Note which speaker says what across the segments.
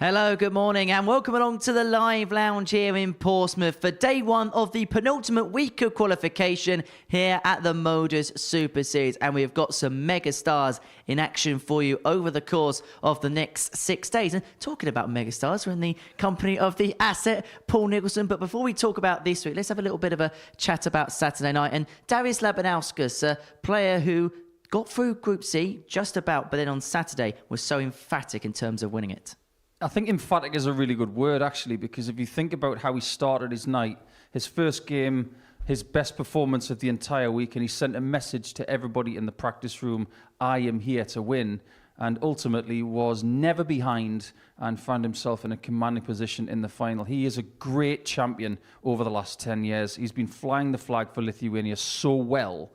Speaker 1: Hello, good morning, and welcome along to the live lounge here in Portsmouth for day one of the penultimate week of qualification here at the Modus Super Series. And we've got some mega stars in action for you over the course of the next 6 days. And talking about mega stars, we're in the company of the asset, Paul Nicholson. But before we talk about this week, let's have a little bit of a chat about Saturday night. And Darius Labanauskas, a player who got through Group C just about, but then on Saturday was so emphatic in terms of winning it.
Speaker 2: I think emphatic is a really good word, actually, because if you think about how he started his night, his first game, his best performance of the entire week, and he sent a message to everybody in the practice room, I am here to win, and ultimately was never behind and found himself in a commanding position in the final. He is a great champion over the last 10 years. He's been flying the flag for Lithuania so well,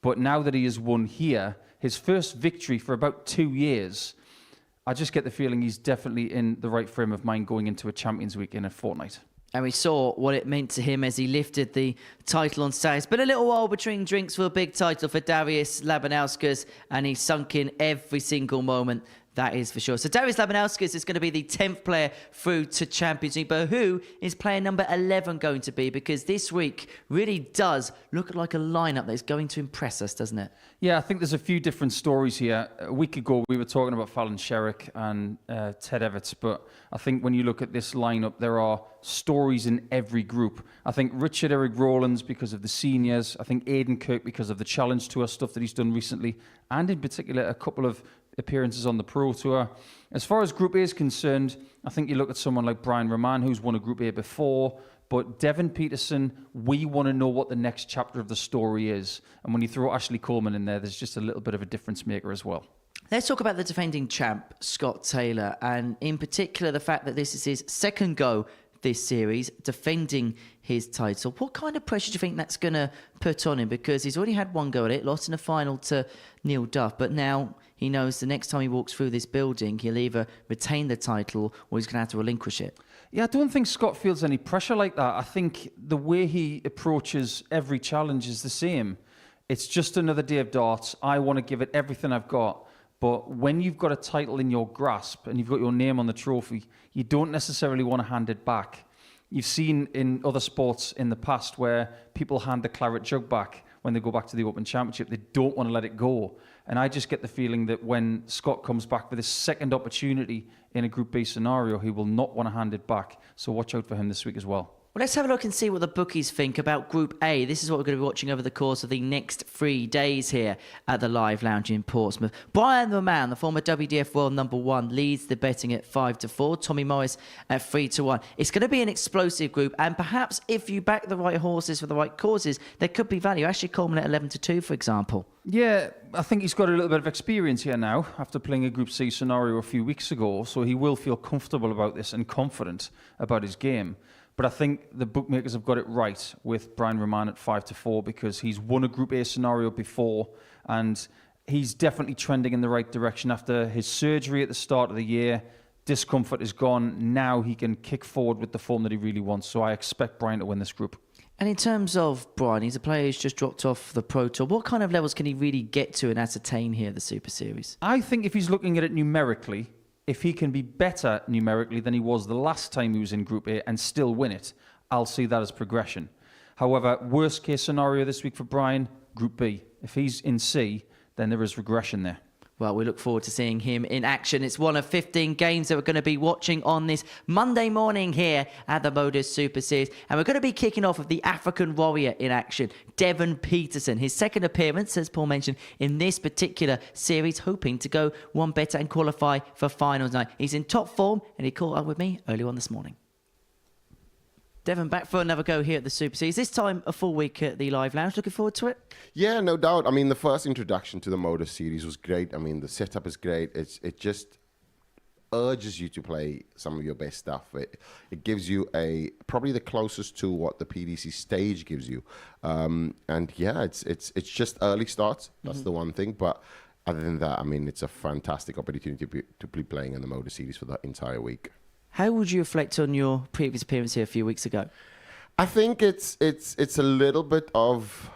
Speaker 2: but now that he has won here, his first victory for about 2 years, I just get the feeling he's definitely in the right frame of mind going into a Champions Week in a fortnight.
Speaker 1: And we saw what it meant to him as he lifted the title on Saturday. It's been a little while between drinks for a big title for Darius Labanauskas, and he's sunk in every single moment. That is for sure. So Darius Labanauskas is going to be the 10th player through to Champions League. But who is player number 11 going to be? Because this week really does look like a lineup that's going to impress us, doesn't it?
Speaker 2: Yeah, I think there's a few different stories here. A week ago, we were talking about Fallon Sherrick and Ted Everts. But I think when you look at this lineup, there are stories in every group. I think Richard Eric Rowlands because of the seniors. I think Aidan Kirk because of the Challenge Tour stuff that he's done recently. And in particular, a couple of appearances on the Pro Tour. As far as Group A is concerned, I think you look at someone like Brian Raman, who's won a Group A before, but Devon Petersen, we want to know what the next chapter of the story is. And when you throw Ashley Coleman in there, there's just a little bit of a difference maker as well.
Speaker 1: Let's talk about the defending champ, Scott Taylor, and in particular the fact that this is his second go this series, defending his title. What kind of pressure do you think that's going to put on him? Because he's already had one go at it, lost in a final to Neil Duff, but now he knows the next time he walks through this building, he'll either retain the title or he's going to have to relinquish it.
Speaker 2: Yeah, I don't think Scott feels any pressure like that. I think the way he approaches every challenge is the same. It's just another day of darts. I want to give it everything I've got. But when you've got a title in your grasp and you've got your name on the trophy, you don't necessarily want to hand it back. You've seen in other sports in the past where people hand the claret jug back when they go back to the Open Championship. They don't want to let it go. And I just get the feeling that when Scott comes back with his second opportunity in a Group B scenario, he will not want to hand it back. So watch out for him this week as well.
Speaker 1: Well, let's have a look and see what the bookies think about Group A. This is what we're going to be watching over the course of the next 3 days here at the Live Lounge in Portsmouth. Brian Raman, the former WDF World #1, leads the betting at 5-4. Tommy Morris at 3-1. It's going to be an explosive group, and perhaps if you back the right horses for the right causes, there could be value. Ashley Coleman at 11-2, for example.
Speaker 2: Yeah, I think he's got a little bit of experience here now after playing a Group C scenario a few weeks ago, so he will feel comfortable about this and confident about his game. But I think the bookmakers have got it right with Brian Raman at 5-4 because he's won a Group A scenario before and he's definitely trending in the right direction after his surgery at the start of the year. Discomfort is gone. Now he can kick forward with the form that he really wants. So I expect Brian to win this group.
Speaker 1: And in terms of Brian, he's a player who's just dropped off the Pro Tour. What kind of levels can he really get to and ascertain here, the Super Series?
Speaker 2: I think if he's looking at it numerically, if he can be better numerically than he was the last time he was in Group A and still win it, I'll see that as progression. However, worst case scenario this week for Brian, Group B. If he's in C, then there is regression there.
Speaker 1: Well, we look forward to seeing him in action. It's one of 15 games that we're going to be watching on this Monday morning here at the Modus Super Series. And we're going to be kicking off with the African Warrior in action, Devon Petersen. His second appearance, as Paul mentioned, in this particular series, hoping to go one better and qualify for finals night. He's in top form, and he caught up with me earlier on this morning. Devon, back for another go here at the Super Series. This time, a full week at the Live Lounge. Looking forward to it?
Speaker 3: Yeah, no doubt. I mean, the first introduction to the Modus series was great. I mean, the setup is great. It just urges you to play some of your best stuff. It gives you probably the closest to what the PDC stage gives you. And yeah, it's just early starts. That's the one thing. But other than that, I mean, it's a fantastic opportunity to be playing in the Modus series for the entire week.
Speaker 1: How would you reflect on your previous appearance here a few weeks ago?
Speaker 3: I think it's a little bit of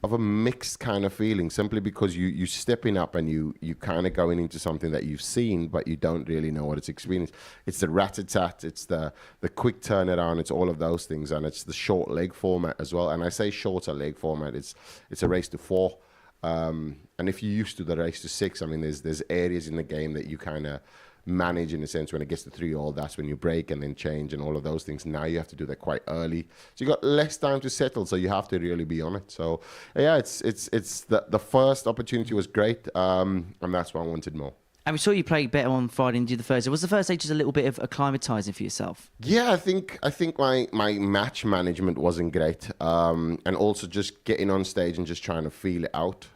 Speaker 3: of a mixed kind of feeling, simply because you stepping up and you kind of going into something that you've seen, but you don't really know what it's experienced. It's the rat-a-tat, it's the quick turnaround, it's all of those things, and it's the short leg format as well. And I say shorter leg format, it's a race to 4. And if you're used to the race to 6, I mean, there's areas in the game that you kind of manage, in a sense. When it gets to 3-all, that's when you break and then change and all of those things. Now you have to do that quite early, so you got less time to settle, so you have to really be on it. So yeah, it's the first opportunity was great, and that's why I wanted more.
Speaker 1: And we saw you play better on Friday and do the Thursday. Was the first day just a little bit of acclimatising for yourself?
Speaker 3: Yeah, I think my match management wasn't great, and also just getting on stage and just trying to feel it out,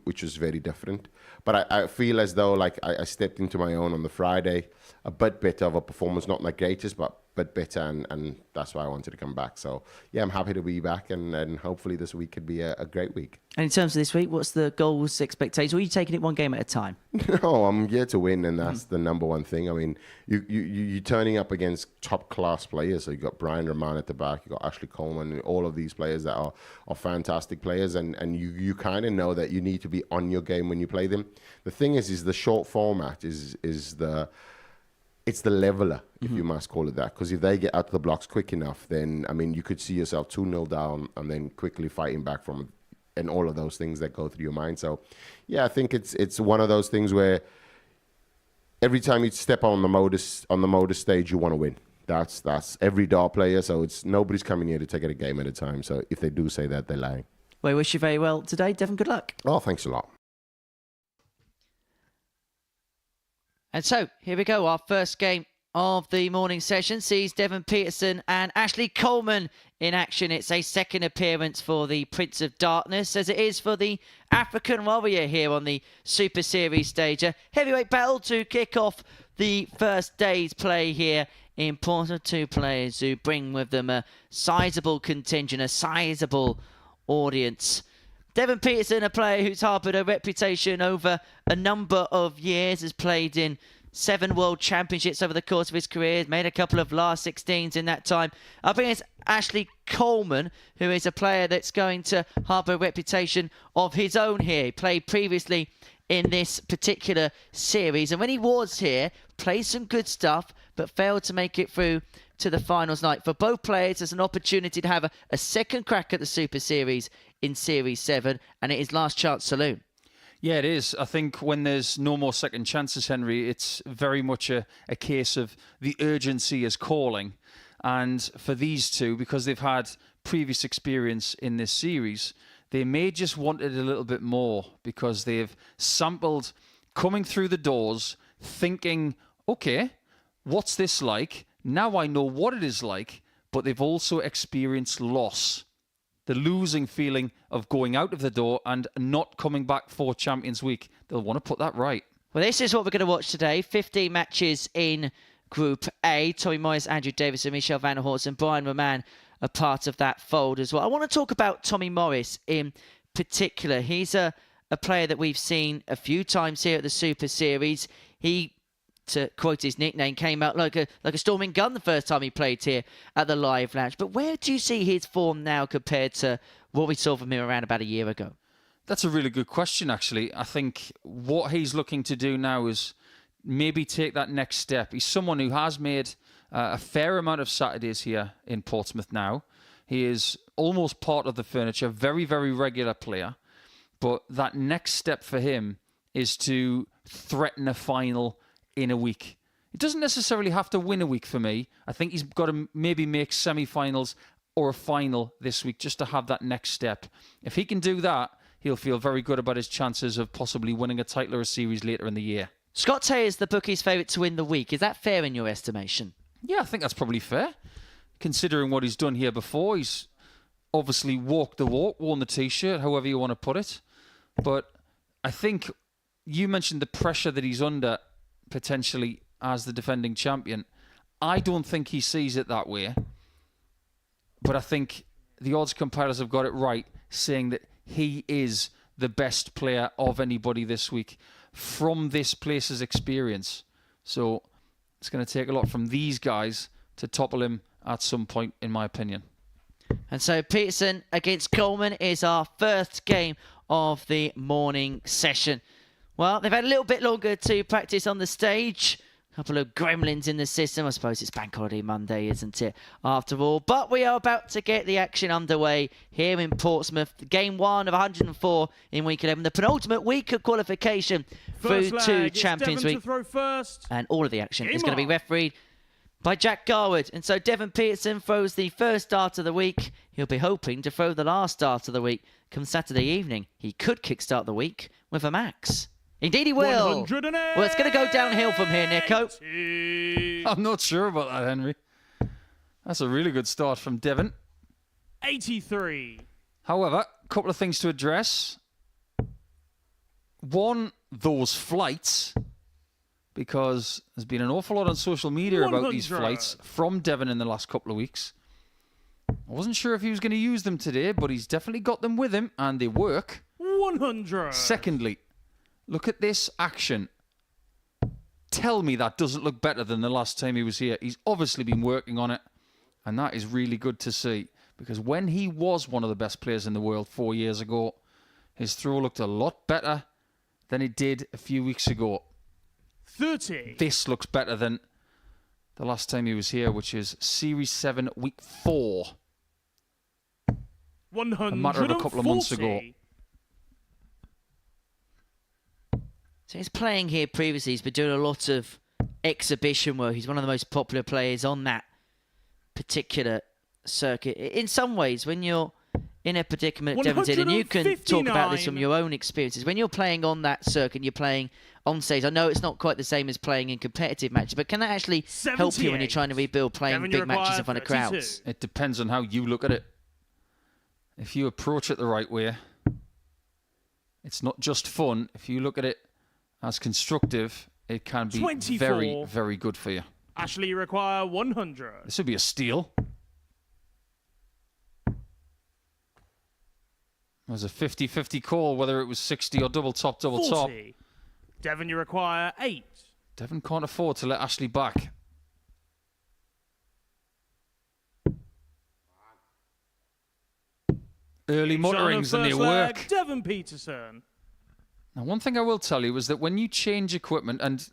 Speaker 3: which was very different. But I feel as though like I stepped into my own on the Friday, a bit better of a performance, not my greatest, but better, and that's why I wanted to come back. So yeah, I'm happy to be back, and hopefully this week could be a great week.
Speaker 1: And in terms of this week, what's the goals, expectations? Or are you taking it one game at a time?
Speaker 3: No, I'm here to win, and that's the number one thing. I mean, you're turning up against top-class players. So you got Brian Raman at the back, you got Ashley Coleman, and all of these players that are fantastic players, and you kind of know that you need to be on your game when you play them. The thing is the short format it's the leveler, if you must call it that. Because if they get out of the blocks quick enough, then, I mean, you could see yourself 2-0 down and then quickly fighting back from it, and all of those things that go through your mind. So, yeah, I think it's one of those things where every time you step on the Modus stage, you want to win. That's every dart player. So nobody's coming here to take it a game at a time. So if they do say that, they're lying.
Speaker 1: Well, I wish you very well today, Devon. Good luck.
Speaker 3: Oh, thanks a lot.
Speaker 1: And so, here we go. Our first game of the morning session sees Devon Petersen and Ashley Coleman in action. It's a second appearance for the Prince of Darkness, as it is for the African Warrior here on the Super Series stage. A heavyweight battle to kick off the first day's play here in Portsmouth. Two players who bring with them a sizable contingent, a sizable audience. Devon Petersen, a player who's harboured a reputation over a number of years, has played in 7 World Championships over the course of his career, made a couple of last 16s in that time. Up against Ashley Coleman, who is a player that's going to harbour a reputation of his own here. He played previously in this particular series, and when he was here, played some good stuff, but failed to make it through to the finals night. For both players, there's an opportunity to have a second crack at the Super Series in Series 7, and it is last chance saloon.
Speaker 2: Yeah, it is. I think when there's no more second chances, Henry, it's very much a case of the urgency is calling. And for these two, because they've had previous experience in this series, they may just want it a little bit more, because they've sampled coming through the doors, thinking, okay, what's this like? Now I know what it is like, but they've also experienced loss. The losing feeling of going out of the door and not coming back for Champions Week. They'll want to put that right.
Speaker 1: Well, this is what we're going to watch today. 15 matches in Group A. Tommy Morris, Andrew Davidson, Michel Vander, Horst and Brian Raman are part of that fold as well. I want to talk about Tommy Morris in particular. He's a player that we've seen a few times here at the Super Series. He, to quote his nickname, came out like a storming gun the first time he played here at the Live Lounge. But where do you see his form now compared to what we saw from him around about a year ago?
Speaker 2: That's a really good question, actually. I think what he's looking to do now is maybe take that next step. He's someone who has made a fair amount of Saturdays here in Portsmouth now. He is almost part of the furniture, very, very regular player. But that next step for him is to threaten a final in a week. It doesn't necessarily have to win a week for me. I think he's got to maybe make semi-finals or a final this week just to have that next step. If he can do that, he'll feel very good about his chances of possibly winning a title or a series later in the year.
Speaker 1: Scott Tay is the bookie's favourite to win the week. Is that fair in your estimation?
Speaker 2: Yeah, I think that's probably fair. Considering what he's done here before, he's obviously walked the walk, worn the T-shirt, however you want to put it. But I think you mentioned the pressure that he's under potentially as the defending champion. I don't think he sees it that way. But I think the odds compilers have got it right, saying that he is the best player of anybody this week from this place's experience. So it's going to take a lot from these guys to topple him at some point, in my opinion.
Speaker 1: And so Peterson against Coleman is our first game of the morning session. Well, they've had a little bit longer to practice on the stage. A couple of gremlins in the system. I suppose it's Bank Holiday Monday, isn't it, after all? But we are about to get the action underway here in Portsmouth. Game 1 of 104 in Week 11. The penultimate week of qualification through to Champions Week. And all of the action is going to be refereed by Jack Garwood. And so Devon Petersen throws the first dart of the week. He'll be hoping to throw the last dart of the week come Saturday evening. He could kickstart the week with a max. Indeed he will. Well, it's going to go downhill from here, Nico.
Speaker 2: I'm not sure about that, Henry. That's a really good start from Devon.
Speaker 4: 83.
Speaker 2: However, a couple of things to address. One, those flights, because there's been an awful lot on social media about these flights from Devon in the last couple of weeks. I wasn't sure if he was going to use them today, but he's definitely got them with him, and they work.
Speaker 4: 100.
Speaker 2: Secondly, look at this action. Tell me that doesn't look better than the last time he was here. He's obviously been working on it, and that is really good to see, because when he was one of the best players in the world 4 years ago, his throw looked a lot better than it did a few weeks ago.
Speaker 4: 30.
Speaker 2: This looks better than the last time he was here, which is Series 7, Week 4.
Speaker 4: 140.
Speaker 2: A matter of a couple of months ago.
Speaker 1: So he's playing here previously. He's been doing a lot of exhibition work. He's one of the most popular players on that particular circuit. In some ways, when you're in a predicament, Devon did, and you can talk about this from your own experiences. When you're playing on that circuit, you're playing on stage. I know it's not quite the same as playing in competitive matches, but can that actually help you when you're trying to rebuild playing big matches in front of crowds?
Speaker 2: It depends on how you look at it. If you approach it the right way, it's not just fun. If you look at it as constructive, it can be
Speaker 4: 24.
Speaker 2: very, very good for you.
Speaker 4: Ashley, you require 100.
Speaker 2: This would be a steal. It was a 50-50 call, whether it was 60 or double top,
Speaker 4: 40. Devon, you require 8.
Speaker 2: Devon can't afford to let Ashley back. Early mutterings and they work.
Speaker 4: Devon Petersen.
Speaker 2: Now, one thing I will tell you is that when you change equipment, and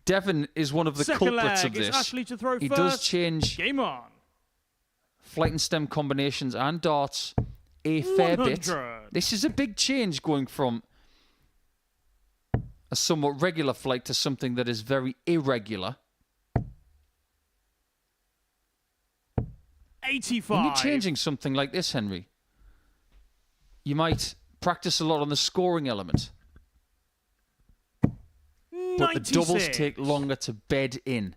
Speaker 2: Devon is one of the
Speaker 4: Second
Speaker 2: culprits
Speaker 4: leg,
Speaker 2: of this,
Speaker 4: it's Ashley to throw
Speaker 2: he
Speaker 4: first.
Speaker 2: does change
Speaker 4: Game on.
Speaker 2: flight and stem combinations and darts a fair bit.
Speaker 4: 100.
Speaker 2: This is a big change going from a somewhat regular flight to something that is very irregular.
Speaker 4: 85.
Speaker 2: When you're changing something like this, Henry, you might practice a lot on the scoring element. But the doubles take longer to bed in.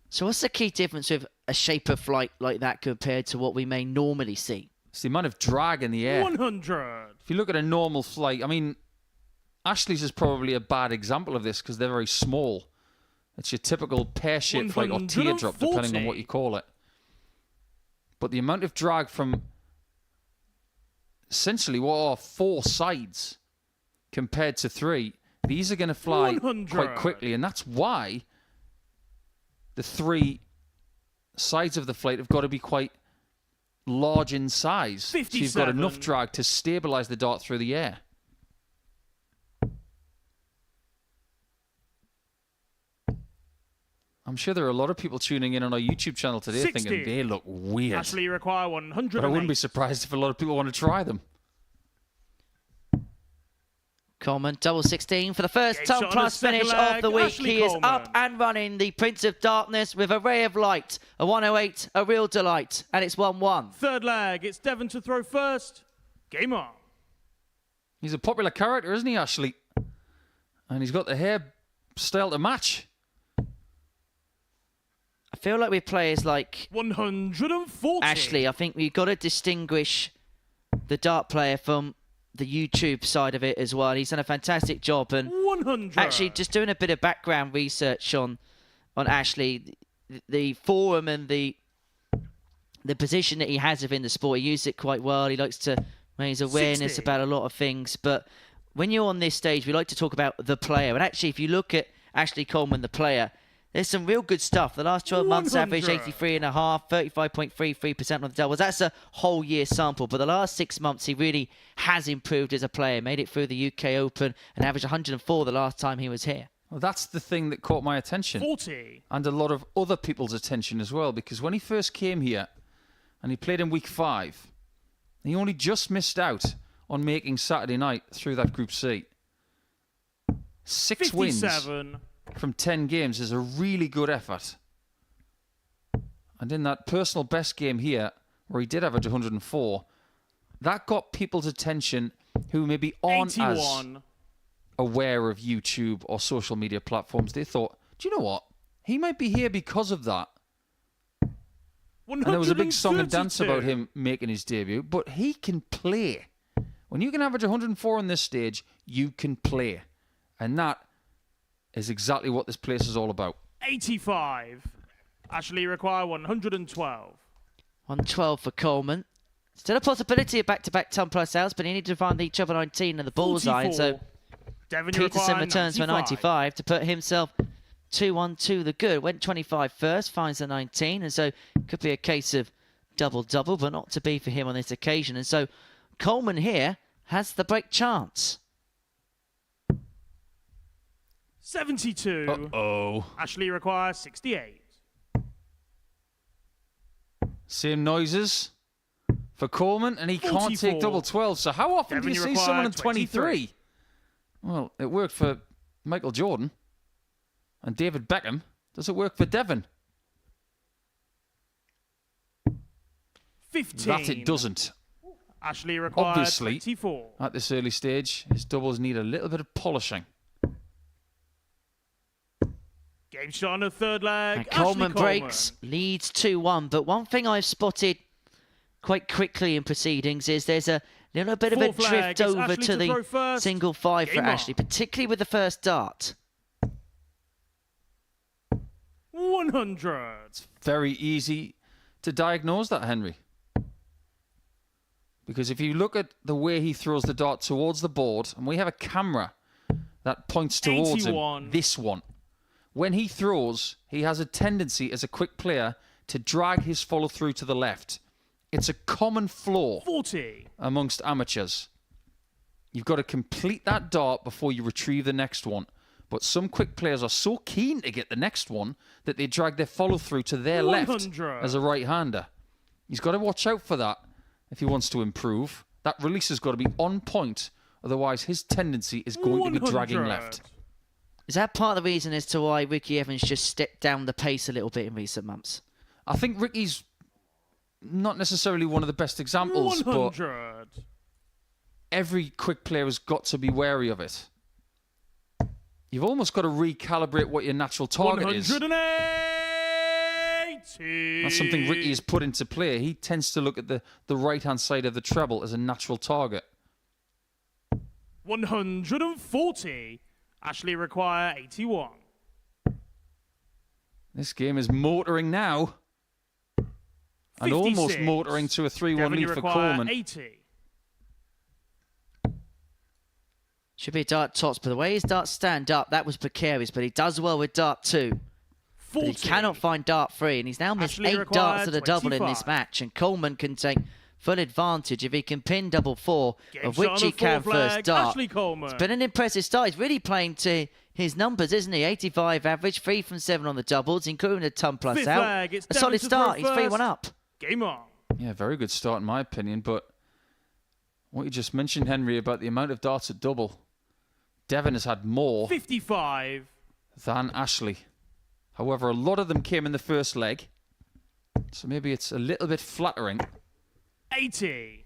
Speaker 1: So what's the key difference with a shape of flight like that compared to what we may normally see?
Speaker 2: It's the amount of drag in the air.
Speaker 4: 100.
Speaker 2: If you look at a normal flight, I mean, Ashley's is probably a bad example of this because they're very small. It's your typical pear-shaped flight or teardrop, depending on what you call it. But the amount of drag from essentially what are 4 sides compared to 3, these are going to fly
Speaker 4: 100.
Speaker 2: quite quickly, and that's why the 3 sides of the flight have got to be quite large in size.
Speaker 4: 57.
Speaker 2: So you've got enough drag to stabilize the dart through the air. I'm sure there are a lot of people tuning in on our YouTube channel today
Speaker 4: 60.
Speaker 2: thinking they look weird.
Speaker 4: Ashley, you require 100.
Speaker 2: But I wouldn't be surprised if a lot of people want to try them.
Speaker 1: Coleman, double 16 for the first
Speaker 4: Gate
Speaker 1: ton
Speaker 4: shot on
Speaker 1: plus
Speaker 4: the second
Speaker 1: finish of the
Speaker 4: leg,
Speaker 1: week.
Speaker 4: Ashley
Speaker 1: He is
Speaker 4: Coleman.
Speaker 1: up and running, the Prince of Darkness with a ray of light. A 108, a real delight, and it's 1-1.
Speaker 4: Third leg, it's Devon to throw first. Game on.
Speaker 2: He's a popular character, isn't he, Ashley? And he's got the hairstyle to match.
Speaker 1: I feel like with players like
Speaker 4: 140.
Speaker 1: Ashley, I think we've got to distinguish the dart player from the YouTube side of it as well. He's done a fantastic job, and
Speaker 4: 100.
Speaker 1: actually just doing a bit of background research on Ashley, the forum and the position that he has within the sport, he uses it quite well. He likes to raise awareness
Speaker 4: 60.
Speaker 1: about a lot of things, but when you're on this stage, we like to talk about the player. And actually, if you look at Ashley Coleman, the player, There's some real good stuff. The last 12 months average
Speaker 4: 100.
Speaker 1: 83.5, 35.33% on the doubles. That's a whole year sample. But the last 6 months, he really has improved as a player. Made it through the UK Open and averaged 104 the last time he was here.
Speaker 2: Well, that's the thing that caught my attention.
Speaker 4: 40.
Speaker 2: And a lot of other people's attention as well, because when he first came here and he played in week 5, he only just missed out on making Saturday night through that Group C. 6 wins
Speaker 4: 57.
Speaker 2: from 10 games is a really good effort. And in that personal best game here, where he did average 104, that got people's attention who maybe aren't as
Speaker 4: 81.
Speaker 2: aware of YouTube or social media platforms. They thought, do you know what? He might be here because of that. And there was a big song and dance about him making his debut, but he can play. When you can average 104 on this stage, you can play. And that is exactly what this place is all about.
Speaker 4: 85. Ashley require 112.
Speaker 1: 112 for Coleman. Still a possibility of back-to-back ton plus outs, but he needed to find the treble 19 and the bullseye. And so
Speaker 4: Devon
Speaker 1: Peterson returns for 95 to put himself 2-1-2 the good. Went 25 first, finds the 19. And so could be a case of double-double, but not to be for him on this occasion. And so Coleman here has the break chance.
Speaker 4: 72.
Speaker 2: Uh-oh.
Speaker 4: Ashley requires 68.
Speaker 2: Same noises for Coleman, and he can't
Speaker 4: 44.
Speaker 2: take double 12. So how often
Speaker 4: Devon,
Speaker 2: do you
Speaker 4: you
Speaker 2: see someone
Speaker 4: require
Speaker 2: in 23?
Speaker 4: 23.
Speaker 2: Well, it worked for Michael Jordan and David Beckham. Does it work for Devon?
Speaker 4: 15.
Speaker 2: That it doesn't.
Speaker 4: Ashley requires
Speaker 2: Obviously,
Speaker 4: 24.
Speaker 2: at this early stage, his doubles need a little bit of polishing.
Speaker 4: Game shot on the third leg.
Speaker 1: And
Speaker 4: Ashley
Speaker 1: Coleman breaks, leads 2-1. But one thing I've spotted quite quickly in proceedings is there's a little bit of a
Speaker 4: Fourth leg,
Speaker 1: drift
Speaker 4: it's
Speaker 1: over
Speaker 4: Ashley
Speaker 1: to
Speaker 4: to
Speaker 1: the
Speaker 4: throw first.
Speaker 1: single 5 for
Speaker 4: Game on.
Speaker 1: Ashley, particularly with the first dart.
Speaker 4: 100.
Speaker 2: Very easy to diagnose that, Henry. Because if you look at the way he throws the dart towards the board, and we have a camera that points towards
Speaker 4: 81.
Speaker 2: him, this one. When he throws, he has a tendency as a quick player to drag his follow through to the left. It's a common flaw
Speaker 4: 40.
Speaker 2: amongst amateurs. You've got to complete that dart before you retrieve the next one. But some quick players are so keen to get the next one that they drag their follow through to their left
Speaker 4: 100.
Speaker 2: as a right-hander. He's got to watch out for that if he wants to improve. That release has got to be on point. Otherwise, his tendency is going to be dragging
Speaker 4: 100.
Speaker 2: left.
Speaker 1: Is that part of the reason as to why Ricky Evans just stepped down the pace a little bit in recent months?
Speaker 2: I think Ricky's not necessarily one of the best examples,
Speaker 4: 100.
Speaker 2: but every quick player has got to be wary of it. You've almost got to recalibrate what your natural target is.
Speaker 4: 180.
Speaker 2: That's something Ricky has put into play. He tends to look at the right-hand side of the treble as a natural target.
Speaker 4: 140. Ashley require 81.
Speaker 2: This game is motoring now. And almost
Speaker 4: 56.
Speaker 2: motoring to a 3-1
Speaker 4: Devon,
Speaker 2: lead
Speaker 4: you
Speaker 2: for
Speaker 4: require
Speaker 2: Coleman.
Speaker 4: 80.
Speaker 1: Should be a dart tops, but the way his darts stand up, that was precarious. But he does well with dart 2.
Speaker 4: 40.
Speaker 1: But he cannot find dart 3, and he's now missed
Speaker 4: Ashley
Speaker 1: 8
Speaker 4: required
Speaker 1: darts at a double in
Speaker 4: 25.
Speaker 1: this match. And Coleman can take full advantage if he can pin double 4,
Speaker 4: Game
Speaker 1: of
Speaker 4: shot on
Speaker 1: which
Speaker 4: the
Speaker 1: he can
Speaker 4: fourth
Speaker 1: first
Speaker 4: leg.
Speaker 1: dart.
Speaker 4: Ashley Coleman.
Speaker 1: It's been an impressive start. He's really playing to his numbers, isn't he? 85 average, 3 from 7 on the doubles, including a ton plus
Speaker 4: Fifth
Speaker 1: out.
Speaker 4: leg, it's
Speaker 1: A
Speaker 4: Devon
Speaker 1: solid
Speaker 4: to throw
Speaker 1: start. He's 3-1
Speaker 4: first.
Speaker 1: up.
Speaker 4: Game on.
Speaker 2: Yeah, very good start in my opinion, but what you just mentioned, Henry, about the amount of darts at double, Devon has had more
Speaker 4: 55.
Speaker 2: than Ashley. However, a lot of them came in the first leg, so maybe it's a little bit flattering.
Speaker 4: 80.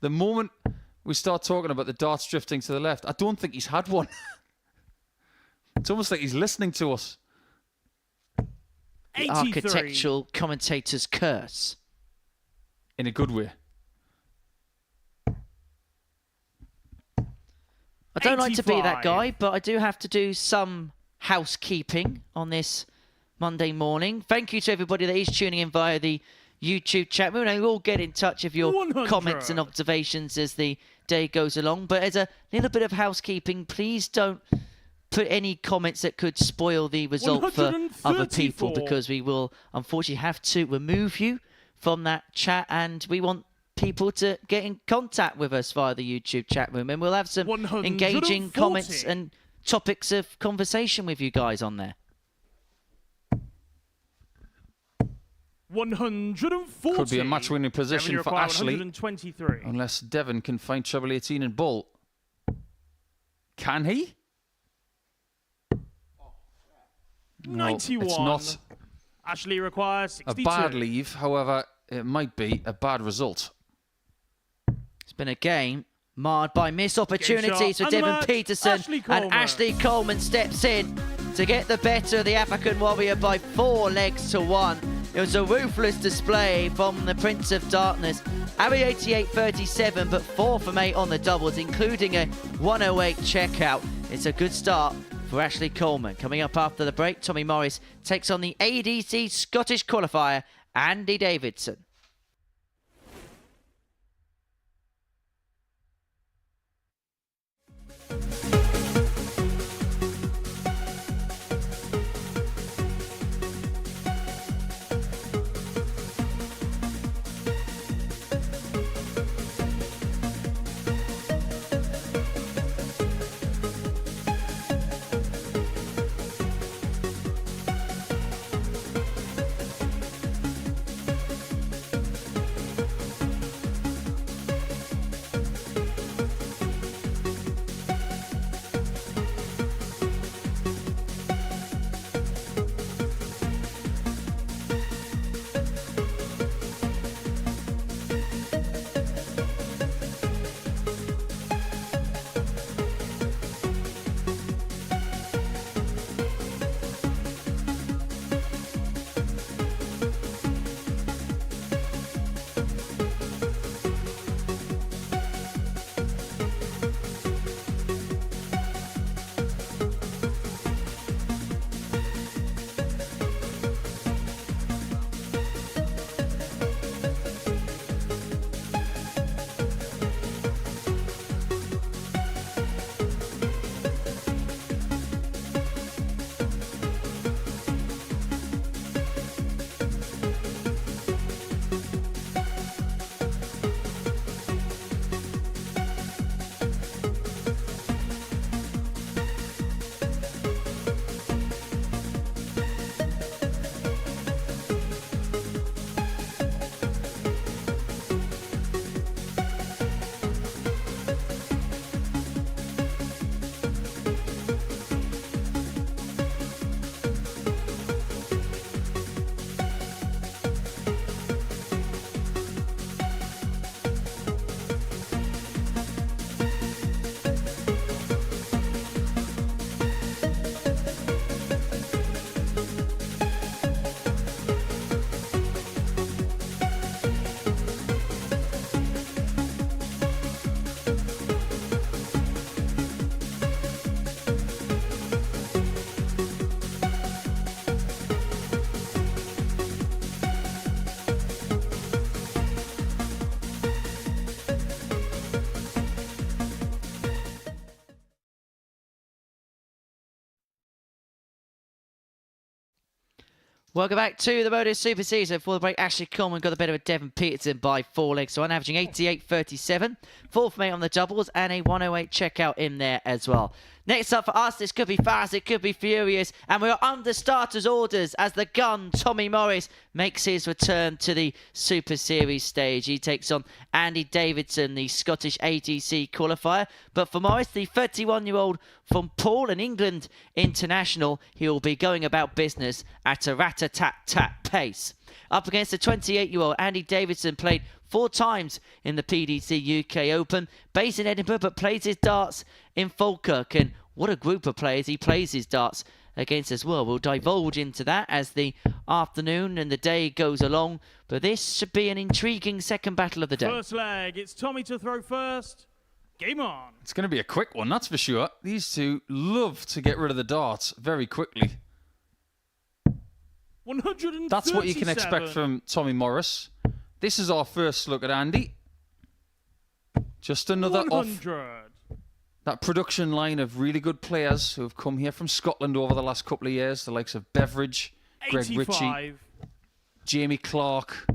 Speaker 2: The moment we start talking about the darts drifting to the left, I don't think he's had one. It's almost like he's listening to us.
Speaker 1: The
Speaker 4: 83.
Speaker 1: architectural commentator's curse.
Speaker 2: In a good way.
Speaker 1: I don't like to be that
Speaker 4: 85.
Speaker 1: guy, but I do have to do some housekeeping on this Monday morning. Thank you to everybody that is tuning in via the YouTube chat room. And we'll get in touch with your
Speaker 4: 100.
Speaker 1: comments and observations as the day goes along. But as a little bit of housekeeping, please don't put any comments that could spoil the result for other people,
Speaker 4: 134.
Speaker 1: because we will unfortunately have to remove you from that chat, and we want people to get in contact with us via the YouTube chat room, and we'll have some engaging
Speaker 4: 140.
Speaker 1: comments and topics of conversation with you guys on there.
Speaker 4: 140.
Speaker 2: Could be a match-winning position
Speaker 4: Devon, you
Speaker 2: for
Speaker 4: require
Speaker 2: Ashley.
Speaker 4: 123.
Speaker 2: Unless Devon can find treble 18 and Bull. Can he? No,
Speaker 4: 91.
Speaker 2: it's not
Speaker 4: Ashley requires 62.
Speaker 2: a bad leave. However, it might be a bad result.
Speaker 1: It's been a game marred by missed opportunities for
Speaker 4: And the
Speaker 1: Devon
Speaker 4: match,
Speaker 1: Peterson,
Speaker 4: Ashley Coleman.
Speaker 1: and Ashley Coleman steps in to get the better of the African Warrior by 4 legs to 1. It was a ruthless display from the Prince of Darkness. Average 88.37, but 4 from 8 on the doubles, including a 108 checkout. It's a good start for Ashley Coleman. Coming up after the break, Tommy Morris takes on the ADC Scottish qualifier, Andy Davidson. Welcome back to the Modus Super Season. For the break, Ashley Coleman got the better of Devon Peterson by 4 legs, so I'm averaging 88.37. 4 from 8 on the doubles, and a 108 checkout in there as well. Next up for us, this could be fast, it could be furious, and we're under starters orders as the gun, Tommy Morris, makes his return to the Super Series stage. He takes on Andy Davidson, the Scottish ATC qualifier. But for Morris, the 31-year-old from Paul, an England international, he will be going about business at a rat-a-tat-tat pace. Up against the 28-year-old Andy Davidson, played 4 times in the PDC UK Open, based in Edinburgh, but plays his darts in Falkirk. And what a group of players he plays his darts against as well. We'll divulge into that as the afternoon and the day goes along, but this should be an intriguing second battle of the day.
Speaker 4: First leg, it's Tommy to throw first. Game on.
Speaker 2: It's going to be a quick one, that's for sure. These two love to get rid of the darts very quickly.
Speaker 4: 137.
Speaker 2: That's what you can expect from Tommy Morris. This is our first look at Andy. Just another
Speaker 4: 100.
Speaker 2: That production line of really good players who have come here from Scotland over the last couple of years, the likes of Beveridge, Greg Ritchie,
Speaker 4: 85.
Speaker 2: Jamie Clark,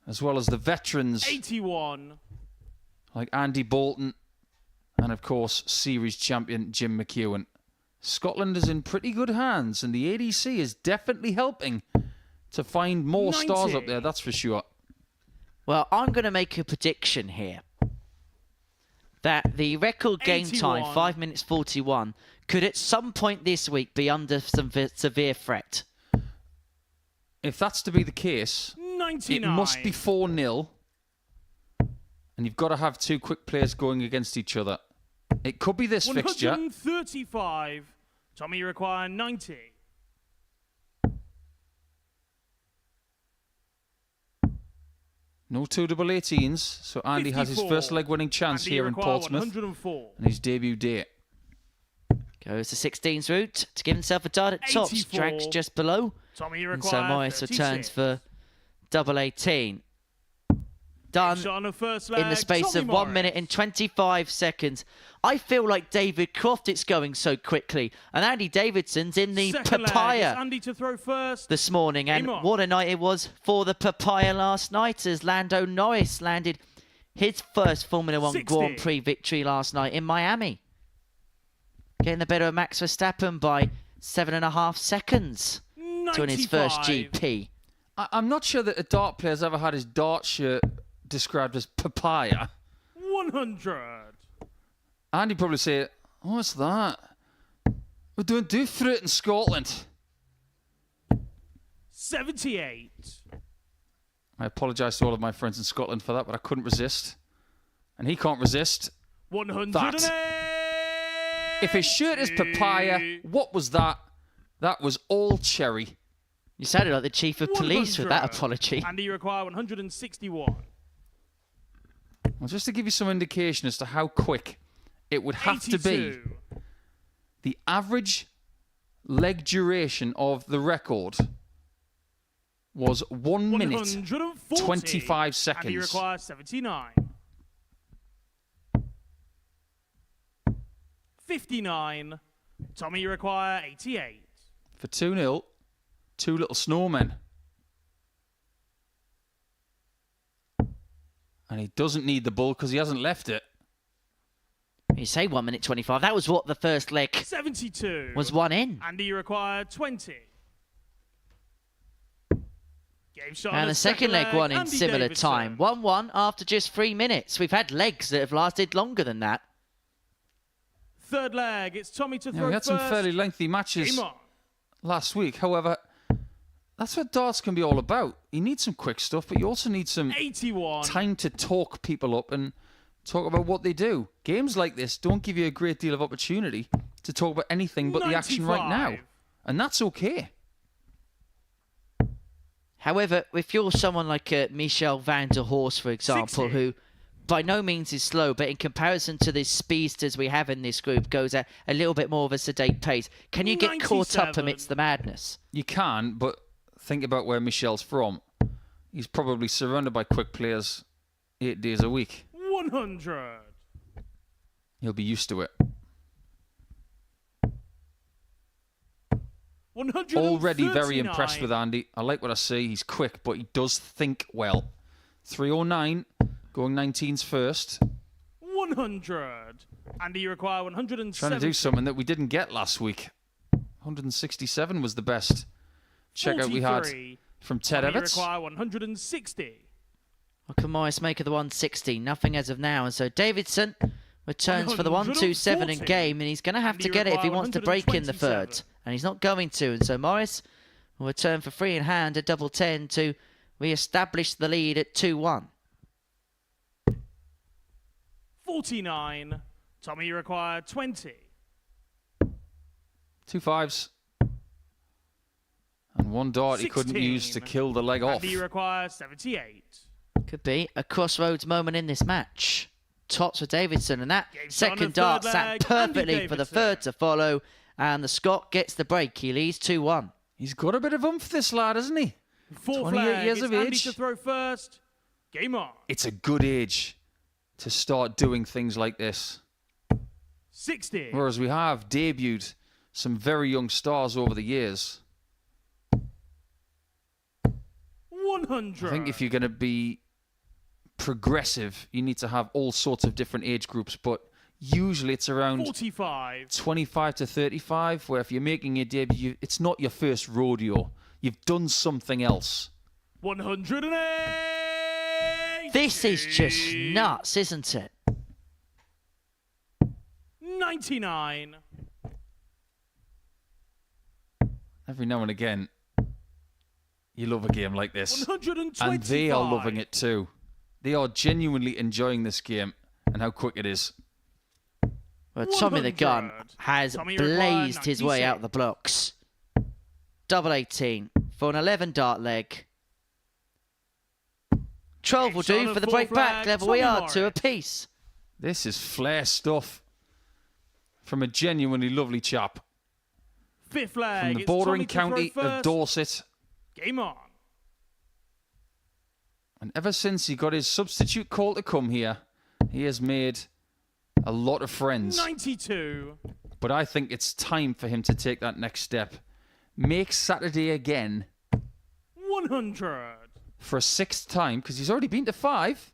Speaker 2: as well as the veterans
Speaker 4: 81.
Speaker 2: like Andy Bolton and, of course, series champion Jim McEwen. Scotland is in pretty good hands, and the ADC is definitely helping to find more
Speaker 4: 90.
Speaker 2: stars up there, that's for sure.
Speaker 1: Well, I'm going to make a prediction here that the record game time,
Speaker 4: 81.
Speaker 1: 5 minutes 41, could at some point this week be under some severe threat.
Speaker 2: If that's to be the case,
Speaker 4: 99.
Speaker 2: it must be 4-0, and you've got to have two quick players going against each other. It could be this fixture.
Speaker 4: 135. Tommy, you require 90.
Speaker 2: No 2 double 18s, so Andy has his
Speaker 4: 54.
Speaker 2: first leg winning chance
Speaker 4: Andy,
Speaker 2: here
Speaker 4: you
Speaker 2: in
Speaker 4: require
Speaker 2: Portsmouth
Speaker 4: 104.
Speaker 2: and his debut date.
Speaker 1: Goes the 16s route to give himself a dart at tops.
Speaker 4: 84.
Speaker 1: Drags just below.
Speaker 4: Tommy, you
Speaker 1: And
Speaker 4: require
Speaker 1: so Morris
Speaker 4: 36.
Speaker 1: returns for double 18. Done
Speaker 4: Shot on the first leg.
Speaker 1: in the space
Speaker 4: Tommy
Speaker 1: of 1
Speaker 4: Morris.
Speaker 1: minute and 25 seconds. I feel like David Croft, it's going so quickly. And Andy Davidson's in the
Speaker 4: Second leg, it's
Speaker 1: papaya
Speaker 4: Andy to throw first.
Speaker 1: this morning. And
Speaker 4: Game on.
Speaker 1: what a night it was for the papaya last night as Lando Norris landed his first Formula 1
Speaker 4: 60.
Speaker 1: Grand Prix victory last night in Miami. Getting the better of Max Verstappen by 7.5 seconds to win his first
Speaker 4: 95.
Speaker 1: GP.
Speaker 2: I'm not sure that a dart player's ever had his dart shirt described as papaya.
Speaker 4: 100.
Speaker 2: Andy probably say, oh, what's that? We don't do fruit in Scotland.
Speaker 4: 78.
Speaker 2: I apologise to all of my friends in Scotland for that, but I couldn't resist. And he can't resist.
Speaker 4: 108.
Speaker 2: If his shirt is papaya, what was that? That was all cherry.
Speaker 1: You sounded like the chief of police with that
Speaker 4: 100.
Speaker 1: apology.
Speaker 4: Andy, you require 161.
Speaker 2: Well, just to give you some indication as to how quick it would have to be,
Speaker 4: 82.
Speaker 2: the average leg duration of the record was 1 minute
Speaker 4: 140.
Speaker 2: 25 seconds.
Speaker 4: Andy, you require 79. 59. Tommy, you require 88.
Speaker 2: for 2-0. Two little snowmen. And he doesn't need the ball because he hasn't left it.
Speaker 1: You say 1 minute 25. That was what the first leg
Speaker 4: 72.
Speaker 1: was one in.
Speaker 4: Andy, you require 20. Game shot on
Speaker 1: And the second leg won in
Speaker 4: Andy
Speaker 1: similar
Speaker 4: Davidson.
Speaker 1: time. 1-1 after just 3 minutes. We've had legs that have lasted longer than that.
Speaker 4: Third leg, it's Tommy to
Speaker 2: Yeah,
Speaker 4: throw
Speaker 2: we had
Speaker 4: first.
Speaker 2: some fairly lengthy matches
Speaker 4: Game on.
Speaker 2: last week. However, that's what darts can be all about. You need some quick stuff, but you also need some
Speaker 4: 81.
Speaker 2: time to talk people up and talk about what they do. Games like this don't give you a great deal of opportunity to talk about anything but the action right now.
Speaker 4: 95.
Speaker 2: And that's okay.
Speaker 1: However, if you're someone like Michel Vander Horst, for example,
Speaker 4: 60.
Speaker 1: who by no means is slow, but in comparison to the speedsters we have in this group, goes at a little bit more of a sedate pace, can you get caught up
Speaker 4: 97.
Speaker 1: amidst the madness?
Speaker 2: You can, but think about where Michel's from. He's probably surrounded by quick players 8 days a week.
Speaker 4: 100.
Speaker 2: He'll be used to it.
Speaker 4: 139.
Speaker 2: Already very impressed with Andy. I like what I see. He's quick, but he does think well. 309, going 19s first.
Speaker 4: 100. Andy, you require 170.
Speaker 2: Trying to do something that we didn't get last week. 167 was the best checkout we had
Speaker 4: 43.
Speaker 2: from Ted
Speaker 4: Andy, you
Speaker 2: Everts.
Speaker 4: require 160.
Speaker 1: What can Morris make of the 160? Nothing as of now. And so Davidson returns for the 127 in
Speaker 4: 140.
Speaker 1: game, and he's going to have to get it if he wants to break in the third.
Speaker 4: 127.
Speaker 1: And he's not going to. And so Morris will return for free in hand at double 10 to re-establish the lead at 2-1.
Speaker 4: 49. Tommy, you require 20.
Speaker 2: 2 5s. And one dart he couldn't
Speaker 4: 16.
Speaker 2: use to kill the leg off.
Speaker 4: Andy, you require 78.
Speaker 1: Could be a crossroads moment in this match. Tops for Davidson, and that
Speaker 4: Game
Speaker 1: second
Speaker 4: start
Speaker 1: dart
Speaker 4: of third
Speaker 1: sat
Speaker 4: leg, Andy
Speaker 1: perfectly for the
Speaker 4: Davidson.
Speaker 1: third to follow, and the Scot gets the break. He leads 2-1.
Speaker 2: He's got a bit of oomph, this lad, hasn't he?
Speaker 4: Fourth
Speaker 2: 28
Speaker 4: leg,
Speaker 2: years
Speaker 4: it's
Speaker 2: of
Speaker 4: Andy
Speaker 2: age.
Speaker 4: to throw first. Game on.
Speaker 2: It's a good age. to start doing things like this.
Speaker 4: 60.
Speaker 2: Whereas we have debuted some very young stars over the years.
Speaker 4: 100.
Speaker 2: I think if you're going to be progressive, you need to have all sorts of different age groups, but usually it's around
Speaker 4: 45.
Speaker 2: 25 to 35, where if you're making your debut, it's not your first rodeo. You've done something else.
Speaker 4: 108.
Speaker 1: This is just nuts, isn't it?
Speaker 4: 99.
Speaker 2: Every now and again, you love a game like this.
Speaker 4: 125.
Speaker 2: And they are loving it too. They are genuinely enjoying this game and how quick it is.
Speaker 1: Well, Tommy the Gun
Speaker 4: 100.
Speaker 1: has
Speaker 4: Tommy
Speaker 1: blazed
Speaker 4: required
Speaker 1: his way
Speaker 4: 96.
Speaker 1: out the blocks. Double 18 for an 11 dart leg. 12 will
Speaker 4: Next on
Speaker 1: do
Speaker 4: the
Speaker 1: for the
Speaker 4: fourth
Speaker 1: break back.
Speaker 4: flag,
Speaker 1: Level we
Speaker 4: Tommy
Speaker 1: are,
Speaker 4: Morris.
Speaker 1: 2 apiece.
Speaker 2: This is flair stuff from a genuinely lovely chap.
Speaker 4: Fifth flag.
Speaker 2: From the
Speaker 4: It's
Speaker 2: bordering
Speaker 4: Tommy to throw
Speaker 2: county of
Speaker 4: first.
Speaker 2: Dorset.
Speaker 4: Game on.
Speaker 2: And ever since he got his substitute call to come here, he has made a lot of friends.
Speaker 4: 92.
Speaker 2: But I think it's time for him to take that next step. Make Saturday again
Speaker 4: 100.
Speaker 2: for a 6th time, because he's already been to 5.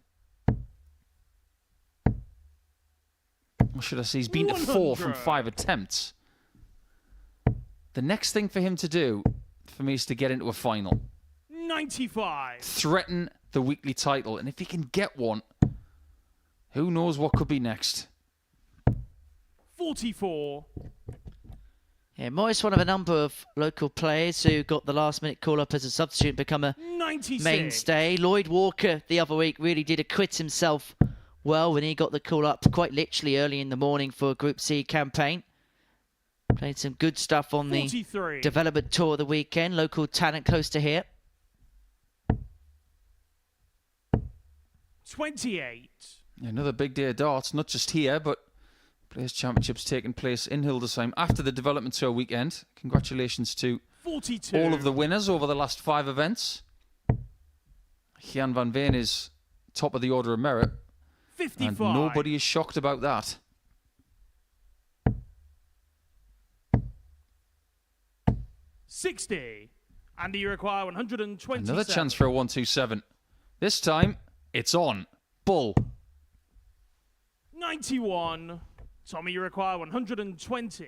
Speaker 2: Or should I say he's been to 4 from
Speaker 4: 100.
Speaker 2: 5 attempts. The next thing for him to do, for me, is to get into a final.
Speaker 4: 95.
Speaker 2: Threaten the weekly title. And if he can get one, who knows what could be next.
Speaker 4: 44.
Speaker 1: Yeah, Morris, one of a number of local players who got the last minute call up as a substitute and become a
Speaker 4: 96.
Speaker 1: mainstay. Lloyd Walker the other week really did acquit himself well when he got the call up quite literally early in the morning for a Group C campaign. Played some good stuff on the
Speaker 4: 43.
Speaker 1: development tour of the weekend. Local talent close to here.
Speaker 4: 28.
Speaker 2: Another big day of darts, not just here, but Players' Championships taking place in Hildesheim after the development tour weekend. Congratulations to
Speaker 4: 42.
Speaker 2: all of the winners over the last 5 events. Jan van Veen is top of the order of merit,
Speaker 4: 55.
Speaker 2: and nobody is shocked about that.
Speaker 4: 60. And you require 127.
Speaker 2: Another chance for a 127. This time, it's on. Bull.
Speaker 4: 91. Tommy, you require 120.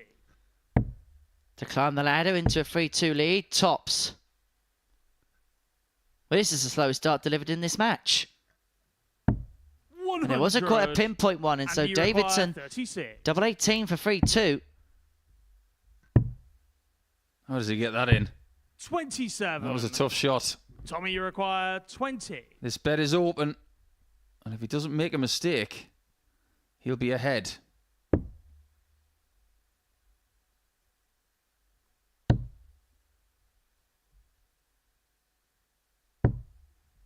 Speaker 1: To climb the ladder into a 3-2 lead. Tops. Well, this is the slowest start delivered in this match.
Speaker 4: 100.
Speaker 1: And it wasn't quite a pinpoint one, and so
Speaker 4: you require
Speaker 1: Davidson,
Speaker 4: 36.
Speaker 1: double 18 for 3-2.
Speaker 2: How does he get that in?
Speaker 4: 27.
Speaker 2: That was a tough shot.
Speaker 4: Tommy, you require 20.
Speaker 2: This bet is open, and if he doesn't make a mistake, he'll be ahead.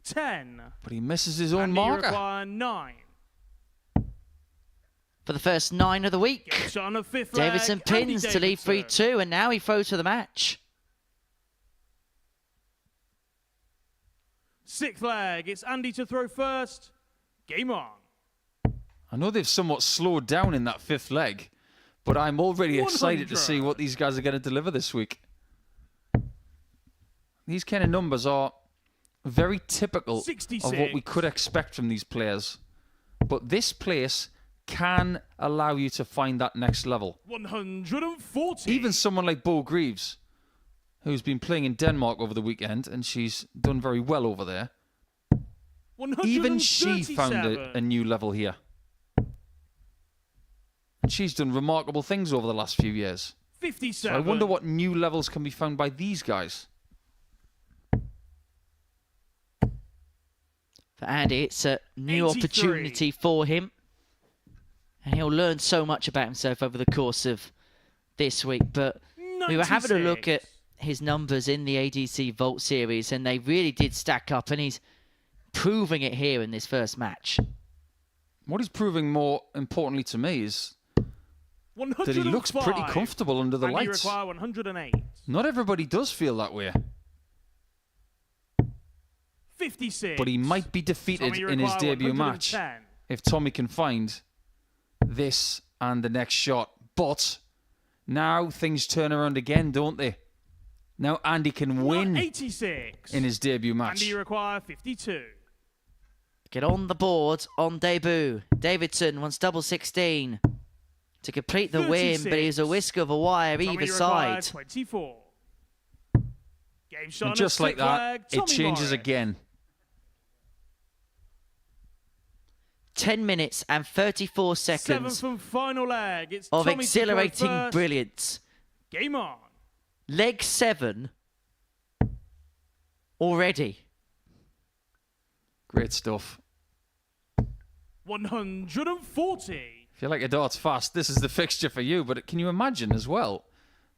Speaker 4: Ten.
Speaker 2: But he misses his own
Speaker 4: And you
Speaker 2: marker.
Speaker 4: require 9.
Speaker 1: For the first 9 of the week.
Speaker 4: Gets on a fifth leg,
Speaker 1: Davidson
Speaker 4: Andy
Speaker 1: pins to lead
Speaker 4: Davidson.
Speaker 1: 3-2, and now he throws for the match.
Speaker 4: Sixth leg. It's Andy to throw first. Game on.
Speaker 2: I know they've somewhat slowed down in that 5th leg, but I'm already excited to see what these guys are going to deliver this week. These kind of numbers are very typical
Speaker 4: 66.
Speaker 2: of what we could expect from these players. But this place can allow you to find that next level.
Speaker 4: 140.
Speaker 2: Even someone like Bo Greaves, who's been playing in Denmark over the weekend, and she's done very well over there. Even she found a new level here. And she's done remarkable things over the last few years.
Speaker 4: 57.
Speaker 2: So I wonder what new levels can be found by these guys.
Speaker 1: For Andy, it's a new
Speaker 4: 83.
Speaker 1: opportunity for him. And he'll learn so much about himself over the course of this week. But we were having a look at
Speaker 4: 96.
Speaker 1: his numbers in the ADC Vault series, and they really did stack up, and he's proving it here in this first match.
Speaker 2: What he's proving more importantly to me is that he looks pretty
Speaker 4: 105.
Speaker 2: comfortable under the
Speaker 4: And you
Speaker 2: lights.
Speaker 4: require 108.
Speaker 2: Not everybody does feel that way,
Speaker 4: 56.
Speaker 2: but he might be defeated
Speaker 4: Tommy, you
Speaker 2: in his
Speaker 4: require
Speaker 2: debut
Speaker 4: 110.
Speaker 2: match. if Tommy can find this and the next shot. But now things turn around again, don't they? Now Andy can win
Speaker 4: 86.
Speaker 2: in his debut match.
Speaker 4: Andy, you require 52.
Speaker 1: Get on the board on debut. Davidson wants double 16 to complete the win, but he's a whisk of a wire
Speaker 4: Tommy,
Speaker 1: either
Speaker 4: you require
Speaker 1: side.
Speaker 4: 24. Game shot
Speaker 2: And
Speaker 4: on
Speaker 2: just
Speaker 4: a
Speaker 2: like
Speaker 4: stick
Speaker 2: that,
Speaker 4: flag,
Speaker 2: it
Speaker 4: Tommy
Speaker 2: changes
Speaker 4: Morris.
Speaker 2: again.
Speaker 1: 10 minutes and 34 seconds
Speaker 4: Seventh and final leg. It's
Speaker 1: of
Speaker 4: Tommy to go
Speaker 1: exhilarating
Speaker 4: first.
Speaker 1: brilliance.
Speaker 4: Game on.
Speaker 1: Leg 7 already.
Speaker 2: Great stuff.
Speaker 4: 140.
Speaker 2: If you like your darts fast, this is the fixture for you. But can you imagine as well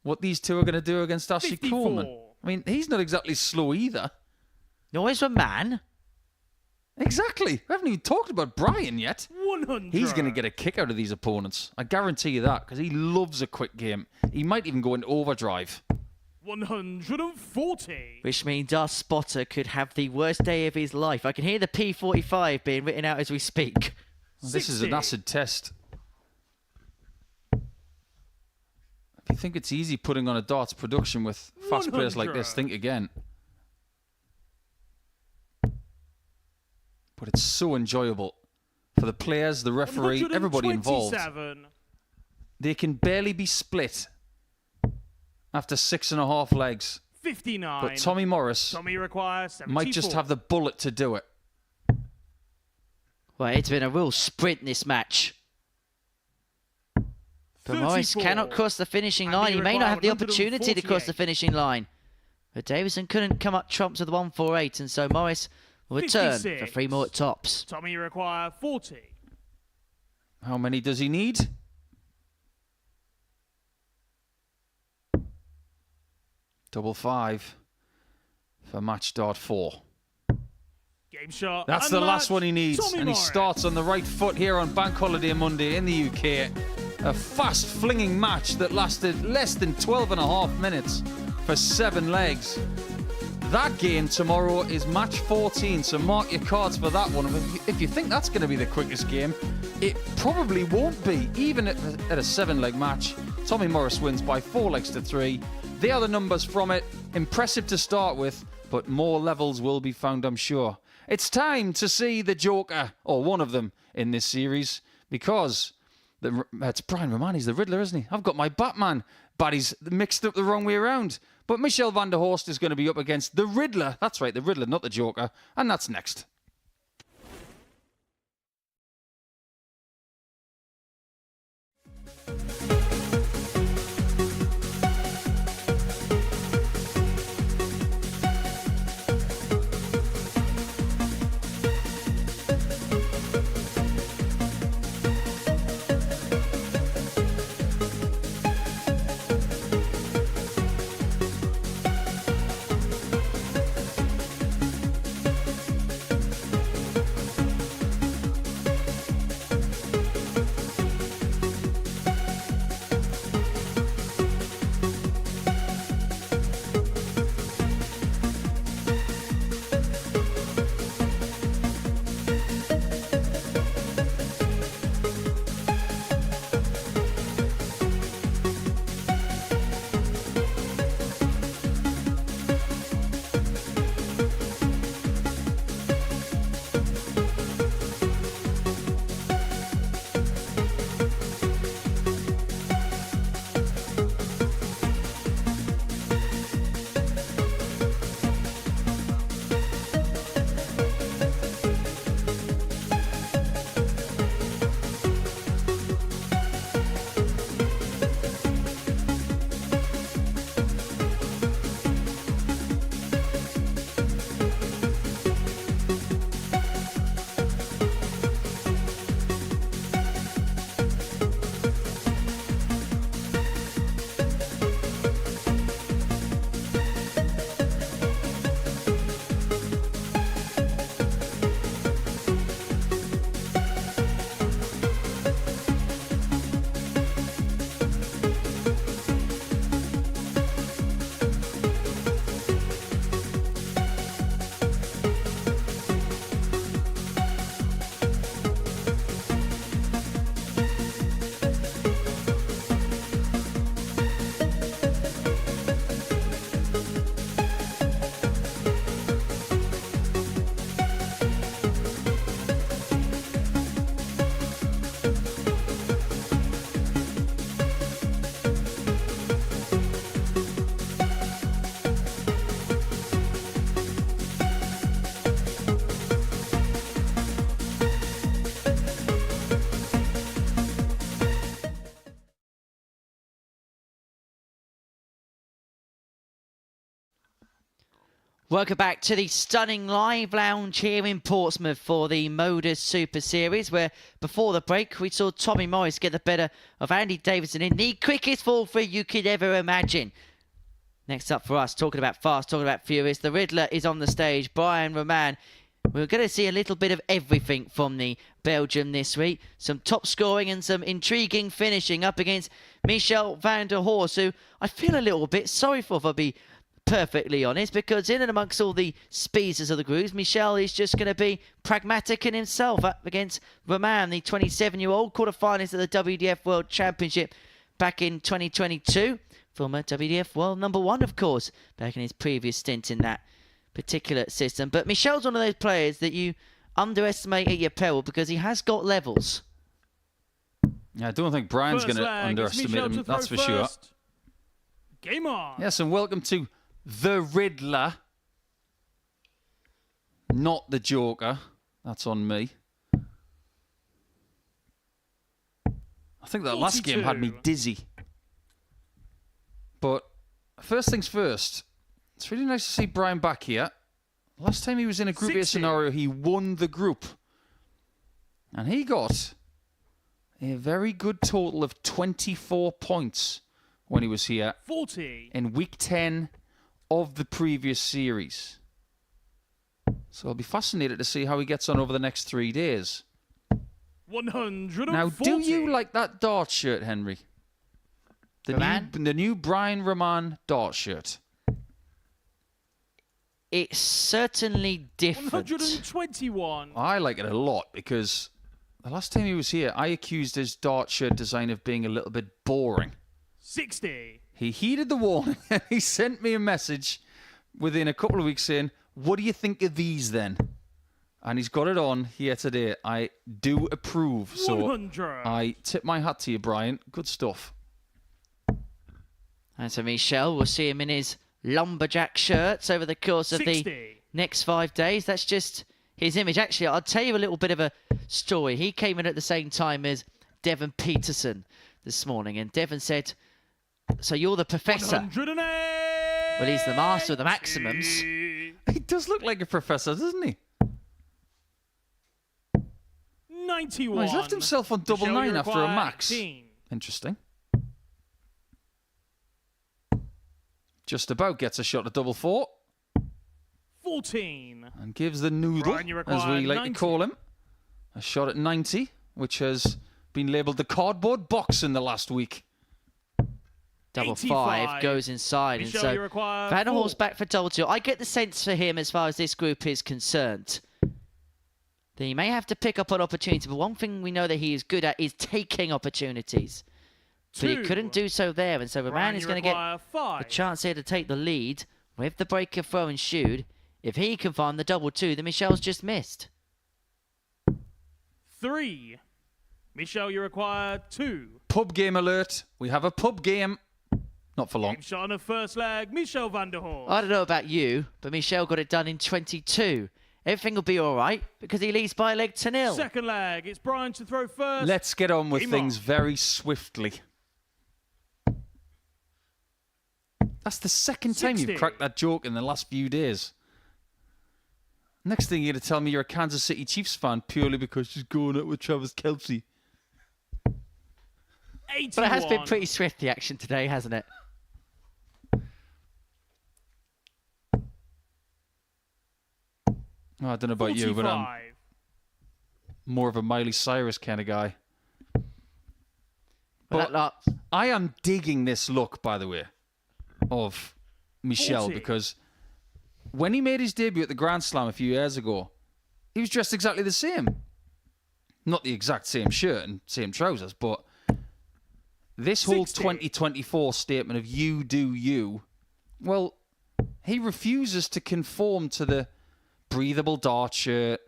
Speaker 2: what these two are going to do against Ashley
Speaker 4: 54.
Speaker 2: Coleman? I mean, he's not exactly slow either.
Speaker 1: No, he's a man.
Speaker 2: Exactly. We haven't even talked about Brian yet.
Speaker 4: 100.
Speaker 2: He's going to get a kick out of these opponents. I guarantee you that, because he loves a quick game. He might even go into overdrive.
Speaker 4: 140.
Speaker 1: Which means our spotter could have the worst day of his life. I can hear the P45 being written out as we speak.
Speaker 2: This is an
Speaker 4: 60.
Speaker 2: acid test. If you think it's easy putting on a darts production with fast players like this,
Speaker 4: 100.
Speaker 2: think again. But it's so enjoyable for the players, the referee, everybody involved.
Speaker 4: 127.
Speaker 2: They can barely be split after 6.5 legs.
Speaker 4: 59.
Speaker 2: But Tommy Morris
Speaker 4: Tommy requires 74.
Speaker 2: might just have the bullet to do it.
Speaker 1: Well, it's been a real sprint, this match. But Morris
Speaker 4: 34.
Speaker 1: cannot cross the finishing
Speaker 4: Andy
Speaker 1: line. He may not have the
Speaker 4: required
Speaker 1: opportunity to cross the
Speaker 4: 148.
Speaker 1: finishing line. But Davidson couldn't come up trumps with 148, and so Morris will return for
Speaker 4: 56.
Speaker 1: 3 more at tops.
Speaker 4: Tommy require 40.
Speaker 2: How many does he need? Double 5 for match dart 4.
Speaker 4: Game shot.
Speaker 2: That's
Speaker 4: and
Speaker 2: the
Speaker 4: match.
Speaker 2: last one he needs.
Speaker 4: Tommy
Speaker 2: And he
Speaker 4: Morris.
Speaker 2: starts on the right foot here on Bank Holiday Monday in the UK. A fast flinging match that lasted less than 12.5 minutes for 7 legs. That game tomorrow is match 14, so mark your cards for that one. If you think that's going to be the quickest game, it probably won't be. Even at a 7-leg match, Tommy Morris wins by 4 legs to 3. They are the numbers from it. Impressive to start with, but more levels will be found, I'm sure. It's time to see the Joker, or one of them, in this series, because it's Brian Raman. He's the Riddler, isn't he? I've got my Batman baddies mixed up the wrong way around. But Michelle Vander Horst is going to be up against the Riddler. That's right, the Riddler, not the Joker. And that's next.
Speaker 1: Welcome back to the stunning live lounge here in Portsmouth for the Modus Super Series, where before the break we saw Tommy Morris get the better of Andy Davidson in the quickest fall through you could ever imagine. Next up for us, talking about fast, talking about furious, the Riddler is on the stage, Brian Raman. We're going to see a little bit of everything from the Belgium this week. Some top scoring and some intriguing finishing up against Michel Vander, Horst, who I feel a little bit sorry for, if I'll be perfectly honest, because in and amongst all the speedsters of the groups, Michel is just going to be pragmatic in himself up against Raman, the 27-year-old quarterfinalist at the WDF World Championship back in 2022. Former WDF World #1, of course, back in his previous stint in that particular system. But Michel's one of those players that you underestimate at your peril because he has got levels.
Speaker 2: Yeah, I don't think Brian's going to underestimate him, that's for sure.
Speaker 4: Game on.
Speaker 2: Yes, and welcome to the Riddler. Not the Joker. That's on me. I think that last game had me dizzy. But first things first, it's really nice to see Brian back here. Last time he was in a Group A scenario, he won the group. And he got a very good total of 24 points when he was here
Speaker 4: 40
Speaker 2: in week 10 of the previous series. So I'll be fascinated to see how he gets on over the next 3 days.
Speaker 4: 140.
Speaker 2: Now, do you like that dart shirt, Henry? The new Brian Raman dart shirt.
Speaker 1: It's certainly different.
Speaker 4: 121.
Speaker 2: I like it a lot because the last time he was here, I accused his dart shirt design of being a little bit boring.
Speaker 4: 60.
Speaker 2: He heeded the warning and he sent me a message within a couple of weeks saying, "What do you think of these then?" And he's got it on here today. I do approve. So
Speaker 4: 100.
Speaker 2: I tip my hat to you, Brian. Good stuff.
Speaker 1: And so Michel, we'll see him in his lumberjack shirts over the course of
Speaker 4: 60.
Speaker 1: the next 5 days. That's just his image. Actually, I'll tell you a little bit of a story. He came in at the same time as Devon Petersen this morning, and Devon said, "So you're the professor?"
Speaker 4: 108.
Speaker 1: Well, he's the master of the maximums.
Speaker 2: He does look like a professor, doesn't he?
Speaker 4: 91.
Speaker 2: Oh, he's left himself on double
Speaker 4: Michel,
Speaker 2: nine
Speaker 4: you
Speaker 2: after a
Speaker 4: require
Speaker 2: max.
Speaker 4: 18.
Speaker 2: Interesting. Just about gets a shot at double four.
Speaker 4: 14.
Speaker 2: And gives the noodle,
Speaker 4: Brian, you
Speaker 2: as
Speaker 4: require
Speaker 2: we like
Speaker 4: 90.
Speaker 2: to call him, a shot at 90, which has been labelled the cardboard box in the last week.
Speaker 1: Double
Speaker 4: 85.
Speaker 1: five goes inside,
Speaker 4: Michel,
Speaker 1: and so
Speaker 4: you require
Speaker 1: Van
Speaker 4: 4.
Speaker 1: Horst back for double two. I get the sense for him, as far as this group is concerned, that he may have to pick up an opportunity, but one thing we know that he is good at is taking opportunities. But he
Speaker 4: 2.
Speaker 1: couldn't do so there, and so Raman
Speaker 4: Brian,
Speaker 1: is
Speaker 4: you
Speaker 1: going to get
Speaker 4: require 5.
Speaker 1: a chance here to take the lead with the breaker throw and shoot. If he can find the double two, then Michel's just missed.
Speaker 4: 3. Michel, you require 2.
Speaker 2: Pub game alert. We have a pub game. Not for long.
Speaker 4: Game shot on the first leg. Michel Vander.
Speaker 1: I don't know about you, but Michel got it done in 22. Everything will be all right because he leads by a leg to 0.
Speaker 4: Second leg. It's Brian to throw first.
Speaker 2: Let's get on with
Speaker 4: Game
Speaker 2: things
Speaker 4: on.
Speaker 2: very swiftly. That's the second time
Speaker 4: 60.
Speaker 2: you've cracked that joke in the last few days. Next thing you're going to tell me you're a Kansas City Chiefs fan purely because she's going out with Travis Kelce.
Speaker 4: 81.
Speaker 1: But it has been pretty swift, the action today, hasn't it?
Speaker 2: Oh, I don't know about you, but I'm
Speaker 4: 45.
Speaker 2: more of a Miley Cyrus kind of guy.
Speaker 1: But
Speaker 2: But I am digging this look, by the way, of Michel,
Speaker 4: 40.
Speaker 2: because when he made his debut at the Grand Slam a few years ago, he was dressed exactly the same. Not the exact same shirt and same trousers, but this whole
Speaker 4: 60.
Speaker 2: 2024 statement of you do you, well, he refuses to conform to the breathable dart shirt.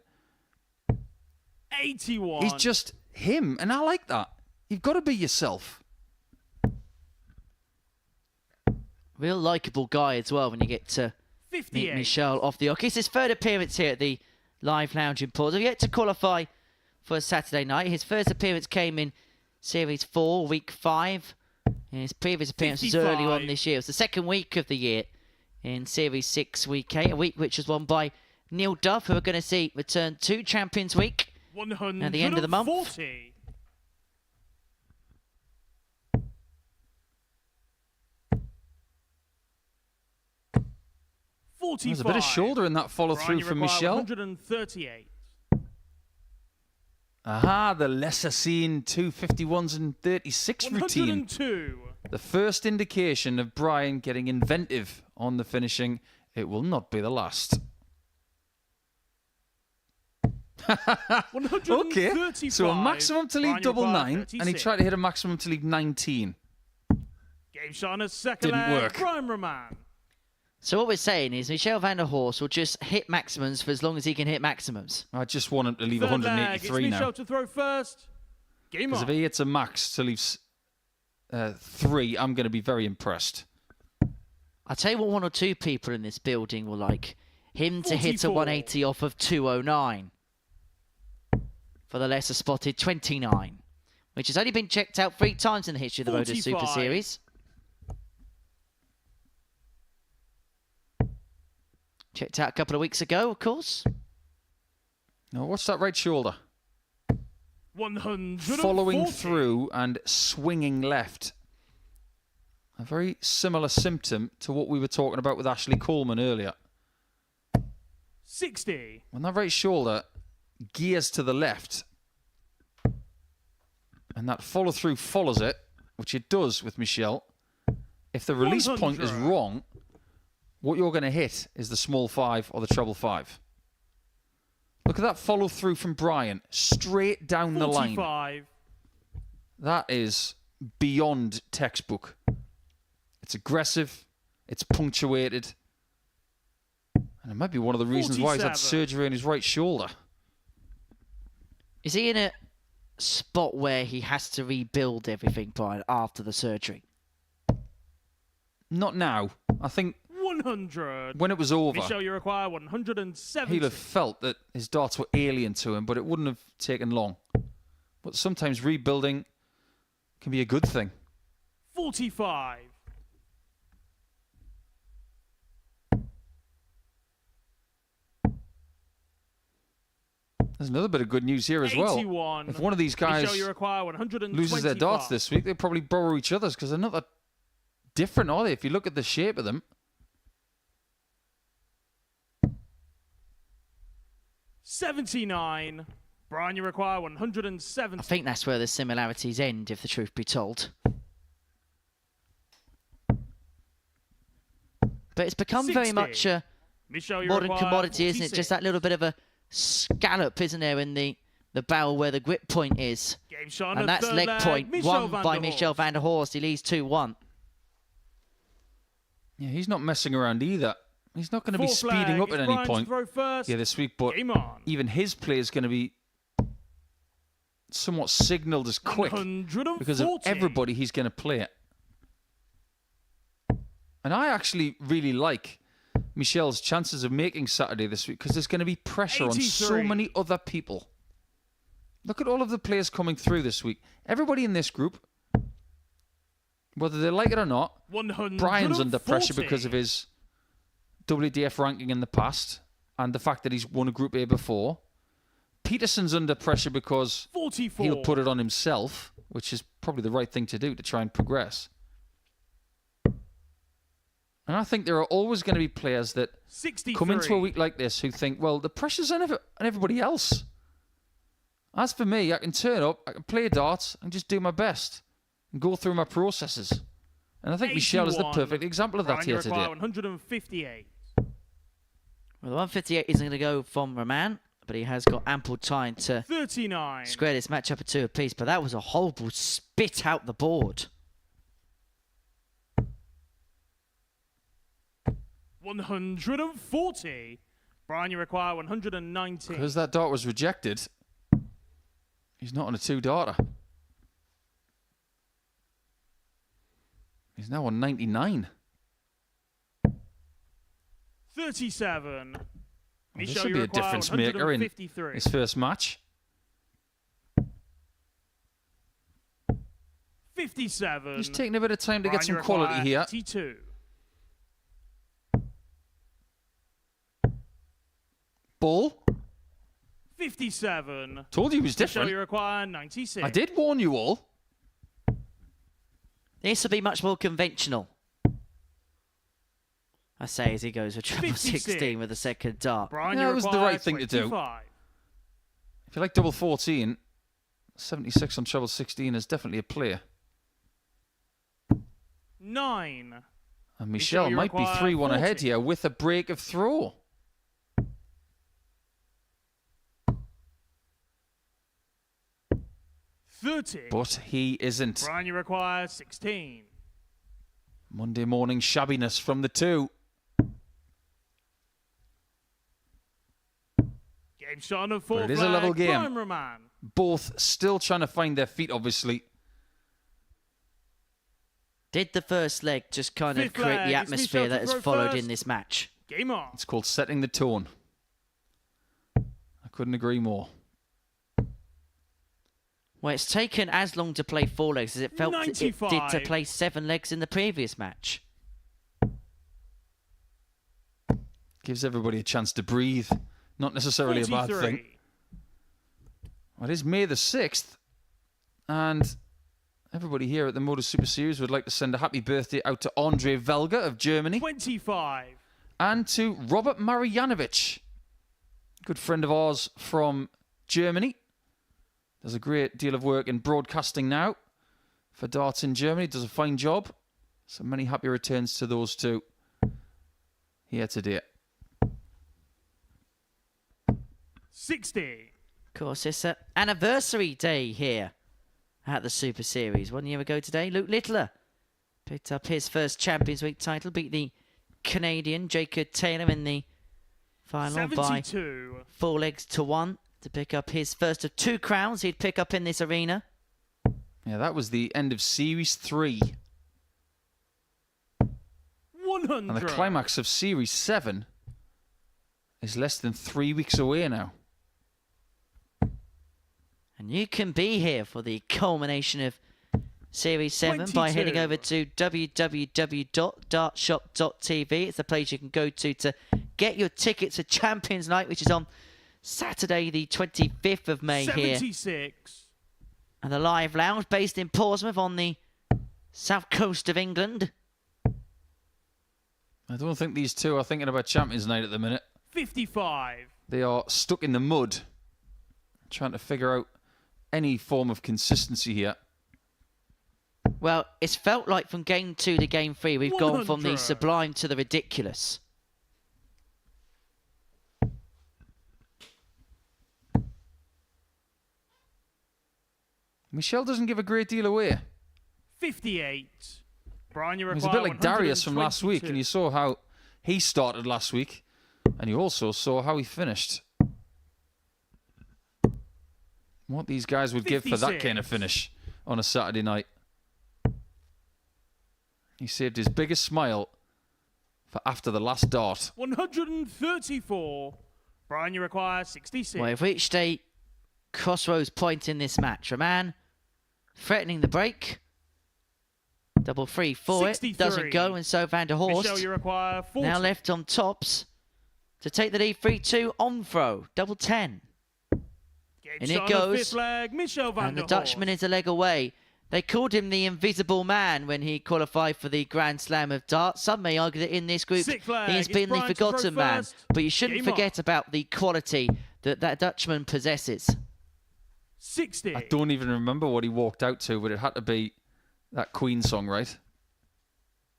Speaker 4: 81.
Speaker 2: He's just him, and I like that. You've got to be yourself.
Speaker 1: real likeable guy as well when you get to meet
Speaker 4: 58.
Speaker 1: Michel off the hockey. It's his third appearance here at the Live Lounge in Portsmouth. Yet to qualify for a Saturday night. His first appearance came in Series 4, Week 5. And his previous appearance was early on
Speaker 4: 55.
Speaker 1: this year. It was the second week of the year in Series 6 Week 8, a week which was won by Neil Duff, who we're going to see return to Champions Week at the end of the month.
Speaker 4: 140.
Speaker 2: There's a bit of shoulder in that follow through from Michel.
Speaker 4: 138.
Speaker 2: Aha, the lesser seen 251s and 36 routine.
Speaker 4: 102.
Speaker 2: The first indication of Brian getting inventive on the finishing. It will not be the last. Okay, so a maximum to leave double 9, and he tried to hit a maximum to leave 19.
Speaker 4: Game shot on a second
Speaker 2: Didn't
Speaker 4: leg,
Speaker 2: work.
Speaker 4: Raman.
Speaker 1: So what we're saying is Michel Vander Horst will just hit maximums for as long as he can hit maximums.
Speaker 2: I just want him to leave
Speaker 4: Third leg,
Speaker 2: 183
Speaker 4: it's
Speaker 2: now.
Speaker 4: Michel to throw first. Game
Speaker 2: Because
Speaker 4: on.
Speaker 2: if he hits a max to leave 3, I'm going to be very impressed.
Speaker 1: I'll tell you what one or two people in this building will like. Him to hit a
Speaker 4: 44.
Speaker 1: 180 off of 209. For the lesser spotted 29. Which has only been checked out 3 times in the history of the Modus Super
Speaker 4: 45.
Speaker 1: Series. Checked out a couple of weeks ago, of course.
Speaker 2: Now, what's that right shoulder?
Speaker 4: 140.
Speaker 2: Following through and swinging left. A very similar symptom to what we were talking about with Ashley Coleman earlier.
Speaker 4: 60.
Speaker 2: When that right shoulder gears to the left and that follow through follows it, which it does with Michel, if the release point is
Speaker 4: 100.
Speaker 2: wrong, what you're going to hit is the small 5 or the treble 5. Look at that follow through from Brian, straight down the line.
Speaker 4: 45.
Speaker 2: That is beyond textbook. It's aggressive, it's punctuated, and it might be one of the reasons why he's had
Speaker 4: 47.
Speaker 2: surgery on his right shoulder.
Speaker 1: Is he in a spot where he has to rebuild everything, Brian, after the surgery?
Speaker 2: Not now. I think
Speaker 4: 100.
Speaker 2: when it was over,
Speaker 4: Michel, you require 170.
Speaker 2: he'll have felt that his darts were alien to him, but it wouldn't have taken long. But sometimes rebuilding can be a good thing.
Speaker 4: 45.
Speaker 2: There's another bit of good news here as well.
Speaker 4: 81.
Speaker 2: If one of these guys
Speaker 4: Michel, you require 125.
Speaker 2: loses their darts this week, they'll probably borrow each other's because they're not that different, are they? If you look at the shape of them.
Speaker 4: 79. Brian, you require 170.
Speaker 1: I think that's where the similarities end, if the truth be told. But it's become very
Speaker 4: 60.
Speaker 1: much a
Speaker 4: Michel, you
Speaker 1: modern
Speaker 4: require
Speaker 1: commodity, isn't it?
Speaker 4: 46.
Speaker 1: Just that little bit of a scallop, isn't there, in the barrel where the grip point is.
Speaker 4: Game shot on
Speaker 1: And
Speaker 4: a
Speaker 1: that's
Speaker 4: third
Speaker 1: leg point,
Speaker 4: Michel
Speaker 1: won
Speaker 4: Vander
Speaker 1: by
Speaker 4: Horst.
Speaker 1: Michel Vander Horst. He leads 2-1.
Speaker 2: Yeah, he's not messing around either. He's not going to be
Speaker 4: Fourth
Speaker 2: speeding
Speaker 4: leg,
Speaker 2: up at
Speaker 4: it's
Speaker 2: any
Speaker 4: Brian to
Speaker 2: point
Speaker 4: throw first.
Speaker 2: this week, but
Speaker 4: Game on.
Speaker 2: even his play is going to be somewhat signalled as quick
Speaker 4: 140.
Speaker 2: because of everybody he's going to play it. And I actually really like Michel's chances of making Saturday this week because there's going to be pressure on so
Speaker 4: 83.
Speaker 2: many other people. Look at all of the players coming through this week. Everybody in this group, whether they like it or not,
Speaker 4: 140.
Speaker 2: Brian's under pressure because of his WDF ranking in the past and the fact that he's won a Group A before. Peterson's under pressure because
Speaker 4: 44.
Speaker 2: he'll put it on himself, which is probably the right thing to do to try and progress. And I think there are always going to be players that
Speaker 4: 63.
Speaker 2: come into a week like this who think, well, the pressure's on everybody else. As for me, I can turn up, I can play darts and just do my best and go through my processes. And I think Michel is the
Speaker 4: 81.
Speaker 2: perfect example of that
Speaker 4: Brian,
Speaker 2: here
Speaker 4: you require
Speaker 2: today.
Speaker 4: 158.
Speaker 1: Well, the 158 isn't going to go from Raman, but he has got ample time to
Speaker 4: 39.
Speaker 1: square this match up at 2 apiece. But that was a horrible spit out the board.
Speaker 4: 140. Brian, you require 119.
Speaker 2: Because that dart was rejected, he's not on a 2-darter. He's now on 99.
Speaker 4: 37.
Speaker 2: Well,
Speaker 4: Michel,
Speaker 2: this should
Speaker 4: you
Speaker 2: be a
Speaker 4: require
Speaker 2: difference maker in
Speaker 4: 153.
Speaker 2: his first match.
Speaker 4: 57.
Speaker 2: He's taking a bit of time to
Speaker 4: Brian,
Speaker 2: get
Speaker 4: you
Speaker 2: some quality
Speaker 4: require
Speaker 2: here.
Speaker 4: 82.
Speaker 2: Ball.
Speaker 4: 57.
Speaker 2: Told you he was
Speaker 4: Michelle,
Speaker 2: different.
Speaker 4: you require 96.
Speaker 2: I did warn you all.
Speaker 1: This will be much more conventional. I say as he goes for treble
Speaker 4: 56.
Speaker 1: 16 with the second dart.
Speaker 4: Brian,
Speaker 2: Yeah,
Speaker 4: you
Speaker 2: it was the
Speaker 4: require
Speaker 2: right thing to do.
Speaker 4: 25.
Speaker 2: If you like double 14, 76 on treble 16 is definitely a player.
Speaker 4: 9.
Speaker 2: And Michelle
Speaker 4: you
Speaker 2: might be
Speaker 4: require
Speaker 2: 3-1 ahead
Speaker 4: 40.
Speaker 2: here with a break of throw.
Speaker 4: $30.
Speaker 2: But he isn't.
Speaker 4: Brian, you require 16.
Speaker 2: Monday morning shabbiness from the 2.
Speaker 4: Game shot on 4
Speaker 2: But it is a level game.
Speaker 4: Brian Raman.
Speaker 2: Both still trying to find their feet, obviously.
Speaker 1: Did the first leg just kind of
Speaker 4: Fifth
Speaker 1: create
Speaker 4: leg,
Speaker 1: the
Speaker 4: it's
Speaker 1: atmosphere
Speaker 4: Michelle
Speaker 1: that
Speaker 4: to
Speaker 1: has
Speaker 4: throw
Speaker 1: followed
Speaker 4: first.
Speaker 1: in this match?
Speaker 4: Game on.
Speaker 2: It's called setting the tone. I couldn't agree more.
Speaker 1: Well, it's taken as long to play 4 legs as it felt it did to
Speaker 4: 95.
Speaker 1: play 7 legs in the previous match.
Speaker 2: Gives everybody a chance to breathe. Not necessarily a bad
Speaker 4: 43.
Speaker 2: thing. Well, it is May the 6th. And everybody here at the Modus Super Series would like to send a happy birthday out to Andre Velga of Germany.
Speaker 4: 25.
Speaker 2: And to Robert Marjanovic, good friend of ours from Germany. Does a great deal of work in broadcasting now for darts in Germany. Does a fine job. So many happy returns to those two here today.
Speaker 4: 60.
Speaker 1: Of course, it's an anniversary day here at the Super Series. 1 year ago today, Luke Littler picked up his first Champions League title, beat the Canadian Jacob Taylor in the final by
Speaker 4: 72.
Speaker 1: 4 legs to 1 to pick up his first of 2 crowns he'd pick up in this arena.
Speaker 2: Yeah, that was the end of Series 3.
Speaker 4: 100.
Speaker 2: And the climax of Series 7 is less than 3 weeks away now.
Speaker 1: And you can be here for the culmination of Series 7 by
Speaker 4: 22.
Speaker 1: heading over to www.dartshop.tv. It's the place you can go to get your tickets for Champions Night, which is on Saturday the 25th of May here.
Speaker 4: 76.
Speaker 1: And the Live Lounge based in Portsmouth on the south coast of England.
Speaker 2: I don't think these two are thinking about Champions Night at the minute.
Speaker 4: 55.
Speaker 2: They are stuck in the mud, trying to figure out any form of consistency here.
Speaker 1: Well, it's felt like from game 2 to game 3, we've gone from the
Speaker 4: 100.
Speaker 1: sublime to the ridiculous.
Speaker 2: Michelle doesn't give a great deal away.
Speaker 4: 58. Brian, you
Speaker 2: He's a
Speaker 4: require
Speaker 2: bit like Darius from last week,
Speaker 4: 122.
Speaker 2: and you saw how he started last week, and you also saw how he finished. What these guys would give for that
Speaker 4: 56.
Speaker 2: kind of finish on a Saturday night. He saved his biggest smile for after the last dart.
Speaker 4: 134. Brian, you require 66.
Speaker 1: Well, we've reached a crossroads point in this match. Raman threatening the break. Double 3 for it.
Speaker 4: 63.
Speaker 1: Doesn't go, and so Vander
Speaker 4: Michelle,
Speaker 1: Horst
Speaker 4: you require 40.
Speaker 1: now left on tops to take the lead 3-2 on throw. Double 10.
Speaker 4: Game
Speaker 1: in
Speaker 4: shot
Speaker 1: it
Speaker 4: on the
Speaker 1: goes.
Speaker 4: fifth leg, Michelle
Speaker 1: And
Speaker 4: Vander
Speaker 1: the Dutchman is a leg away. They called him the Invisible Man when he qualified for the Grand Slam of Darts. Some may argue that in this group
Speaker 4: Sixth flag.
Speaker 1: he has
Speaker 4: It's
Speaker 1: been the
Speaker 4: Brian to throw
Speaker 1: forgotten man.
Speaker 4: first.
Speaker 1: But you shouldn't
Speaker 4: Game
Speaker 1: forget about the quality that that Dutchman possesses.
Speaker 4: 60.
Speaker 2: I don't even remember what he walked out to, but it had to be that Queen song, right?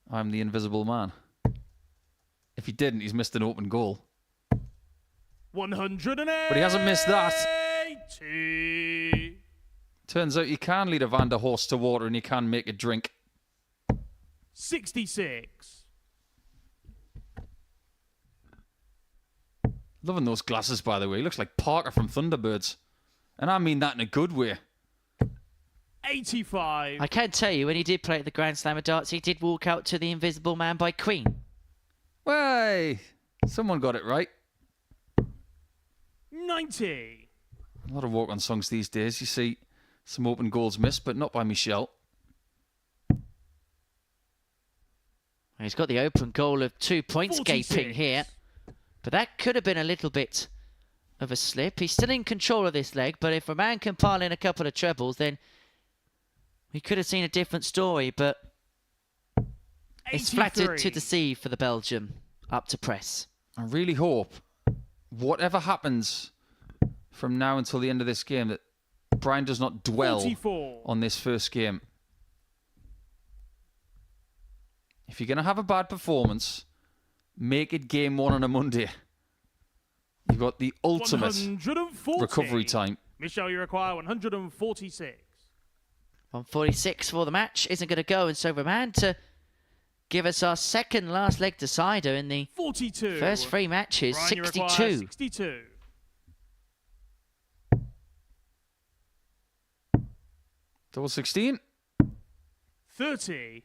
Speaker 2: I'm the Invisible Man. If he didn't, he's missed an open goal.
Speaker 4: 108.
Speaker 2: But he hasn't missed that.
Speaker 4: 80.
Speaker 2: Turns out you can lead a Vander Horst to water and you can make it drink.
Speaker 4: 66.
Speaker 2: Loving those glasses, by the way. He looks like Parker from Thunderbirds. And I mean that in a good way.
Speaker 4: 85.
Speaker 1: I can tell you, when he did play at the Grand Slam of Darts, he did walk out to the Invisible Man by Queen.
Speaker 2: Way! Someone got it right.
Speaker 4: 90.
Speaker 2: A lot of walk-on songs these days. You see some open goals missed, but not by Michelle.
Speaker 1: He's got the open goal of 2 points
Speaker 4: 46.
Speaker 1: gaping here. But that could have been a little bit of a slip. He's still in control of this leg, but if Raman can pile in a couple of trebles, then we could have seen a different story, but it's flattered to deceive for the Belgium up to press.
Speaker 2: I really hope, whatever happens from now until the end of this game, that Brian does not dwell
Speaker 4: 44.
Speaker 2: on this first game. If you're going to have a bad performance, make it game 1 on a Monday. You've got the ultimate
Speaker 4: 140.
Speaker 2: recovery time.
Speaker 4: Michel, you require 146.
Speaker 1: 146 for the match isn't going to go, and so Raman to give us our second last leg decider in the
Speaker 4: 42.
Speaker 1: first 3 matches.
Speaker 4: Brian, you require
Speaker 1: 62.
Speaker 4: 62.
Speaker 2: Double 16.
Speaker 4: 30.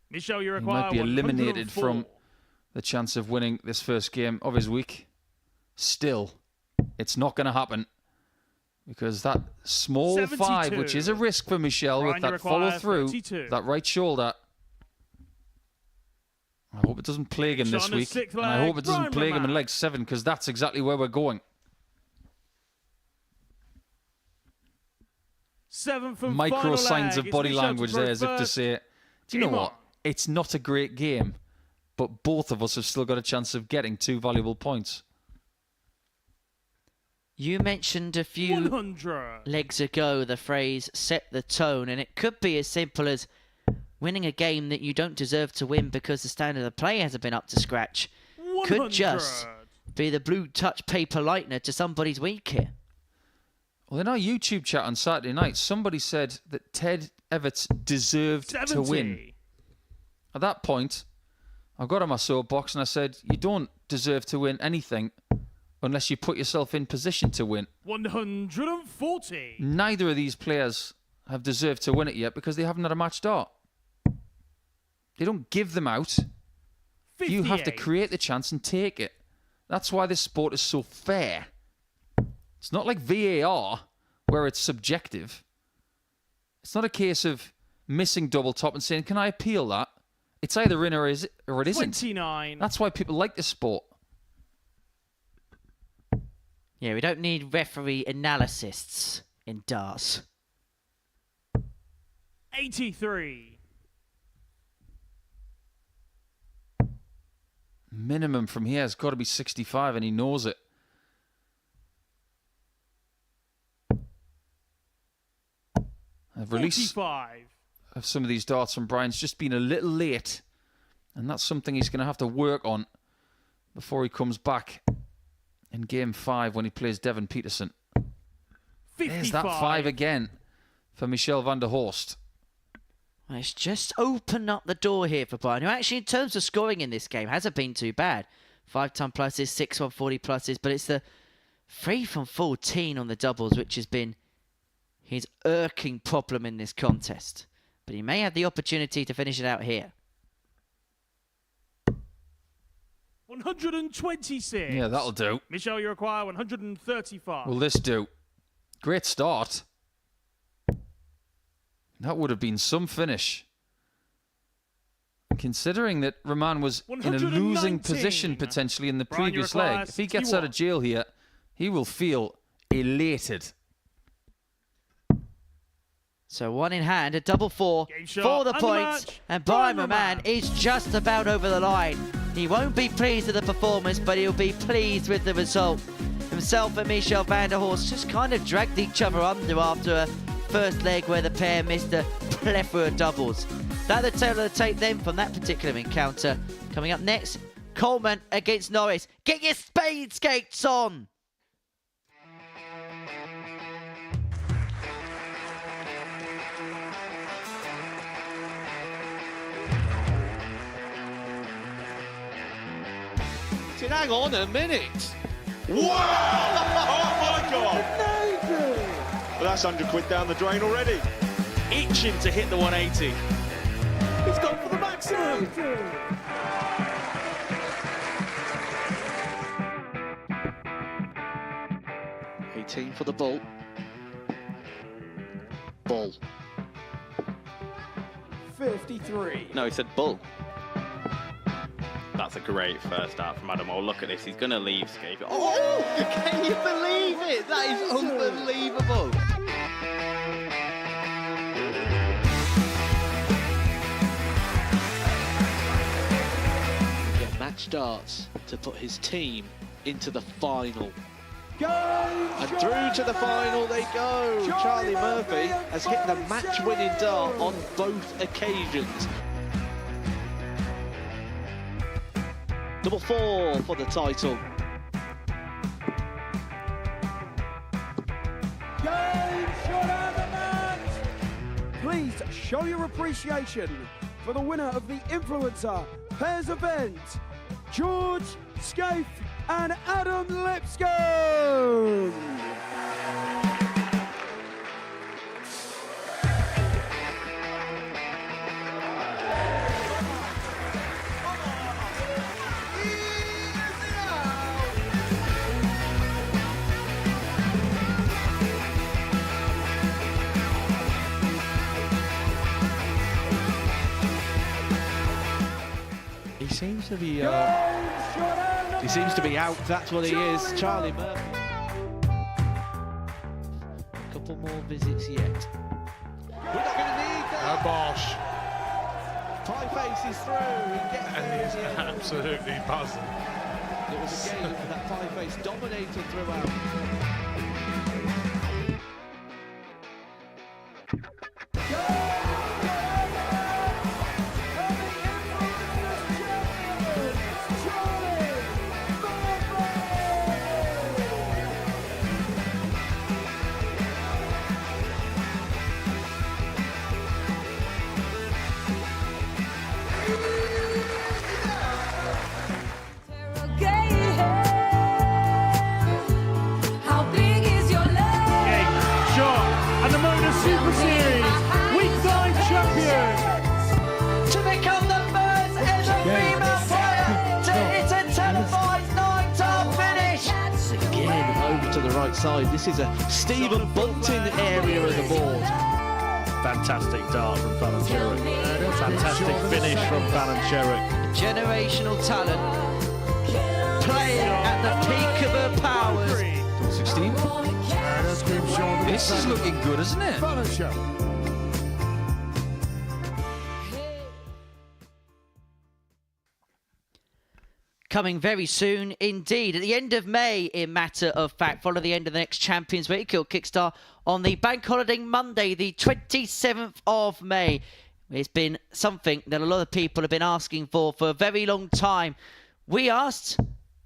Speaker 4: Michel, you
Speaker 2: He
Speaker 4: require
Speaker 2: might be eliminated
Speaker 4: 104.
Speaker 2: from the chance of winning this first game of his week. Still, it's not going to happen because that small
Speaker 4: 72.
Speaker 2: 5, which is a risk for Michel
Speaker 4: Brian,
Speaker 2: with
Speaker 4: you
Speaker 2: that
Speaker 4: require
Speaker 2: follow through,
Speaker 4: 32.
Speaker 2: that right shoulder. I hope it doesn't plague him this
Speaker 4: Shot on
Speaker 2: week.
Speaker 4: his sixth
Speaker 2: And I
Speaker 4: leg,
Speaker 2: hope it doesn't
Speaker 4: Brian
Speaker 2: plague him in
Speaker 4: Raman.
Speaker 2: leg 7 because that's exactly where we're going.
Speaker 4: 7th and
Speaker 2: Micro
Speaker 4: final
Speaker 2: signs
Speaker 4: leg.
Speaker 2: of
Speaker 4: It's
Speaker 2: body
Speaker 4: Michel to
Speaker 2: language
Speaker 4: throw
Speaker 2: there as if to
Speaker 4: first.
Speaker 2: say, do you know
Speaker 4: Game
Speaker 2: what?
Speaker 4: on.
Speaker 2: It's not a great game, but both of us have still got a chance of getting 2 valuable points.
Speaker 1: You mentioned a few
Speaker 4: 100.
Speaker 1: legs ago the phrase set the tone, and it could be as simple as winning a game that you don't deserve to win because the standard of play hasn't been up to scratch.
Speaker 4: 100.
Speaker 1: Could just be the blue touch paper lightener to somebody's week here.
Speaker 2: Well, in our YouTube chat on Saturday night, somebody said that Ted Everts deserved
Speaker 4: 70.
Speaker 2: to win. At that point, I got on my soapbox and I said, you don't deserve to win anything unless you put yourself in position to win.
Speaker 4: 140.
Speaker 2: Neither of these players have deserved to win it yet because they haven't had a match start. They don't give them out.
Speaker 4: 58.
Speaker 2: You have to create the chance and take it. That's why this sport is so fair. It's not like VAR, where it's subjective. It's not a case of missing double top and saying, can I appeal that? It's either in or it isn't.
Speaker 4: 29.
Speaker 2: That's why people like this sport.
Speaker 1: Yeah, we don't need referee analysts in darts.
Speaker 4: 83.
Speaker 2: Minimum from here has got to be 65, and he knows it. Release
Speaker 4: 45.
Speaker 2: of some of these darts from Brian's just been a little late, and that's something he's going to have to work on before he comes back in game 5 when he plays Devon Peterson.
Speaker 4: 55.
Speaker 2: There's that 5 again for Michel Vander Horst.
Speaker 1: Well, it's just opened up the door here for Brian, who actually, in terms of scoring in this game, hasn't been too bad. 5-ton pluses, 6 140 pluses, but it's the 3 from 14 on the doubles, which has been his irking problem in this contest. But he may have the opportunity to finish it out here.
Speaker 4: 126.
Speaker 2: Yeah, that'll do.
Speaker 4: Michel, you require 135.
Speaker 2: Will this do? Great start. That would have been some finish. Considering that Raman was in a losing
Speaker 4: 119.
Speaker 2: position potentially in the
Speaker 4: Brian, you
Speaker 2: previous
Speaker 4: require
Speaker 2: leg, if he gets out of
Speaker 4: 61.
Speaker 2: jail here, he will feel elated.
Speaker 1: So 1 in hand, a double 4
Speaker 4: Game shot
Speaker 1: for the
Speaker 4: and the
Speaker 1: points.
Speaker 4: match.
Speaker 1: And Brian
Speaker 4: Brian
Speaker 1: Raman
Speaker 4: Raman.
Speaker 1: is just about over the line. He won't be pleased with the performance, but he'll be pleased with the result. Himself and Michel Vander Horst just kind of dragged each other under after a first leg where the pair missed a plethora of doubles. That's the tail of the tape then from that particular encounter. Coming up next, Coleman against Norris. Get your spade skates on!
Speaker 5: Hang on a minute.
Speaker 6: Wow! Oh my God! Well, that's £100 down the drain already.
Speaker 5: Itching to hit the 180.
Speaker 6: He's gone for the maximum.
Speaker 5: 18 for the bull. Bull.
Speaker 6: 53.
Speaker 5: No, he said bull. About
Speaker 7: That's a great first start from Adam. Oh, look at this. He's going to leave Scape. Oh, can you believe it? That is unbelievable.
Speaker 5: Get match starts to put his team into the final.
Speaker 4: And
Speaker 5: through to the final they go. Charlie Murphy has hit the match-winning dart on both occasions. Number 4 for the title.
Speaker 4: please show your appreciation for the winner of the Influencer Pairs event, George Scaife and Adam Lipscomb.
Speaker 5: He seems to be out, that's what he is. Charlie Murphy. A couple more visits yet. We're not going to need that.
Speaker 8: Oh, Bosch.
Speaker 5: Pie Face is through. He gets
Speaker 8: And he's
Speaker 5: there.
Speaker 8: absolutely buzzing.
Speaker 5: It was a game that Pie Face dominated throughout.
Speaker 4: And the Modus Super Series Week 9 champion
Speaker 1: To become the first ever female player to hit a televised nine-time finish.
Speaker 5: Again, over to the right side. This is a Stephen Bunting area of the board.
Speaker 9: Fantastic dart from Van Sherrick. Fantastic finish from Van Sherrick.
Speaker 1: Generational talent, playing at the peak of her powers.
Speaker 2: 16. This is looking good, isn't it?
Speaker 1: Coming very soon indeed. At the end of May, in matter of fact, follow the end of the next Champions Week. It'll kickstart on the bank holiday Monday, the 27th of May. It's been something that a lot of people have been asking for a very long time. You asked,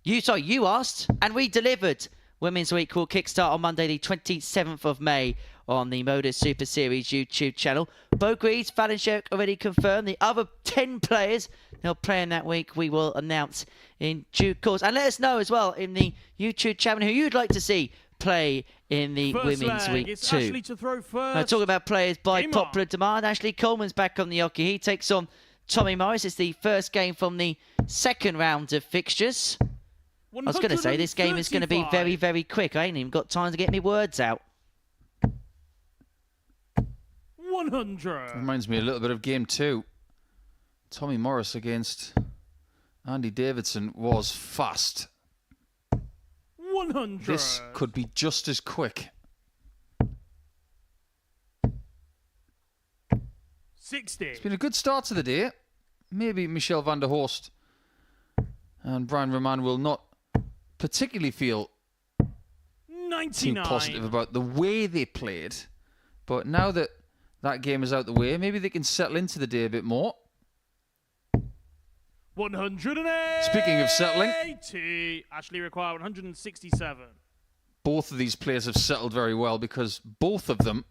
Speaker 1: and we delivered. Women's Week will kickstart on Monday, the 27th of May on the Modus Super Series YouTube channel. Bo Greaves, Fallon Sherrick already confirmed. The other 10 players they'll play in that week we will announce in due course. And let us know as well in the YouTube channel who you'd like to see play in the
Speaker 4: First
Speaker 1: Women's
Speaker 4: leg,
Speaker 1: Week
Speaker 4: it's
Speaker 1: 2.
Speaker 4: Ashley to throw first.
Speaker 1: Now, talking about players by
Speaker 4: Game
Speaker 1: popular
Speaker 4: on.
Speaker 1: demand, Ashley Coleman's back on the hockey. He takes on Tommy Morris. It's the first game from the second round of fixtures. I was going to say, this game is going to be very, very quick. I ain't even got time to get me words out.
Speaker 4: 100.
Speaker 2: Reminds me a little bit of game 2. Tommy Morris against Andy Davidson was fast.
Speaker 4: 100.
Speaker 2: This could be just as quick.
Speaker 4: 60.
Speaker 2: It's been a good start to the day. Maybe Michelle Vander Horst and Brian Raman will not particularly feel
Speaker 4: 99.
Speaker 2: too positive about the way they played. But now that that game is out the way, maybe they can settle into the day a bit more.
Speaker 4: 108.
Speaker 2: Speaking of settling,
Speaker 4: Ashley require 167.
Speaker 2: both of these players have settled very well because both of them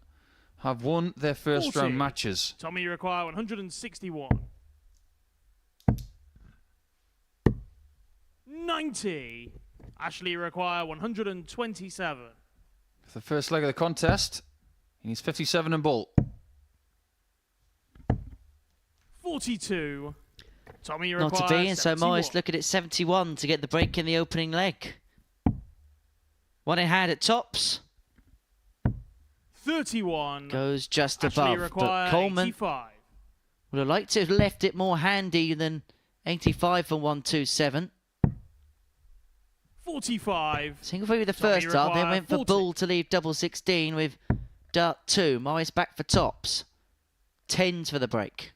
Speaker 2: have won their first
Speaker 4: 40.
Speaker 2: round matches.
Speaker 4: Tommy require 161. 90. Ashley require 127.
Speaker 2: For the first leg of the contest, he needs 57 and bolt.
Speaker 4: 42. Tommy
Speaker 1: Not
Speaker 4: requires
Speaker 1: to be, and so
Speaker 4: 71.
Speaker 1: Morris looking at 71 to get the break in the opening leg. One in hand at tops.
Speaker 4: 31.
Speaker 1: Goes just
Speaker 4: Ashley
Speaker 1: above.
Speaker 4: require
Speaker 1: But Coleman
Speaker 4: 85.
Speaker 1: would have liked to have left it more handy than 85 from 127.
Speaker 4: 45.
Speaker 1: Single free with the
Speaker 4: Tommy
Speaker 1: first dart, then
Speaker 4: require
Speaker 1: went for
Speaker 4: 40.
Speaker 1: bull to leave double 16 with dart 2. Morris back for tops. 10s for the break.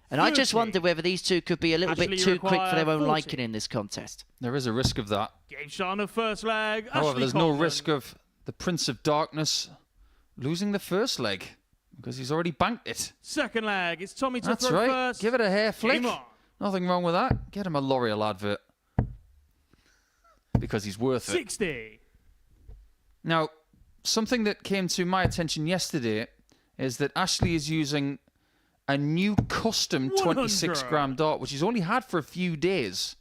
Speaker 1: And I just
Speaker 4: 30.
Speaker 1: wonder whether these two could be a little bit
Speaker 4: Ashley
Speaker 1: too quick for their
Speaker 4: require
Speaker 1: own
Speaker 4: 40.
Speaker 1: liking in this contest.
Speaker 2: There is a risk of that.
Speaker 4: Game start on the first leg.
Speaker 2: However,
Speaker 4: Ashley
Speaker 2: there's no
Speaker 4: Coleman.
Speaker 2: risk of the Prince of Darkness losing the first leg because he's already banked it.
Speaker 4: Second leg. It's Tommy to
Speaker 2: That's
Speaker 4: throw
Speaker 2: right.
Speaker 4: first.
Speaker 2: Give it a hair flick.
Speaker 4: Game on.
Speaker 2: Nothing wrong with that. Get him a L'Oreal advert because he's worth it.
Speaker 4: 60.
Speaker 2: Now, something that came to my attention yesterday is that Ashley is using a new custom 26-gram dart, which he's only had for a few days.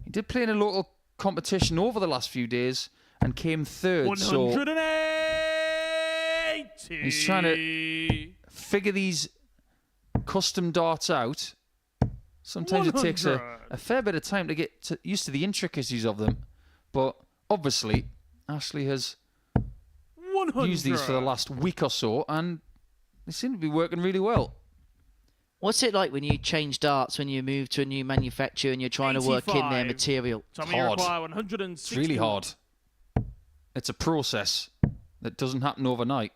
Speaker 2: He did play in a local competition over the last few days and came third. So
Speaker 4: 180.
Speaker 2: he's trying to figure these custom darts out. Sometimes it takes a
Speaker 4: 100.
Speaker 2: fair bit of time to get used to the intricacies of them. But obviously, Ashley has
Speaker 4: 100.
Speaker 2: used these for the last week or so, and they seem to be working really well.
Speaker 1: What's it like when you change darts, when you move to a new manufacturer and you're trying to work in their
Speaker 4: 85.
Speaker 1: material?
Speaker 4: Tommy
Speaker 2: hard.
Speaker 4: require 160.
Speaker 2: It's really hard. It's a process that doesn't happen overnight.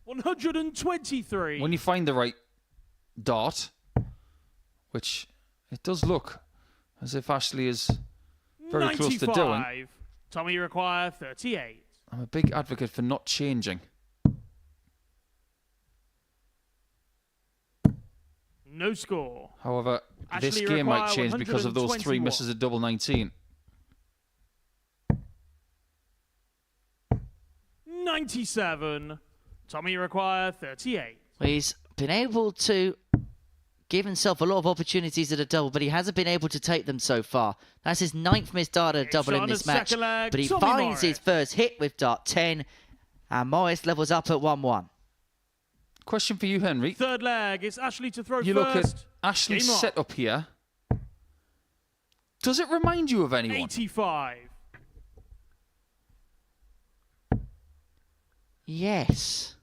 Speaker 4: 123.
Speaker 2: When you find the right dart, which it does look as if Ashley is very close to doing.
Speaker 4: 95. Tommy require 38.
Speaker 2: I'm a big advocate for not changing.
Speaker 4: No score.
Speaker 2: However, this
Speaker 4: Ashley
Speaker 2: game might
Speaker 4: require
Speaker 2: change because of those 3
Speaker 4: 121.
Speaker 2: misses at double 19.
Speaker 4: 97. Tommy require 38.
Speaker 1: Well, he's been able to give himself a lot of opportunities at a double, but he hasn't been able to take them so far. That's his 9th missed dart at a double in
Speaker 4: shot
Speaker 1: this
Speaker 4: on the
Speaker 1: match.
Speaker 4: second leg,
Speaker 1: But he
Speaker 4: Tommy
Speaker 1: finds his
Speaker 4: Morris.
Speaker 1: first hit with dart 10, and Morris levels up at 1-1.
Speaker 2: Question for you, Henry.
Speaker 4: Third leg. It's Ashley to throw
Speaker 2: You
Speaker 4: first.
Speaker 2: look at Ashley's
Speaker 4: Game on.
Speaker 2: setup here. Does it remind you of anyone?
Speaker 4: 85.
Speaker 1: Yes.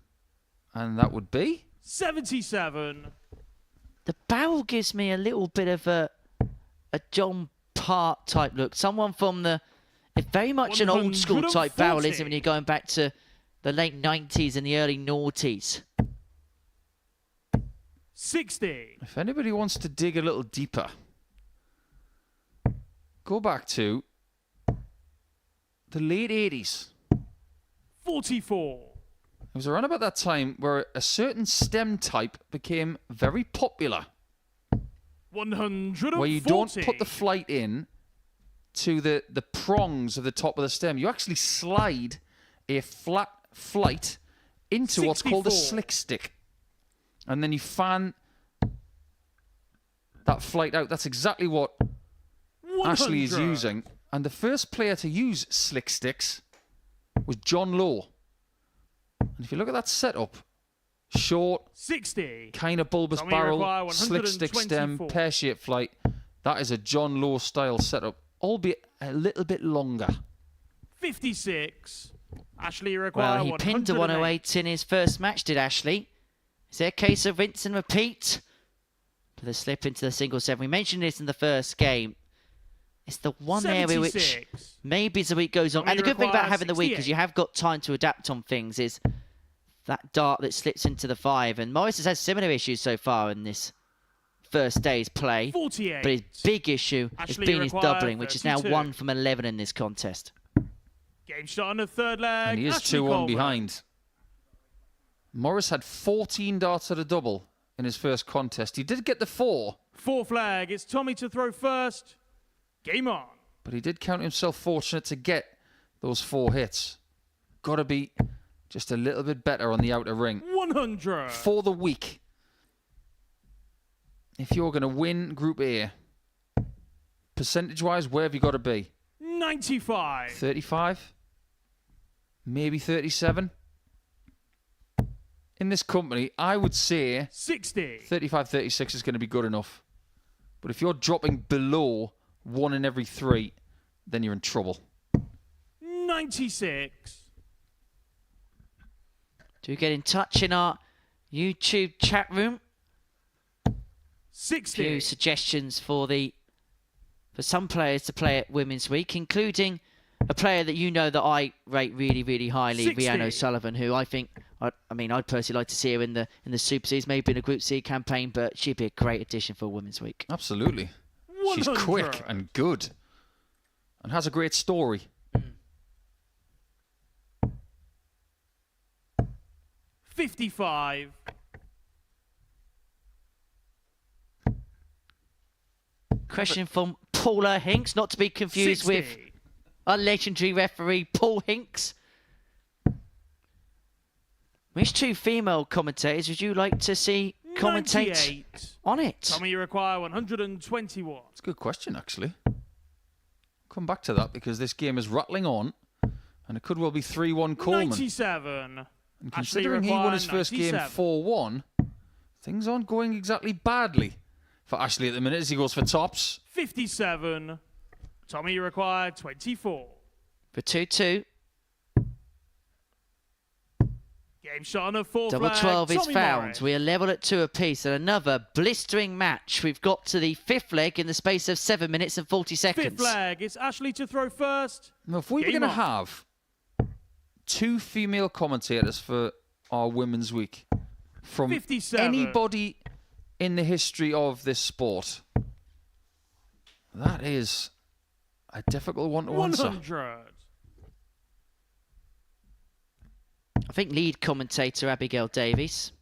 Speaker 2: And that would be?
Speaker 4: 77.
Speaker 1: The barrel gives me a little bit of a John Part type look. Someone from it's very much an old school type barrel, isn't it, when you're going back to the late 90s and the early noughties.
Speaker 4: 60.
Speaker 2: If anybody wants to dig a little deeper, go back to the late 80s.
Speaker 4: 44.
Speaker 2: It was around about that time where a certain stem type became very popular,
Speaker 4: 140.
Speaker 2: where you don't put the flight in to the prongs of the top of the stem. You actually slide a flat flight into what's called a
Speaker 4: 64.
Speaker 2: slick stick. And then you fan that flight out. That's exactly what
Speaker 4: 100.
Speaker 2: Ashley is using. And the first player to use slick sticks was John Lowe. And if you look at that setup, short,
Speaker 4: 60.
Speaker 2: kind of bulbous
Speaker 4: Tommy
Speaker 2: barrel,
Speaker 4: require
Speaker 2: slick stick stem,
Speaker 4: 124.
Speaker 2: pear-shaped flight. That is a John Lowe style setup, albeit a little bit longer.
Speaker 4: 56. Ashley require
Speaker 1: Well, he pinned to 108 in his first match, did Ashley? Is there a case of rinse and repeat? For the slip into the single 7. We mentioned this in the first game. It's the one area which
Speaker 4: 76.
Speaker 1: maybe as the week goes on.
Speaker 4: Tommy
Speaker 1: And the good thing about
Speaker 4: requires
Speaker 1: having the week is
Speaker 4: 68.
Speaker 1: you have got time to adapt on things is that dart that slips into the 5. And Morris has had similar issues so far in this first day's play.
Speaker 4: 48.
Speaker 1: But his big issue has
Speaker 4: Ashley
Speaker 1: been his
Speaker 4: require
Speaker 1: doubling, which is now
Speaker 4: 32.
Speaker 1: 1 from 11 in this contest.
Speaker 4: Game start on the third leg.
Speaker 2: And he is
Speaker 4: Ashley
Speaker 2: 2-1
Speaker 4: Coleman.
Speaker 2: behind. Morris had 14 darts at a double in his first contest. He did get the 4,
Speaker 4: Fourth leg. It's Tommy to throw first. Game on.
Speaker 2: but he did count himself fortunate to get those 4 hits. Got to be just a little bit better on the outer ring.
Speaker 4: 100.
Speaker 2: For the week, if you're going to win Group A, percentage-wise, where have you got to be?
Speaker 4: 95.
Speaker 2: 35? Maybe 37? In this company, I would say
Speaker 4: 60.
Speaker 2: 35, 36 is going to be good enough. But if you're dropping below 1 in every 3, then you're in trouble.
Speaker 4: 96.
Speaker 1: Do get in touch in our YouTube chat room.
Speaker 4: 60.
Speaker 1: Few suggestions for some players to play at Women's Week, including a player that you know that I rate really, really highly,
Speaker 4: 60.
Speaker 1: Rhiannon O'Sullivan, who I think, I'd personally like to see her in the Super Series, maybe in a Group C campaign, but she'd be a great addition for Women's Week.
Speaker 2: Absolutely.
Speaker 4: 100.
Speaker 2: She's quick and good and has a great story.
Speaker 4: 55.
Speaker 1: Question from Paula Hinks, not to be confused
Speaker 4: 60.
Speaker 1: with our legendary referee, Paul Hinks. Which two female commentators would you like to see commentate
Speaker 4: 98.
Speaker 1: on it?
Speaker 4: Tommy, you require 121.
Speaker 2: It's a good question, actually. Come back to that because this game is rattling on and it could well be 3-1 Coleman.
Speaker 4: 97.
Speaker 2: And
Speaker 4: Ashley
Speaker 2: considering he won his
Speaker 4: require
Speaker 2: first game
Speaker 4: 97.
Speaker 2: 4-1, things aren't going exactly badly for Ashley at the minute as he goes for tops.
Speaker 4: 57. Tommy, you require 24.
Speaker 1: For 2-2,
Speaker 4: Game shot on a 4
Speaker 1: double
Speaker 4: flag.
Speaker 1: 12 is
Speaker 4: Tommy
Speaker 1: found.
Speaker 4: Morris.
Speaker 1: We are level at 2 apiece and another blistering match. We've got to the fifth leg in the space of 7 minutes and 40 seconds.
Speaker 4: Fifth flag. It's Ashley to throw first.
Speaker 2: Now, if we were
Speaker 4: Game
Speaker 2: going to
Speaker 4: on.
Speaker 2: have 2 female commentators for our Women's Week from
Speaker 4: 57.
Speaker 2: anybody in the history of this sport, that is a difficult one to answer.
Speaker 4: 100.
Speaker 1: I think lead commentator Abigail Davies.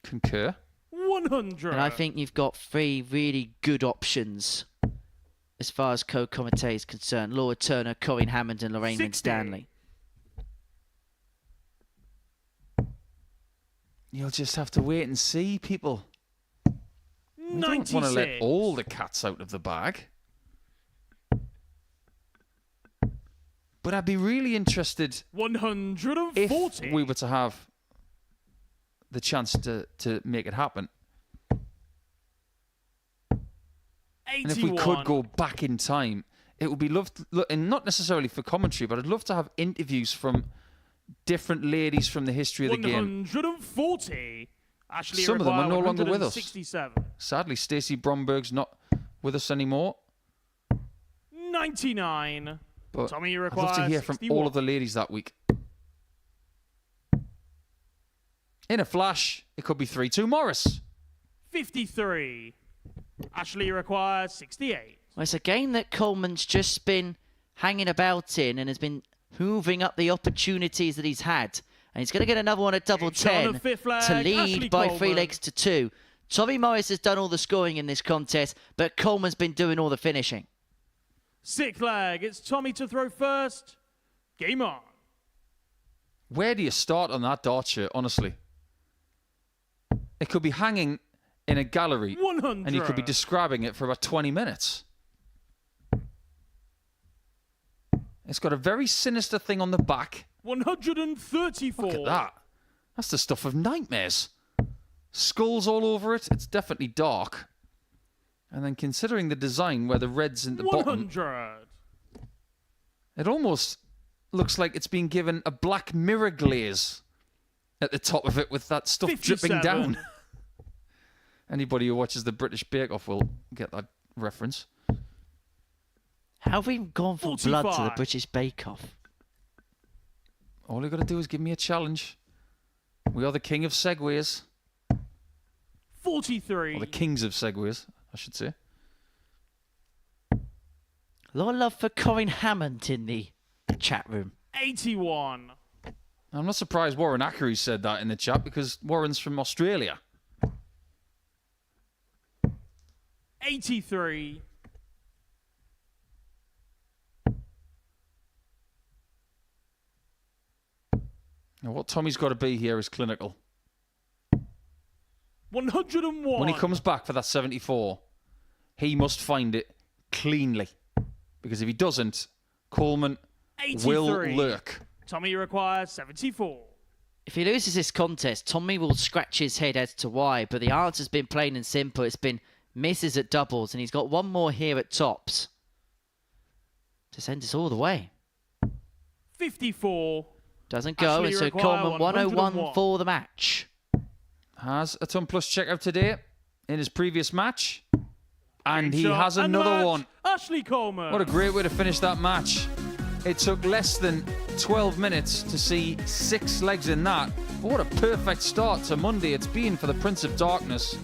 Speaker 2: Concur.
Speaker 4: 100.
Speaker 1: And I think you've got 3 really good options as far as co-commentator is concerned. Laura Turner, Corinne Hammond and Lorraine
Speaker 4: 60.
Speaker 1: Winstanley.
Speaker 2: You'll just have to wait and see, people. We don't
Speaker 4: 96.
Speaker 2: want to let all the cats out of the bag. But I'd be really interested
Speaker 4: 140.
Speaker 2: if we were to have the chance to make it happen.
Speaker 4: 81.
Speaker 2: And if we could go back in time, it would be loved, and not necessarily for commentary, but I'd love to have interviews from different ladies from the history of the game.
Speaker 4: 140. Ashley
Speaker 2: Some of them are no longer with us.
Speaker 4: 167.
Speaker 2: Sadly, Stacey Bromberg's not with us anymore.
Speaker 4: 99.
Speaker 2: But
Speaker 4: Tommy, you
Speaker 2: I'd
Speaker 4: require
Speaker 2: love to hear
Speaker 4: 61.
Speaker 2: from all of the ladies that week. In a flash, it could be 3-2 Morris.
Speaker 4: 53. Ashley requires 68.
Speaker 1: Well, it's a game that Coleman's just been hanging about in and has been hoovering up the opportunities that he's had. And he's going to get another one at double
Speaker 4: Game shot on
Speaker 1: 10
Speaker 4: the fifth flag,
Speaker 1: to lead
Speaker 4: Ashley
Speaker 1: by 3
Speaker 4: Coleman.
Speaker 1: legs to 2. Tommy Morris has done all the scoring in this contest, but Coleman's been doing all the finishing.
Speaker 4: Sixth flag. It's Tommy to throw first. Game on.
Speaker 2: Where do you start on that dart shirt, honestly? It could be hanging in a gallery
Speaker 4: 100.
Speaker 2: and you could be describing it for about 20 minutes. It's got a very sinister thing on the back.
Speaker 4: 134.
Speaker 2: Look at that. That's the stuff of nightmares. Skulls all over it. It's definitely dark. And then considering the design where the red's in the bottom,
Speaker 4: 100.
Speaker 2: it almost looks like it's been given a black mirror glaze at the top of it with that stuff
Speaker 4: 57.
Speaker 2: dripping down. Anybody who watches the British Bake Off will get that reference.
Speaker 1: How have we gone from blood to the
Speaker 4: 45.
Speaker 1: British Bake Off?
Speaker 2: All you got to do is give me a challenge. We are the king of segways.
Speaker 4: 43.
Speaker 2: Or the kings of segways, I should say.
Speaker 1: A lot of love for Corinne Hammond in the chat room.
Speaker 4: 81.
Speaker 2: I'm not surprised Warren Ackery said that in the chat because Warren's from Australia.
Speaker 4: 83.
Speaker 2: Now, what Tommy's got to be here is clinical.
Speaker 4: 101.
Speaker 2: When he comes back for that 74, he must find it cleanly. Because if he doesn't, Coleman
Speaker 4: 83.
Speaker 2: will lurk.
Speaker 4: Tommy requires 74.
Speaker 1: If he loses this contest, Tommy will scratch his head as to why, but the answer's been plain and simple. It's been misses at doubles, and he's got one more here at tops to send us all the way.
Speaker 4: 54.
Speaker 1: Doesn't go,
Speaker 4: Ashley
Speaker 1: and so
Speaker 4: require
Speaker 1: Coleman 101
Speaker 4: 101.
Speaker 1: for the match.
Speaker 2: Has a ton plus checkout today. in his previous match. And he
Speaker 4: Shot.
Speaker 2: has
Speaker 4: And the
Speaker 2: another
Speaker 4: match,
Speaker 2: one.
Speaker 4: Ashley Coleman.
Speaker 2: What a great way to finish that match. It took less than 12 minutes to see 6 legs in that. But what a perfect start to Monday it's been for the Prince of Darkness.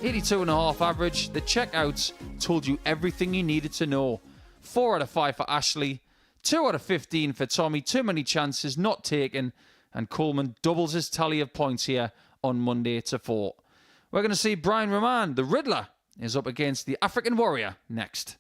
Speaker 2: 82.5 average. The checkouts told you everything you needed to know. 4 out of 5 for Ashley. 2 out of 15 for Tommy. Too many chances not taken. And Coleman doubles his tally of points here on Monday to 4. We're going to see Brian Raman, the Riddler, is up against the African Warrior next.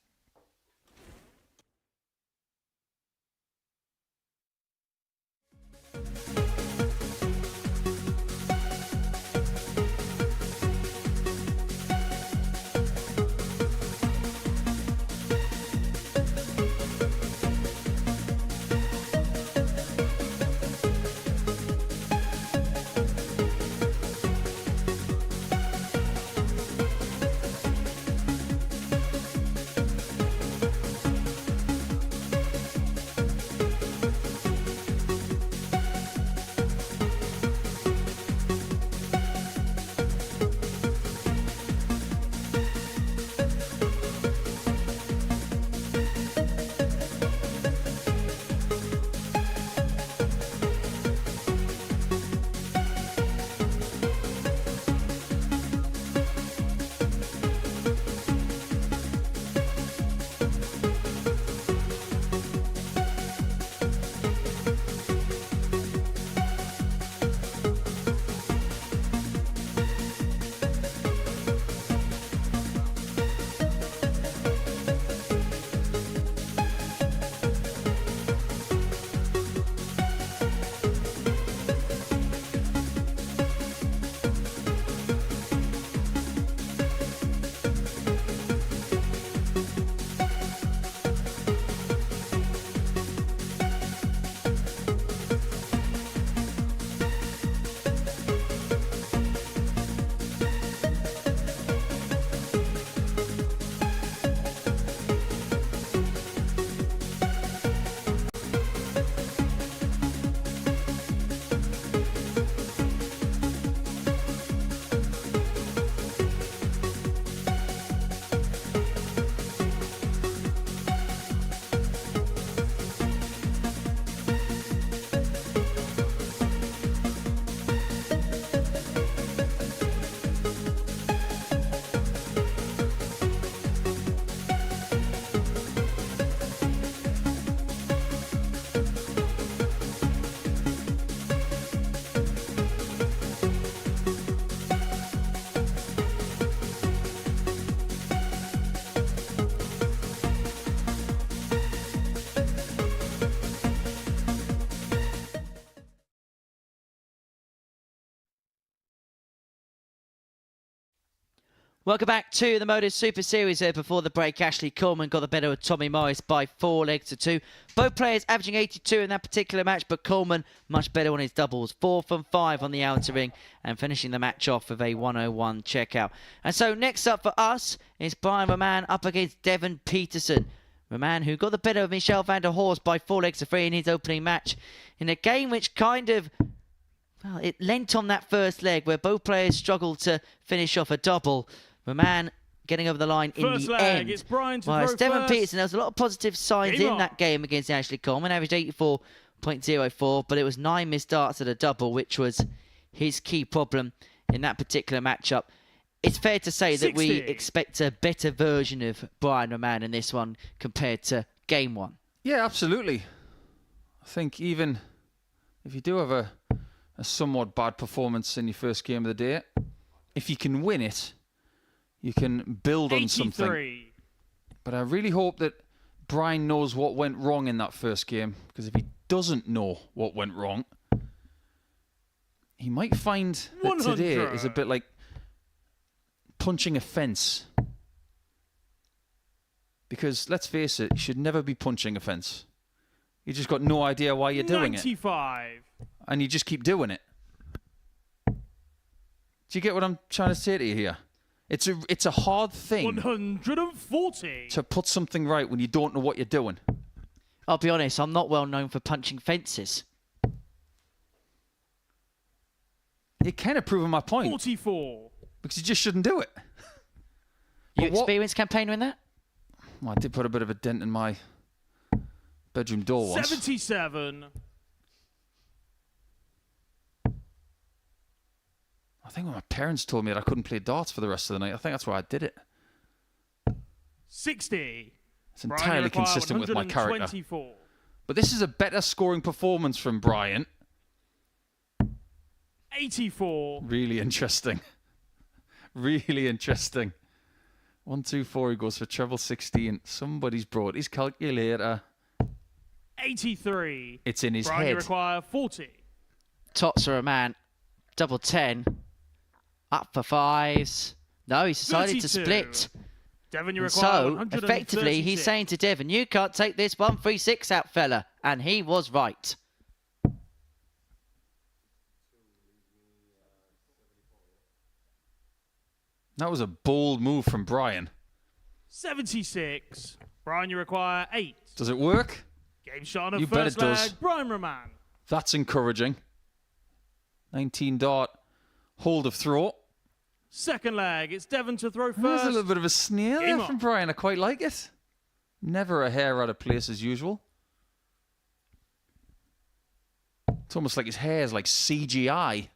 Speaker 1: Welcome back to the Modus Super Series here. Before the break, Ashley Coleman got the better of Tommy Morris by 4 legs to 2. Both players averaging 82 in that particular match, but Coleman much better on his doubles. 4 from 5 on the outer ring and finishing the match off with a 101 checkout. And so next up for us is Brian Raman up against Devon Petersen. Raman, who got the better of Michel Vander Horst by 4 legs to 3 in his opening match in a game which kind of, well, it lent on that first leg where both players struggled to finish off a double. Raman getting over the line in
Speaker 4: First
Speaker 1: the
Speaker 4: leg,
Speaker 1: end.
Speaker 4: it's Brian to
Speaker 1: Whereas
Speaker 4: throw
Speaker 1: Devon
Speaker 4: first.
Speaker 1: Petersen, there was a lot of positive signs
Speaker 4: Game
Speaker 1: in
Speaker 4: on.
Speaker 1: that game against Ashley Coleman. Averaged 84.04, but it was 9 missed starts at a double, which was his key problem in that particular matchup. It's fair to say that we
Speaker 4: 60.
Speaker 1: expect a better version of Brian Raman in this one compared to game 1.
Speaker 2: Yeah, absolutely. I think even if you do have a somewhat bad performance in your first game of the day, if you can win it, you can build on something.
Speaker 4: 83.
Speaker 2: But I really hope that Brian knows what went wrong in that first game, because if he doesn't know what went wrong, he might find that today
Speaker 4: 100.
Speaker 2: is a bit like punching a fence. Because, let's face it, you should never be punching a fence. You just got no idea why you're doing it.
Speaker 4: 95.
Speaker 2: And you just keep doing it. Do you get what I'm trying to say to you here? It's a hard thing
Speaker 4: 140.
Speaker 2: to put something right when you don't know what you're doing.
Speaker 1: I'll be honest, I'm not well known for punching fences.
Speaker 2: You're kind of proving my point.
Speaker 4: 44.
Speaker 2: Because you just shouldn't do it.
Speaker 1: You experienced campaigner in that?
Speaker 2: Well, I did put a bit of a dent in my bedroom door once.
Speaker 4: 77.
Speaker 2: I think when my parents told me that I couldn't play darts for the rest of the night, I think that's why I did it.
Speaker 4: 60.
Speaker 2: It's entirely consistent with my character. But this is a better scoring performance from Brian.
Speaker 4: 84.
Speaker 2: Really interesting. Really interesting. 124, he goes for treble 16. Somebody's brought his calculator.
Speaker 4: 83.
Speaker 2: It's in his
Speaker 4: Brian,
Speaker 2: head.
Speaker 4: you require 40.
Speaker 1: Tots are a man. Double 10. Up for fives. No, he's decided
Speaker 4: 32.
Speaker 1: to split.
Speaker 4: Devon, you
Speaker 1: And
Speaker 4: require
Speaker 1: so,
Speaker 4: 136.
Speaker 1: effectively, he's saying to Devon, you can't take this 136 out, fella. And he was right.
Speaker 2: That was a bold move from Brian.
Speaker 4: 76. Brian, you require 8.
Speaker 2: Does it work?
Speaker 4: Game shot on
Speaker 2: You
Speaker 4: a
Speaker 2: bet
Speaker 4: first
Speaker 2: it does.
Speaker 4: leg. Brian Raman.
Speaker 2: That's encouraging. 19 dart, hold of throw.
Speaker 4: Second leg. It's Devon to throw
Speaker 2: There's
Speaker 4: first.
Speaker 2: a little bit of a sneer
Speaker 4: Game
Speaker 2: there from
Speaker 4: on.
Speaker 2: Brian. I quite like it. Never a hair out of place as usual. It's almost like his hair is like CGI.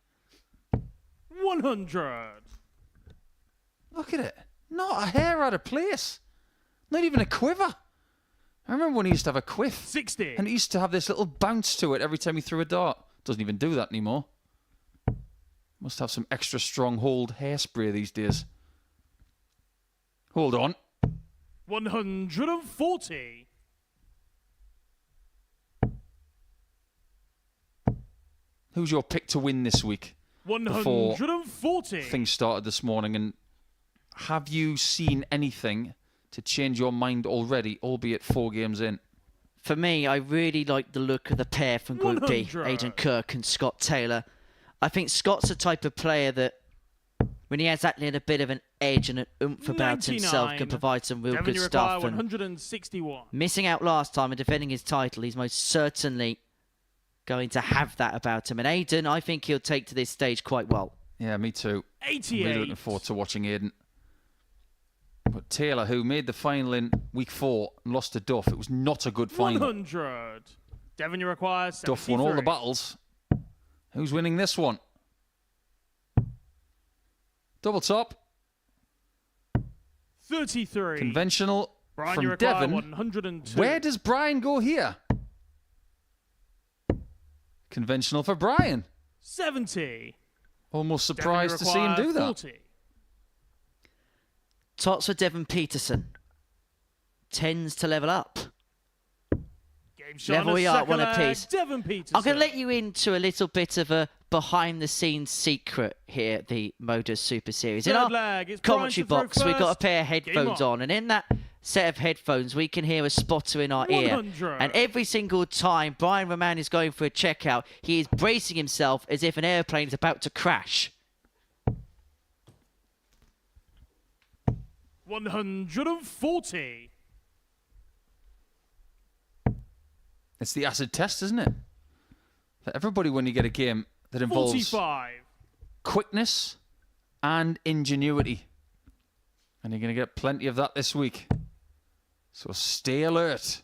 Speaker 4: 100.
Speaker 2: Look at it. Not a hair out of place. Not even a quiver. I remember when he used to have a quiff.
Speaker 4: 60.
Speaker 2: And it used to have this little bounce to it every time he threw a dart. Doesn't even do that anymore. Must have some extra strong hold hairspray these days. Hold on.
Speaker 4: 140.
Speaker 2: Who's your pick to win this week?
Speaker 4: 140.
Speaker 2: Things started this morning, and have you seen anything to change your mind already, albeit 4 games in?
Speaker 1: For me, I really like the look of the pair from Group D,
Speaker 4: 100.
Speaker 1: Aidan Kirk and Scott Taylor. I think Scott's the type of player that, when he has that little bit of an edge and an oomph about himself,
Speaker 4: 99.
Speaker 1: can provide some real
Speaker 4: Devon,
Speaker 1: good
Speaker 4: you require
Speaker 1: stuff. And
Speaker 4: 161.
Speaker 1: missing out last time and defending his title, he's most certainly going to have that about him. And Aidan, I think he'll take to this stage quite well.
Speaker 2: Yeah, me too.
Speaker 4: 88.
Speaker 2: Really looking forward to watching Aidan. But Taylor, who made the final in week 4 and lost to Duff, it was not a good final.
Speaker 4: 100. Devon, you require 73.
Speaker 2: Duff won all the battles. Who's winning this one? Double top.
Speaker 4: 33.
Speaker 2: Conventional
Speaker 4: Brian, you
Speaker 2: from
Speaker 4: require
Speaker 2: Devon.
Speaker 4: 102.
Speaker 2: Where does Brian go here? Conventional for Brian.
Speaker 4: 70.
Speaker 2: Almost
Speaker 4: Devon, you
Speaker 2: surprised to see him
Speaker 4: require
Speaker 2: do that.
Speaker 4: 40.
Speaker 1: Tots for Devon Petersen. Tends to level up.
Speaker 4: Game shot
Speaker 1: Level
Speaker 4: on
Speaker 1: we
Speaker 4: a
Speaker 1: are,
Speaker 4: second
Speaker 1: one
Speaker 4: leg.
Speaker 1: apiece.
Speaker 4: Devon Peterson.
Speaker 1: I'm going to let you into a little bit of a behind-the-scenes secret here at the Modus Super Series. In
Speaker 4: Third
Speaker 1: our
Speaker 4: leg, it's Brian
Speaker 1: commentary
Speaker 4: to throw
Speaker 1: box, we've got a
Speaker 4: first.
Speaker 1: pair of
Speaker 4: Game
Speaker 1: headphones on, and in that set of headphones, we can hear a spotter in our ear.
Speaker 4: 100.
Speaker 1: And every single time Brian Raman is going for a checkout, he is bracing himself as if an airplane is about to crash.
Speaker 4: 140.
Speaker 2: It's the acid test, isn't it? For everybody when you get a game that involves
Speaker 4: 45.
Speaker 2: quickness and ingenuity. And you're going to get plenty of that this week. So stay alert.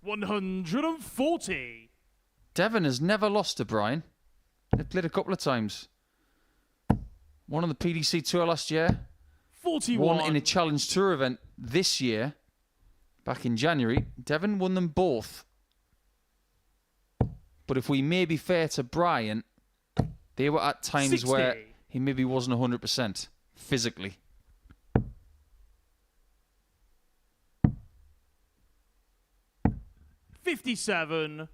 Speaker 4: 140.
Speaker 2: Devon has never lost to Brian. They've played a couple of times. One on the PDC Tour last year.
Speaker 4: 41.
Speaker 2: One in a Challenge Tour event this year. Back in January. Devon won them both. But if we may be fair to Brian, they were at times
Speaker 4: 60.
Speaker 2: where he maybe wasn't 100% physically.
Speaker 4: $57.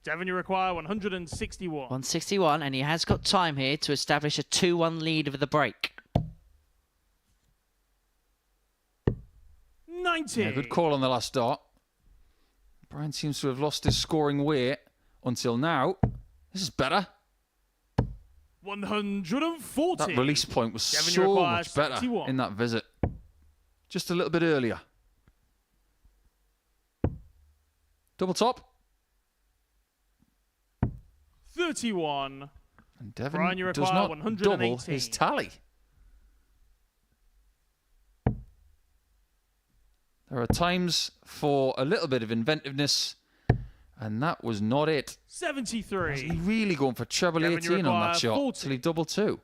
Speaker 4: Devon, you require 161.
Speaker 1: 161, and he has got time here to establish a 2-1 lead over the break.
Speaker 4: 90.
Speaker 2: Yeah, good call on the last dart. Brian seems to have lost his scoring weight until now. This is better.
Speaker 4: 140.
Speaker 2: That release point was
Speaker 4: Devon, you
Speaker 2: so
Speaker 4: require
Speaker 2: much better
Speaker 4: 61.
Speaker 2: in that visit. Just a little bit earlier. Double top.
Speaker 4: 31.
Speaker 2: And Devon
Speaker 4: Brian, you
Speaker 2: does
Speaker 4: require
Speaker 2: not
Speaker 4: 118.
Speaker 2: double his tally. There are times for a little bit of inventiveness, and that was not it.
Speaker 4: 73.
Speaker 2: Wasn't he really going for treble
Speaker 4: Devon, you
Speaker 2: 18 on that
Speaker 4: require
Speaker 2: shot
Speaker 4: 40.
Speaker 2: till he double 2?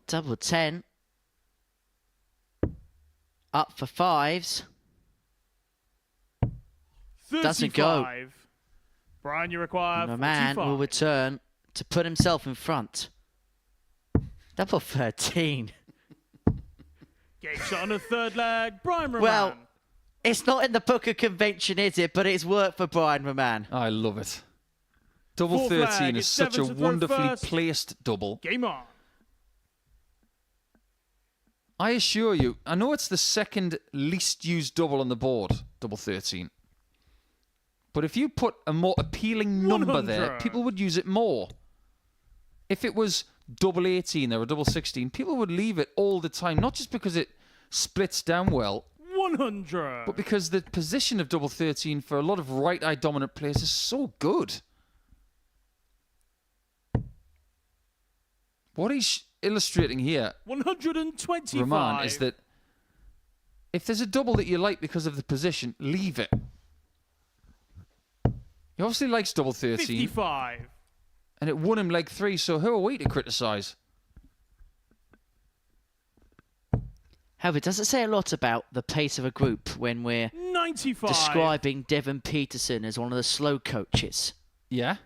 Speaker 1: Double 10. Up for fives.
Speaker 4: 35.
Speaker 1: Doesn't go.
Speaker 4: Brian, you require
Speaker 1: Raman
Speaker 4: 45.
Speaker 1: will return to put himself in front. Double 13.
Speaker 4: Game shot on the third leg. Brian Raman.
Speaker 1: Well, it's not in the book of convention, is it? But it's worked for Brian Raman.
Speaker 2: I love it. Double
Speaker 4: Fourth
Speaker 2: 13
Speaker 4: leg,
Speaker 2: is
Speaker 4: it's
Speaker 2: such a
Speaker 4: Devon to throw
Speaker 2: wonderfully
Speaker 4: first.
Speaker 2: placed double.
Speaker 4: Game on.
Speaker 2: I assure you, I know it's the second least used double on the board, double 13. But if you put a more appealing number there,
Speaker 4: 100.
Speaker 2: people would use it more. If it was double 18 or a double 16, people would leave it all the time, not just because it splits down well,
Speaker 4: 100.
Speaker 2: but because the position of double 13 for a lot of right-eye dominant players is so good. What he's illustrating here,
Speaker 4: 125.
Speaker 2: Raman, is that if there's a double that you like because of the position, leave it. He obviously likes double 13,
Speaker 4: 55.
Speaker 2: and it won him leg 3, so who are we to criticise?
Speaker 1: However, does it say a lot about the pace of a group when we're
Speaker 4: 95.
Speaker 1: describing Devon Petersen as one of the slow coaches?
Speaker 2: Yeah?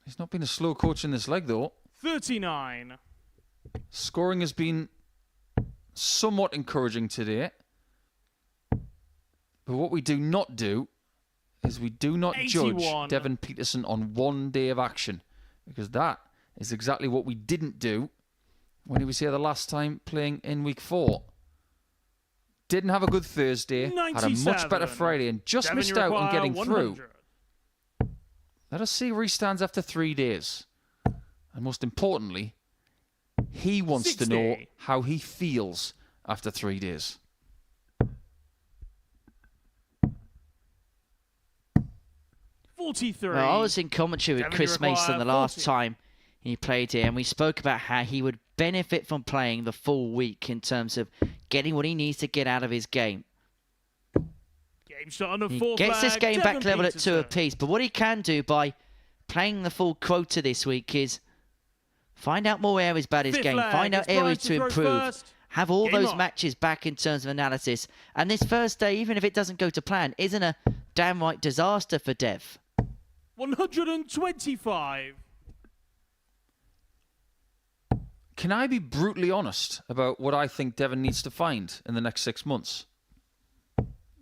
Speaker 2: He's not been a slow coach in this leg, though.
Speaker 4: 39.
Speaker 2: Scoring has been somewhat encouraging today. But what we do not do is we do not
Speaker 4: 81.
Speaker 2: judge Devon Petersen on one day of action. Because that is exactly what we didn't do when he was here the last time playing in week 4. Didn't have a good Thursday, had a much
Speaker 4: 97.
Speaker 2: better Friday, and just
Speaker 4: Devon,
Speaker 2: missed
Speaker 4: you
Speaker 2: out on
Speaker 4: require
Speaker 2: getting
Speaker 4: 100.
Speaker 2: through. Let us see where he stands after 3 days. And most importantly, he wants
Speaker 4: 60.
Speaker 2: to know how he feels after 3 days.
Speaker 4: 43.
Speaker 1: Well, I was in commentary with
Speaker 4: Devon,
Speaker 1: Chris
Speaker 4: you require
Speaker 1: Mason the last
Speaker 4: 40.
Speaker 1: time he played here, and we spoke about how he would benefit from playing the full week in terms of getting what he needs to get out of his game.
Speaker 4: Game shot on the
Speaker 1: He
Speaker 4: fourth
Speaker 1: gets this
Speaker 4: leg,
Speaker 1: game
Speaker 4: Devon
Speaker 1: back level at 2
Speaker 4: Peterson.
Speaker 1: apiece, but what he can do by playing the full quota this week is find out more areas about his
Speaker 4: Fifth
Speaker 1: game,
Speaker 4: leg,
Speaker 1: find out
Speaker 4: it's Brian
Speaker 1: areas
Speaker 4: to
Speaker 1: to
Speaker 4: throw
Speaker 1: improve,
Speaker 4: first.
Speaker 1: have all
Speaker 4: Game
Speaker 1: those
Speaker 4: on.
Speaker 1: matches back in terms of analysis. And this first day, even if it doesn't go to plan, isn't a downright disaster for Dev.
Speaker 4: 125.
Speaker 2: Can I be brutally honest about what I think Devon needs to find in the next 6 months?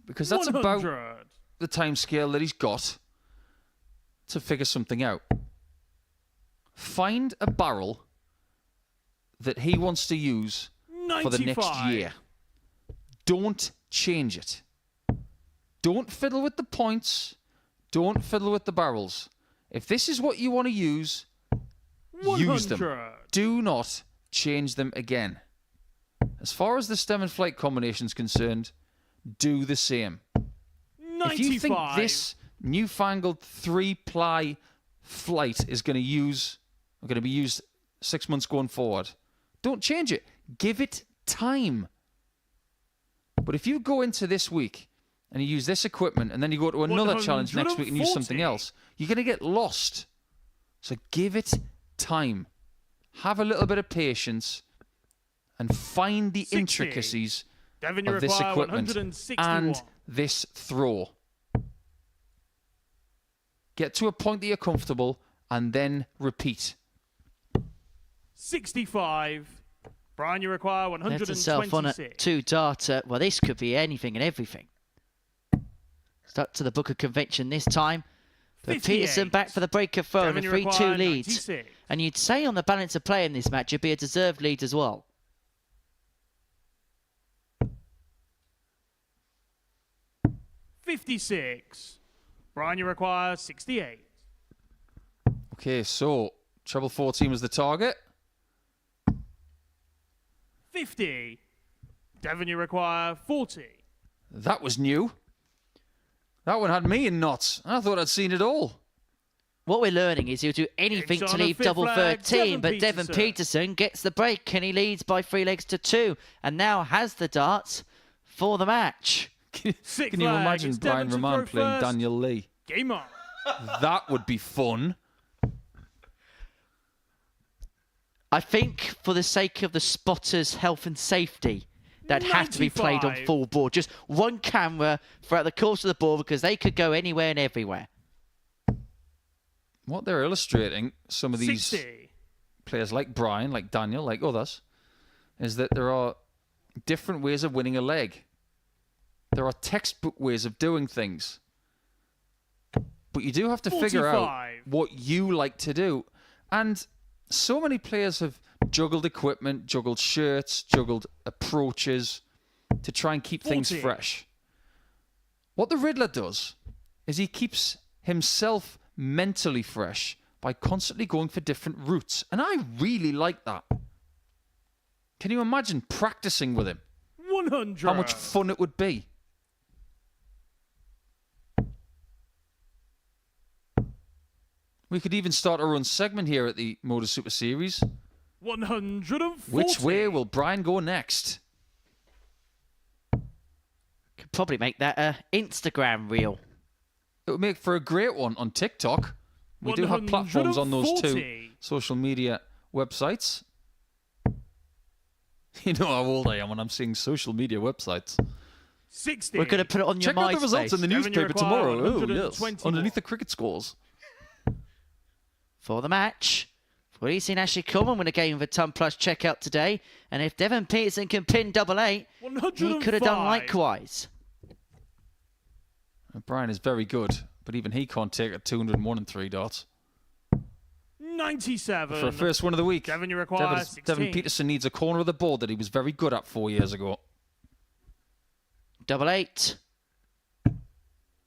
Speaker 2: Because that's
Speaker 4: 100.
Speaker 2: about the timescale that he's got to figure something out. Find a barrel that he wants to use
Speaker 4: 95.
Speaker 2: for the next year. Don't change it. Don't fiddle with the points. Don't fiddle with the barrels. If this is what you want to use, use them.
Speaker 4: 100.
Speaker 2: Do not change them again. As far as the stem and flight combination is concerned, do the same.
Speaker 4: 95.
Speaker 2: If you think this newfangled 3-ply flight is going to be used 6 months going forward, don't change it. Give it time. But if you go into this week and you use this equipment and then you go to another challenge next week and use something
Speaker 4: 140.
Speaker 2: else, you're going to get lost. So give it time. Have a little bit of patience and find the
Speaker 4: 60.
Speaker 2: intricacies
Speaker 4: Devon, you
Speaker 2: of this
Speaker 4: require
Speaker 2: equipment
Speaker 4: 161.
Speaker 2: and this throw. Get to a point that you're comfortable and then repeat.
Speaker 4: 65. Brian, you require
Speaker 1: Left
Speaker 4: 126.
Speaker 1: himself on a 2 darter. Well, this could be anything and everything. Stuck to the book of convention this time. But
Speaker 4: 58.
Speaker 1: Peterson back for the breaker throw and a
Speaker 4: Devon, you
Speaker 1: 3-2
Speaker 4: require
Speaker 1: lead.
Speaker 4: 96.
Speaker 1: And you'd say on the balance of play in this match, it'd be a deserved lead as well.
Speaker 4: $56. Brian, you require 68.
Speaker 2: Okay, so treble 14 was the target.
Speaker 4: 50. Devon, you require 40.
Speaker 2: That was new. That one had me in knots. I thought I'd seen it all.
Speaker 1: What we're learning is he'll do anything
Speaker 4: It's
Speaker 1: to
Speaker 4: on a
Speaker 1: leave
Speaker 4: fifth
Speaker 1: double
Speaker 4: flag,
Speaker 1: 13, but
Speaker 4: Devon
Speaker 1: Devon Petersen gets the break and he leads by 3 legs to 2 and now has the darts for the match.
Speaker 4: Sixth
Speaker 2: Can you
Speaker 4: flag,
Speaker 2: imagine
Speaker 4: it's
Speaker 2: Brian
Speaker 4: Devon to
Speaker 2: Raman
Speaker 4: throw
Speaker 2: playing
Speaker 4: first.
Speaker 2: Daniel Lee?
Speaker 4: Game on.
Speaker 2: That would be fun.
Speaker 1: I think for the sake of the spotters' health and safety, that has to be played on
Speaker 4: 95.
Speaker 1: full board. Just one camera throughout the course of the board because they could go anywhere and everywhere.
Speaker 2: What they're illustrating, some of these
Speaker 4: 60.
Speaker 2: players like Brian, like Daniel, like others, is that there are different ways of winning a leg. There are textbook ways of doing things. But you do have to figure out
Speaker 4: 45.
Speaker 2: what you like to do. And so many players have juggled equipment, juggled shirts, juggled approaches to try and keep things
Speaker 4: 40.
Speaker 2: fresh. What the Riddler does is he keeps himself mentally fresh by constantly going for different routes. And I really like that. Can you imagine practicing with him?
Speaker 4: 100.
Speaker 2: How much fun it would be. We could even start our own segment here at the Modus Super Series.
Speaker 4: 140.
Speaker 2: Which way will Brian go next?
Speaker 1: Could probably make that a Instagram reel.
Speaker 2: It would make for a great one on TikTok. We do have platforms on those two
Speaker 4: 140.
Speaker 2: social media websites. You know how old I am when I'm seeing social media websites.
Speaker 4: 60.
Speaker 1: We're going to put it on your
Speaker 2: Check out the results in the
Speaker 4: Devon, you
Speaker 2: newspaper
Speaker 4: require
Speaker 2: tomorrow. Oh,
Speaker 4: 120
Speaker 2: yes. Underneath
Speaker 4: more.
Speaker 2: the cricket scores.
Speaker 1: For the match. We've seen Ashley Coleman win a game of a ton plus checkout today. And if Devon Petersen can pin double 8, he could have done
Speaker 4: 105.
Speaker 1: likewise.
Speaker 2: Brian is very good, but even he can't take a 201 and 3 darts.
Speaker 4: 97.
Speaker 2: For a first one of the week,
Speaker 4: Devon, you require 16.
Speaker 2: Devon Peterson needs a corner of the board that he was very good at 4 years ago.
Speaker 1: Double 8.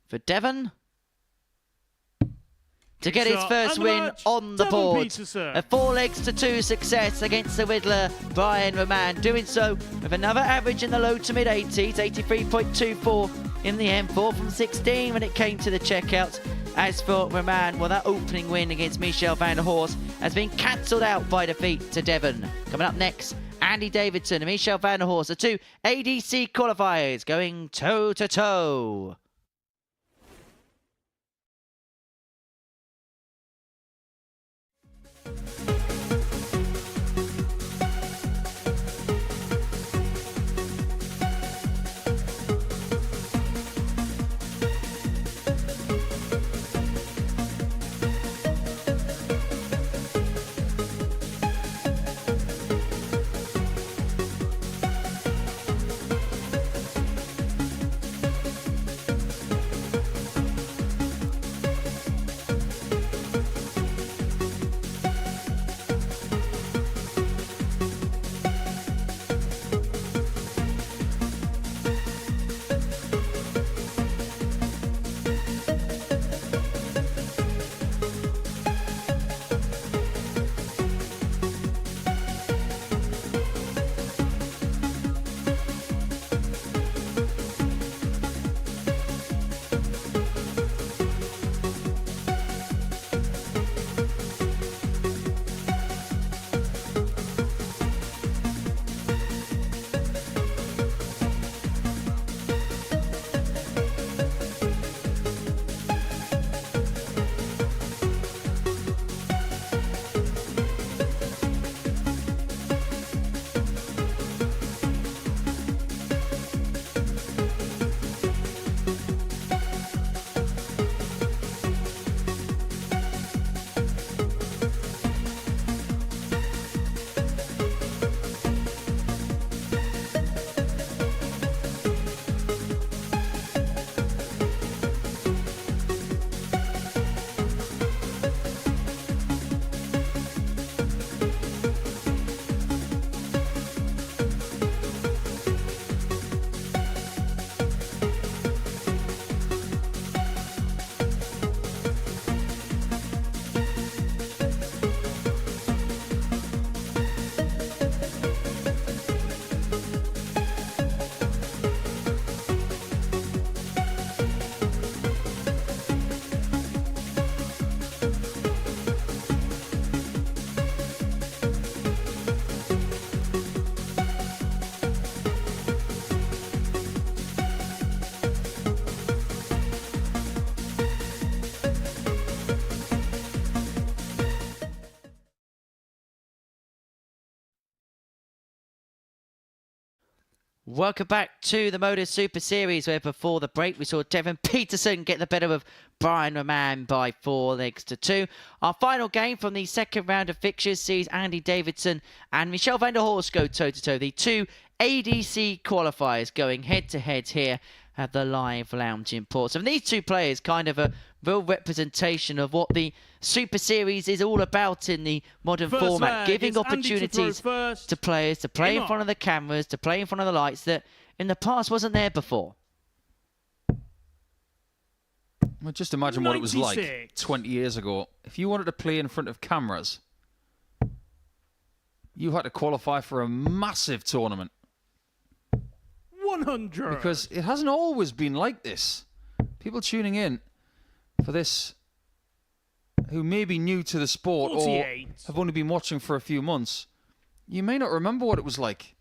Speaker 1: For Devon. To get his
Speaker 4: Shot
Speaker 1: first
Speaker 4: and the
Speaker 1: win
Speaker 4: match,
Speaker 1: on the
Speaker 4: Devon
Speaker 1: board.
Speaker 4: Peterson.
Speaker 1: A 4 legs to 2 success against the Riddler, Brian Raman. Doing so with another average in the low to mid 80s, 83.24 in the M4 from 16 when it came to the checkouts. As for Raman, well, that opening win against Michel Vander Horst has been cancelled out by defeat to Devon. Coming up next, Andy Davidson and Michel Vander Horst, the two ADC qualifiers going toe to toe. Welcome back to the Modus Super Series, where before the break we saw Devon Petersen get the better of Brian Raman by 4-2. Our final game from the second round of fixtures sees Andy Davidson and Michel Vander Horst go toe-to-toe. The two ADC qualifiers going head-to-head here at the Live Lounge in Portsmouth. And these two players kind of a real representation of what the Super Series is all about in the modern format, giving opportunities to players to play in front of the cameras, to play in front of the lights that in the past wasn't there before.
Speaker 2: Well, just imagine what it was like 20 years ago. If you wanted to play in front of cameras, you had to qualify for a massive tournament.
Speaker 4: 100.
Speaker 2: Because it hasn't always been like this. People tuning in for this who may be new to the sport
Speaker 4: 48.
Speaker 2: or have only been watching for a few months, you may not remember what it was like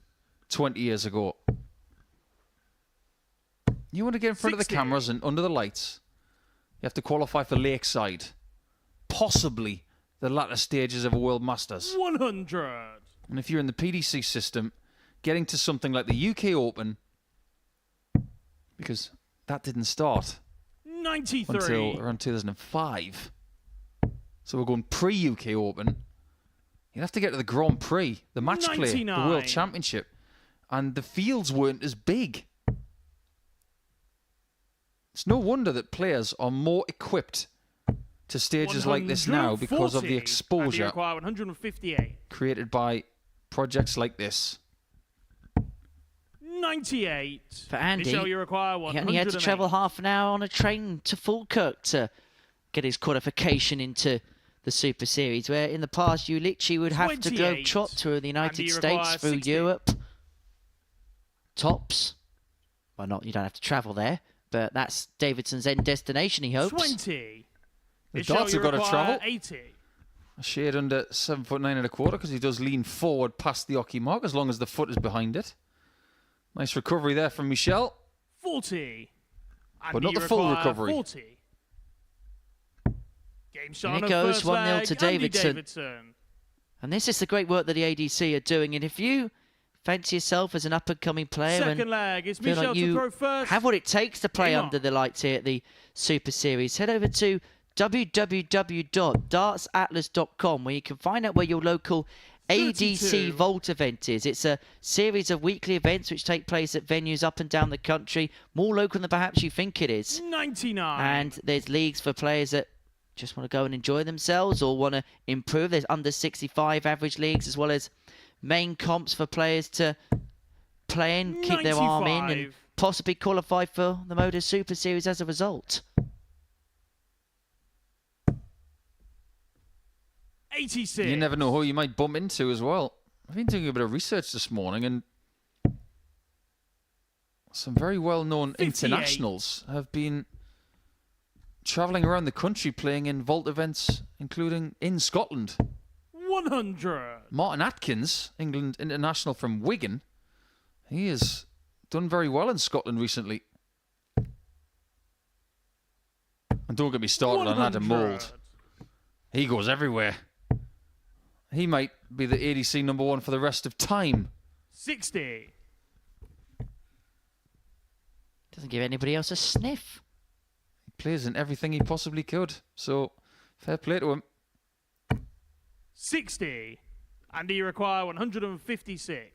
Speaker 2: 20 years ago. You want to get in front
Speaker 4: 60.
Speaker 2: of the cameras and under the lights, you have to qualify for Lakeside. Possibly the latter stages of a World Masters.
Speaker 4: 100.
Speaker 2: And if you're in the PDC system, getting to something like the UK Open, because that didn't start
Speaker 4: 93.
Speaker 2: until around 2005. So we're going pre-UK Open. You'd have to get to the Grand Prix, the match play, the
Speaker 4: 99.
Speaker 2: World Championship. And the fields weren't as big. It's no wonder that players are more equipped to stages like this now because of the
Speaker 4: 140.
Speaker 2: exposure
Speaker 4: And you require 158.
Speaker 2: created by projects like this.
Speaker 4: 98.
Speaker 1: For Andy,
Speaker 4: Michel, you require
Speaker 1: he only had to
Speaker 4: 108.
Speaker 1: travel half an hour on a train to Falkirk to get his qualification into the Super Series, where in the past you literally would have to go
Speaker 4: 28.
Speaker 1: trot through the United
Speaker 4: Andy, you
Speaker 1: States,
Speaker 4: require
Speaker 1: through
Speaker 4: 60.
Speaker 1: Europe. Tops. Well, not, you don't have to travel there, but that's Davidson's end destination, he hopes.
Speaker 4: 20.
Speaker 2: The
Speaker 4: Michel,
Speaker 2: darts
Speaker 4: you
Speaker 2: have got to
Speaker 4: require
Speaker 2: travel.
Speaker 4: 80.
Speaker 2: A shade under 7'9.25" because he does lean forward past the hockey mark as long as the foot is behind it. Nice recovery there from Michel.
Speaker 4: 40.
Speaker 2: But
Speaker 4: Andy,
Speaker 2: not the
Speaker 4: you
Speaker 2: full
Speaker 4: require
Speaker 2: recovery.
Speaker 4: 40. Game shot
Speaker 1: And
Speaker 4: on
Speaker 1: it
Speaker 4: the
Speaker 1: goes
Speaker 4: first
Speaker 1: 1-0
Speaker 4: leg,
Speaker 1: to
Speaker 4: Andy
Speaker 1: Davidson. And this is the great work that the ADC are doing. And if you fancy yourself as an up-and-coming player
Speaker 4: Second
Speaker 1: and
Speaker 4: leg, it's
Speaker 1: feel
Speaker 4: Michel
Speaker 1: like
Speaker 4: to
Speaker 1: you
Speaker 4: throw first.
Speaker 1: have what it takes to play
Speaker 4: Game on.
Speaker 1: under the lights here at the Super Series, head over to www.dartsatlas.com where you can find out where your local
Speaker 4: 32.
Speaker 1: ADC Vault event is. It's a series of weekly events which take place at venues up and down the country, more local than perhaps you think it is.
Speaker 4: 99.
Speaker 1: And there's leagues for players that just want to go and enjoy themselves or want to improve. There's under 65 average leagues, as well as main comps for players to play in, keep their arm in, and
Speaker 4: 95.
Speaker 1: possibly qualify for the Modus Super Series as a result.
Speaker 4: 86.
Speaker 2: You never know who you might bump into as well. I've been doing a bit of research this morning and some very well-known
Speaker 4: 58.
Speaker 2: internationals have been travelling around the country playing in vault events, including in Scotland.
Speaker 4: 100.
Speaker 2: Martin Atkins, England international from Wigan, he has done very well in Scotland recently. And don't get me started on Adam
Speaker 4: 100.
Speaker 2: Mould. He goes everywhere. He might be the ADC number one for the rest of time.
Speaker 4: 60.
Speaker 1: Doesn't give anybody else a sniff.
Speaker 2: He plays in everything he possibly could. So, fair play to him.
Speaker 4: 60. Andy, you require 156.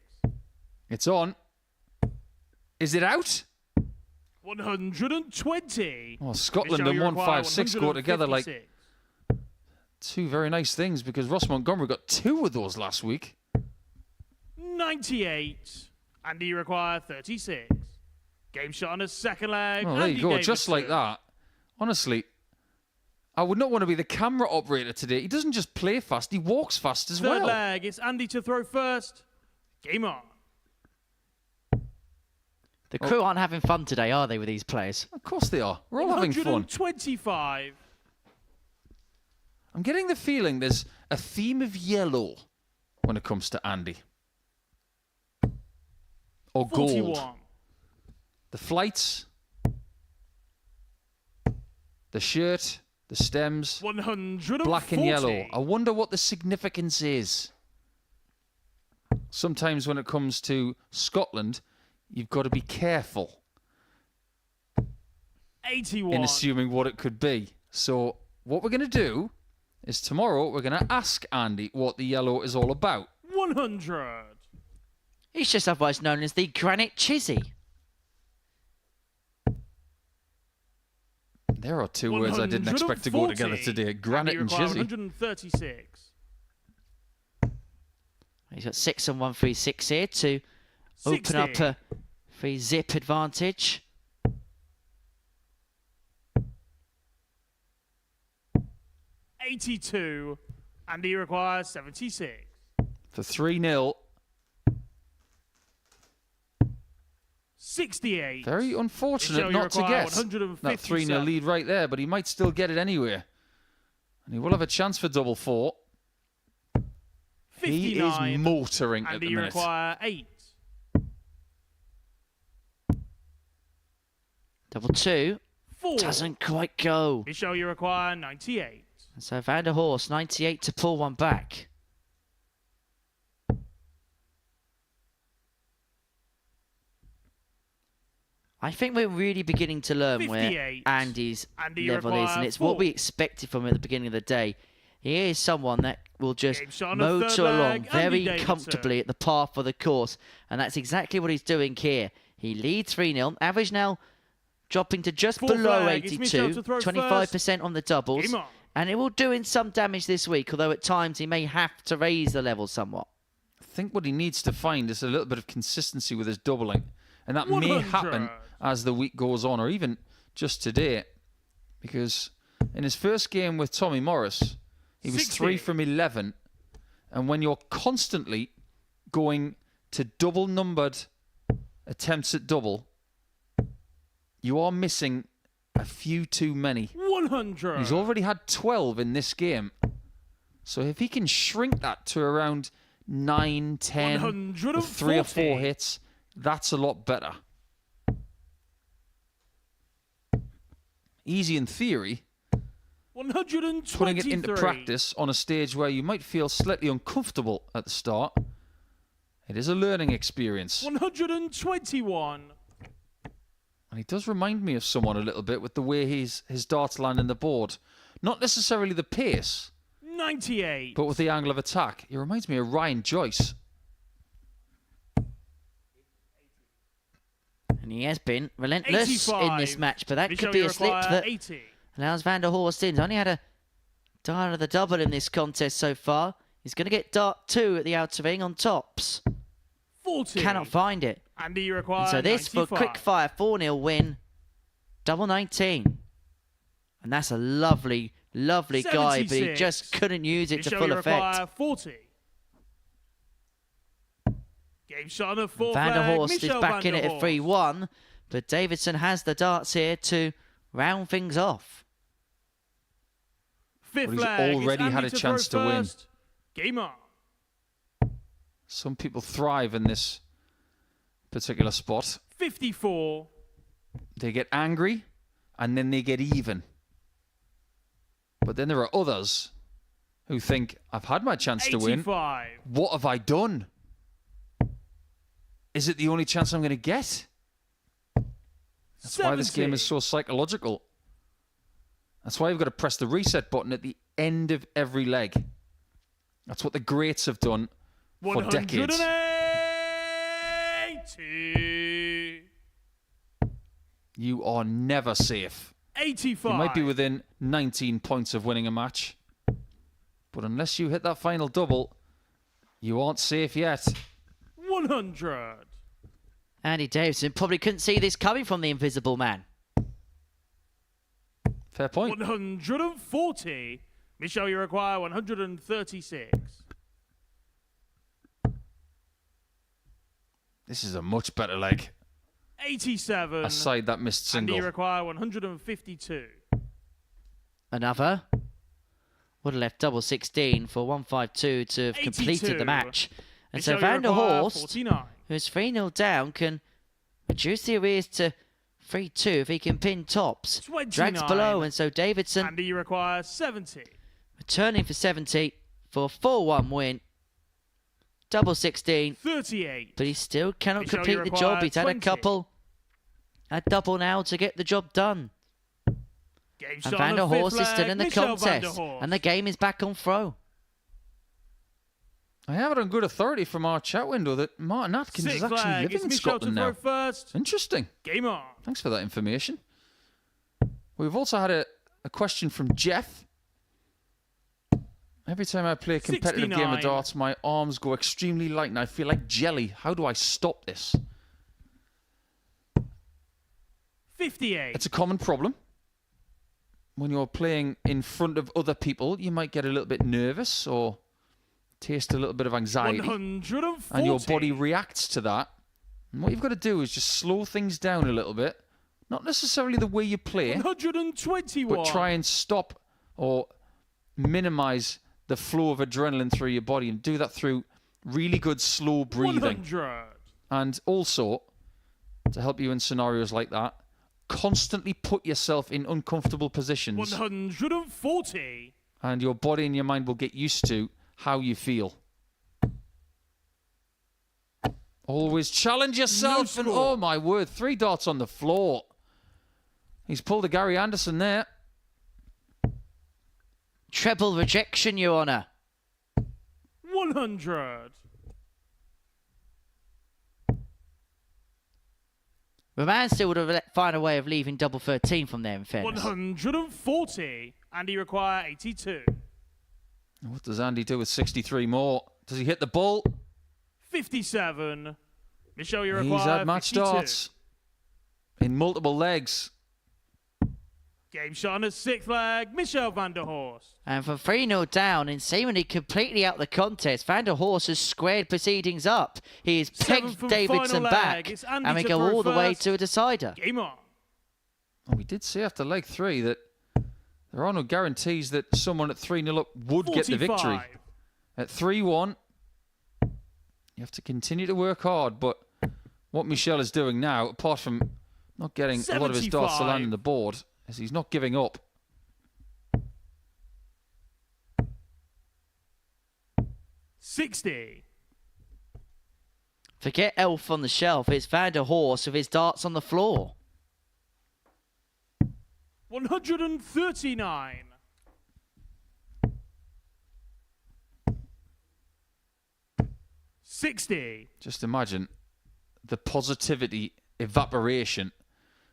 Speaker 2: It's on. Is it out?
Speaker 4: 120.
Speaker 2: Oh, Scotland
Speaker 4: Michel,
Speaker 2: and
Speaker 4: you require
Speaker 2: 156 go together like
Speaker 4: 156.
Speaker 2: two very nice things because Ross Montgomery got two of those last week.
Speaker 4: 98. Andy, you require 36. Game shot on a second leg.
Speaker 2: Oh, there
Speaker 4: Andy
Speaker 2: you go. Just
Speaker 4: Davidson.
Speaker 2: like that. Honestly, I would not want to be the camera operator today. He doesn't just play fast, he walks fast as
Speaker 4: Third
Speaker 2: well.
Speaker 4: leg, it's Andy to throw first. Game on.
Speaker 1: The crew aren't having fun today, are they, with these players?
Speaker 2: Of course they are. We're all having fun.
Speaker 4: 125.
Speaker 2: I'm getting the feeling there's a theme of yellow when it comes to Andy. Or
Speaker 4: 41.
Speaker 2: gold. The flights, the shirt, the stems,
Speaker 4: 140.
Speaker 2: black and yellow. I wonder what the significance is. Sometimes when it comes to Scotland, you've got to be careful
Speaker 4: 81.
Speaker 2: in assuming what it could be. So what we're going to do is tomorrow we're going to ask Andy what the yellow is all about.
Speaker 4: 100.
Speaker 1: He's just otherwise known as the Granite Chizzy.
Speaker 2: There are two words I didn't expect to go together today. Granite and Chizzy.
Speaker 4: 136.
Speaker 1: He's got 6 on 136 here to
Speaker 4: 60.
Speaker 1: open up a free zip advantage.
Speaker 4: $82. And he requires 76.
Speaker 2: For 3-0.
Speaker 4: 68.
Speaker 2: Very unfortunate
Speaker 4: Michelle,
Speaker 2: not to
Speaker 4: you require
Speaker 2: get that
Speaker 4: 157.
Speaker 2: 3-0 lead right there, but he might still get it anyway. And he will have a chance for double 4.
Speaker 4: 59.
Speaker 2: He is motoring
Speaker 4: And
Speaker 2: at the
Speaker 4: you
Speaker 2: minute.
Speaker 4: require 8.
Speaker 1: Double 2.
Speaker 4: 4.
Speaker 1: Doesn't quite go.
Speaker 4: Michelle, you require 98.
Speaker 1: And so Vander Horst, 98 to pull one back. I think we're really beginning to learn where
Speaker 4: 58.
Speaker 1: Andy's
Speaker 4: Andy
Speaker 1: level is, and
Speaker 4: require
Speaker 1: it's what
Speaker 4: 4.
Speaker 1: we expected from him at the beginning of the day. He is someone that will just
Speaker 4: Game shot on the
Speaker 1: motor
Speaker 4: third leg,
Speaker 1: along
Speaker 4: Andy
Speaker 1: very
Speaker 4: Davidson.
Speaker 1: comfortably at the path of the course, and that's exactly what he's doing here. He leads 3-0, average now dropping to just
Speaker 4: Fourth
Speaker 1: below
Speaker 4: flag, it's Michel
Speaker 1: 82,
Speaker 4: to throw
Speaker 1: 25% on the doubles,
Speaker 4: Game on.
Speaker 1: and it will do him some damage this week, although at times he may have to raise the level somewhat.
Speaker 2: I think what he needs to find is a little bit of consistency with his doubling. And that may
Speaker 4: 100.
Speaker 2: happen as the week goes on, or even just today. Because in his first game with Tommy Morris, he was
Speaker 4: 60.
Speaker 2: 3 from 11. And when you're constantly going to double-numbered attempts at double, you are missing a few too many.
Speaker 4: 100.
Speaker 2: He's already had 12 in this game. So if he can shrink that to around 9, 10, with 3 or 4
Speaker 4: 140.
Speaker 2: hits, that's a lot better. Easy in theory.
Speaker 4: 123.
Speaker 2: Putting it into practice on a stage where you might feel slightly uncomfortable at the start, it is a learning experience.
Speaker 4: 121.
Speaker 2: And he does remind me of someone a little bit with the way his darts land in the board. Not necessarily the pace,
Speaker 4: 98.
Speaker 2: but with the angle of attack. He reminds me of Ryan Joyce.
Speaker 1: And he has been relentless
Speaker 4: 85.
Speaker 1: in this match, but that
Speaker 4: Michelle,
Speaker 1: could be
Speaker 4: you
Speaker 1: a slip
Speaker 4: require
Speaker 1: that
Speaker 4: 80.
Speaker 1: allows Vander Horst in. He's only had a dart of the double in this contest so far. He's going to get dart 2 at the outer ring on tops.
Speaker 4: 40.
Speaker 1: Cannot find it.
Speaker 4: Andy, you require
Speaker 1: And so this
Speaker 4: 95.
Speaker 1: for quick fire 4-0 win. Double 19. And that's a lovely, lovely guy, but he
Speaker 4: 76.
Speaker 1: just couldn't use it to
Speaker 4: Michelle,
Speaker 1: full
Speaker 4: you
Speaker 1: effect.
Speaker 4: require 40. Game shot on the fourth
Speaker 1: Vander
Speaker 4: flag.
Speaker 1: Horst is
Speaker 4: Michelle
Speaker 1: back in
Speaker 4: Vander
Speaker 1: it at
Speaker 4: Horst.
Speaker 1: 3-1, but Davidson has the darts here to round things off.
Speaker 4: Fifth
Speaker 2: Well, he's
Speaker 4: flag. It's
Speaker 2: already had
Speaker 4: Andy
Speaker 2: a
Speaker 4: to
Speaker 2: chance
Speaker 4: throw
Speaker 2: to win.
Speaker 4: first. Game on.
Speaker 2: Some people thrive in this particular spot.
Speaker 4: 54.
Speaker 2: They get angry and then they get even. But then there are others who think, I've had my chance to win.
Speaker 4: 85.
Speaker 2: What have I done? Is it the only chance I'm going to get? That's why this game is so psychological. That's why you've got to press the reset button at the end of every leg. That's what the greats have done for decades.
Speaker 4: 180.
Speaker 2: You are never safe.
Speaker 4: 85.
Speaker 2: You might be within 19 points of winning a match. But unless you hit that final double, you aren't safe yet.
Speaker 4: 100.
Speaker 1: Andy Davidson probably couldn't see this coming from the Invisible Man.
Speaker 2: Fair point.
Speaker 4: 140. Michelle, you require 136.
Speaker 2: This is a much better leg.
Speaker 4: 87.
Speaker 2: Aside that missed
Speaker 4: And
Speaker 2: single.
Speaker 4: you require 152.
Speaker 1: Another. Would have left double 16 for 152 to have completed
Speaker 4: 82.
Speaker 1: the match. And so
Speaker 4: Michelle, you
Speaker 1: Vander
Speaker 4: require
Speaker 1: Horst,
Speaker 4: 49.
Speaker 1: who's 3-0 down, can reduce the arrears to 3-2 if he can pin tops.
Speaker 4: 29.
Speaker 1: Drags below, and so Davidson
Speaker 4: Andy, you require 70.
Speaker 1: returning for 70 for a 4-1 win. double 16.
Speaker 4: 38.
Speaker 1: But he still cannot
Speaker 4: Michelle,
Speaker 1: complete
Speaker 4: you
Speaker 1: the
Speaker 4: require
Speaker 1: job. He's had a
Speaker 4: 20.
Speaker 1: couple. A double now to get the job done.
Speaker 4: Game
Speaker 1: And
Speaker 4: shot on
Speaker 1: Vander
Speaker 4: the fifth
Speaker 1: Horst is still
Speaker 4: leg.
Speaker 1: in the
Speaker 4: Michelle Vander
Speaker 1: contest.
Speaker 4: Horst.
Speaker 1: And the game is back on throw.
Speaker 2: I have it on good authority from our chat window that Martin Atkins is
Speaker 4: Sixth
Speaker 2: actually
Speaker 4: leg.
Speaker 2: living
Speaker 4: It's
Speaker 2: in
Speaker 4: Michelle
Speaker 2: Scotland
Speaker 4: to throw
Speaker 2: now.
Speaker 4: first.
Speaker 2: Interesting.
Speaker 4: Game on.
Speaker 2: Thanks for that information. We've also had a question from Jeff. Every time I play a competitive game
Speaker 4: 69.
Speaker 2: of darts, my arms go extremely light and I feel like jelly. How do I stop this?
Speaker 4: 58.
Speaker 2: It's a common problem. When you're playing in front of other people, you might get a little bit nervous or taste a little bit of anxiety.
Speaker 4: 140.
Speaker 2: And your body reacts to that. And what you've got to do is just slow things down a little bit. Not necessarily the way you play,
Speaker 4: 121.
Speaker 2: but try and stop or minimize the flow of adrenaline through your body and do that through really good slow breathing.
Speaker 4: 100.
Speaker 2: And also, to help you in scenarios like that, constantly put yourself in uncomfortable positions
Speaker 4: 140.
Speaker 2: and your body and your mind will get used to how you feel. Always challenge yourself. And oh my word, 3 darts on the floor. He's pulled a Gary Anderson there.
Speaker 1: Treble rejection, Your Honour.
Speaker 4: 100.
Speaker 1: Raman still would have found a way of leaving double 13 from there, in fairness.
Speaker 4: 140. And he require 82.
Speaker 2: What does Andy do with 63 more? Does he hit the ball?
Speaker 4: 57. Michelle, you
Speaker 2: He's
Speaker 4: require
Speaker 2: had match
Speaker 4: 52.
Speaker 2: darts in multiple legs.
Speaker 4: Game shot on the 6th leg. Michelle Vander Horst.
Speaker 1: And from 3-0 down and seemingly completely out of the contest, Vander Horst has squared proceedings up. He has
Speaker 4: Seventh
Speaker 1: pegged
Speaker 4: and
Speaker 1: Davidson
Speaker 4: final
Speaker 1: back,
Speaker 4: leg. It's Andy
Speaker 1: and we
Speaker 4: to
Speaker 1: go
Speaker 4: throw
Speaker 1: all the way
Speaker 4: first.
Speaker 1: to a decider.
Speaker 4: Game on.
Speaker 2: And we did see after leg 3 that there are no guarantees that someone at 3-0 up would get the victory.
Speaker 4: 45.
Speaker 2: At 3-1, you have to continue to work hard, but what Michel is doing now, apart from not getting a lot of his darts to land
Speaker 4: 75.
Speaker 2: on the board, is he's not giving up.
Speaker 4: $60.
Speaker 1: Forget Elf on the shelf. It's Vander Horst with his darts on the floor.
Speaker 4: 139. $60.
Speaker 2: Just imagine the positivity evaporation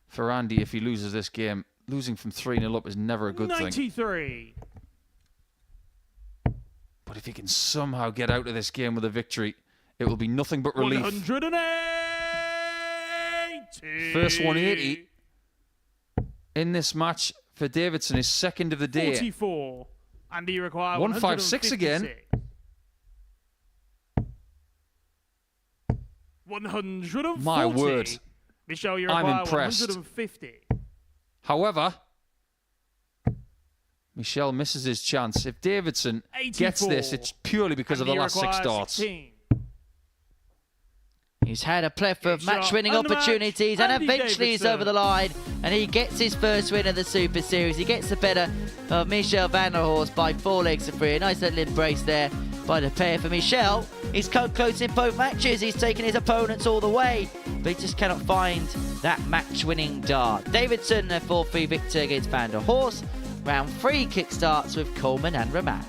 Speaker 2: for Andy if he loses this game. Losing from 3-0 up is never a good thing.
Speaker 4: 93.
Speaker 2: But if he can somehow get out of this game with a victory, it will be nothing but relief.
Speaker 4: 180.
Speaker 2: First 180 in this match for Davidson is second of the day.
Speaker 4: 44. And he requires
Speaker 2: 156 again.
Speaker 4: 140.
Speaker 2: My word.
Speaker 4: Michelle, you
Speaker 2: I'm
Speaker 4: require
Speaker 2: impressed.
Speaker 4: 150.
Speaker 2: However, Michel misses his chance. If Davidson
Speaker 4: 84.
Speaker 2: gets this, it's purely because
Speaker 4: And
Speaker 2: of the
Speaker 4: he
Speaker 2: last 6
Speaker 4: requires
Speaker 2: darts.
Speaker 4: 16.
Speaker 1: He's had a plethora of
Speaker 4: Good shot.
Speaker 1: match-winning
Speaker 4: And the match,
Speaker 1: opportunities, and
Speaker 4: Andy
Speaker 1: eventually he's
Speaker 4: Davidson.
Speaker 1: over the line, and he gets his first win of the Super Series. He gets the better of Michel Vander Horst by 4 legs to 3. A nice little embrace there by the pair for Michel. He's come close in both matches. He's taken his opponents all the way, but he just cannot find that match-winning dart. Davidson, a 4-3 victor against Vander Horst. Round 3 kickstarts with Coleman and Raman.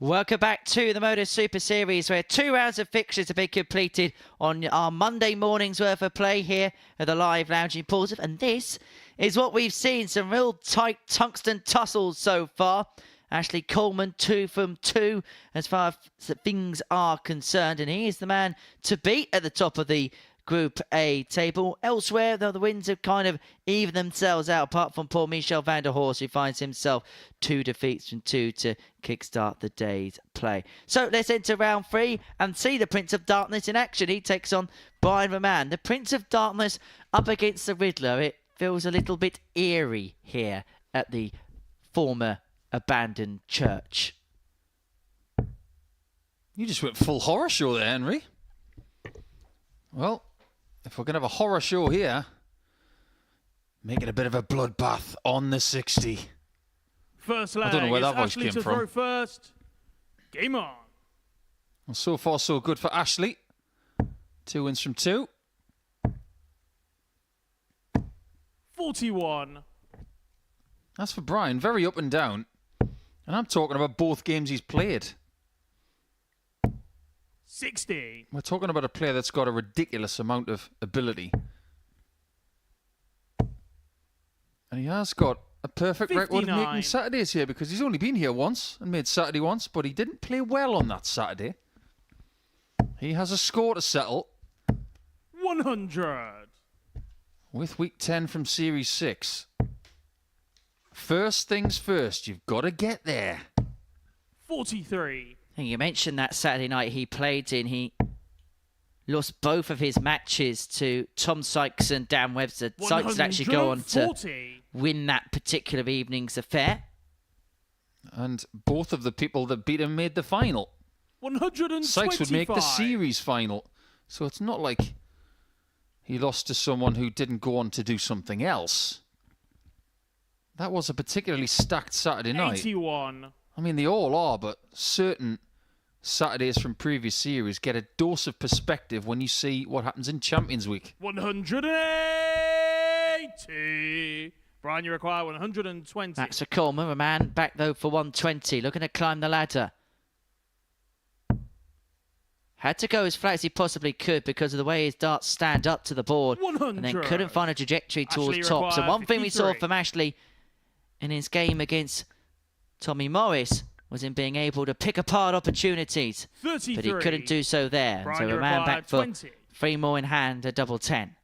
Speaker 1: Welcome back to the Modus Super Series, where 2 rounds of fixtures have been completed on our Monday morning's worth of play here at the Live Lounge in Portsmouth. And this is what we've seen. Some real tight tungsten tussles so far. Ashley Coleman 2 from 2 as far as things are concerned. And he is the man to beat at the top of the Group A table. Elsewhere, though, the wins have kind of evened themselves out, apart from poor Michel Vander, who finds himself 2 defeats from 2 to kickstart the day's play. So let's enter round 3 and see the Prince of Darkness in action. He takes on Brian Raman. The Prince of Darkness up against the Riddler. It feels a little bit eerie here at the former abandoned church.
Speaker 2: You just went full horror show there, Henry. Well, if we're going to have a horror show here, make it a bit of a bloodbath on the 60.
Speaker 9: First leg.
Speaker 2: I don't know where that voice
Speaker 9: Ashley
Speaker 2: came
Speaker 9: to
Speaker 2: from.
Speaker 9: throw first. Game on.
Speaker 2: Well, so far, so good for Ashley. 2 wins from 2.
Speaker 9: 41.
Speaker 2: As for Brian, very up and down. And I'm talking about both games he's played.
Speaker 9: 60.
Speaker 2: We're talking about a player that's got a ridiculous amount of ability. And he has got a perfect record of
Speaker 9: 59.
Speaker 2: making Saturdays here, because he's only been here once and made Saturday once, but he didn't play well on that Saturday. He has a score to settle
Speaker 9: 100.
Speaker 2: with week 10 from Series 6. First things first, you've got to get there.
Speaker 9: 43.
Speaker 1: And you mentioned that Saturday night he played in. He lost both of his matches to Tom Sykes and Dan Webster. Sykes would actually go on to
Speaker 9: 140.
Speaker 1: win that particular evening's affair.
Speaker 2: And both of the people that beat him made the final.
Speaker 9: 125.
Speaker 2: Sykes would make the series final. So it's not like he lost to someone who didn't go on to do something else. That was a particularly stacked Saturday night.
Speaker 9: 81.
Speaker 2: I mean, they all are, but certain Saturdays from previous series get a dose of perspective when you see what happens in Champions Week.
Speaker 9: 180. Brian, you require 120.
Speaker 1: That's for Coleman. Raman back though for 120. Looking to climb the ladder. Had to go as flat as he possibly could because of the way his darts stand up to the board.
Speaker 9: 100.
Speaker 1: And then couldn't find a trajectory towards
Speaker 9: Ashley
Speaker 1: top. So one thing we saw
Speaker 9: 53.
Speaker 1: from Ashley in his game against Tommy Morris was in being able to pick apart opportunities.
Speaker 9: 33.
Speaker 1: But he couldn't do so there.
Speaker 9: Brian,
Speaker 1: So
Speaker 9: you
Speaker 1: Raman
Speaker 9: require
Speaker 1: back for
Speaker 9: 20.
Speaker 1: 3 more in hand, a double 10.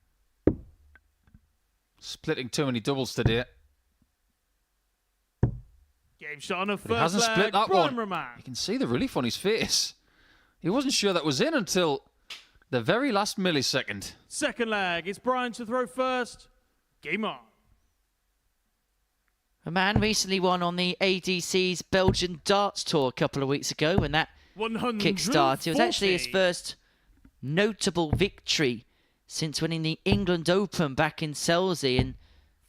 Speaker 2: Splitting too many doubles today.
Speaker 9: Game shot on a
Speaker 2: But he
Speaker 9: first
Speaker 2: hasn't
Speaker 9: leg.
Speaker 2: split that
Speaker 9: Brian
Speaker 2: one.
Speaker 9: Raman.
Speaker 2: You can see the relief on his face. He wasn't sure that was in until the very last millisecond.
Speaker 9: Second leg. It's Brian to throw first. Game on.
Speaker 1: Raman recently won on the ADC's Belgian Darts Tour a couple of weeks ago when that
Speaker 9: 140.
Speaker 1: kick-started. It was actually his first notable victory since winning the England Open back in Selsey in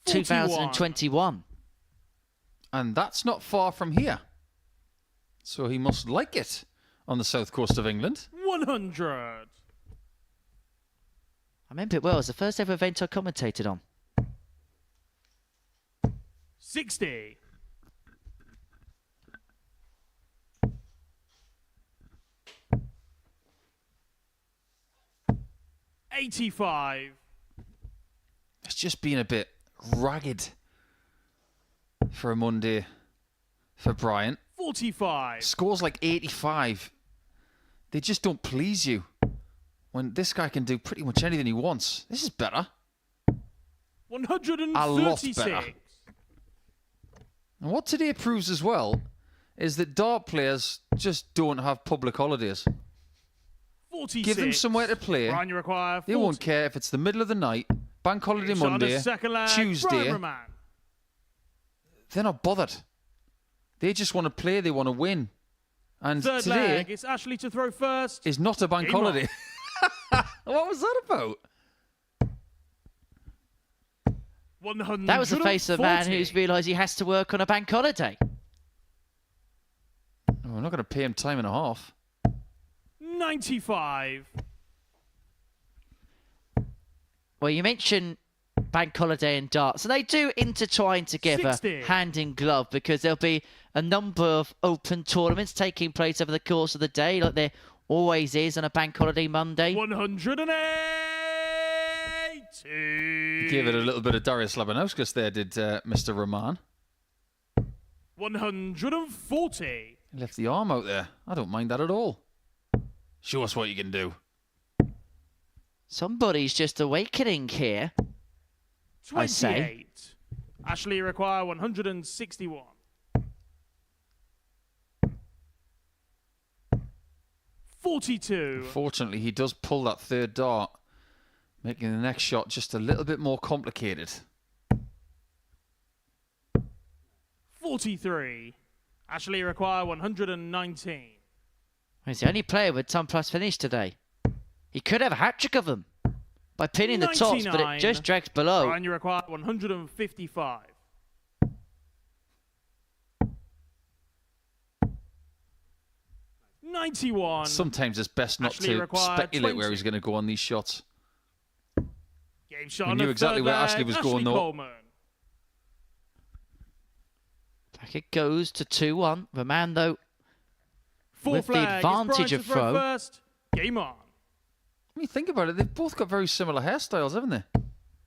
Speaker 1: 2021.
Speaker 2: And that's not far from here. So he must like it on the south coast of England.
Speaker 9: 100.
Speaker 1: I remember it well. It was the first ever event I commentated on.
Speaker 9: 60. 85.
Speaker 2: It's just been a bit ragged for a Monday for Bryant.
Speaker 9: 45.
Speaker 2: Scores like 85. They just don't please you. When this guy can do pretty much anything he wants. This is better.
Speaker 9: 136.
Speaker 2: A lot better. And what today proves as well is that dart players just don't have public holidays.
Speaker 9: 46.
Speaker 2: Give them somewhere to play.
Speaker 9: Brian, you require 40.
Speaker 2: They won't care if it's the middle of the night, bank holiday
Speaker 9: Shot on
Speaker 2: Monday,
Speaker 9: the second leg.
Speaker 2: Tuesday.
Speaker 9: Brian Raman.
Speaker 2: They're not bothered. They just want to play, they want to win. And
Speaker 9: Third
Speaker 2: today
Speaker 9: leg. It's Ashley to throw first.
Speaker 2: is not a bank
Speaker 9: Game on.
Speaker 2: holiday. What was that about?
Speaker 9: 140.
Speaker 1: That was the face of a man who's realised he has to work on a bank holiday.
Speaker 2: Oh, we're not going to pay him time and a half.
Speaker 9: 95.
Speaker 1: Well, you mentioned bank holiday and darts. So they do intertwine together
Speaker 4: 60.
Speaker 1: hand in glove because there'll be a number of open tournaments taking place over the course of the day like there always is on a bank holiday Monday.
Speaker 4: 180.
Speaker 2: Gave it a little bit of Darius Labanauskas there, did Mr. Raman.
Speaker 4: 140.
Speaker 2: He left the arm out there. I don't mind that at all. Show us what you can do.
Speaker 1: Somebody's just awakening here.
Speaker 4: 28.
Speaker 1: I say.
Speaker 4: Ashley require 161. 42.
Speaker 2: Fortunately, he does pull that third dart, making the next shot just a little bit more complicated.
Speaker 4: 43. Ashley require 119.
Speaker 1: He's the only player with 10 plus finish today. He could have a hat-trick of them by pinning the tops, but it just drags below.
Speaker 4: Brian, you require 155. 91.
Speaker 2: Sometimes it's best not
Speaker 4: Ashley
Speaker 2: to
Speaker 4: required
Speaker 2: speculate
Speaker 4: 20.
Speaker 2: where he's going to go on these shots.
Speaker 4: Game shot
Speaker 2: We
Speaker 4: on
Speaker 2: knew
Speaker 4: the
Speaker 2: exactly
Speaker 4: third
Speaker 2: where
Speaker 4: leg,
Speaker 2: Ashley was going, though.
Speaker 4: Coleman.
Speaker 1: Back it goes to 2-1. Raman, though,
Speaker 4: Fourth
Speaker 1: with the
Speaker 4: flag. It's
Speaker 1: advantage
Speaker 4: Brian
Speaker 1: of
Speaker 4: to throw
Speaker 1: throw.
Speaker 4: first. Game on.
Speaker 2: When you think about it, they've both got very similar hairstyles, haven't they?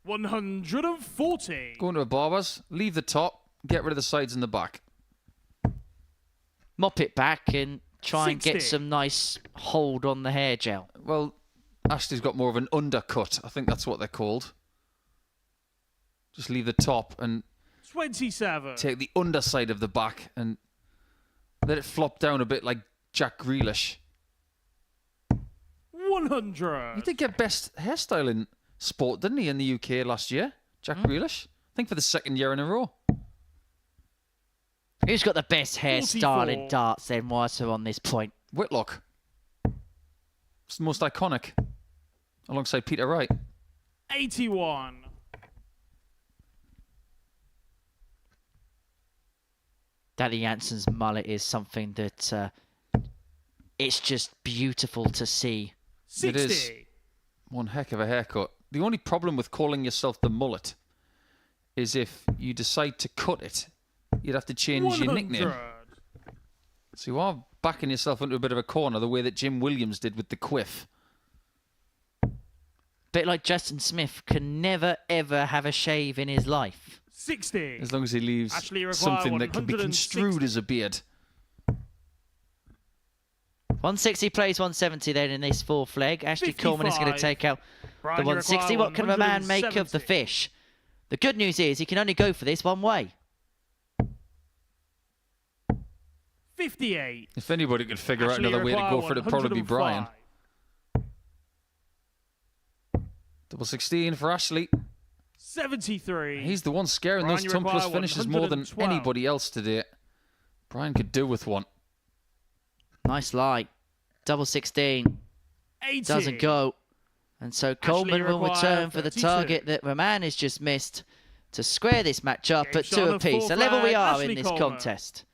Speaker 4: 140.
Speaker 2: Go into a barber's, leave the top, get rid of the sides and the back.
Speaker 1: Mop it back and try and get
Speaker 4: 60.
Speaker 1: some nice hold on the hair gel.
Speaker 2: Well, Ashley's got more of an undercut. I think that's what they're called. Just leave the top and
Speaker 4: 27.
Speaker 2: take the underside of the back and let it flop down a bit like Jack Grealish.
Speaker 4: 100.
Speaker 2: He did get best hairstyle in sport, didn't he, in the UK last year? Jack Grealish? I think for the second year in a row.
Speaker 1: Who's got the best hairstyle
Speaker 4: 44.
Speaker 1: in darts then, whilst we're on this point?
Speaker 2: Whitlock. It's the most iconic. Alongside Peter Wright.
Speaker 4: 81.
Speaker 1: Danny Jansen's mullet is something that it's just beautiful to see.
Speaker 4: 60.
Speaker 2: It is. One heck of a haircut. The only problem with calling yourself the mullet is if you decide to cut it, you'd have to change your
Speaker 4: 100.
Speaker 2: nickname. So you are backing yourself into a bit of a corner the way that Jim Williams did with the quiff.
Speaker 1: Bit like Justin Smith can never ever have a shave in his life.
Speaker 2: 60. As long as he leaves
Speaker 4: Ashley require
Speaker 2: something that can be
Speaker 4: 160.
Speaker 2: construed as a beard.
Speaker 1: 160 plays 170 then in this fourth leg. Ashley Coleman is going to
Speaker 4: 55.
Speaker 1: take out
Speaker 4: Brian,
Speaker 1: the
Speaker 4: you
Speaker 1: 160.
Speaker 4: require
Speaker 1: What can a man make of the
Speaker 4: 170.
Speaker 1: fish? The good news is he can only go for this one way.
Speaker 4: 58.
Speaker 2: If anybody could figure out
Speaker 4: Ashley
Speaker 2: another way to
Speaker 4: require
Speaker 2: go for it, it'd probably be Brian.
Speaker 4: 105.
Speaker 2: Double 16 for Ashley.
Speaker 4: 73.
Speaker 2: He's the one scaring
Speaker 4: Brian,
Speaker 2: those
Speaker 4: you
Speaker 2: 10 plus
Speaker 4: require
Speaker 2: finishes more than
Speaker 4: 112.
Speaker 2: anybody else today. Brian could do with one.
Speaker 1: Nice light. Double 16.
Speaker 4: 80.
Speaker 1: Doesn't go. And so Coleman will
Speaker 4: require
Speaker 1: return for the
Speaker 4: 32.
Speaker 1: target that Raman has just missed to square this match up
Speaker 4: Game
Speaker 1: at
Speaker 4: shot
Speaker 1: 2
Speaker 4: on the
Speaker 1: apiece.
Speaker 4: full
Speaker 1: A level we
Speaker 4: flag,
Speaker 1: are
Speaker 4: Ashley
Speaker 1: in this
Speaker 4: Coleman.
Speaker 1: contest.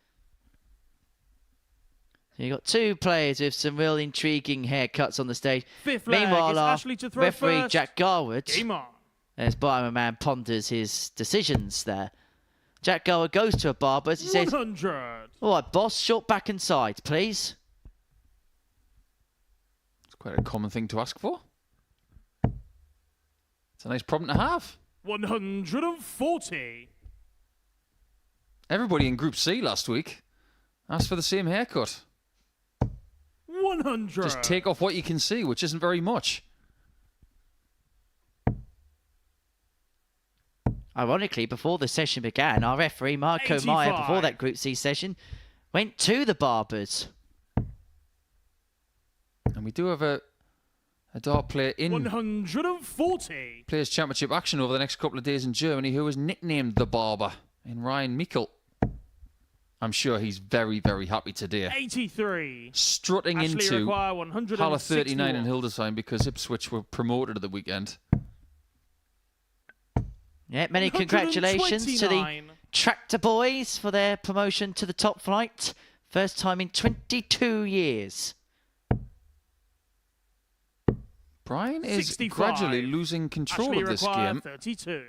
Speaker 1: So you've got two players with some real intriguing haircuts on the stage.
Speaker 4: Fifth leg,
Speaker 1: Meanwhile,
Speaker 4: it's
Speaker 1: our
Speaker 4: Ashley to throw
Speaker 1: referee
Speaker 4: first.
Speaker 1: Jack Garwood,
Speaker 4: Game on.
Speaker 1: as Brian Raman ponders his decisions there. Jack Garwood goes to a barber's. He says,
Speaker 4: 100.
Speaker 1: all right, boss, short back and sides, please.
Speaker 2: It's quite a common thing to ask for. It's a nice problem to have.
Speaker 4: 140.
Speaker 2: Everybody in Group C last week asked for the same haircut.
Speaker 4: 100.
Speaker 2: Just take off what you can see, which isn't very much.
Speaker 1: Ironically, before the session began, our referee, Marco Meyer,
Speaker 4: 85.
Speaker 1: before that Group C session, went to the barbers.
Speaker 2: And we do have a dart player in
Speaker 4: 140.
Speaker 2: Players' Championship action over the next couple of days in Germany who was nicknamed the Barber in Ryan Mikkel. I'm sure he's very, very happy today.
Speaker 4: 83.
Speaker 2: Strutting
Speaker 4: Ashley
Speaker 2: into
Speaker 4: require 161.
Speaker 2: Halle 39 in Hildesheim because Ipswich were promoted at the weekend.
Speaker 1: Yeah, many congratulations to the
Speaker 4: 129.
Speaker 1: Tractor Boys for their promotion to the top flight. First time in 22 years.
Speaker 2: Brian is
Speaker 4: 65.
Speaker 2: gradually losing control
Speaker 4: Ashley
Speaker 2: of this
Speaker 4: require
Speaker 2: game.
Speaker 4: 32.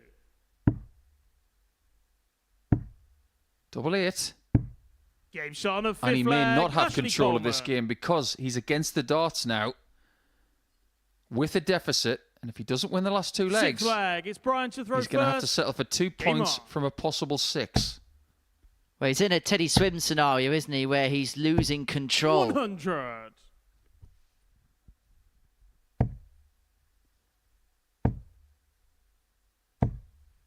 Speaker 2: 8.
Speaker 9: Game shot on the fifth
Speaker 2: And he may
Speaker 9: leg.
Speaker 2: not have
Speaker 9: Ashley
Speaker 2: control of
Speaker 9: Coleman.
Speaker 2: this game because he's against the darts now with a deficit. And if he doesn't win the last 2 legs,
Speaker 9: Sixth leg. It's Brian to throw
Speaker 2: he's going to have to
Speaker 9: first.
Speaker 2: settle for 2
Speaker 9: Game
Speaker 2: points
Speaker 9: on.
Speaker 2: from a possible 6.
Speaker 1: Well, he's in a Teddy Swim scenario, isn't he, where he's losing control.
Speaker 9: 100.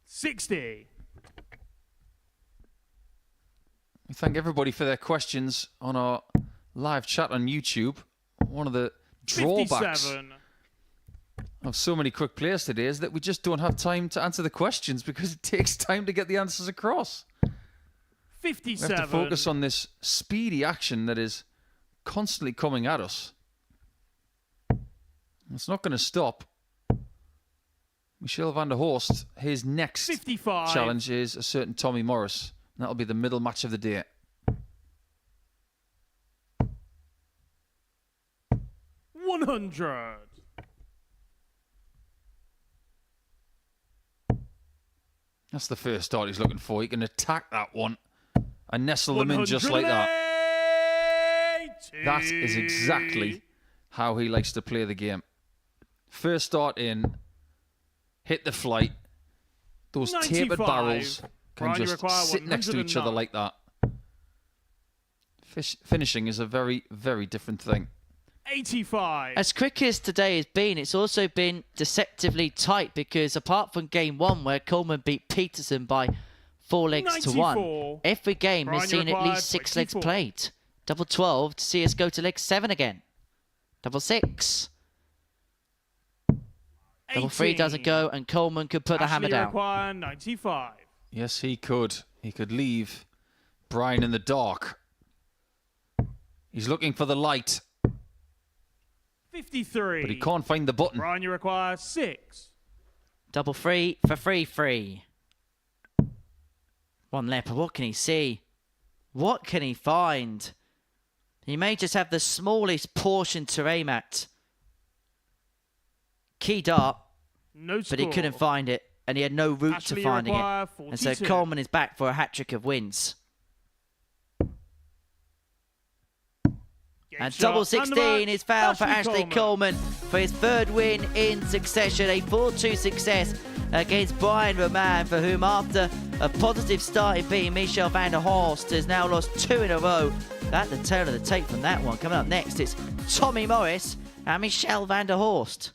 Speaker 9: $60.
Speaker 2: We thank everybody for their questions on our live chat on YouTube. One of the drawbacks
Speaker 9: 57.
Speaker 2: of so many quick players today is that we just don't have time to answer the questions because it takes time to get the answers across.
Speaker 9: 57.
Speaker 2: We have to focus on this speedy action that is constantly coming at us. It's not going to stop. Michel Vander Horst, his next
Speaker 9: 55.
Speaker 2: challenge is a certain Tommy Morris. And that'll be the middle match of the day.
Speaker 9: 100.
Speaker 2: That's the first start he's looking for. He can attack that one and nestle them in just like that.
Speaker 9: 180.
Speaker 2: That is exactly how he likes to play the game. First start in, hit the flight. Those tapered
Speaker 9: 95.
Speaker 2: barrels can
Speaker 9: Brian, you
Speaker 2: just
Speaker 9: require
Speaker 2: sit next to each other
Speaker 9: 109.
Speaker 2: like that. Finishing is a very, very different thing.
Speaker 9: 85.
Speaker 1: As quick as today has been, it's also been deceptively tight because apart from game 1 where Coleman beat Peterson by 4 legs to 1,
Speaker 9: 94.
Speaker 1: every game
Speaker 9: Brian,
Speaker 1: has
Speaker 9: you
Speaker 1: seen at
Speaker 9: required
Speaker 1: least 6 legs
Speaker 9: 24.
Speaker 1: played. Double 12 to see us go to leg 7 again. Double 6. Double 3 doesn't go and Coleman could put the hammer
Speaker 9: Ashley
Speaker 1: down.
Speaker 9: require 95.
Speaker 2: Yes, he could. He could leave Brian in the dark. He's looking for the light,
Speaker 9: 53.
Speaker 2: but he can't find the button.
Speaker 9: Brian, you require 6.
Speaker 1: Double 3 for 3-3. 1 left, but what can he see? What can he find? He may just have the smallest portion to aim at. Key dart,
Speaker 9: No score.
Speaker 1: but he couldn't find it, and he had no route
Speaker 9: Ashley,
Speaker 1: to
Speaker 9: you
Speaker 1: finding it.
Speaker 9: require
Speaker 1: And so
Speaker 9: 42.
Speaker 1: Coleman is back for a hat-trick of wins.
Speaker 9: Game
Speaker 1: And
Speaker 9: shot
Speaker 1: double
Speaker 9: and the
Speaker 1: 16
Speaker 9: match,
Speaker 1: is found for Ashley Coleman for his 3rd win in succession. A 4-2 success against Brian Raman, for whom after a positive start in beating Michel Vander Horst has now lost 2 in a row. That's the tail of the tape from that one. Coming up next, it's Tommy Morris and Michel Vander Horst.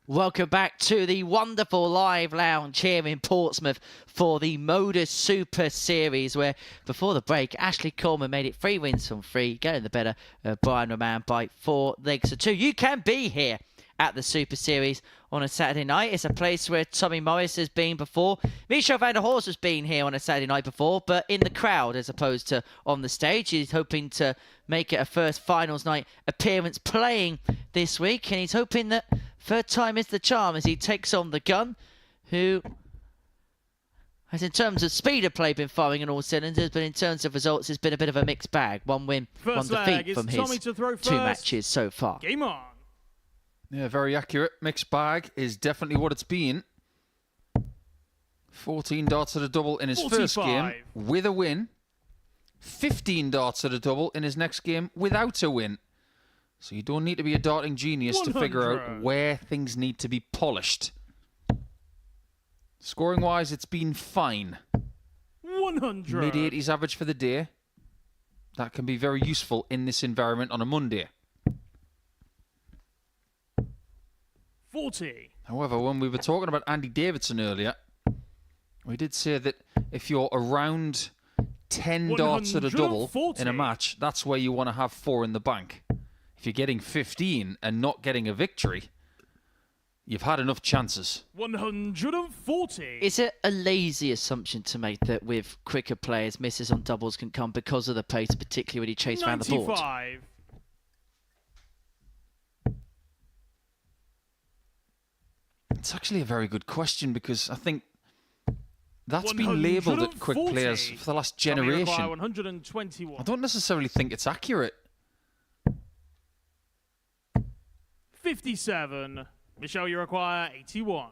Speaker 1: Welcome back to the wonderful live lounge here in Portsmouth for the Modus Super Series, where before the break, Ashley Coleman made it 3 wins from 3, getting the better of Brian Raman by 4 legs to 2. You can be here at the Super Series on a Saturday night. It's a place where Tommy Morris has been before. Vander Horst has been here on a Saturday night before, but in the crowd as opposed to on the stage. He's hoping to make it a first finals night appearance playing this week, and he's hoping that third time is the charm as he takes on the gun, who has, in terms of speed of play, been firing on all cylinders, but in terms of results, it's been a bit of a mixed bag. 1 win,
Speaker 4: First
Speaker 1: 1 defeat from his 2 matches so far.
Speaker 4: Game on.
Speaker 2: Yeah, very accurate. Mixed bag is definitely what it's been. 14 darts at a double in his
Speaker 4: 45.
Speaker 2: first game with a win. 15 darts at a double in his next game without a win. So you don't need to be a darting genius to figure out
Speaker 4: 100.
Speaker 2: where things need to be polished. Scoring-wise, it's been fine.
Speaker 4: 100.
Speaker 2: Mid-80s average for the day. That can be very useful in this environment on a Monday.
Speaker 4: 40.
Speaker 2: However, when we were talking about Andy Davidson earlier, we did say that if you're around 10 darts at a double
Speaker 4: 140.
Speaker 2: in a match, that's where you want to have 4 in the bank. If you're getting 15 and not getting a victory, you've had enough chances.
Speaker 4: 140.
Speaker 1: Is it a lazy assumption to make that with quicker players, misses on doubles can come because of the pace, particularly when you chase around the board?
Speaker 4: 95.
Speaker 2: It's actually a very good question because I think that's been labelled at quick players for the last generation.
Speaker 4: 121.
Speaker 2: I don't necessarily think it's accurate.
Speaker 4: 57. Michelle, you require 81.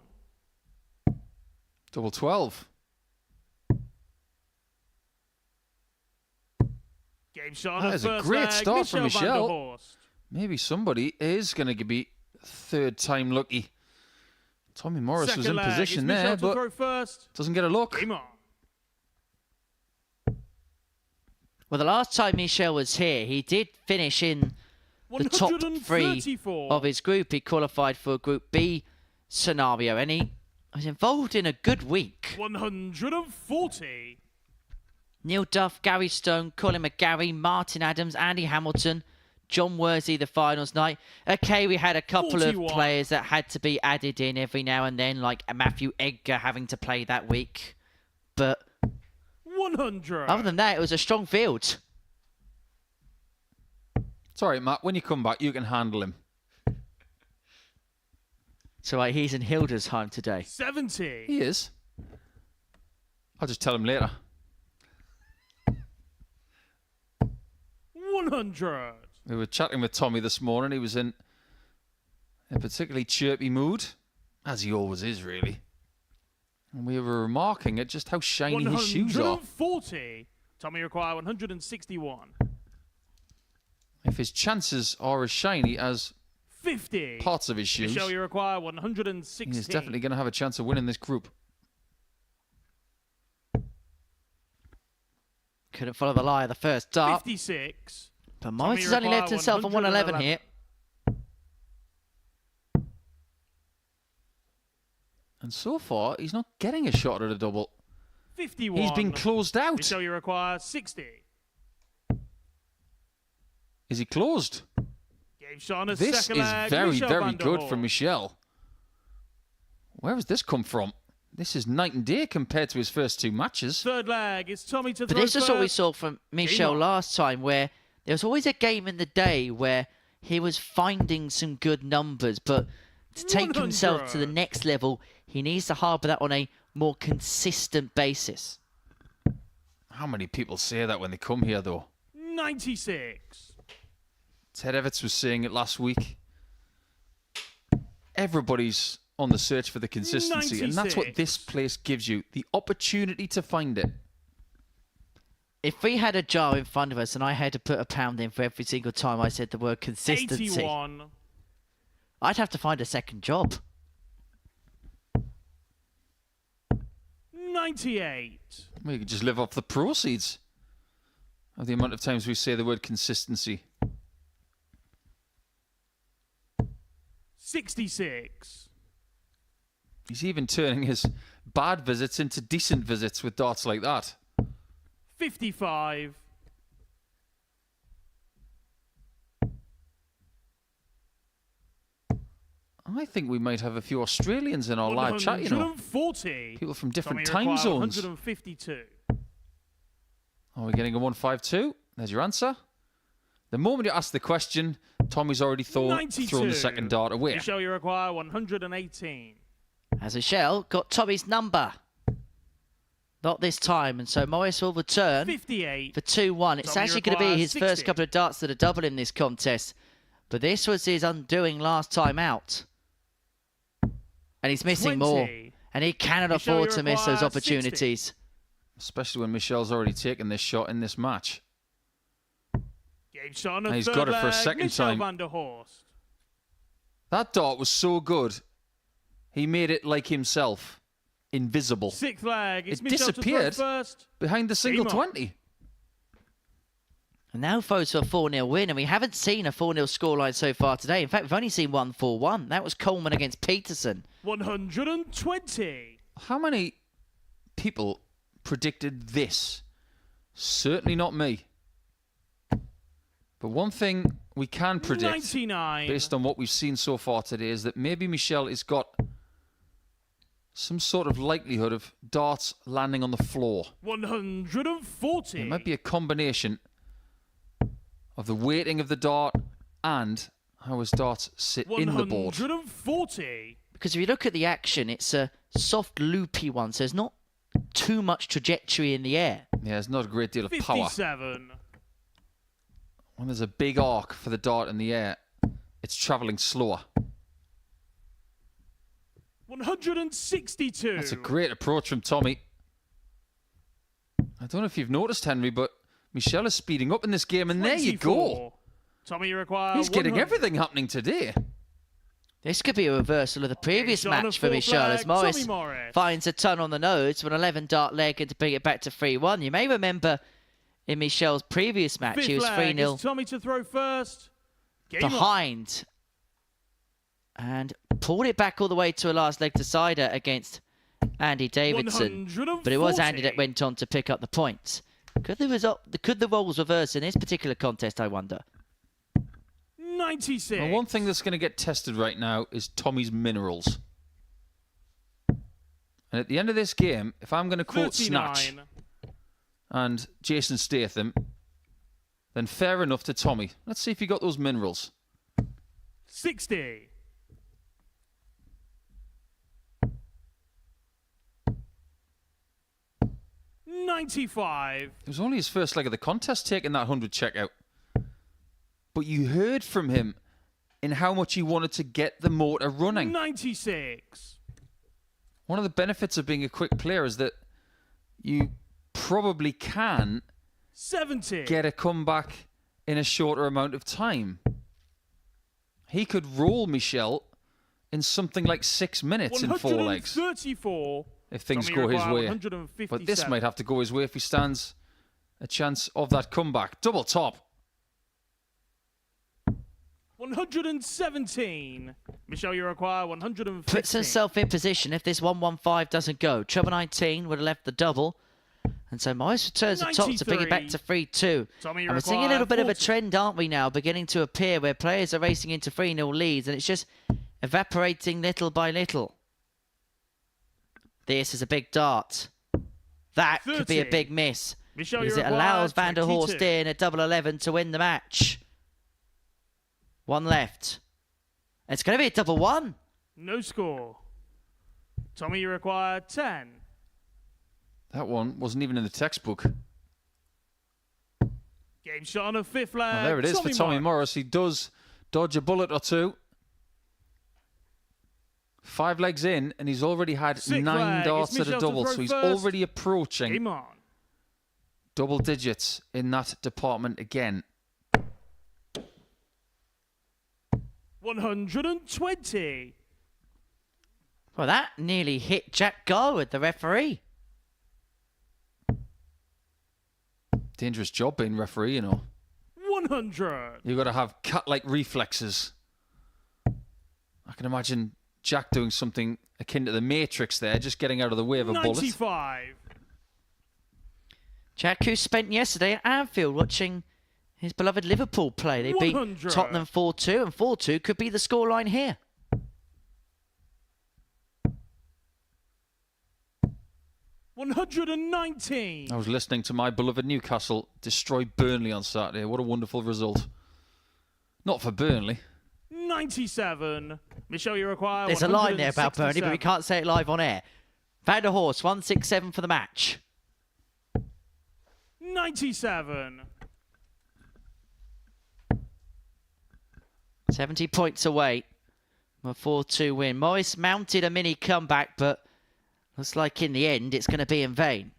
Speaker 2: Double 12.
Speaker 4: Game shot.
Speaker 2: That
Speaker 4: on
Speaker 2: is a
Speaker 4: first
Speaker 2: great
Speaker 4: leg,
Speaker 2: start from
Speaker 4: Vander
Speaker 2: Michelle.
Speaker 4: Horst.
Speaker 2: Maybe somebody is going to be third time lucky. Tommy Morris was
Speaker 4: Second
Speaker 2: in
Speaker 4: leg,
Speaker 2: position
Speaker 4: it's Michelle
Speaker 2: there,
Speaker 4: to
Speaker 2: but
Speaker 4: throw first.
Speaker 2: doesn't get a look.
Speaker 4: Game on.
Speaker 1: Well, the last time Michel was here, he did finish in the top 3
Speaker 4: 134.
Speaker 1: of his group. He qualified for a Group B scenario, and he was involved in a good week.
Speaker 4: 140.
Speaker 1: Neil Duff, Gary Stone, Colin McGarry, Martin Adams, Andy Hamilton, John Worsley the finals night. Okay, we had a couple
Speaker 4: 41.
Speaker 1: of players that had to be added in every now and then, like Matthew Edgar having to play that week. But
Speaker 4: 100.
Speaker 1: other than that, it was a strong field.
Speaker 2: It's all right, Matt. When you come back, you can handle him.
Speaker 1: So he's in Hildesheim today.
Speaker 4: 70.
Speaker 2: He is. I'll just tell him later.
Speaker 4: 100.
Speaker 2: We were chatting with Tommy this morning. He was in a particularly chirpy mood, as he always is, really. And we were remarking at just how shiny his shoes are.
Speaker 4: 140. Tommy require 161.
Speaker 2: If his chances are as shiny as
Speaker 4: 50.
Speaker 2: parts of his shoes,
Speaker 4: Michelle, you require 160.
Speaker 2: he's definitely going to have a chance of winning this group.
Speaker 1: Couldn't follow the lie of the first dart.
Speaker 4: 56.
Speaker 1: But Morris
Speaker 4: Tommy
Speaker 1: has only left
Speaker 4: require
Speaker 1: himself on 111 here.
Speaker 2: And so far, he's not getting a shot at a double.
Speaker 4: 51.
Speaker 2: He's been closed out.
Speaker 4: Michelle, you require 60.
Speaker 2: Is he closed?
Speaker 4: Game shot on a
Speaker 2: This
Speaker 4: second
Speaker 2: is
Speaker 4: leg.
Speaker 2: very,
Speaker 4: Michelle
Speaker 2: very
Speaker 4: Vander
Speaker 2: good
Speaker 4: Horst.
Speaker 2: from Michelle. Where has this come from? This is night and day compared to his first 2 matches.
Speaker 4: Third leg. It's Tommy to
Speaker 1: But
Speaker 4: throw
Speaker 1: this is what we
Speaker 4: first.
Speaker 1: saw from Michel
Speaker 4: on.
Speaker 1: last time, where there was always a game in the day where he was finding some good numbers, but to take himself to the
Speaker 4: 100.
Speaker 1: next level, he needs to harbour that on a more consistent basis.
Speaker 2: How many people say that when they come here, though?
Speaker 4: 96.
Speaker 2: Ted Everts was saying it last week. Everybody's on the search for the consistency, and that's what
Speaker 4: 96.
Speaker 2: this place gives you, the opportunity to find it.
Speaker 1: If we had a jar in front of us and I had to put £1 in for every single time I said the word consistency,
Speaker 4: 81.
Speaker 1: I'd have to find a second job.
Speaker 4: 98.
Speaker 2: Well, you could just live off the proceeds of the amount of times we say the word consistency.
Speaker 4: 66.
Speaker 2: He's even turning his bad visits into decent visits with darts like that.
Speaker 4: 55.
Speaker 2: I think we might have a few Australians in our live chat, you know.
Speaker 4: 140.
Speaker 2: People from different
Speaker 4: Tommy
Speaker 2: time
Speaker 4: require
Speaker 2: zones.
Speaker 4: 152.
Speaker 2: Are we getting a 152? There's your answer. The moment you ask the question, Tommy's already thrown the second dart away.
Speaker 4: Michelle, you require 118.
Speaker 1: As Michelle got Tommy's number. Not this time, and so Morris will return
Speaker 4: 58.
Speaker 1: for 2-1. It's
Speaker 4: Tommy
Speaker 1: actually going to be
Speaker 4: requires
Speaker 1: his
Speaker 4: 60.
Speaker 1: first couple of darts that are double in this contest. But this was his undoing last time out. And he's missing
Speaker 4: 20.
Speaker 1: more. And he cannot
Speaker 4: Michelle,
Speaker 1: afford
Speaker 4: you
Speaker 1: to miss those
Speaker 4: require
Speaker 1: opportunities.
Speaker 2: Especially when Michelle's already taken this shot in this match.
Speaker 4: Game shot on
Speaker 2: And
Speaker 4: a
Speaker 2: he's
Speaker 4: third
Speaker 2: got it for a
Speaker 4: leg,
Speaker 2: second
Speaker 4: Michelle
Speaker 2: time.
Speaker 4: Vander Horst.
Speaker 2: That dart was so good. He made it like himself. Invisible.
Speaker 4: Sixth leg. It's
Speaker 2: It
Speaker 4: Michelle to throw
Speaker 2: disappeared
Speaker 4: first.
Speaker 2: behind the single
Speaker 4: Game on.
Speaker 2: 20.
Speaker 1: And now throws for a 4-0 win. And we haven't seen a 4-0 scoreline so far today. In fact, we've only seen 1-4-1. That was Coleman against Peterson.
Speaker 4: 120.
Speaker 2: How many people predicted this? Certainly not me. But one thing we can predict,
Speaker 4: 99.
Speaker 2: based on what we've seen so far today, is that maybe Michelle has got some sort of likelihood of darts landing on the floor.
Speaker 4: 140.
Speaker 2: It might be a combination of the weighting of the dart and how his darts sit in the board.
Speaker 4: 140.
Speaker 1: Because if you look at the action, it's a soft, loopy one. So there's not too much trajectory in the air.
Speaker 2: Yeah, there's not a great deal of power.
Speaker 4: 57.
Speaker 2: When there's a big arc for the dart in the air, it's travelling slower.
Speaker 4: 162.
Speaker 2: That's a great approach from Tommy. I don't know if you've noticed, Henry, but Michelle is speeding up in this game, and there you go.
Speaker 4: 24. Tommy, you require
Speaker 2: He's getting
Speaker 4: 100.
Speaker 2: everything happening today.
Speaker 1: This could be a reversal of the previous
Speaker 4: shot on a
Speaker 1: match for
Speaker 4: fourth
Speaker 1: Michelle as
Speaker 4: leg,
Speaker 1: Morris
Speaker 4: Tommy Morris.
Speaker 1: finds a ton on the nose with an 11-dart leg and to bring it back to 3-1. You may remember in Michelle's previous match,
Speaker 4: Fifth
Speaker 1: he was
Speaker 4: leg.
Speaker 1: 3-0
Speaker 4: It's Tommy to throw first. Game on.
Speaker 1: behind and pulled it back all the way to a last leg decider against Andy Davidson.
Speaker 4: 140.
Speaker 1: But it was Andy that went on to pick up the points. Could the roles reverse in this particular contest, I wonder?
Speaker 4: 96.
Speaker 2: Well, one thing that's going to get tested right now is Tommy's minerals. And at the end of this game, if I'm going to quote
Speaker 4: 39.
Speaker 2: Snatch and Jason Statham, then fair enough to Tommy. Let's see if he got those minerals.
Speaker 4: 60. $95.
Speaker 2: It was only his first leg of the contest taking that 100 checkout. But you heard from him in how much he wanted to get the motor running.
Speaker 4: 96.
Speaker 2: One of the benefits of being a quick player is that you probably can
Speaker 4: 70.
Speaker 2: get a comeback in a shorter amount of time. He could roll Michelle in something like 6 minutes in 4 legs
Speaker 4: 134.
Speaker 2: if things
Speaker 4: Tommy
Speaker 2: go his
Speaker 4: require
Speaker 2: way.
Speaker 4: 157.
Speaker 2: But this might have to go his way if he stands a chance of that comeback. Double top.
Speaker 4: 117. Michelle, you require 115.
Speaker 1: Puts himself in position if this 115 doesn't go. Treble 19 would have left the double. And so Morris returns the top to bring it back to 3-2.
Speaker 4: Tommy, you
Speaker 1: And we're seeing a
Speaker 4: require
Speaker 1: little bit of a
Speaker 4: 40.
Speaker 1: trend, aren't we now, beginning to appear where players are racing into 3-0 leads and it's just evaporating little by little. This is a big dart. That could be a
Speaker 4: 30.
Speaker 1: big miss.
Speaker 4: Michelle,
Speaker 1: Because
Speaker 4: you
Speaker 1: it allows
Speaker 4: require
Speaker 1: Vander Horst
Speaker 4: 22.
Speaker 1: in a double 11 to win the match. One left. It's going to be a double 1.
Speaker 4: No score. Tommy, you require 10.
Speaker 2: That one wasn't even in the textbook.
Speaker 4: Game shot on a fifth leg.
Speaker 2: Well, there it is for Tommy Morris. He does dodge a bullet or two. 5 legs in, and he's already had
Speaker 4: Sixth
Speaker 2: 9
Speaker 4: leg.
Speaker 2: darts
Speaker 4: It's
Speaker 2: at a
Speaker 4: Michelle to
Speaker 2: double,
Speaker 4: throw
Speaker 2: so he's
Speaker 4: first.
Speaker 2: already approaching
Speaker 4: Game on.
Speaker 2: double digits in that department again.
Speaker 4: 120.
Speaker 1: Well, that nearly hit Jack Garwood, the referee.
Speaker 2: Dangerous job being referee, you know.
Speaker 4: 100.
Speaker 2: You've got to have cat-like reflexes. I can imagine Jack doing something akin to the Matrix there, just getting out of the way of a bullet.
Speaker 4: 95.
Speaker 1: Jack, who spent yesterday at Anfield watching his beloved Liverpool play. They beat
Speaker 4: 100.
Speaker 1: Tottenham 4-2, and 4-2 could be the scoreline here.
Speaker 4: 119.
Speaker 2: I was listening to my beloved Newcastle destroy Burnley on Saturday. What a wonderful result. Not for Burnley.
Speaker 4: 97. Michelle, you require.
Speaker 1: There's a line there about Burnley, but we can't say it live on air. Vander Horst, 167 for the match.
Speaker 4: 97.
Speaker 1: 70 points away from a 4-2 win. Morris mounted a mini comeback, but looks like in the end it's going to be in vain.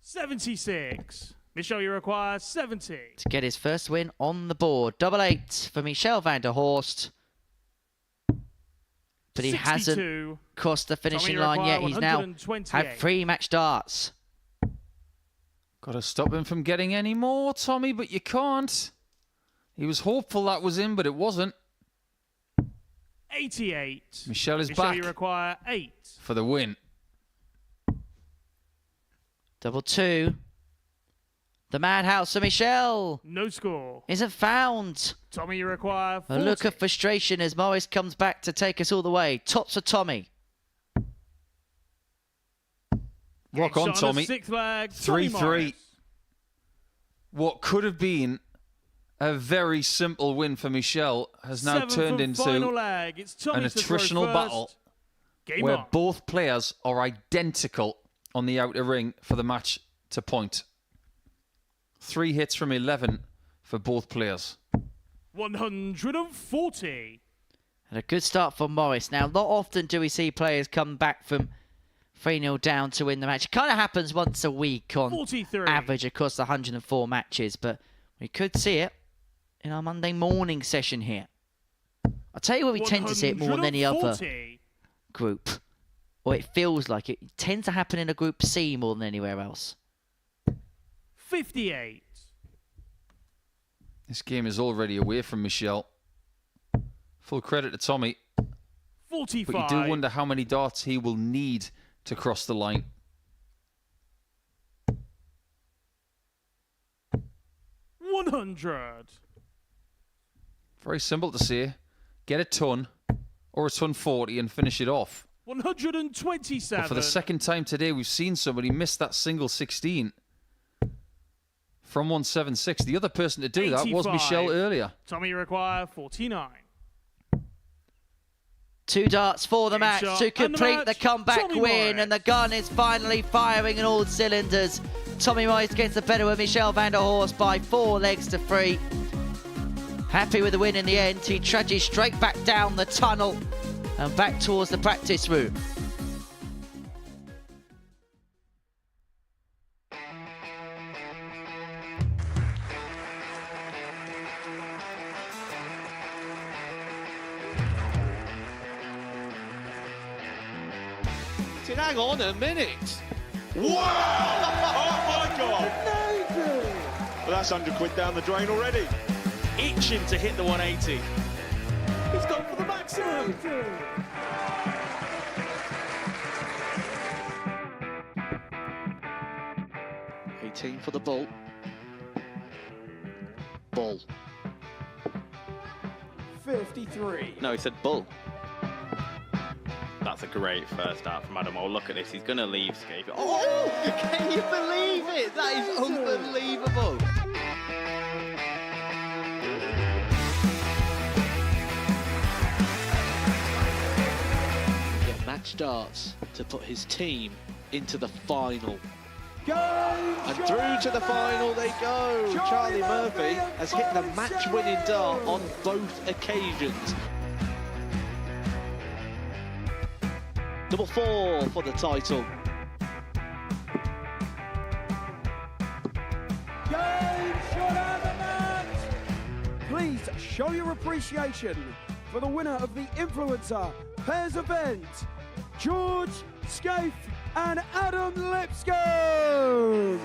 Speaker 4: 76. Michelle, you require 70.
Speaker 1: To get his first win on the board. 88 for Michel van der Horst. But he
Speaker 4: 62.
Speaker 1: hasn't crossed the finishing
Speaker 4: Tommy, you
Speaker 1: line yet.
Speaker 4: require
Speaker 1: He's now
Speaker 4: 128.
Speaker 1: had 3 match darts.
Speaker 2: Got to stop him from getting any more, Tommy, but you can't. He was hopeful that was in, but it wasn't.
Speaker 4: 88.
Speaker 2: Michelle is
Speaker 4: Michelle,
Speaker 2: back
Speaker 4: you require 8.
Speaker 2: for the win.
Speaker 1: 2-2. The madhouse for Michel
Speaker 4: No score.
Speaker 1: isn't found.
Speaker 4: Tommy, you require 40.
Speaker 1: A look of frustration as Morris comes back to take us all the way. Tops for Tommy.
Speaker 2: Rock on,
Speaker 4: Shot
Speaker 2: Tommy.
Speaker 4: the sixth leg. Tommy
Speaker 2: 3-3.
Speaker 4: Morris.
Speaker 2: What could have been a very simple win for Michelle has now
Speaker 4: Seventh
Speaker 2: turned
Speaker 4: and final
Speaker 2: into
Speaker 4: leg. It's Tommy
Speaker 2: an
Speaker 4: to throw
Speaker 2: attritional
Speaker 4: first.
Speaker 2: battle
Speaker 4: Game
Speaker 2: where
Speaker 4: on.
Speaker 2: both players are identical on the outer ring for the match to point. 3 hits from 11 for both players.
Speaker 4: 140.
Speaker 1: And a good start for Morris. Now, not often do we see players come back from 3-0 down to win the match. It kind of happens once a week on
Speaker 4: 43.
Speaker 1: average across the 104 matches, but we could see it in our Monday morning session here. I'll tell you where we tend to see it more than any other
Speaker 4: 140.
Speaker 1: group. Or it feels like it. It tends to happen in a Group C more than anywhere else.
Speaker 4: 58.
Speaker 2: This game is already away from Michelle. Full credit to Tommy.
Speaker 4: 45.
Speaker 2: But you do wonder how many darts he will need to cross the line.
Speaker 4: 100.
Speaker 2: Very simple to say. Get a ton or a ton 40 and finish it off.
Speaker 4: 127.
Speaker 2: But for the second time today, we've seen somebody miss that single 16 from 176. The other person to do that was
Speaker 4: 85.
Speaker 2: Michelle earlier.
Speaker 4: Tommy, you require 49.
Speaker 1: 2 darts for the match
Speaker 4: shot
Speaker 1: to
Speaker 4: and the
Speaker 1: complete
Speaker 4: match,
Speaker 1: the comeback
Speaker 4: Tommy
Speaker 1: win,
Speaker 4: Morris.
Speaker 1: and the gun is finally firing in all cylinders. Tommy Morris gets the better with Michel van der Horst by 4 legs to 3. Happy with the win in the end, he trudges straight back down the tunnel and back towards the practice room.
Speaker 5: Hang on a minute.
Speaker 6: Wow! Oh my God! Well, that's £100 down the drain already.
Speaker 9: Itching to hit the 180.
Speaker 4: He's gone for the maximum.
Speaker 5: 18 for the bull. Bull.
Speaker 4: 53.
Speaker 7: No, he said bull. That's a great first start from Adam. Oh, look at this. He's going to leave Scape. Oh, can you believe it? That is unbelievable.
Speaker 5: Get match darts to put his team into the final. And through to the final they go. Charlie Murphy has hit the match-winning dart on both occasions. Double 4 for the title.
Speaker 8: Please show your appreciation for the winner of the Influencer Pairs event, George Scaife and Adam Lipscomb.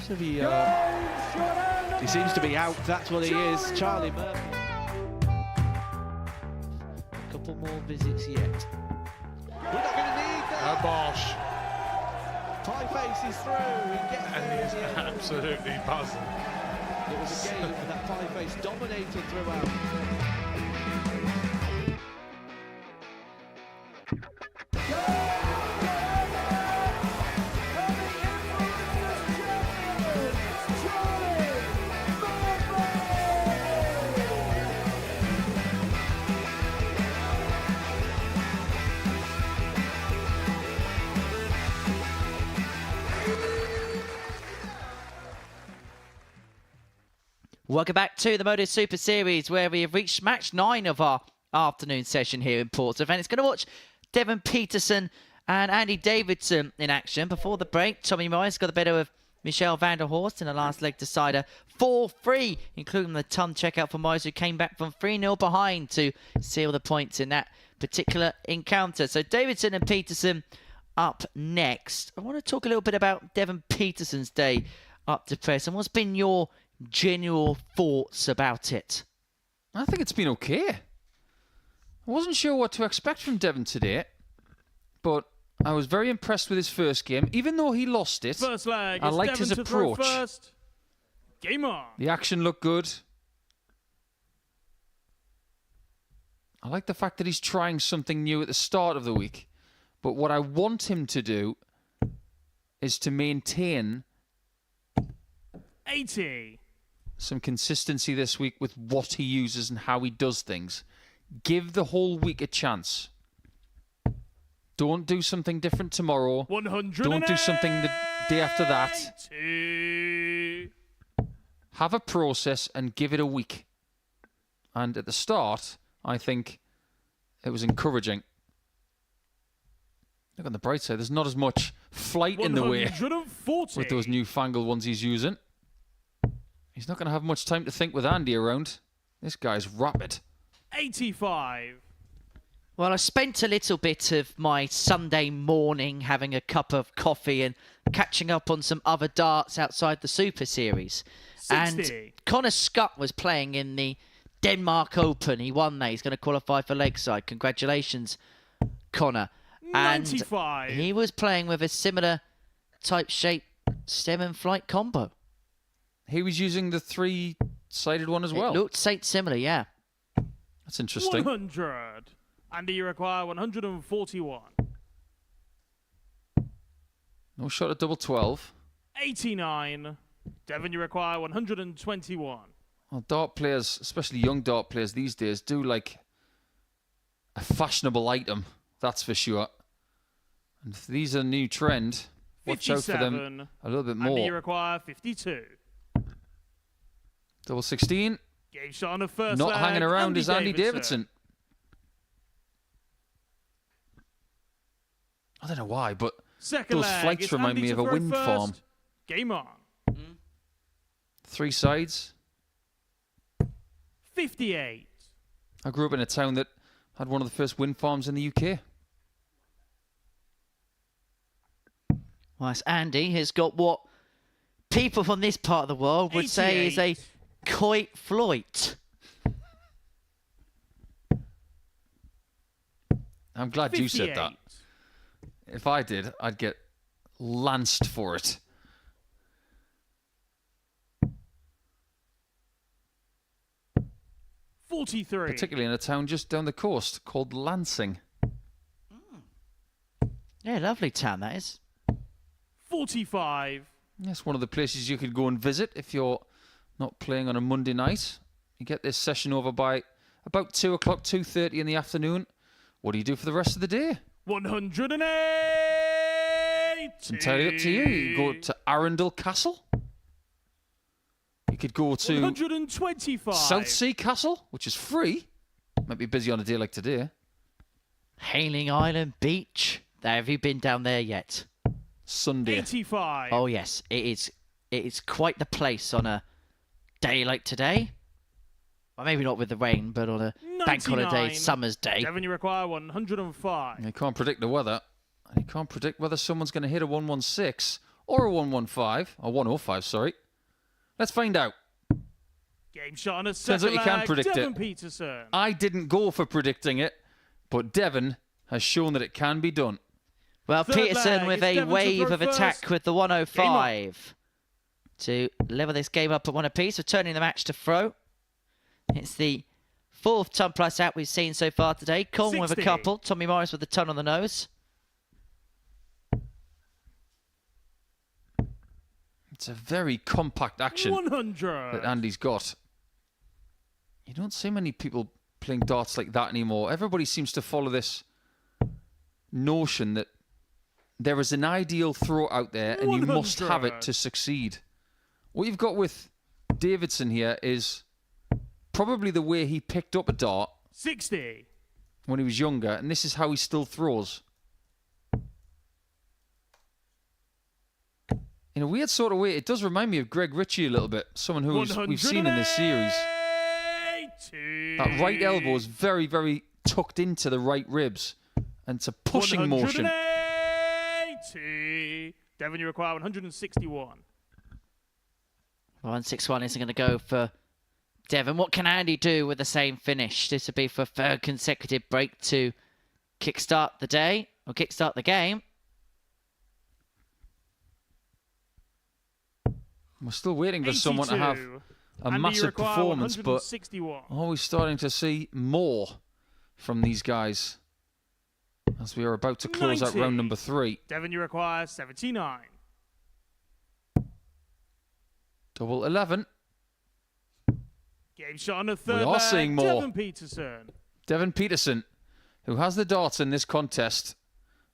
Speaker 5: So he seems to be out. That's what he is. Charlie Murphy. A couple more visits yet. We're not going to need that.
Speaker 9: Bosh.
Speaker 5: Pie face is through. He gets
Speaker 9: And
Speaker 5: there
Speaker 9: he's
Speaker 5: in the end.
Speaker 9: absolutely buzzing.
Speaker 5: It was a game that pie face dominated throughout.
Speaker 1: Welcome back to the Modus Super Series, where we have reached match 9 of our afternoon session here in Portsmouth, and it's going to watch Devon Petersen and Andy Davidson in action. Before the break, Tommy Morris got the better of Vander Horst in the last leg decider, 4-3, including the ton checkout for Morris, who came back from 3-0 behind to seal the points in that particular encounter. So Davidson and Peterson up next. I want to talk a little bit about Devon Peterson's day up to press, and what's been your general thoughts about it?
Speaker 2: I think it's been okay. I wasn't sure what to expect from Devon today, but I was very impressed with his first game. Even though he lost it,
Speaker 4: First leg.
Speaker 2: I liked his approach.
Speaker 4: First. Game on.
Speaker 2: The action looked good. I like the fact that he's trying something new at the start of the week. But what I want him to do is to maintain
Speaker 4: 80.
Speaker 2: some consistency this week with what he uses and how he does things. Give the whole week a chance. Don't do something different tomorrow.
Speaker 4: 100.
Speaker 2: Don't do something the day after that. Have a process and give it a week. And at the start, I think it was encouraging. Look on the bright side, there's not as much flight in the way
Speaker 4: 140.
Speaker 2: with those newfangled ones he's using. He's not going to have much time to think with Andy around. This guy's rapid.
Speaker 4: 85.
Speaker 1: Well, I spent a little bit of my Sunday morning having a cup of coffee and catching up on some other darts outside the Super Series.
Speaker 4: 60.
Speaker 1: And Connor Scott was playing in the Denmark Open. He won that. He's going to qualify for Lakeside. Congratulations, Connor.
Speaker 4: 95.
Speaker 1: And he was playing with a similar type shape stem and flight combo.
Speaker 2: He was using the three-sided one as well.
Speaker 1: It looked similar, yeah.
Speaker 2: That's interesting.
Speaker 4: 100. Andy, you require 141.
Speaker 2: No shot at double 12.
Speaker 4: 89. Devon, you require 121.
Speaker 2: Well, dart players, especially young dart players these days, do like a fashionable item. That's for sure. And if these are a new trend, watch out for them a little bit more.
Speaker 4: Andy, you require 52.
Speaker 2: Double 16.
Speaker 4: Gave shot on the first
Speaker 2: Not
Speaker 4: leg.
Speaker 2: hanging around is Andy Davidson. I don't know why, but
Speaker 4: Second
Speaker 2: those
Speaker 4: leg.
Speaker 2: flights
Speaker 4: It's
Speaker 2: remind
Speaker 4: Andy
Speaker 2: me
Speaker 4: to
Speaker 2: of a
Speaker 4: throw
Speaker 2: wind
Speaker 4: first.
Speaker 2: farm.
Speaker 4: Game on.
Speaker 2: 3 sides.
Speaker 4: 58.
Speaker 2: I grew up in a town that had one of the first wind farms in the UK.
Speaker 1: Well, Andy has got what people from this part of the world would say is a
Speaker 4: 88.
Speaker 1: coit floit.
Speaker 2: I'm glad you said that.
Speaker 4: 58.
Speaker 2: If I did, I'd get lanced for it.
Speaker 4: $43.
Speaker 2: Particularly in a town just down the coast called Lansing.
Speaker 1: Yeah, lovely town that is.
Speaker 4: 45.
Speaker 2: That's one of the places you could go and visit if you're not playing on a Monday night. You get this session over by about 2 o'clock, 2:30 in the afternoon. What do you do for the rest of the day?
Speaker 4: 108.
Speaker 2: It's entirely up to you. You can go to Arundel Castle. You could go to
Speaker 4: 125.
Speaker 2: Southsea Castle, which is free. Might be busy on a day like today.
Speaker 1: Hailing Island Beach. Have you been down there yet?
Speaker 2: Sunday.
Speaker 4: 85.
Speaker 1: Oh yes, it is quite the place on a day like today. Well, maybe not with the rain, but on a bank holiday
Speaker 4: 99.
Speaker 1: summer's day.
Speaker 4: Devon, you require 105.
Speaker 2: You can't predict the weather. You can't predict whether someone's going to hit a 116 or a 115, or 105, sorry. Let's find out.
Speaker 4: Game shot on a
Speaker 2: Turns out
Speaker 4: second
Speaker 2: you can
Speaker 4: leg,
Speaker 2: predict
Speaker 4: Devon
Speaker 2: it.
Speaker 4: Petersen.
Speaker 2: I didn't go for predicting it, but Devon has shown that it can be done.
Speaker 1: Well,
Speaker 4: Third
Speaker 1: Peterson
Speaker 4: leg,
Speaker 1: with
Speaker 4: it's
Speaker 1: a
Speaker 4: Devon to
Speaker 1: wave
Speaker 4: throw
Speaker 1: of attack
Speaker 4: first.
Speaker 1: with the
Speaker 4: Game
Speaker 1: 105 to level this game up at one apiece, returning the match to throw. It's the fourth ton plus out we've seen so far today. Coleman with a
Speaker 4: 60.
Speaker 1: couple, Tommy Morris with a ton on the nose.
Speaker 2: It's a very compact action
Speaker 4: 100.
Speaker 2: that Andy's got. You don't see many people playing darts like that anymore. Everybody seems to follow this notion that there is an ideal throw out there and you must have it to succeed. What you've got with Davidson here is probably the way he picked up a dart
Speaker 4: 60.
Speaker 2: when he was younger, and this is how he still throws. In a weird sort of way, it does remind me of Greg Ritchie a little bit, someone who we've seen in this series.
Speaker 4: 180.
Speaker 2: That right elbow is very, very tucked into the right ribs, and it's a pushing motion.
Speaker 4: 180. Devon, you require 161.
Speaker 1: 161 isn't going to go for Devon. What can Andy do with the same finish? This would be for a third consecutive break to kickstart the day, or kickstart the game.
Speaker 2: We're still waiting for someone to have
Speaker 4: 82.
Speaker 2: a
Speaker 4: Andy, you
Speaker 2: massive
Speaker 4: require
Speaker 2: performance, but
Speaker 4: 161.
Speaker 2: always starting to see more from these guys as we are about to close out
Speaker 4: 90.
Speaker 2: round number 3.
Speaker 4: Devon, you require 79.
Speaker 2: Double 11.
Speaker 4: Game shot on the third
Speaker 2: are
Speaker 4: leg,
Speaker 2: seeing more.
Speaker 4: Devon Petersen.
Speaker 2: Devon Petersen, who has the darts in this contest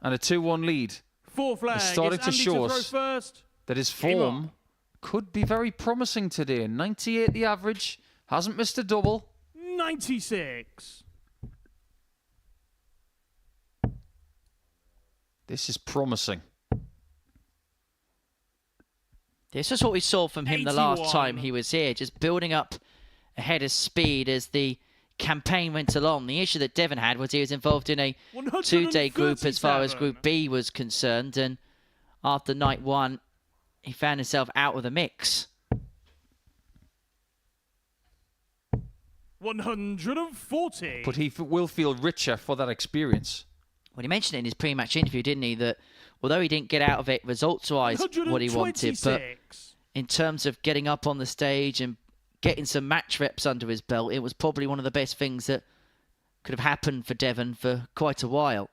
Speaker 2: and a 2-1 lead,
Speaker 4: Fourth leg,
Speaker 2: is starting
Speaker 4: it's
Speaker 2: to
Speaker 4: Andy
Speaker 2: show
Speaker 4: throw
Speaker 2: us
Speaker 4: first.
Speaker 2: that his
Speaker 4: Game on.
Speaker 2: form could be very promising today. 98 the average, hasn't missed a double.
Speaker 4: 96.
Speaker 2: This is promising.
Speaker 1: This is what we saw from him the last
Speaker 4: 81.
Speaker 1: time he was here, just building up ahead of speed as the campaign went along. The issue that Devon had was he was involved in a 2-day group as far as
Speaker 4: 137.
Speaker 1: Group B was concerned, and after night 1, he found himself out of the mix.
Speaker 4: 140.
Speaker 2: But he will feel richer for that experience.
Speaker 1: Well, he mentioned it in his pre-match interview, didn't he, that although he didn't get out of it results-wise what he wanted, but
Speaker 4: 126.
Speaker 1: in terms of getting up on the stage and getting some match reps under his belt, it was probably one of the best things that could have happened for Devon for quite a while.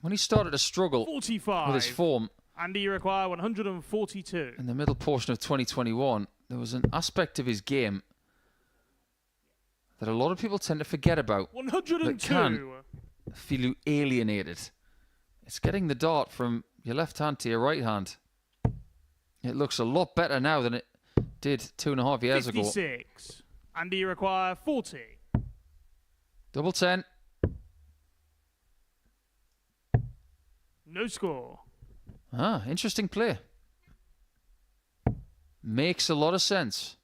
Speaker 2: When he started to struggle
Speaker 4: 45.
Speaker 2: with his form
Speaker 4: Andy, you require 142.
Speaker 2: in the middle portion of 2021, there was an aspect of his game that a lot of people tend to forget about,
Speaker 4: 102.
Speaker 2: can feel you alienated. It's getting the dart from your left hand to your right hand. It looks a lot better now than it did 2.5 years ago.
Speaker 4: 56. Andy, you require 40.
Speaker 2: Double 10.
Speaker 4: No score.
Speaker 2: Ah, interesting play. Makes a lot of sense.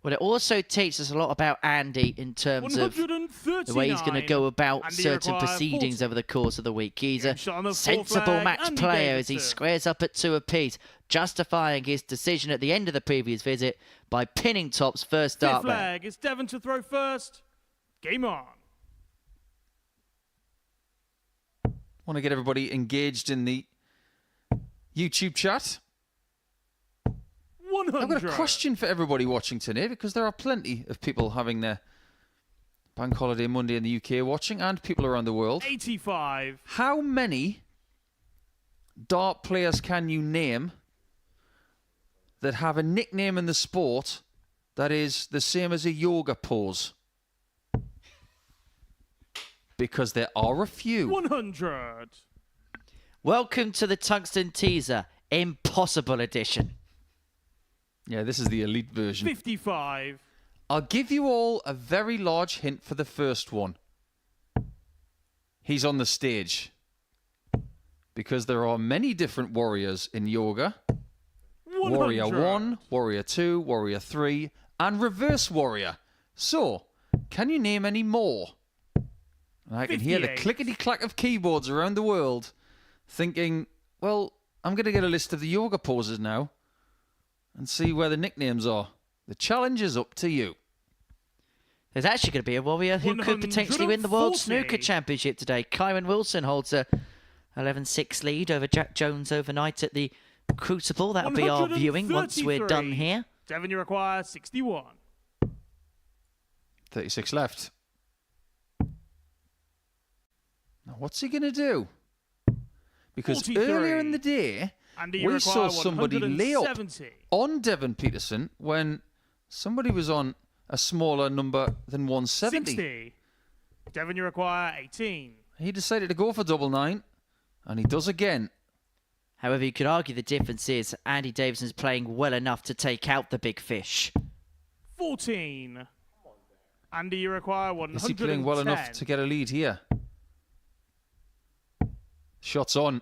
Speaker 1: Well, it also teaches us a lot about Andy in terms of
Speaker 4: 139.
Speaker 1: the way he's going to go about
Speaker 4: Andy,
Speaker 1: certain
Speaker 4: require
Speaker 1: proceedings
Speaker 4: 40.
Speaker 1: over the course of the week. He's
Speaker 4: Game
Speaker 1: a
Speaker 4: shot on the fourth
Speaker 1: sensible
Speaker 4: leg,
Speaker 1: match
Speaker 4: Andy
Speaker 1: player as he
Speaker 4: Davidson.
Speaker 1: squares up at 2 apiece, justifying his decision at the end of the previous visit by pinning Top's first
Speaker 4: Fifth
Speaker 1: dart back.
Speaker 4: leg, it's Devon to throw first. Game on.
Speaker 2: Want to get everybody engaged in the YouTube chat.
Speaker 4: 100.
Speaker 2: I've got a question for everybody watching today, because there are plenty of people having their Bank Holiday Monday in the UK watching, and people around the world.
Speaker 4: 85.
Speaker 2: How many dart players can you name that have a nickname in the sport that is the same as a yoga pose? Because there are a few.
Speaker 4: 100.
Speaker 1: Welcome to the Tungsten Teaser, Impossible Edition.
Speaker 2: Yeah, this is the elite version.
Speaker 4: 55.
Speaker 2: I'll give you all a very large hint for the first one. He's on the stage. Because there are many different warriors in yoga.
Speaker 4: 100.
Speaker 2: Warrior 1, Warrior 2, Warrior 3, and Reverse Warrior. So, can you name any more? And I can hear the
Speaker 4: 58.
Speaker 2: clickety-clack of keyboards around the world thinking, well, I'm going to get a list of the yoga poses now and see where the nicknames are. The challenge is up to you.
Speaker 1: There's actually going to be a warrior who could potentially win the World
Speaker 4: 140.
Speaker 1: Snooker Championship today. Kyron Wilson holds a 11-6 lead over Jack Jones overnight at the Crucible. That'll be our viewing once we're done here.
Speaker 4: Devon, you require 61.
Speaker 2: 36 left. Now, what's he going to do? Because
Speaker 4: 43.
Speaker 2: earlier in the day,
Speaker 4: Andy, you
Speaker 2: we saw
Speaker 4: require
Speaker 2: somebody lay up
Speaker 4: 170.
Speaker 2: on Devon Petersen when somebody was on a smaller number than 170.
Speaker 4: 60. Devon, you require 18.
Speaker 2: He decided to go for double 9, and he does again.
Speaker 1: However, you could argue the difference is Andy Davidson's playing well enough to take out the big fish.
Speaker 4: 14. Andy, you require 110.
Speaker 2: Is he playing well enough to get a lead here? Shots on.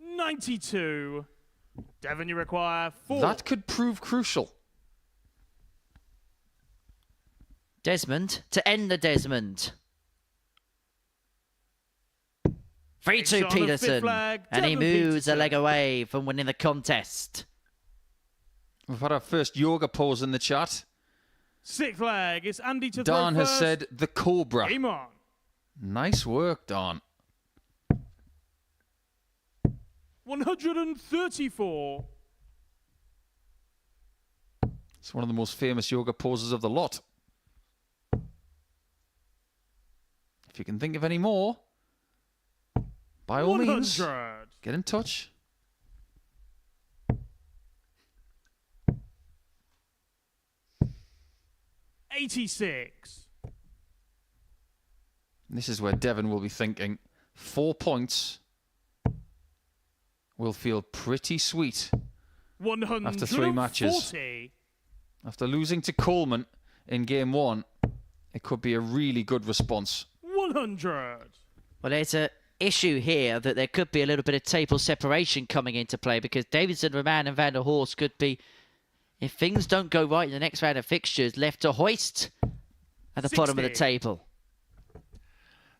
Speaker 4: 92. Devon, you require 4.
Speaker 2: That could prove crucial.
Speaker 1: Desmond to end the Desmond. 3-2
Speaker 4: It's on the fifth
Speaker 1: Peterson.
Speaker 4: flag,
Speaker 1: And he
Speaker 4: Devon
Speaker 1: moves
Speaker 4: Peterson.
Speaker 1: a leg away from winning the contest.
Speaker 2: We've had our first yoga pose in the chat.
Speaker 4: 6th flag. It's Andy to
Speaker 2: Dan
Speaker 4: throw
Speaker 2: has
Speaker 4: first.
Speaker 2: said the Cobra.
Speaker 4: Game on.
Speaker 2: Nice work, Dan.
Speaker 4: 134.
Speaker 2: It's one of the most famous yoga poses of the lot. If you can think of any more, by all means,
Speaker 4: 100.
Speaker 2: get in touch.
Speaker 4: $86.
Speaker 2: This is where Devon will be thinking 4 points will feel pretty sweet
Speaker 4: 140.
Speaker 2: after 3 matches. After losing to Coleman in game 1, it could be a really good response.
Speaker 4: 100.
Speaker 1: Well, there's an issue here that there could be a little bit of table separation coming into play because Davidson, Raman and Vander Horst could be, if things don't go right in the next round of fixtures, left to hoist at the bottom of the
Speaker 4: 60.
Speaker 1: table.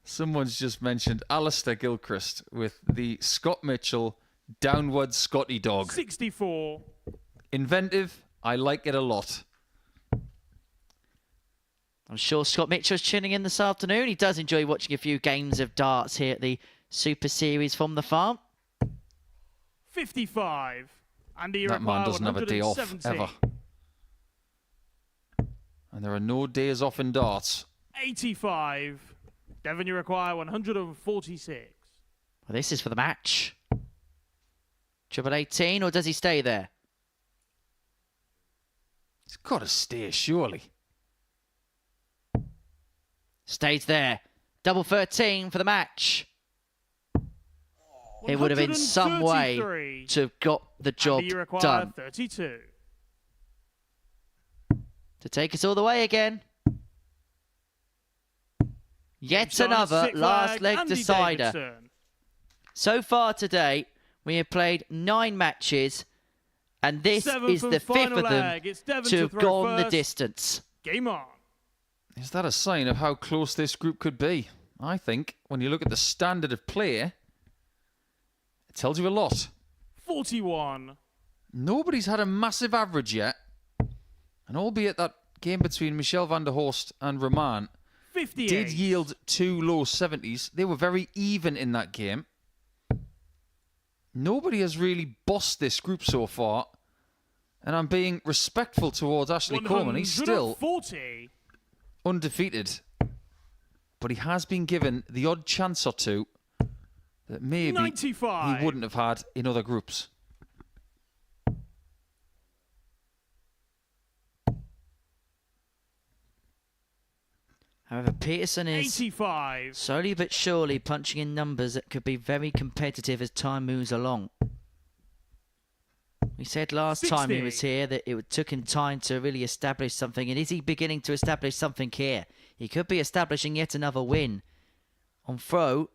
Speaker 2: Someone's just mentioned Alistair Gilchrist with the Scott Mitchell downward Scotty dog.
Speaker 4: 64.
Speaker 2: Inventive. I like it a lot.
Speaker 1: I'm sure Scott Mitchell's tuning in this afternoon. He does enjoy watching a few games of darts here at the Super Series from the farm.
Speaker 4: 55. Andy, you
Speaker 2: That man
Speaker 4: require
Speaker 2: doesn't have a day off,
Speaker 4: 170.
Speaker 2: ever. And there are no days off in darts.
Speaker 4: 85. Devon, you require 146.
Speaker 1: Well, this is for the match. Triple 18, or does he stay there?
Speaker 2: He's got to stay, surely.
Speaker 1: Stays there. Double 13 for the match. It would have been some way
Speaker 4: 133.
Speaker 1: to have got the job
Speaker 4: Andy, you require
Speaker 1: done.
Speaker 4: 32.
Speaker 1: To take us all the way again. Yet
Speaker 4: John,
Speaker 1: another
Speaker 4: sixth
Speaker 1: last
Speaker 4: flag,
Speaker 1: leg
Speaker 4: Andy
Speaker 1: decider.
Speaker 4: Davidson.
Speaker 1: So far today, we have played 9 matches, and this
Speaker 4: Seventh
Speaker 1: is
Speaker 4: and
Speaker 1: the 5th
Speaker 4: final
Speaker 1: of them
Speaker 4: leg. It's Devon
Speaker 1: to
Speaker 4: to
Speaker 1: have
Speaker 4: throw
Speaker 1: gone the
Speaker 4: first.
Speaker 1: distance.
Speaker 4: Game on.
Speaker 2: Is that a sign of how close this group could be? I think when you look at the standard of play, it tells you a lot.
Speaker 4: 41.
Speaker 2: Nobody's had a massive average yet. And albeit that game between Michel van der Horst and Raman
Speaker 4: 58.
Speaker 2: did yield 2 low 70s, they were very even in that game. Nobody has really bossed this group so far. And I'm being respectful towards Ashley Coleman. He's still
Speaker 4: 140.
Speaker 2: undefeated. But he has been given the odd chance or two that maybe
Speaker 4: 95.
Speaker 2: he wouldn't have had in other groups.
Speaker 1: However, Peterson is
Speaker 4: 85.
Speaker 1: slowly but surely punching in numbers that could be very competitive as time moves along. We said last time he
Speaker 4: 60.
Speaker 1: was here that it took him time to really establish something. And is he beginning to establish something here? He could be establishing yet another win. On throw,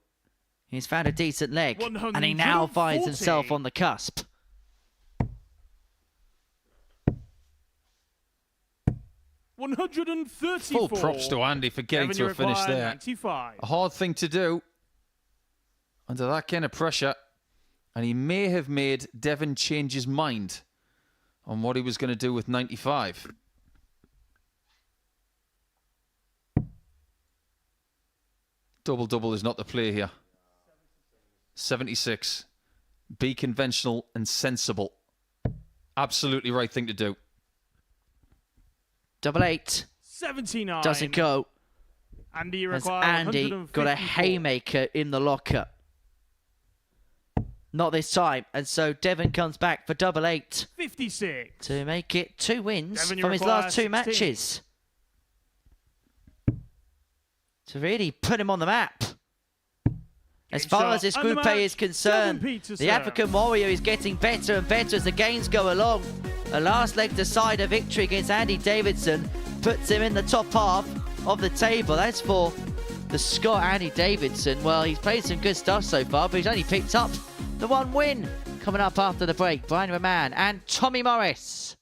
Speaker 1: he's found a decent leg. And he now finds
Speaker 4: 140.
Speaker 1: himself on the cusp.
Speaker 2: Full props to Andy for getting
Speaker 4: Devon,
Speaker 2: to
Speaker 4: you
Speaker 2: a finish
Speaker 4: require
Speaker 2: there.
Speaker 4: 95.
Speaker 2: A hard thing to do. under that kind of pressure. And he may have made Devon change his mind on what he was going to do with 95. Double-double is not the play here. 76. Be conventional and sensible. Absolutely right thing to do.
Speaker 1: 88.
Speaker 4: 79.
Speaker 1: Doesn't go.
Speaker 4: Andy
Speaker 1: Has
Speaker 4: requires
Speaker 1: Andy got a
Speaker 4: 154.
Speaker 1: haymaker in the locker? Not this time. And so Devon comes back for 88
Speaker 4: 56.
Speaker 1: to make it 2 wins
Speaker 4: Devon, you
Speaker 1: from his
Speaker 4: require
Speaker 1: last 2
Speaker 4: 16.
Speaker 1: matches. To really put him on the map. As
Speaker 4: Game
Speaker 1: far
Speaker 4: shot
Speaker 1: as this
Speaker 4: and the
Speaker 1: Group A is
Speaker 4: match,
Speaker 1: concerned,
Speaker 4: Devon Petersen.
Speaker 1: the African Warrior is getting better and better as the games go along. A last leg decider victory against Andy Davidson puts him in the top half of the table. That's for the Scot Andy Davidson. Well, he's played some good stuff so far, but he's only picked up the 1 win. Coming up after the break, Brian Raman and Tommy Morris.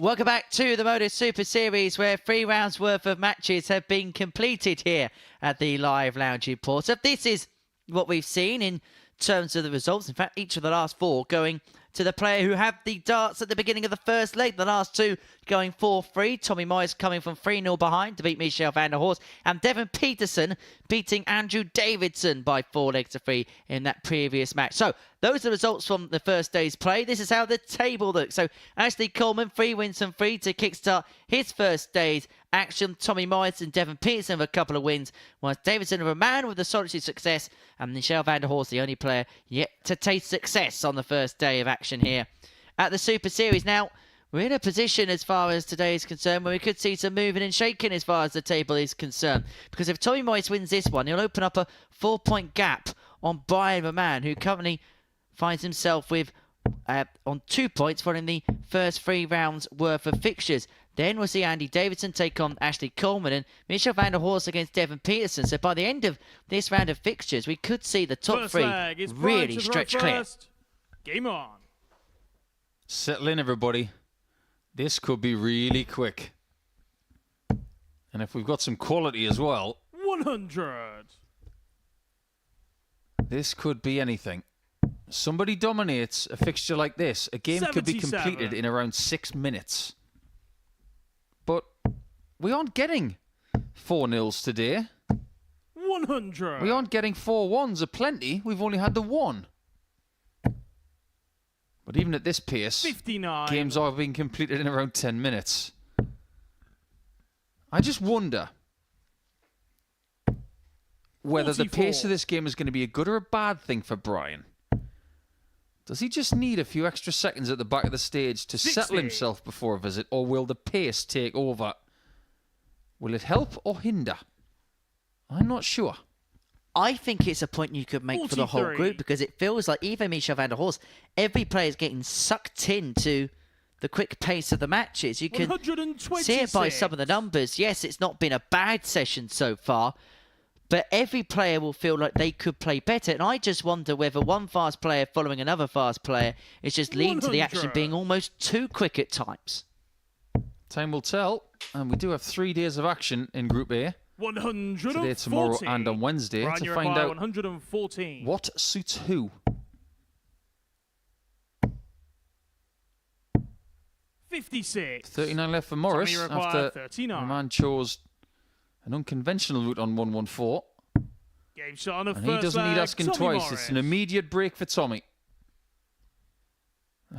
Speaker 1: Welcome back to the Modus Super Series, where 3 rounds worth of matches have been completed here at the Live Lounge in Portsmouth. This is what we've seen in terms of the results. In fact, each of the last 4 going to the player who had the darts at the beginning of the first leg. The last 2 going 4-3. Tommy Morris coming from 3-0 behind to beat Michel Vander, and Devon Petersen beating Andrew Davidson by 4 legs to 3 in that previous match. So those are the results from the first day's play. This is how the table looks. So Ashley Coleman, 3 wins and 3 to kickstart his first day's action. Tommy Morris and Devon Petersen with a couple of wins, whilst Davidson and Raman with a solitary success, and Michel Vander, the only player yet to taste success on the first day of action here at the Super Series. Now, we're in a position as far as today is concerned where we could see some moving and shaking as far as the table is concerned. Because if Tommy Morris wins this one, he'll open up a 4-point gap on Brian Raman, who currently finds himself with on 2 points following the first 3 rounds worth of fixtures. Then we'll see Andy Davidson take on Ashley Coleman and Michel Vander against Devon Petersen. So by the end of this round of fixtures, we could see the top 3 really stretch clear.
Speaker 4: Game on.
Speaker 2: Settle in, everybody. This could be really quick. And if we've got some quality as well,
Speaker 4: 100.
Speaker 2: this could be anything. Somebody dominates a fixture like this. A game could be completed
Speaker 4: 77.
Speaker 2: in around 6 minutes. But we aren't getting 4-0s today.
Speaker 4: 100.
Speaker 2: We aren't getting 4-1s aplenty. We've only had the one. But even at this pace,
Speaker 4: 59.
Speaker 2: games are being completed in around 10 minutes. I just wonder whether
Speaker 4: 44.
Speaker 2: the pace of this game is going to be a good or a bad thing for Brian. Does he just need a few extra seconds at the back of the stage to
Speaker 4: 60.
Speaker 2: settle himself before a visit, or will the pace take over? Will it help or hinder? I'm not sure.
Speaker 1: I think it's a point you could make for the whole
Speaker 4: 43.
Speaker 1: group, because it feels like even Michel Vander Horst, every player is getting sucked into the quick pace of the matches. You can
Speaker 4: 126.
Speaker 1: see it by some of the numbers. Yes, it's not been a bad session so far, but every player will feel like they could play better. And I just wonder whether one fast player following another fast player is just leading to the action
Speaker 4: 100.
Speaker 1: being almost too quick at times.
Speaker 2: Time will tell. And we do have 3 days of action in Group A.
Speaker 4: 140.
Speaker 2: Today, tomorrow, and on Wednesday
Speaker 4: Brian,
Speaker 2: to
Speaker 4: you
Speaker 2: find
Speaker 4: require
Speaker 2: out
Speaker 4: 114.
Speaker 2: what suits who.
Speaker 4: 56.
Speaker 2: 39 left for Morris
Speaker 4: Tommy required
Speaker 2: after
Speaker 4: 39.
Speaker 2: Raman chose an unconventional route on 114.
Speaker 4: Game shot on the
Speaker 2: And
Speaker 4: first
Speaker 2: he doesn't need
Speaker 4: leg,
Speaker 2: asking
Speaker 4: Tommy
Speaker 2: twice.
Speaker 4: Morris.
Speaker 2: It's an immediate break for Tommy.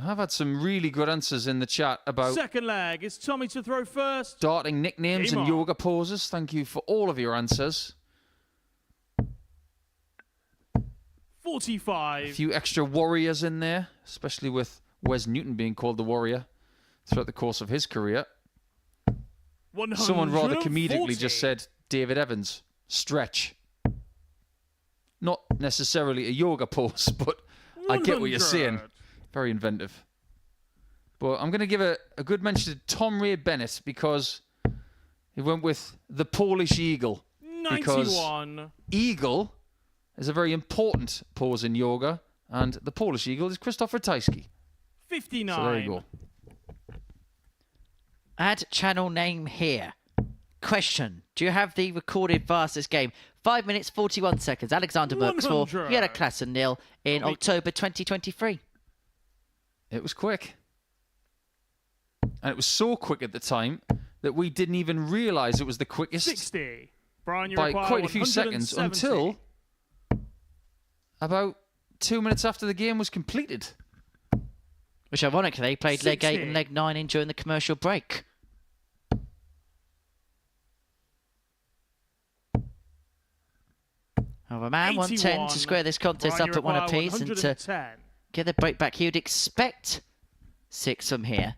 Speaker 2: I've had some really good answers in the chat about
Speaker 4: Second leg. It's Tommy to throw first.
Speaker 2: darting nicknames
Speaker 4: Game
Speaker 2: and
Speaker 4: on.
Speaker 2: yoga poses. Thank you for all of your answers.
Speaker 4: 45.
Speaker 2: A few extra warriors in there, especially with Wes Newton being called the warrior throughout the course of his career. Someone rather comedically just said David Evans, stretch. Not necessarily a yoga pose, but I get what you're saying.
Speaker 4: 100.
Speaker 2: Very inventive. But I'm going to give a good mention to Tom Ray Bennett because he went with the Polish eagle.
Speaker 4: 91.
Speaker 2: Eagle is a very important pose in yoga, and the Polish eagle is Krzysztof Ratajski.
Speaker 4: 59.
Speaker 2: So there you go.
Speaker 1: Add channel name here. Question. Do you have the recorded fastest game? 5 minutes, 41 seconds. Alexander Merksford,
Speaker 4: 100.
Speaker 1: he had a class and nil in October 2023.
Speaker 2: It was quick. And it was so quick at the time that we didn't even realise it was the quickest
Speaker 4: 60. Brian, you
Speaker 2: by
Speaker 4: require
Speaker 2: quite a few seconds
Speaker 4: 170.
Speaker 2: until about 2 minutes after the game was completed.
Speaker 1: Which ironically, they played leg 8 and
Speaker 4: 60.
Speaker 1: leg 9 in during the commercial break. Oh, Raman 110
Speaker 4: 81.
Speaker 1: to square this contest
Speaker 4: Brian,
Speaker 1: up
Speaker 4: you
Speaker 1: at one
Speaker 4: require
Speaker 1: apiece and to
Speaker 4: 110.
Speaker 1: get the break back. He would expect 6 from here.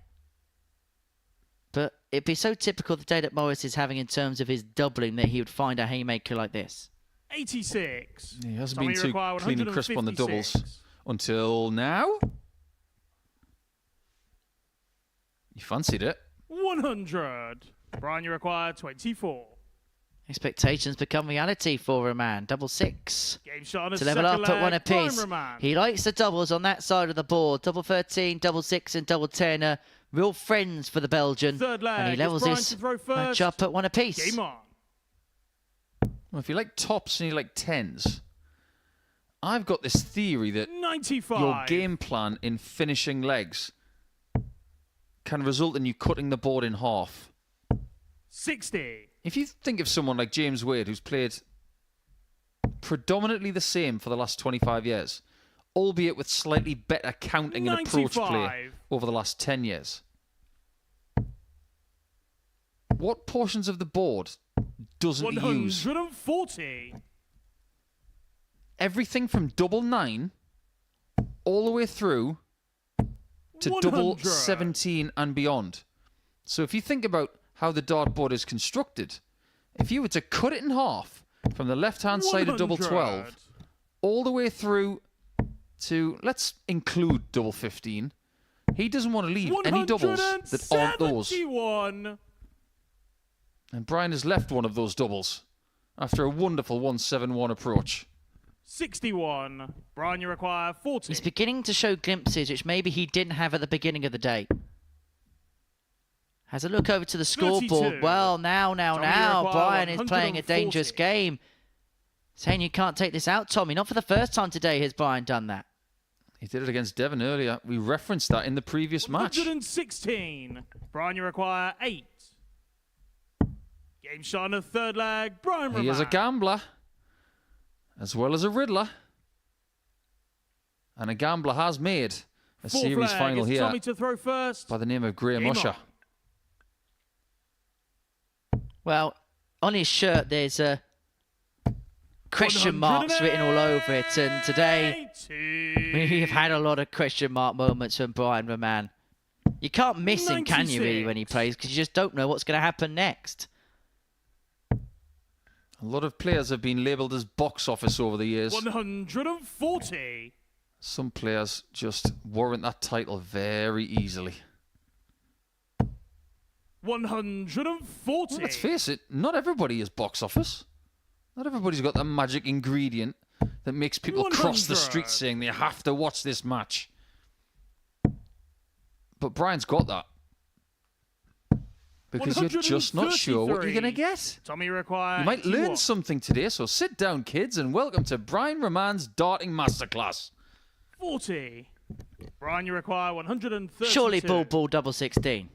Speaker 1: But it'd be so typical the day that Morris is having in terms of his doubling that he would find a haymaker like this.
Speaker 4: 86.
Speaker 2: He hasn't
Speaker 4: Tommy,
Speaker 2: been
Speaker 4: you
Speaker 2: too
Speaker 4: require
Speaker 2: clean and crisp on the doubles
Speaker 4: 156.
Speaker 2: until now. You fancied it.
Speaker 4: 100. Brian, you require 24.
Speaker 1: Expectations become reality for Raman. Double 6.
Speaker 4: Game shot on a
Speaker 1: To level
Speaker 4: second
Speaker 1: up at one
Speaker 4: leg,
Speaker 1: apiece.
Speaker 4: Brian Raman.
Speaker 1: He likes the doubles on that side of the board. Double 13, double 6 and double 10 are real friends for the Belgian.
Speaker 4: Third leg.
Speaker 1: And he levels
Speaker 4: It's Brian
Speaker 1: this
Speaker 4: to throw
Speaker 1: match
Speaker 4: first.
Speaker 1: up at one apiece.
Speaker 4: Game on.
Speaker 2: Well, if you like tops and you like tens, I've got this theory that
Speaker 4: 95.
Speaker 2: your game plan in finishing legs can result in you cutting the board in half.
Speaker 4: 60.
Speaker 2: If you think of someone like James Wade, who's played predominantly the same for the last 25 years, albeit with slightly better counting and approach play
Speaker 4: 95.
Speaker 2: over the last 10 years, what portions of the board doesn't he use?
Speaker 4: 140.
Speaker 2: Everything from double 9 all the way through to double
Speaker 4: 100.
Speaker 2: 17 and beyond. So if you think about how the dartboard is constructed, if you were to cut it in half from the left-hand side of double 12
Speaker 4: 100.
Speaker 2: all the way through to, let's include double 15, he doesn't want to leave any doubles that aren't those.
Speaker 4: 171.
Speaker 2: And Brian has left one of those doubles after a wonderful 171 approach.
Speaker 4: 61. Brian, you require 40.
Speaker 1: He's beginning to show glimpses which maybe he didn't have at the beginning of the day. Has a look over to the scoreboard.
Speaker 4: 32.
Speaker 1: Well, now,
Speaker 4: require
Speaker 1: Brian is playing a
Speaker 4: 140.
Speaker 1: dangerous game. Saying you can't take this out, Tommy. Not for the first time today has Brian done that.
Speaker 2: He did it against Devon earlier. We referenced that in the previous match.
Speaker 4: 116. Brian, you require 8. Game shot on the third leg. Brian
Speaker 2: He is a
Speaker 4: Raman.
Speaker 2: gambler, as well as a riddler. And a gambler has made a
Speaker 4: Fourth
Speaker 2: series
Speaker 4: leg.
Speaker 2: final
Speaker 4: It's
Speaker 2: here
Speaker 4: Tommy to throw first.
Speaker 2: by the name of Graham
Speaker 4: Game
Speaker 2: Usher.
Speaker 4: on.
Speaker 1: Well, on his shirt there's a question marks written all over it. And today,
Speaker 4: 80.
Speaker 1: we've had a lot of question mark moments from Brian Raman. You can't miss him, can you, really, when he plays? Because you just don't know what's going to happen next.
Speaker 2: A lot of players have been labelled as box office over the years.
Speaker 4: 140.
Speaker 2: Some players just warrant that title very easily.
Speaker 4: 140.
Speaker 2: Well, let's face it, not everybody is box office. Not everybody's got that magic ingredient that makes people cross the
Speaker 4: 100.
Speaker 2: street saying they have to watch this match. But Brian's got that. Because you're just not sure what you're going to get.
Speaker 4: Tommy require.
Speaker 2: You might learn
Speaker 4: 81.
Speaker 2: something today, so sit down, kids, and welcome to Brian Raman's Darting Masterclass.
Speaker 4: 40. Brian, you require 132.
Speaker 1: Surely ball, double 16.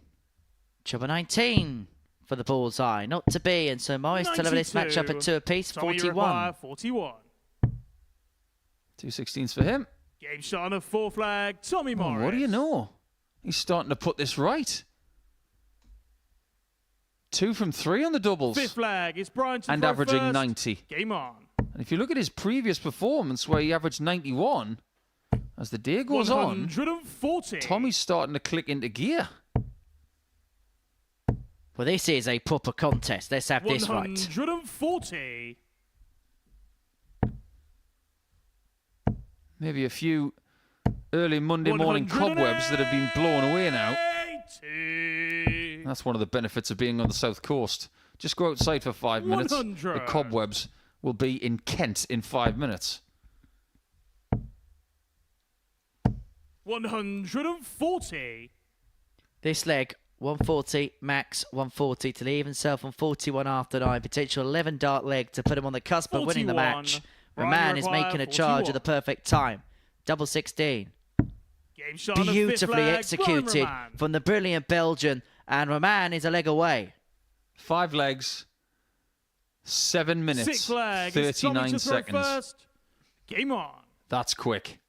Speaker 1: Trouble 19 for the bullseye. Not to be, and so Morris to level this match up at 2 apiece.
Speaker 4: Tommy, you
Speaker 1: 41.
Speaker 4: require 41.
Speaker 2: 2 16s for him.
Speaker 4: Game shot on the fourth flag. Tommy
Speaker 2: Oh,
Speaker 4: Morris.
Speaker 2: what do you know? He's starting to put this right. 2 from 3 on the doubles.
Speaker 4: Fifth flag. It's Brian to
Speaker 2: And
Speaker 4: throw
Speaker 2: averaging
Speaker 4: first.
Speaker 2: 90.
Speaker 4: Game on.
Speaker 2: And if you look at his previous performance where he averaged 91, as the day goes on,
Speaker 4: 140.
Speaker 2: Tommy's starting to click into gear.
Speaker 1: Well, this is a proper contest. Let's have this right.
Speaker 4: 140.
Speaker 2: Maybe a few early Monday morning cobwebs that have been blown away now.
Speaker 4: 80.
Speaker 2: That's one of the benefits of being on the south coast. Just go outside for 5 minutes.
Speaker 4: 100.
Speaker 2: The cobwebs will be in Kent in 5 minutes.
Speaker 4: 140.
Speaker 1: This leg, 140, max 140 to leave himself on 41 after 9. Potential 11 dart leg to put him on the cusp of winning the
Speaker 4: 41.
Speaker 1: match.
Speaker 4: Brian
Speaker 1: Raman is
Speaker 4: require
Speaker 1: making a charge at the
Speaker 4: 41.
Speaker 1: perfect time. Double 16.
Speaker 4: Game shot on the fifth
Speaker 1: Beautifully
Speaker 4: flag.
Speaker 1: executed
Speaker 4: Brian Raman.
Speaker 1: from the brilliant Belgian. And Raman is a leg away.
Speaker 2: 5 legs, 7 minutes,
Speaker 4: Sixth flag. It's Tommy
Speaker 2: 39
Speaker 4: to throw
Speaker 2: seconds.
Speaker 4: first. Game on.
Speaker 2: That's quick.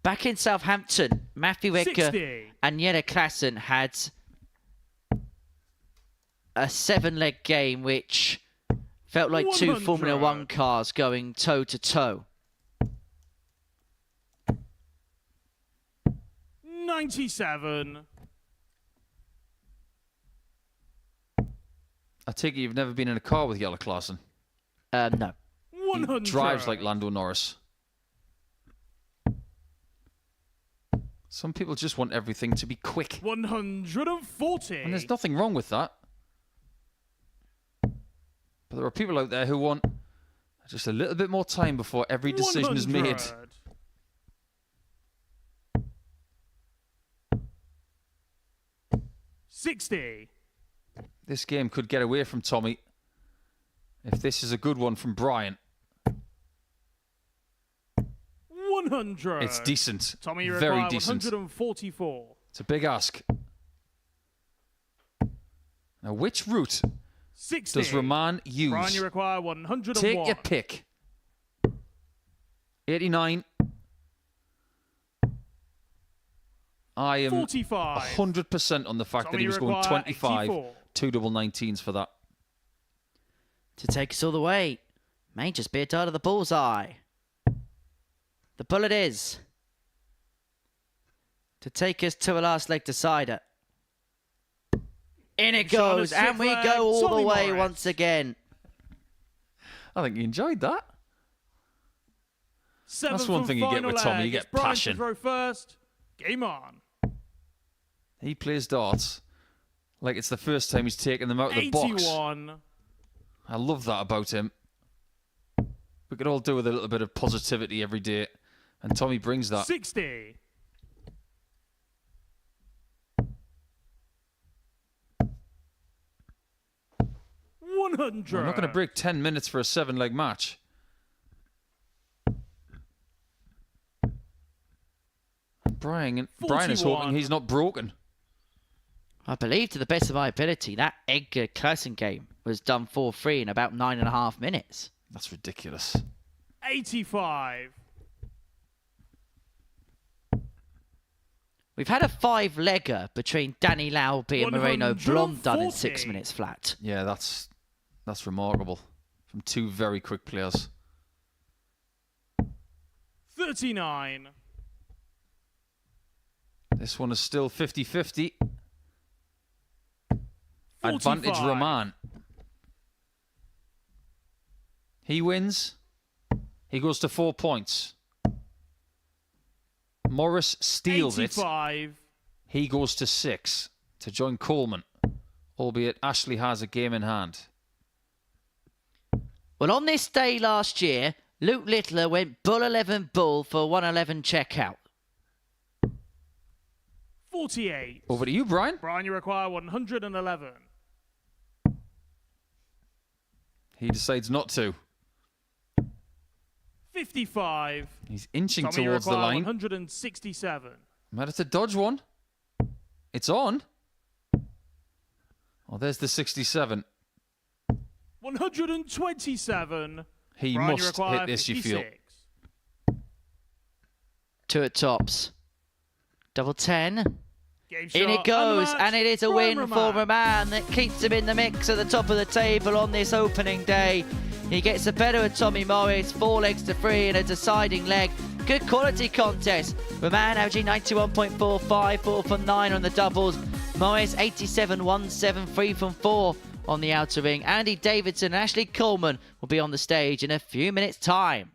Speaker 1: Back in Southampton, Matthew Edgar
Speaker 4: 60.
Speaker 1: and Jelle Klassen had a 7-leg game which felt like 2
Speaker 4: 100.
Speaker 1: Formula 1 cars going toe-to-toe.
Speaker 4: 97.
Speaker 2: I take it you've never been in a car with Jelle Klassen.
Speaker 1: No.
Speaker 2: He
Speaker 4: 100.
Speaker 2: drives like Lando Norris. Some people just want everything to be quick.
Speaker 4: 140.
Speaker 2: And there's nothing wrong with that. But there are people out there who want just a little bit more time before every decision is made.
Speaker 4: 100. $60.
Speaker 2: This game could get away from Tommy if this is a good one from Brian.
Speaker 4: 100.
Speaker 2: It's decent.
Speaker 4: Tommy, you
Speaker 2: Very
Speaker 4: require
Speaker 2: decent.
Speaker 4: 144.
Speaker 2: It's a big ask. Now, which route
Speaker 4: 60.
Speaker 2: does Raman use?
Speaker 4: Brian, you require 101.
Speaker 2: Take your pick. 89. I am
Speaker 4: 45.
Speaker 2: 100% on the fact that he was going 25. 2 double 19s for that.
Speaker 1: To take us all the way, may just be a dart of the bullseye. The bullet is to take us to a last leg decider. In it
Speaker 4: Shot
Speaker 1: goes,
Speaker 4: at
Speaker 1: and we
Speaker 4: sixth
Speaker 1: go
Speaker 4: leg,
Speaker 1: all the
Speaker 4: Tommy
Speaker 1: way
Speaker 4: Morris.
Speaker 1: once again.
Speaker 2: I think you enjoyed that.
Speaker 4: Seventh
Speaker 2: That's one
Speaker 4: and
Speaker 2: thing you get
Speaker 4: final
Speaker 2: with Tommy,
Speaker 4: leg.
Speaker 2: you get
Speaker 4: It's Brian
Speaker 2: passion.
Speaker 4: to throw first. Game on.
Speaker 2: He plays darts like it's the first time he's taken them out of the box.
Speaker 4: 81.
Speaker 2: I love that about him. We could all do with a little bit of positivity every day. And Tommy brings that.
Speaker 4: 60.
Speaker 2: We're not going to break 10 minutes for a 7-leg match. Brian is hoping he's not broken.
Speaker 1: I believe, to the best of my ability, that Edgar Clausen game was done 4-3 in about 9.5 minutes.
Speaker 2: That's ridiculous.
Speaker 4: 85.
Speaker 1: We've had a 5-legger between Danny Lauby and Moreno Blom done in 6 minutes flat.
Speaker 2: Yeah, that's remarkable. From 2 very quick players.
Speaker 4: 39.
Speaker 2: This one is still 50-50. Advantage Raman. He wins. He goes to 4 points. Morris steals
Speaker 4: 85.
Speaker 2: it. He goes to 6 to join Coleman. Albeit Ashley has a game in hand.
Speaker 1: Well, on this day last year, Luke Littler went bull 11 bull for a 111 checkout.
Speaker 4: 48.
Speaker 2: Over to you, Brian.
Speaker 4: Brian, you require 111.
Speaker 2: He decides not to.
Speaker 4: 55.
Speaker 2: He's inching
Speaker 4: Tommy,
Speaker 2: towards the
Speaker 4: you require
Speaker 2: line.
Speaker 4: 167.
Speaker 2: Might have to dodge one. It's on. Oh, there's the 67.
Speaker 4: 127.
Speaker 2: He
Speaker 4: Brian, you
Speaker 2: must
Speaker 4: require
Speaker 2: hit this, you feel.
Speaker 4: 56.
Speaker 1: 2 at tops. Double 10.
Speaker 4: Game
Speaker 1: In
Speaker 4: shot
Speaker 1: it goes,
Speaker 4: unmatched.
Speaker 1: and it is a
Speaker 4: Brian
Speaker 1: win for Raman that keeps him in the mix at the top of the table on this opening day. He gets the better of Tommy Morris, 4 legs to 3 in a deciding leg. Good quality contest. Raman averaging 91.45, 4 from 9 on the doubles. Morris 87.17, 3 from 4 on the outer ring. Andy Davidson and Ashley Coleman will be on the stage in a few minutes' time.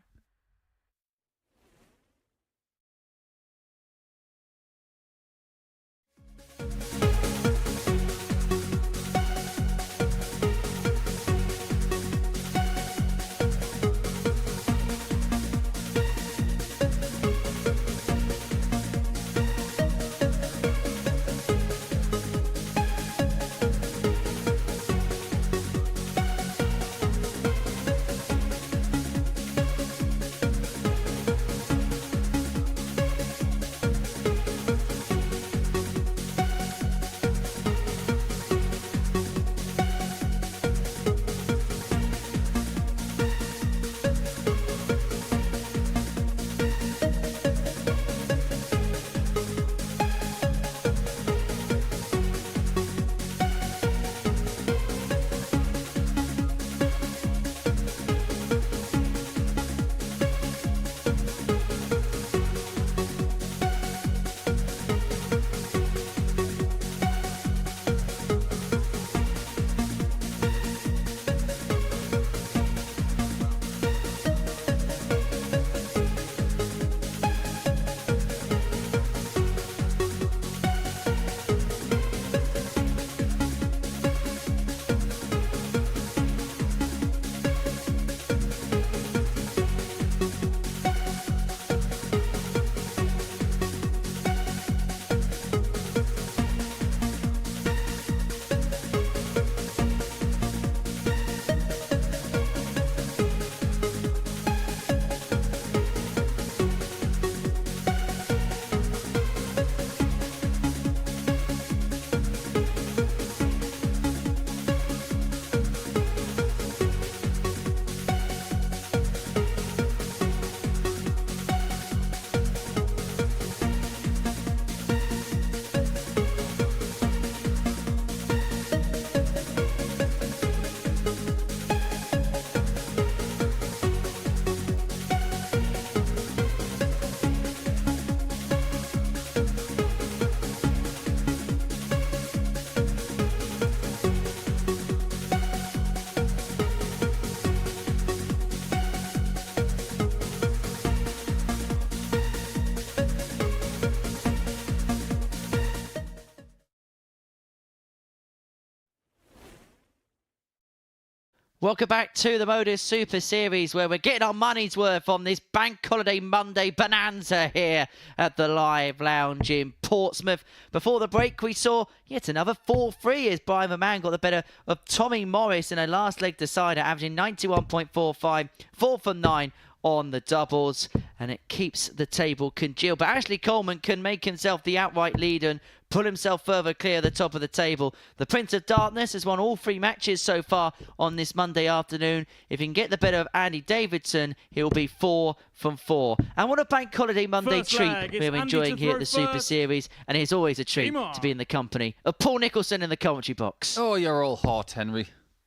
Speaker 1: Welcome back to the Modus Super Series, where we're getting our money's worth on this Bank Holiday Monday bonanza here at the Live Lounge in Portsmouth. Before the break, we saw yet another 4-3 as Raman got the better of Tommy Morris in a last leg decider, averaging 91.45, 4 from 9 on the doubles, and it keeps the table congealed. But Ashley Coleman can make himself the outright leader and pull himself further clear at the top of the table. The Prince of Darkness has won all 3 matches so far on this Monday afternoon. If he can get the better of Andy Davidson, he'll be 4 from 4. And what a Bank Holiday Monday treat we're enjoying here at the Super Series, and it's always a treat to be in the company of Paul Nicholson in the commentary box.
Speaker 2: Oh, you're all hot, Henry.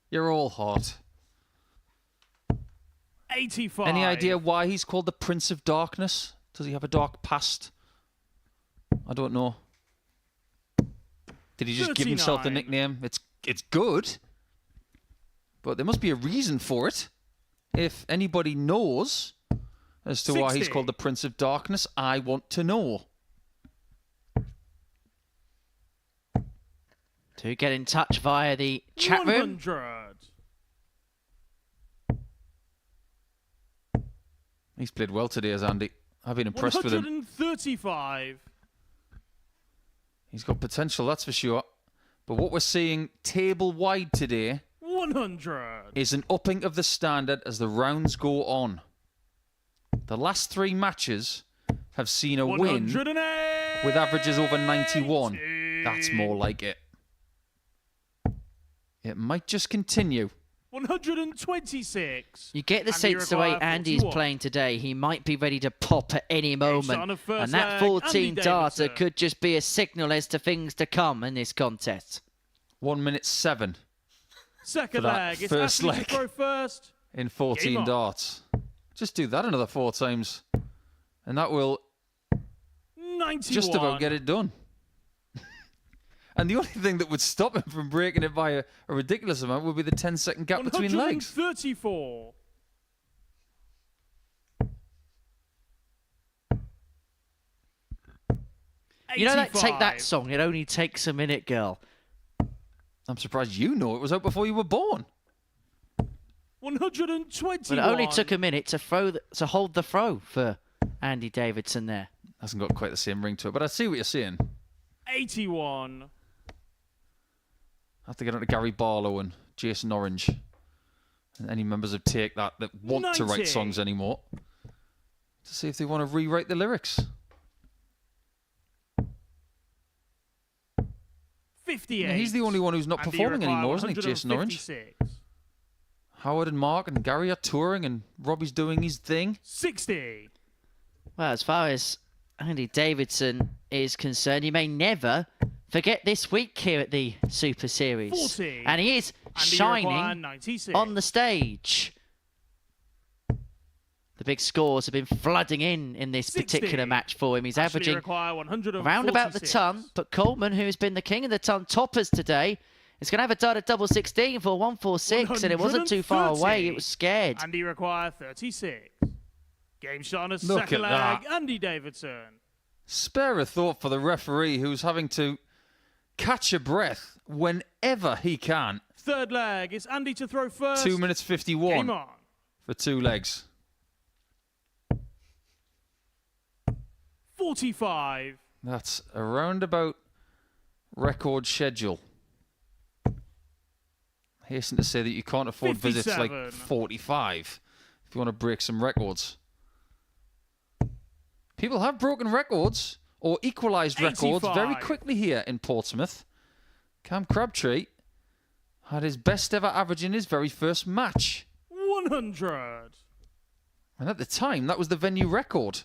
Speaker 2: You're all hot.
Speaker 4: 85.
Speaker 2: Any idea why he's called the Prince of Darkness? Does he have a dark past? I don't know. Did he just give himself the nickname? It's good, but there must be a reason for it. If anybody knows as to
Speaker 4: 60.
Speaker 2: why he's called the Prince of Darkness, I want to know.
Speaker 1: To get in touch via the chat room.
Speaker 4: 100.
Speaker 2: He's played well today, as Andy. I've been impressed with him.
Speaker 4: 135.
Speaker 2: He's got potential, that's for sure. But what we're seeing table-wide today
Speaker 4: 100.
Speaker 2: is an upping of the standard as the rounds go on. The last 3 matches have seen a win with averages over 91. That's more like it. It might just continue.
Speaker 4: 126.
Speaker 1: You get the sense the way Andy's playing today, he might be ready to pop at any moment. And that 14 darter could just be a signal as to things to come in this contest.
Speaker 2: 1 minute 7.
Speaker 4: Second leg. It's
Speaker 2: first leg.
Speaker 4: Throw first.
Speaker 2: In 14 darts. Just do that another 4 times. And that will
Speaker 4: 91.
Speaker 2: just about get it done. And the only thing that would stop him from breaking it by a ridiculous amount would be the 10-second gap between legs.
Speaker 4: 134.
Speaker 1: You know that Take That song, It Only Takes a Minute, girl?
Speaker 2: I'm surprised you know it was out before you were born.
Speaker 4: 121.
Speaker 1: But it only took a minute to hold the throw for Andy Davidson there.
Speaker 2: Hasn't got quite the same ring to it, but I see what you're saying.
Speaker 4: 81.
Speaker 2: I have to get on to Gary Barlow and Jason Orange and any members of Take That want
Speaker 4: 90.
Speaker 2: to write songs anymore to see if they want to rewrite the lyrics.
Speaker 4: 58.
Speaker 2: Yeah, he's the only one who's not performing anymore, isn't he, Jason Orange? Howard and Mark and Gary are touring and Robbie's doing his thing.
Speaker 4: 60.
Speaker 1: Well, as far as Andy Davidson is concerned, he may never forget this week here at the Super Series.
Speaker 4: 40.
Speaker 1: And he is shining on the stage. The big scores have been flooding in this
Speaker 4: 60.
Speaker 1: particular match for him. He's averaging around about the
Speaker 4: 146.
Speaker 1: ton, but Coleman, who has been the king of the ton toppers today, is going to have a dart at double 16 for 146, and it wasn't too far
Speaker 4: 130.
Speaker 1: away. It was scared.
Speaker 4: Andy require 36. Game shot on a
Speaker 2: Look
Speaker 4: second
Speaker 2: at
Speaker 4: leg.
Speaker 2: that.
Speaker 4: Andy Davidson.
Speaker 2: Spare a thought for the referee who's having to catch a breath whenever he can.
Speaker 4: Third leg. It's Andy to throw first.
Speaker 2: 2 minutes 51
Speaker 4: Game on.
Speaker 2: for 2 legs.
Speaker 4: 45.
Speaker 2: That's a roundabout record schedule. I hasten to say that you can't afford visits like
Speaker 4: 57.
Speaker 2: 45 if you want to break some records. People have broken records or equalised records
Speaker 4: 85.
Speaker 2: very quickly here in Portsmouth. Cam Crabtree had his best ever average in his very first match.
Speaker 4: 100.
Speaker 2: And at the time, that was the venue record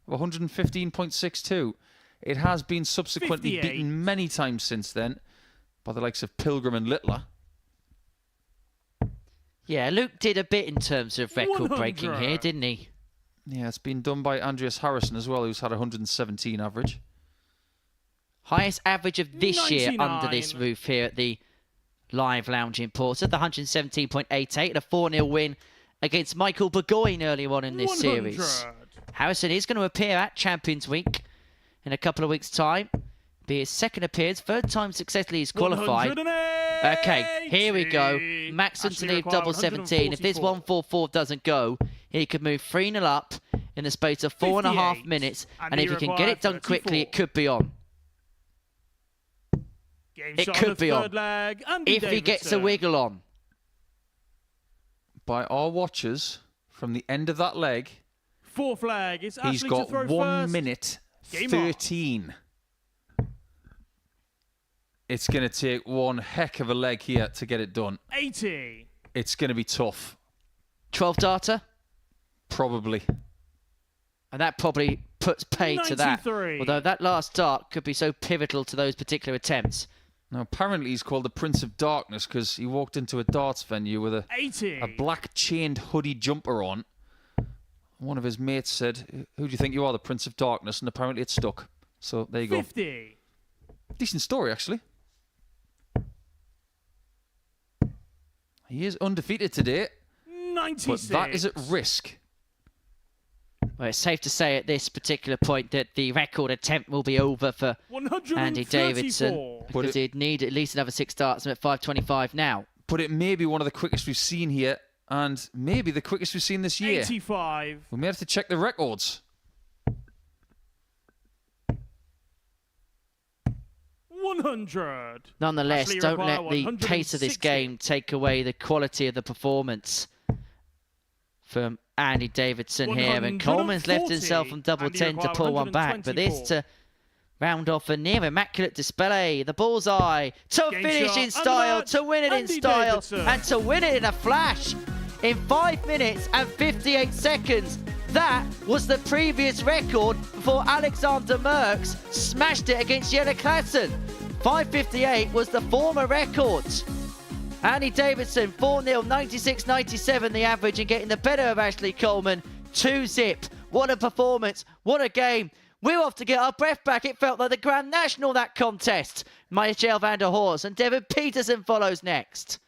Speaker 2: of 115.62. It has been subsequently
Speaker 4: 58.
Speaker 2: beaten many times since then by the likes of Pilgrim and Littler.
Speaker 1: Yeah, Luke did a bit in terms of record breaking
Speaker 4: 100.
Speaker 1: here, didn't he?
Speaker 2: Yeah, it's been done by Andreas Harrison as well, who's had 117 average.
Speaker 1: Highest average of this year
Speaker 4: 99.
Speaker 1: under this roof here at the Live Lounge in Portsmouth, the 117.88, and a 4-0 win against Michael Burgoyne earlier on in this
Speaker 4: 100.
Speaker 1: series. Harrison is going to appear at Champions Week in a couple of weeks' time. Be his second appearance, third time successfully he's qualified. Okay, here we go. Maxon to leave double 17. If this 144 doesn't go, he could move 3-0 up in the space of 4.5 minutes. And if he can get it done quickly, it could be on. It could be on. If he gets a wiggle on.
Speaker 2: By our watchers, from the end of that leg,
Speaker 4: Fourth flag. It's
Speaker 2: he's
Speaker 4: Ashley
Speaker 2: got
Speaker 4: to throw
Speaker 2: 1
Speaker 4: first.
Speaker 2: minute
Speaker 4: Game
Speaker 2: 13. It's going to take one heck of a leg here to get it done.
Speaker 4: 80.
Speaker 2: It's going to be tough.
Speaker 1: 12 data.
Speaker 2: Probably.
Speaker 1: And that probably puts pay to that.
Speaker 4: 93.
Speaker 1: Although that last dart could be so pivotal to those particular attempts.
Speaker 2: Now, apparently he's called the Prince of Darkness because he walked into a darts venue with a
Speaker 4: 80.
Speaker 2: black chained hoodie jumper on. One of his mates said, "Who do you think you are, the Prince of Darkness?" And apparently it stuck. So there you go.
Speaker 4: 50.
Speaker 2: Decent story, actually. He is undefeated today,
Speaker 4: 96.
Speaker 2: but that is at risk.
Speaker 1: Well, it's safe to say at this particular point that the record attempt will be over for Andy Davidson, because he'd need at least another 6 darts at 5:25 now.
Speaker 2: But it may be one of the quickest we've seen here, and maybe the quickest we've seen this year.
Speaker 4: 85.
Speaker 2: We may have to check the records.
Speaker 4: 100.
Speaker 1: Nonetheless,
Speaker 4: Ashley
Speaker 1: don't
Speaker 4: require
Speaker 1: let the pace of this
Speaker 4: 160.
Speaker 1: game take away the quality of the performance from Andy Davidson here. And Coleman's left himself on double
Speaker 4: Andy
Speaker 1: 10 to
Speaker 4: require
Speaker 1: pull one back. But this
Speaker 4: 124.
Speaker 1: to round off a near immaculate display. The bullseye to
Speaker 4: Game
Speaker 1: finish
Speaker 4: shot
Speaker 1: in
Speaker 4: and
Speaker 1: style,
Speaker 4: match.
Speaker 1: to win it in
Speaker 4: Andy
Speaker 1: style,
Speaker 4: Davidson.
Speaker 1: and to win it in a flash. In 5 minutes and 58 seconds. That was the previous record before Alexander Merckx smashed it against Jelle Klassen. 5:58 was the former record. Andy Davidson, 4-0, 96-97 the average, and getting the better of Ashley Coleman. 2-zip. What a performance. What a game. We're off to get our breath back. It felt like the Grand National, that contest. Michael Vander, Horst, and Devon Petersen follows next.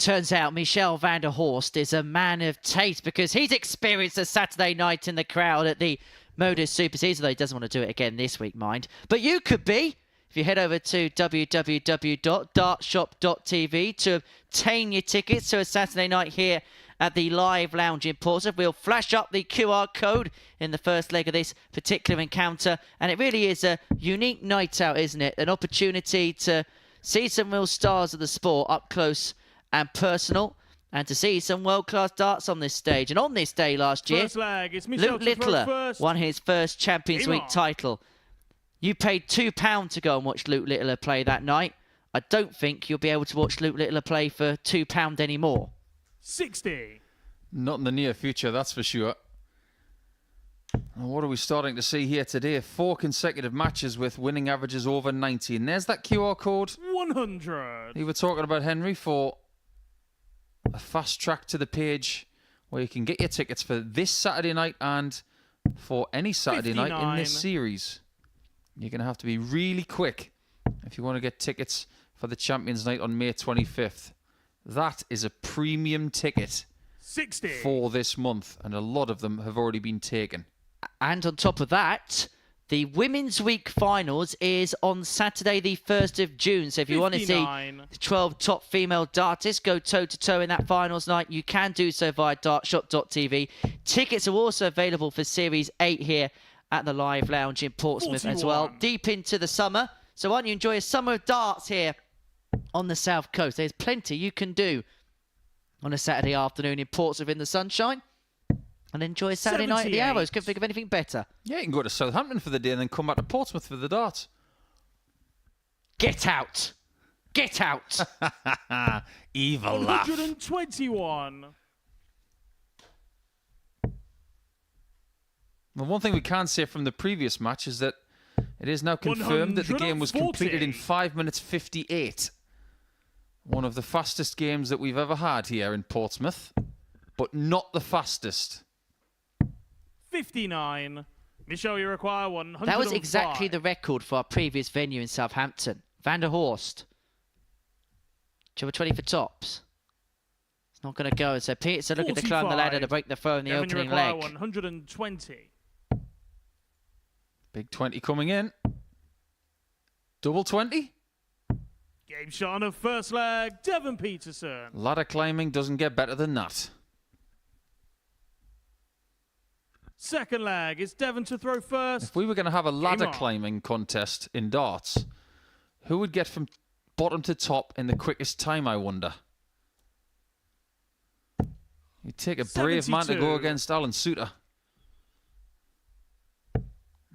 Speaker 1: Turns out Michel Vander Horst is a man of taste because he's experienced a Saturday night in the crowd at the Modus Super Series, although he doesn't want to do it again this week, mind. But you could be, if you head over to www.dartshop.tv to obtain your tickets to a Saturday night here at the Live Lounge in Portsmouth. We'll flash up the QR code in the first leg of this particular encounter, and it really is a unique night out, isn't it? An opportunity to see some real stars of the sport up close and personal, and to see some world-class darts on this stage. And on this day last year, Luke Littler won his first Champions Week title. You paid £2 to go and watch Luke Littler play that night. I don't think you'll be able to watch Luke Littler play for £2 anymore.
Speaker 4: 60.
Speaker 2: Not in the near future, that's for sure. And what are we starting to see here today? 4 consecutive matches with winning averages over 90. And there's that QR code.
Speaker 4: 100.
Speaker 2: You were talking about, Henry, for a fast track to the page where you can get your tickets for this Saturday night and for any Saturday
Speaker 4: 59.
Speaker 2: night in this series. You're going to have to be really quick if you want to get tickets for the Champions Night on May 25th. That is a premium ticket
Speaker 4: 60.
Speaker 2: for this month, and a lot of them have already been taken.
Speaker 1: And on top of that, the Women's Week Finals is on Saturday the 1st of June. So if you want to see 12 top female dartists go toe-to-toe in that finals night, you can do so via dartshop.tv. Tickets are also available for Series 8 here at the Live Lounge in Portsmouth
Speaker 4: 41.
Speaker 1: as well. Deep into the summer. So why don't you enjoy a summer of darts here on the South Coast? There's plenty you can do on a Saturday afternoon in Portsmouth in the sunshine. And enjoy a Saturday night at the Arrows. Couldn't think of anything better.
Speaker 2: Yeah, you can go to Southampton for the day and then come back to Portsmouth for the darts.
Speaker 1: Get out. Get out.
Speaker 2: Evil laugh.
Speaker 4: 121.
Speaker 2: Well, one thing we can say from the previous match is that it is now confirmed that the game was completed in 5 minutes 58. One of the fastest games that we've ever had here in Portsmouth, but not the fastest.
Speaker 4: 59. Michelle, you require 105.
Speaker 1: That was exactly the record for our previous venue in Southampton. Vander Horst. Over 20 for tops. It's not going to go. So Peterson looking to climb the ladder to break the throw in the opening leg.
Speaker 4: 120.
Speaker 2: Big 20 coming in. Double 20.
Speaker 4: Game shot on the first leg. Devon Petersen.
Speaker 2: Ladder climbing doesn't get better than that.
Speaker 4: Second leg, it's Devon to throw first.
Speaker 2: If we were going to have a ladder climbing contest in darts, who would get from bottom to top in the quickest time, I wonder? You'd take a brave man to go against Alan Suter.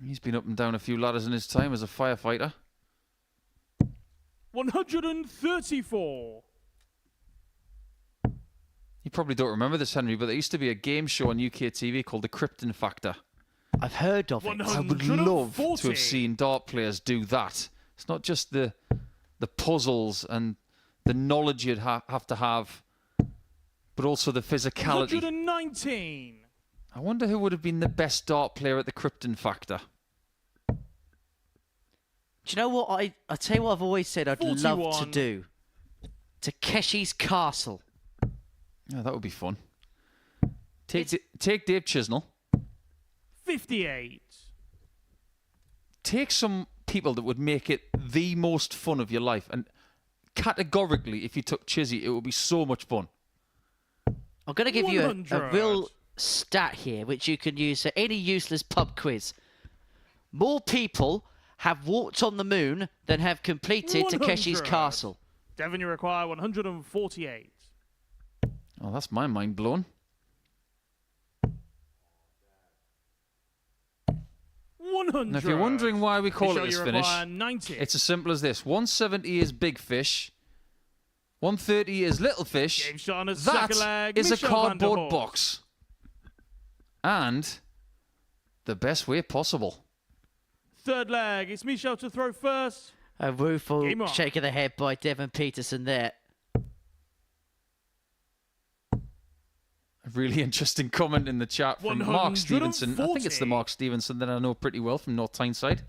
Speaker 2: He's been up and down a few ladders in his time as a firefighter.
Speaker 4: 134.
Speaker 2: You probably don't remember this, Henry, but there used to be a game show on UK TV called The Krypton Factor.
Speaker 1: I've heard of it.
Speaker 2: I would love to have seen dart players do that. It's not just the puzzles and the knowledge you'd have to have, but also the physicality.
Speaker 4: 119.
Speaker 2: I wonder who would have been the best dart player at The Krypton Factor.
Speaker 1: Do you know what? I tell you what I've always said I'd
Speaker 4: 41.
Speaker 1: love to do. Takeshi's Castle.
Speaker 2: Yeah, that would be fun. Take Dave Chisnell.
Speaker 4: 58.
Speaker 2: Take some people that would make it the most fun of your life. And categorically, if you took Chizzy, it would be so much fun.
Speaker 1: I'm going to give you
Speaker 4: 100.
Speaker 1: a real stat here, which you can use for any useless pub quiz. More people have walked on the moon than have completed
Speaker 4: 100.
Speaker 1: Takeshi's Castle.
Speaker 4: Devon, you require 148.
Speaker 2: Oh, that's my mind blown.
Speaker 4: 100.
Speaker 2: Now, if you're wondering why we call it this finish,
Speaker 4: 90.
Speaker 2: it's as simple as this. 170 is big fish. 130 is little fish.
Speaker 4: Game shot on his
Speaker 2: That
Speaker 4: second leg.
Speaker 2: is a
Speaker 4: Michel Vander
Speaker 2: cardboard
Speaker 4: Horst.
Speaker 2: box. And the best way possible.
Speaker 4: Third leg, it's Michel to throw first.
Speaker 1: A rueful
Speaker 4: Game on.
Speaker 1: shake of the head by Devon Petersen there.
Speaker 2: A really interesting comment in the chat from Mark Stevenson. I think it's the Mark Stevenson that I know pretty well from North Tyneside.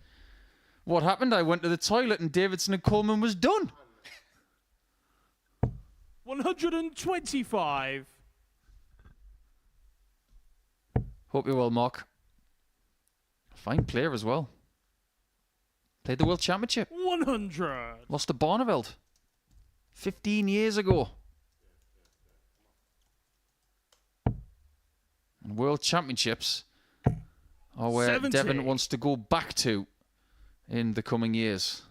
Speaker 2: What happened? I went to the toilet and Davidson and Coleman was done.
Speaker 4: 125.
Speaker 2: Hope you're well, Mark. Fine player as well. Played the World Championship.
Speaker 4: 100.
Speaker 2: Lost to Barneveld 15 years ago. And World Championships are where
Speaker 4: 70.
Speaker 2: Devon wants to go back to in the coming years.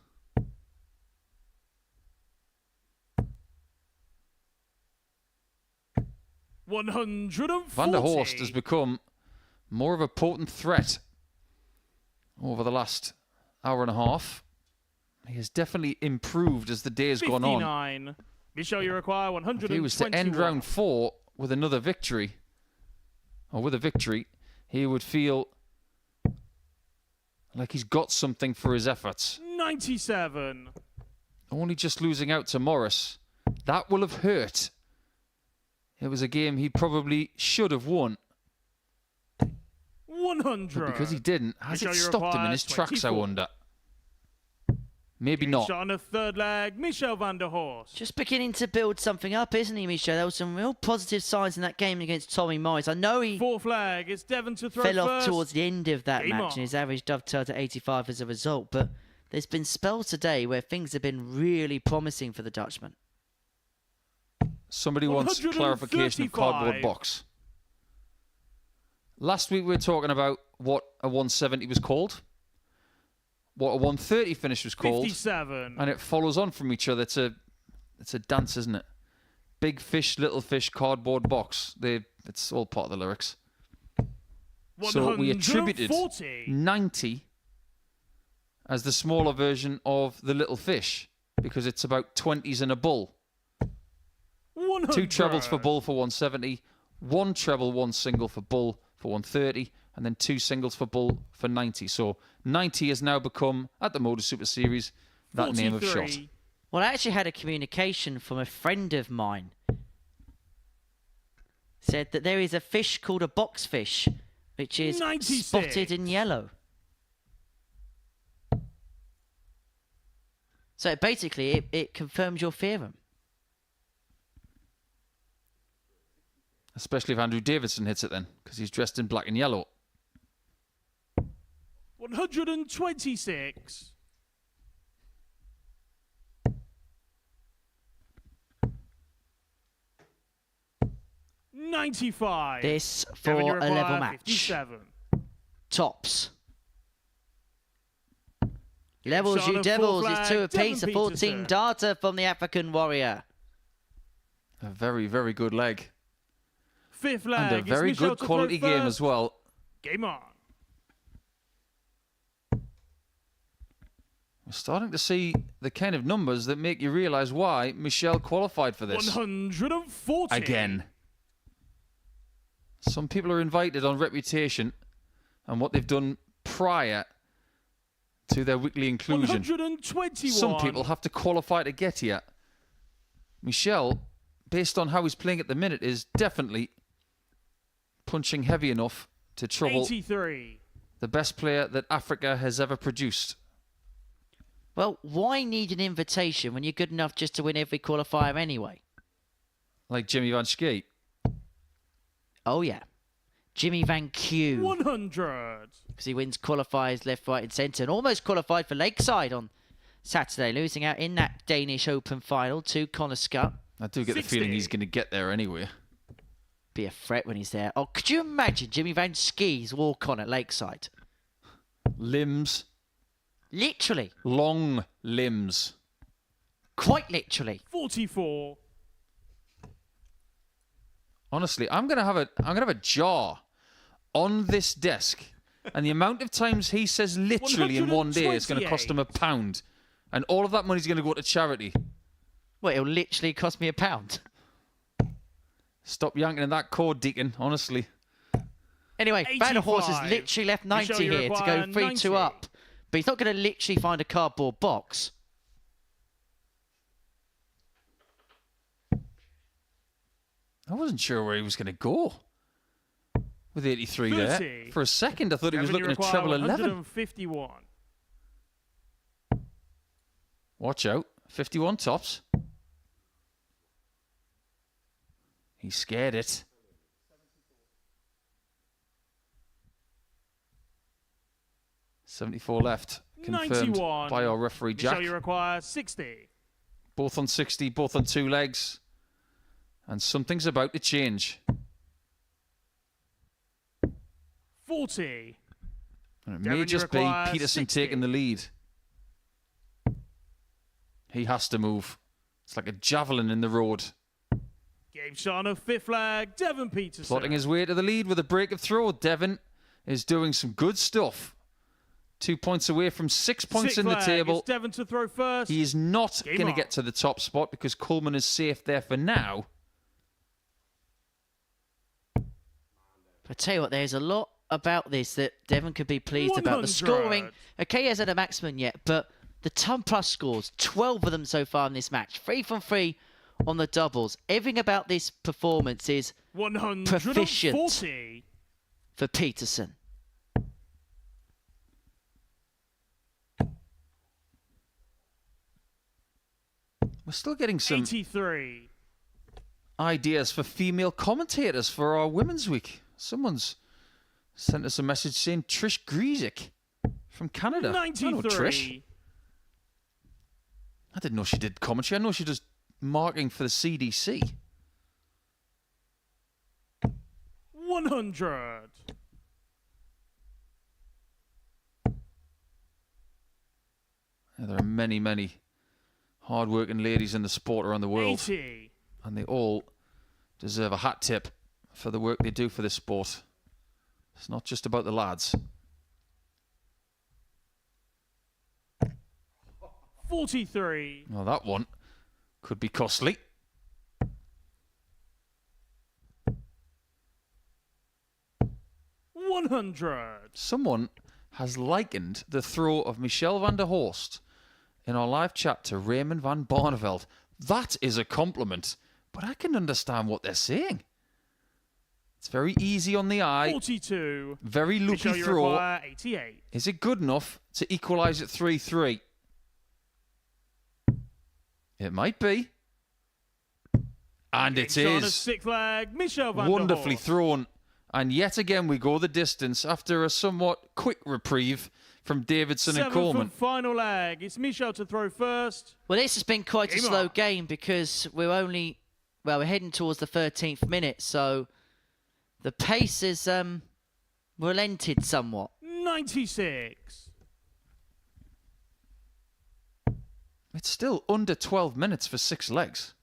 Speaker 2: Vander Horst has become more of a potent threat over the last hour and a half. He has definitely improved as the day has gone on.
Speaker 4: 59. Michel, you require 121.
Speaker 2: If he was to end round 4 with another victory, or with a victory, he would feel like he's got something for his efforts.
Speaker 4: 97.
Speaker 2: Only just losing out to Morris. That will have hurt. It was a game he probably should have won.
Speaker 4: 100.
Speaker 2: But because he didn't, has
Speaker 4: Michel,
Speaker 2: it
Speaker 4: you
Speaker 2: stopped him in
Speaker 4: require
Speaker 2: his tracks, I
Speaker 4: 24.
Speaker 2: wonder? Maybe not.
Speaker 4: Shot on the third leg, Michel Vander Horst.
Speaker 1: Just beginning to build something up, isn't he, Michel? There were some real positive signs in that game against Tommy Morris. I know he
Speaker 4: Fourth leg, it's Devon to throw
Speaker 1: fell off
Speaker 4: first.
Speaker 1: towards the end of that
Speaker 4: Game
Speaker 1: match
Speaker 4: on.
Speaker 1: and his average dovetailed to 85 as a result, but there's been spells today where things have been really promising for the Dutchman.
Speaker 2: Somebody wants clarification of cardboard
Speaker 4: 135.
Speaker 2: box. Last week we were talking about what a 170 was called, what a 130 finish was called,
Speaker 4: 57.
Speaker 2: and it follows on from each other. It's a dance, isn't it? Big fish, little fish, cardboard box. It's all part of the lyrics. So we attributed
Speaker 4: 140.
Speaker 2: 90 as the smaller version of the little fish because it's about 20s and a bull.
Speaker 4: 100.
Speaker 2: 2 trebles for bull for 170, 1 treble, 1 single for bull for 130, and then 2 singles for bull for 90. So 90 has now become, at the Modus Super Series, that name of shot.
Speaker 4: 43.
Speaker 1: Well, I actually had a communication from a friend of mine. Said that there is a fish called a boxfish, which is
Speaker 4: 96.
Speaker 1: spotted in yellow. So basically, it confirms your theorem.
Speaker 2: Especially if Andrew Davidson hits it then, because he's dressed in black and yellow.
Speaker 4: 126. $95.
Speaker 1: This
Speaker 4: Devon, you
Speaker 1: for a level
Speaker 4: require
Speaker 1: match.
Speaker 4: 57.
Speaker 1: Tops. Levels,
Speaker 4: Shot
Speaker 1: you
Speaker 4: of
Speaker 1: devils,
Speaker 4: full
Speaker 1: is 2
Speaker 4: flag,
Speaker 1: apiece.
Speaker 4: Devon
Speaker 1: A 14
Speaker 4: Petersen.
Speaker 1: darter from the African warrior.
Speaker 2: A very, very good leg.
Speaker 4: Fifth leg.
Speaker 2: And a
Speaker 4: it's
Speaker 2: very
Speaker 4: Michel
Speaker 2: good
Speaker 4: to
Speaker 2: quality
Speaker 4: throw
Speaker 2: game
Speaker 4: first.
Speaker 2: as well.
Speaker 4: Game on.
Speaker 2: We're starting to see the kind of numbers that make you realise why Michel qualified for this.
Speaker 4: 140.
Speaker 2: Again. Some people are invited on reputation and what they've done prior to their weekly inclusion.
Speaker 4: 121.
Speaker 2: Some people have to qualify to get here. Michel, based on how he's playing at the minute, is definitely punching heavy enough to trouble
Speaker 4: 83.
Speaker 2: the best player that Africa has ever produced.
Speaker 1: Well, why need an invitation when you're good enough just to win every qualifier anyway?
Speaker 2: Like Jimmy Van Schie.
Speaker 1: Oh, yeah. Jimmy Van Q.
Speaker 4: 100.
Speaker 1: Because he wins qualifiers left, right and centre. And almost qualified for Lakeside on Saturday, losing out in that Danish Open final to Connor Scott.
Speaker 2: I do get
Speaker 4: 60.
Speaker 2: the feeling he's going to get there anyway.
Speaker 1: Be a threat when he's there. Oh, could you imagine Jimmy Van Schie's walk on at Lakeside?
Speaker 2: Limbs.
Speaker 1: Literally.
Speaker 2: Long limbs.
Speaker 1: Quite literally.
Speaker 4: 44.
Speaker 2: Honestly, I'm gonna have a jar on this desk, and the amount of times he says literally in one day is going to cost him £1, and all of that money is going to go to charity.
Speaker 1: Well, it'll literally cost me £1.
Speaker 2: Stop yanking in that cord, Deacon. Honestly,
Speaker 1: Anyway, Vander Horst has
Speaker 4: 85.
Speaker 1: literally left 90
Speaker 4: Michel, you
Speaker 1: here to go
Speaker 4: require
Speaker 1: 3-2
Speaker 4: 90.
Speaker 1: up, but he's not going to literally find a cardboard box.
Speaker 2: I wasn't sure where he was going to go with 83 there.
Speaker 4: 30.
Speaker 2: For a second, I thought he was
Speaker 4: Devon, you
Speaker 2: looking at
Speaker 4: require
Speaker 2: treble 11.
Speaker 4: 151.
Speaker 2: Watch out, 51 tops. He scared it. .74 left. Confirmed
Speaker 4: 91.
Speaker 2: by our referee, Jack.
Speaker 4: Michelle, you require 60.
Speaker 2: Both on 60, both on 2 legs. And something's about to change.
Speaker 4: 40.
Speaker 2: And it
Speaker 4: Devon,
Speaker 2: may
Speaker 4: you
Speaker 2: just be
Speaker 4: require
Speaker 2: Peterson
Speaker 4: 60.
Speaker 2: taking the lead. He has to move. It's like a javelin in the road.
Speaker 4: Game shot on a 5th leg, Devon Petersen.
Speaker 2: Plotting his way to the lead with a break of throw. Devon is doing some good stuff. 2 points away from 6 points
Speaker 4: 6th
Speaker 2: in the
Speaker 4: leg,
Speaker 2: table.
Speaker 4: it's Devon to throw first.
Speaker 2: He is not
Speaker 4: Game
Speaker 2: going to
Speaker 4: on.
Speaker 2: get to the top spot because Coleman is safe there for now.
Speaker 1: I tell you what, there's a lot about this that Devon could be pleased about. The
Speaker 4: 100.
Speaker 1: scoring, okay, he hasn't a maximum yet, but the ton plus scores, 12 of them so far in this match. 3 from 3 on the doubles. Everything about this performance is
Speaker 4: 140.
Speaker 1: proficient for Peterson.
Speaker 2: We're still getting some
Speaker 4: 83.
Speaker 2: ideas for female commentators for our Women's Week. Someone's sent us a message saying Trish Griesick from Canada. I know Trish.
Speaker 4: 93.
Speaker 2: I didn't know she did commentary. I know she does marking for the CDC.
Speaker 4: 100.
Speaker 2: There are many, many hard-working ladies in the sport around the world.
Speaker 4: 80.
Speaker 2: And they all deserve a hat tip for the work they do for this sport. It's not just about the lads.
Speaker 4: 43.
Speaker 2: Well, that one could be costly.
Speaker 4: $100.
Speaker 2: Someone has likened the throw of Michelle Vander Horst in our live chat to Raman van Barneveld. That is a compliment, but I can understand what they're saying. It's very easy on the eye.
Speaker 4: 42.
Speaker 2: Very loopy
Speaker 4: Michelle, you
Speaker 2: throw.
Speaker 4: require 88.
Speaker 2: Is it good enough to equalise at 3-3? It might be. And it
Speaker 4: Game shot on a
Speaker 2: is.
Speaker 4: 6th leg, Michelle Vander
Speaker 2: Wonderfully
Speaker 4: Horst.
Speaker 2: thrown. And yet again we go the distance after a somewhat quick reprieve from Davidson and
Speaker 4: 7th
Speaker 2: Coleman.
Speaker 4: and final leg. It's Michelle to throw first.
Speaker 1: Well, this has been quite a
Speaker 4: Game
Speaker 1: slow
Speaker 4: on.
Speaker 1: game because we're heading towards the 13th minute, so the pace is relented somewhat.
Speaker 4: 96.
Speaker 2: It's still under 12 minutes for 6 legs.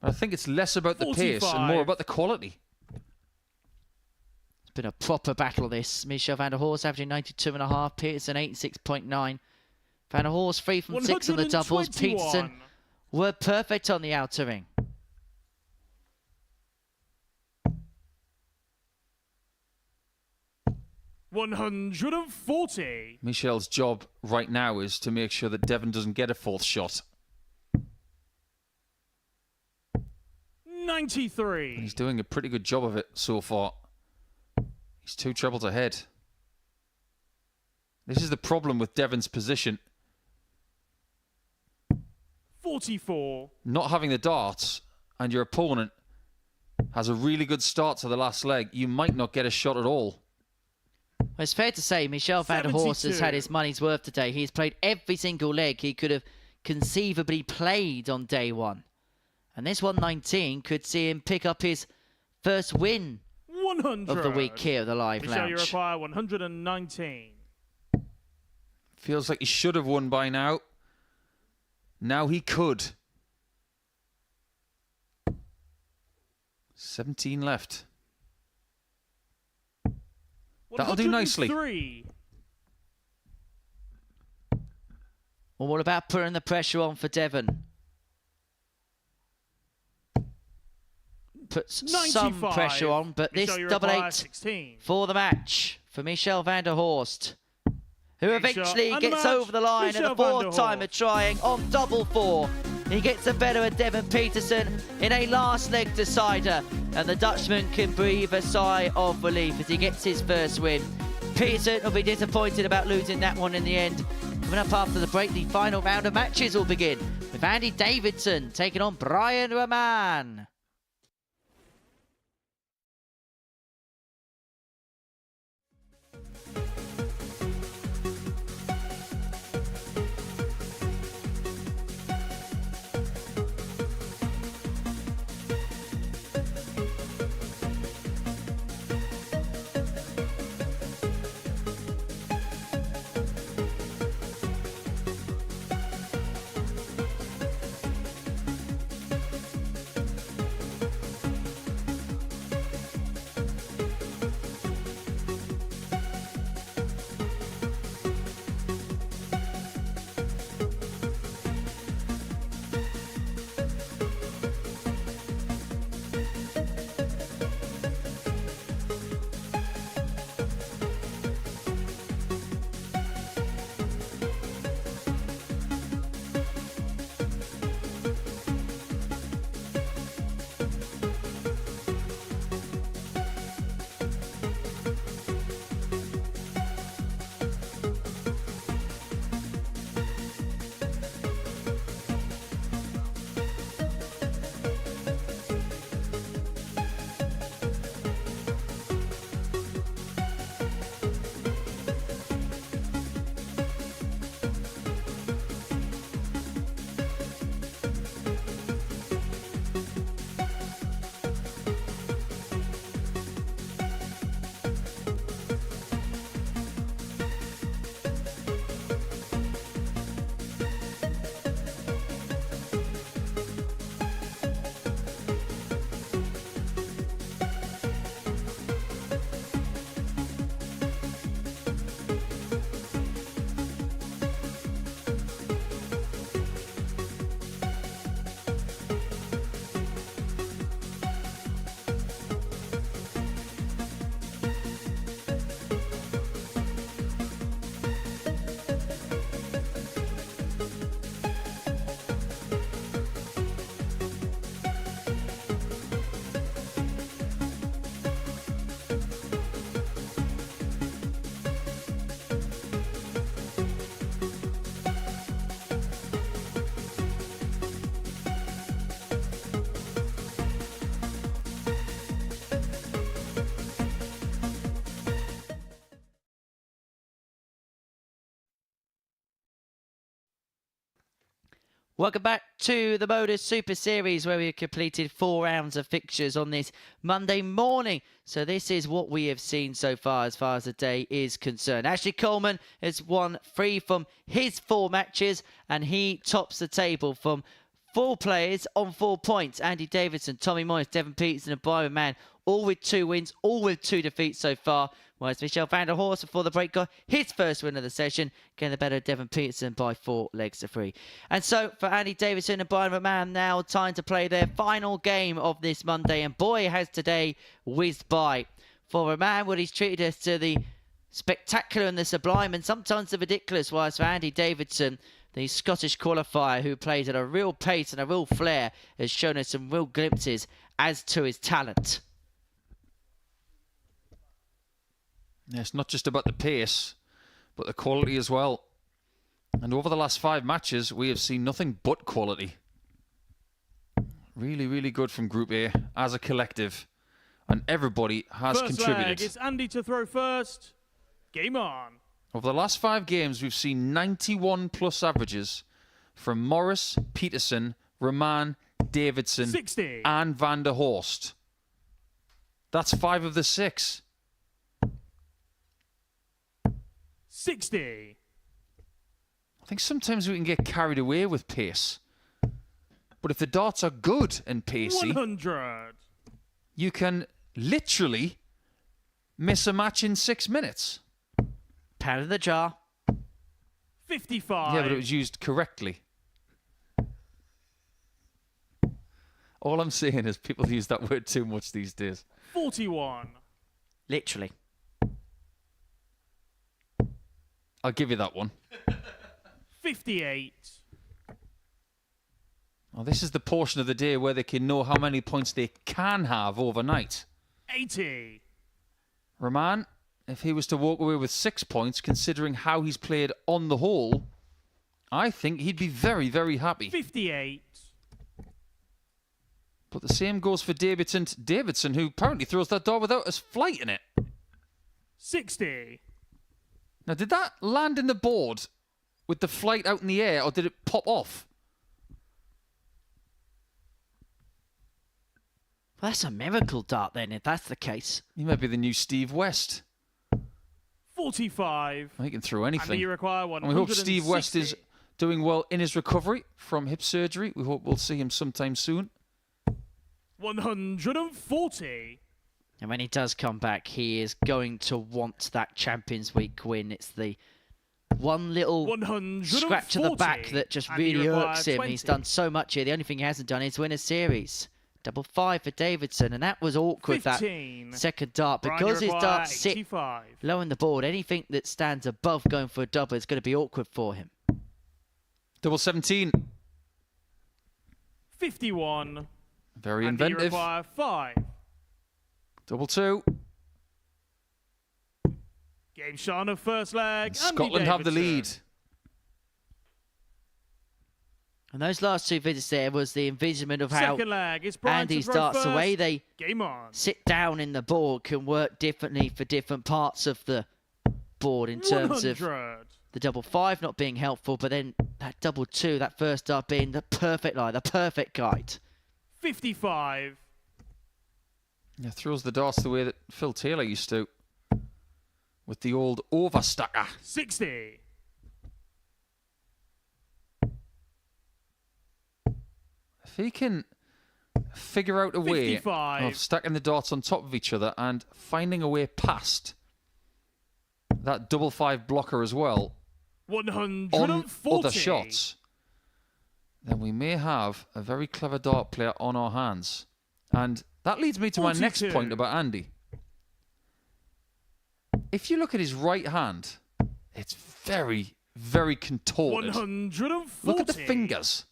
Speaker 2: I think it's less about the pace and
Speaker 4: 45.
Speaker 2: more about the quality.
Speaker 1: It's been a proper battle, this. Michelle Vander Horst averaging 92.5, Peterson 86.9. Vander Horst 3 from 6 on the doubles.
Speaker 4: 121.
Speaker 1: Peterson were perfect on the outer ring.
Speaker 4: $140.
Speaker 2: Michelle's job right now is to make sure that Devon doesn't get a 4th shot.
Speaker 4: 93.
Speaker 2: He's doing a pretty good job of it so far. He's 2 trebles ahead. This is the problem with Devon's position.
Speaker 4: 44.
Speaker 2: Not having the darts and your opponent has a really good start to the last leg, you might not get a shot at all.
Speaker 1: Well, it's fair to say Michelle Vander Horst has
Speaker 4: 72.
Speaker 1: had his money's worth today. He's played every single leg he could have conceivably played on day one. And this 119 could see him pick up his first win
Speaker 4: 100.
Speaker 1: of the week here at the Live
Speaker 4: Michelle, you
Speaker 1: Lounge.
Speaker 4: require 119.
Speaker 2: Feels like he should have won by now. Now he could. 17 left. That'll do nicely.
Speaker 4: 103.
Speaker 1: Well, what about putting the pressure on for Devon? Puts some
Speaker 4: 95.
Speaker 1: pressure on, but this
Speaker 4: Michelle, you
Speaker 1: double
Speaker 4: require
Speaker 1: 8
Speaker 4: 16.
Speaker 1: for the match for Michelle Vander Horst, who
Speaker 4: Game
Speaker 1: eventually
Speaker 4: shot and the
Speaker 1: gets
Speaker 4: match,
Speaker 1: over the line
Speaker 4: Michelle
Speaker 1: at the
Speaker 4: Vander
Speaker 1: 4th time of trying on double 4. He gets the better of Devon Petersen in a last leg decider, and the Dutchman can breathe a sigh of relief as he gets his first win. Peterson will be disappointed about losing that one in the end. Coming up after the break, the final round of matches will begin. with Andy Davidson taking on Brian Raman. Welcome back to the Modus Super Series, where we have completed 4 rounds of fixtures on this Monday morning. So this is what we have seen so far as the day is concerned. Actually, Coleman has won 3 from his 4 matches, and he tops the table from 4 players on 4 points. Andy Davidson, Tommy Modus, Devon Petersen and Brian Raman, all with 2 wins, all with 2 defeats so far. Whereas Vander Horst before the break got his first win of the session, getting the better of Devon Peterson by 4 legs to 3. And so for Andy Davidson and Brian Raman, now time to play their final game of this Monday. And boy, has today whizzed by. For Raman, well, he's treated us to the spectacular and the sublime and sometimes the ridiculous. Whereas for Andy Davidson, the Scottish qualifier who plays at a real pace and a real flair, has shown us some real glimpses as to his talent.
Speaker 2: Yeah, it's not just about the pace, but the quality as well. And over the last 5 matches, we have seen nothing but quality. Really, really good from Group A as a collective. And everybody has contributed.
Speaker 4: Leg, it's Andy to throw first. Game on.
Speaker 2: Over the last 5 games, we've seen 91 plus averages from Morris, Peterson, Raman, Davidson,
Speaker 4: 60.
Speaker 2: and Vander Horst. That's 5 of the 6.
Speaker 4: 60.
Speaker 2: I think sometimes we can get carried away with pace. But if the darts are good and pacey,
Speaker 4: 100.
Speaker 2: you can literally miss a match in 6 minutes.
Speaker 1: Pound in the jar.
Speaker 4: 55.
Speaker 2: Yeah, but it was used correctly. All I'm saying is people use that word too much these days.
Speaker 4: 41.
Speaker 1: Literally.
Speaker 2: I'll give you that one.
Speaker 4: 58.
Speaker 2: Well, this is the portion of the day where they can know how many points they can have overnight.
Speaker 4: 80.
Speaker 2: Raman, if he was to walk away with 6 points, considering how he's played on the whole, I think he'd be very, very happy.
Speaker 4: 58.
Speaker 2: But the same goes for Davidson, who apparently throws that dart without a flight in it.
Speaker 4: 60.
Speaker 2: Now, did that land in the board with the flight out in the air, or did it pop off?
Speaker 1: Well, that's a miracle dart then, if that's the case.
Speaker 2: He might be the new Steve West.
Speaker 4: 45.
Speaker 2: He can throw anything.
Speaker 4: And you require one.
Speaker 2: And we hope Steve West is doing well in his recovery from hip surgery. We hope we'll see him sometime soon.
Speaker 4: 140.
Speaker 1: And when he does come back, he is going to want that Champions Week win. It's the one little scratch of the back that just really irks him.
Speaker 4: 20.
Speaker 1: He's done so much here. The only thing he hasn't done is win a series. 5 for Davidson, and that was awkward,
Speaker 4: 15.
Speaker 1: that second dart. Because his darts sit low on the board, anything that stands above going for a double is going to be awkward for him.
Speaker 2: Double 17.
Speaker 4: 51.
Speaker 2: Very
Speaker 4: and
Speaker 2: inventive.
Speaker 4: You require 5.
Speaker 2: Double 2.
Speaker 4: Game shot of first leg.
Speaker 2: And Scotland have the lead.
Speaker 1: And those last two visits there was the envisagement of how
Speaker 4: Second leg,
Speaker 1: Andy's darts, the way they
Speaker 4: Game on.
Speaker 1: sit down in the board, can work differently for different parts of the board in terms
Speaker 4: 100.
Speaker 1: of the double 5 not being helpful, but then that double 2, that first dart being the perfect line, the perfect guide.
Speaker 4: 55.
Speaker 2: Yeah, throws the darts the way that Phil Taylor used to, with the old overstacker.
Speaker 4: 60.
Speaker 2: If he can figure out a
Speaker 4: 55.
Speaker 2: way of stacking the darts on top of each other and finding a way past that double 5 blocker as well
Speaker 4: 140.
Speaker 2: on other shots, then we may have a very clever dart player on our hands. And that leads me to
Speaker 4: 42.
Speaker 2: my next point about Andy. If you look at his right hand, it's very, very contorted.
Speaker 4: 140.
Speaker 2: Look at the fingers.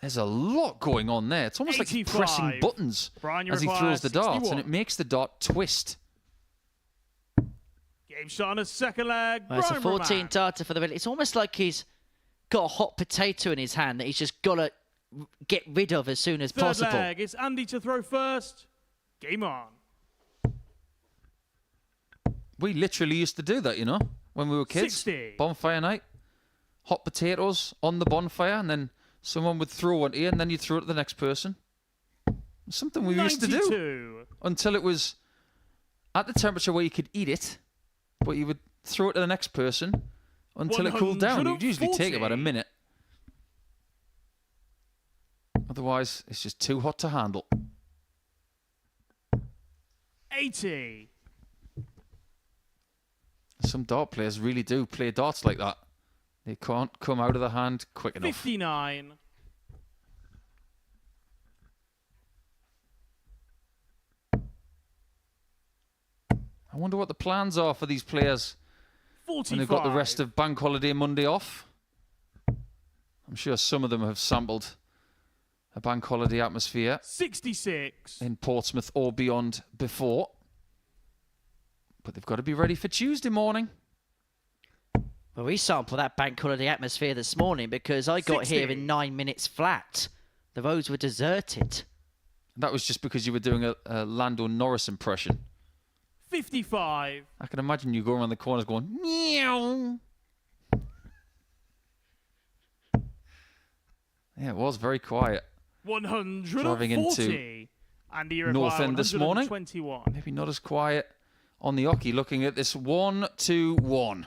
Speaker 2: There's a lot going on there. It's almost
Speaker 4: 85.
Speaker 2: like he's pressing buttons as he throws the darts, and it makes the dart twist.
Speaker 4: Game shot on a second leg.
Speaker 1: Well, it's a 14
Speaker 4: Raman.
Speaker 1: darter for the minute. It's almost like he's got a hot potato in his hand that he's just got to get rid of as soon as
Speaker 4: Third
Speaker 1: possible.
Speaker 4: leg, it's Andy to throw first. Game on.
Speaker 2: We literally used to do that, you know, when we were kids.
Speaker 4: 60.
Speaker 2: Bonfire night. Hot potatoes on the bonfire, and then someone would throw one to you, and then you'd throw it to the next person. It's something we used to do
Speaker 4: 92.
Speaker 2: until it was at the temperature where you could eat it, but you would throw it to the next person until it cooled down. It would usually take about a minute. Otherwise, it's just too hot to handle.
Speaker 4: 80.
Speaker 2: Some dart players really do play darts like that. They can't come out of the hand quick enough.
Speaker 4: 59.
Speaker 2: I wonder what the plans are for these players
Speaker 4: 45.
Speaker 2: when they've got the rest of Bank Holiday Monday off. I'm sure some of them have sampled a Bank Holiday atmosphere
Speaker 4: 66.
Speaker 2: in Portsmouth or beyond before. But they've got to be ready for Tuesday morning.
Speaker 1: Well, we sampled that bank holiday atmosphere this morning because I got
Speaker 4: 60.
Speaker 1: here in 9 minutes flat. The roads were deserted.
Speaker 2: That was just because you were doing a Lando Norris impression.
Speaker 4: 55.
Speaker 2: I can imagine you going around the corners going, meow. Yeah, it was very quiet.
Speaker 4: 140.
Speaker 2: Driving into
Speaker 4: Andy, you
Speaker 2: North
Speaker 4: require
Speaker 2: End this morning.
Speaker 4: 121.
Speaker 2: Maybe not as quiet on the Ocky looking at this 1-2-1.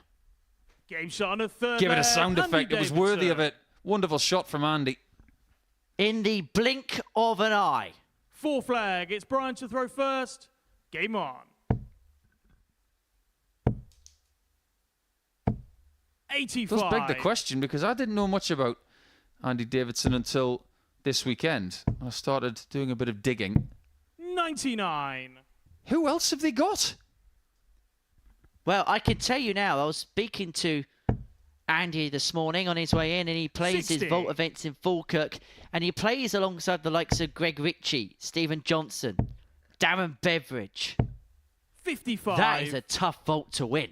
Speaker 4: Game shot on a third
Speaker 2: Give it a
Speaker 4: leg.
Speaker 2: sound
Speaker 4: Andy
Speaker 2: effect. It was worthy of
Speaker 4: Davidson.
Speaker 2: it. Wonderful shot from Andy.
Speaker 1: In the blink of an eye.
Speaker 4: Fourth leg, it's Brian to throw first. Game on. 85.
Speaker 2: Does beg the question, because I didn't know much about Andy Davidson until this weekend. I started doing a bit of digging.
Speaker 4: 99.
Speaker 2: Who else have they got?
Speaker 1: Well, I can tell you now, I was speaking to Andy this morning on his way in, and he plays
Speaker 4: 60.
Speaker 1: his vault events in Falkirk, and he plays alongside the likes of Greg Ritchie, Stephen Johnson, Darren Beveridge.
Speaker 4: 55.
Speaker 1: That is a tough vault to win.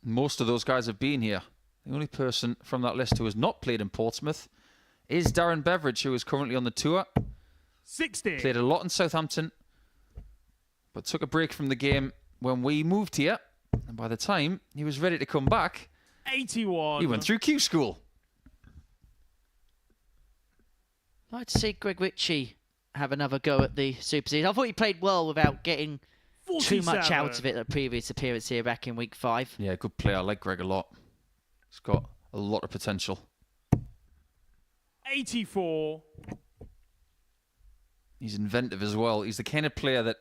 Speaker 2: Most of those guys have been here. The only person from that list who has not played in Portsmouth is Darren Beveridge, who is currently on the tour.
Speaker 4: 60.
Speaker 2: Played a lot in Southampton, but took a break from the game when we moved here. And by the time he was ready to come back,
Speaker 4: 81.
Speaker 2: he went through Q school.
Speaker 1: I'd like to see Greg Ritchie have another go at the Super Series. I thought he played well without getting
Speaker 4: 47.
Speaker 1: too much out of it at the previous appearance here back in week 5.
Speaker 2: Yeah, good player. I like Greg a lot. He's got a lot of potential.
Speaker 4: 84.
Speaker 2: He's inventive as well. He's the kind of player that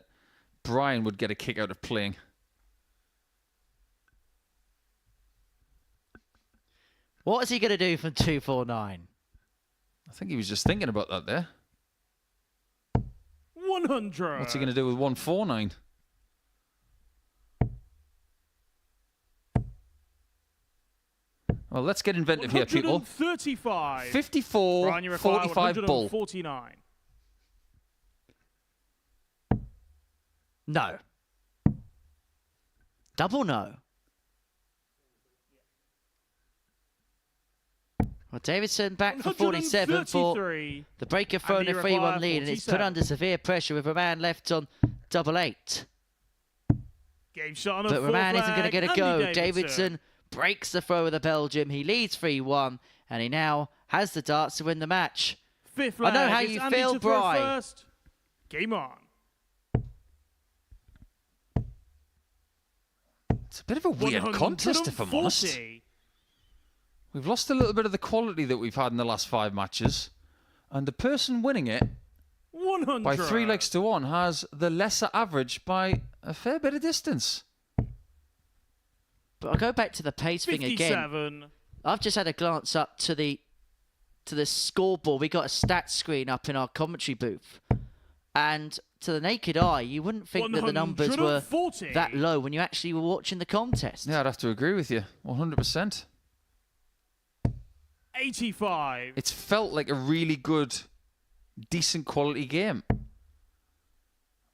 Speaker 2: Brian would get a kick out of playing.
Speaker 1: What is he going to do from 249?
Speaker 2: I think he was just thinking about that there.
Speaker 4: 100.
Speaker 2: What's he going to do with 149? Well, let's get inventive here, people.
Speaker 4: 135.
Speaker 2: 54,
Speaker 4: Brian, you require
Speaker 2: 45 bull.
Speaker 4: 149.
Speaker 1: No. Double no. Well, Davidson back for 47 for
Speaker 4: 133.
Speaker 1: the breaker throwing a 3-1 lead, and it's put
Speaker 4: 47.
Speaker 1: under severe pressure with Raman left on double 8.
Speaker 4: Game shot on a
Speaker 1: But
Speaker 4: full
Speaker 1: Raman isn't going to
Speaker 4: flag.
Speaker 1: get a
Speaker 4: Andy
Speaker 1: go. Davidson breaks the throw of the Belgium. He leads 3-1, and he now has the darts to win the match.
Speaker 4: Fifth
Speaker 1: I know
Speaker 4: leg.
Speaker 1: how
Speaker 4: It's
Speaker 1: you
Speaker 4: Andy
Speaker 1: feel,
Speaker 4: to throw
Speaker 1: Bri.
Speaker 4: first. Game on.
Speaker 2: It's a bit of a weird contest, if I'm honest.
Speaker 4: 140.
Speaker 2: We've lost a little bit of the quality that we've had in the last 5 matches. And the person winning it
Speaker 4: 100.
Speaker 2: by 3 legs to 1 has the lesser average by a fair bit of distance.
Speaker 1: But I'll go back to the pace thing again.
Speaker 4: 57.
Speaker 1: I've just had a glance up to the scoreboard. We got a stats screen up in our commentary booth, and to the naked eye, you wouldn't think that the numbers were
Speaker 4: 140.
Speaker 1: that low when you actually were watching the contest.
Speaker 2: Yeah, I'd have to agree with you. 100%.
Speaker 4: 85.
Speaker 2: It's felt like a really good, decent quality game.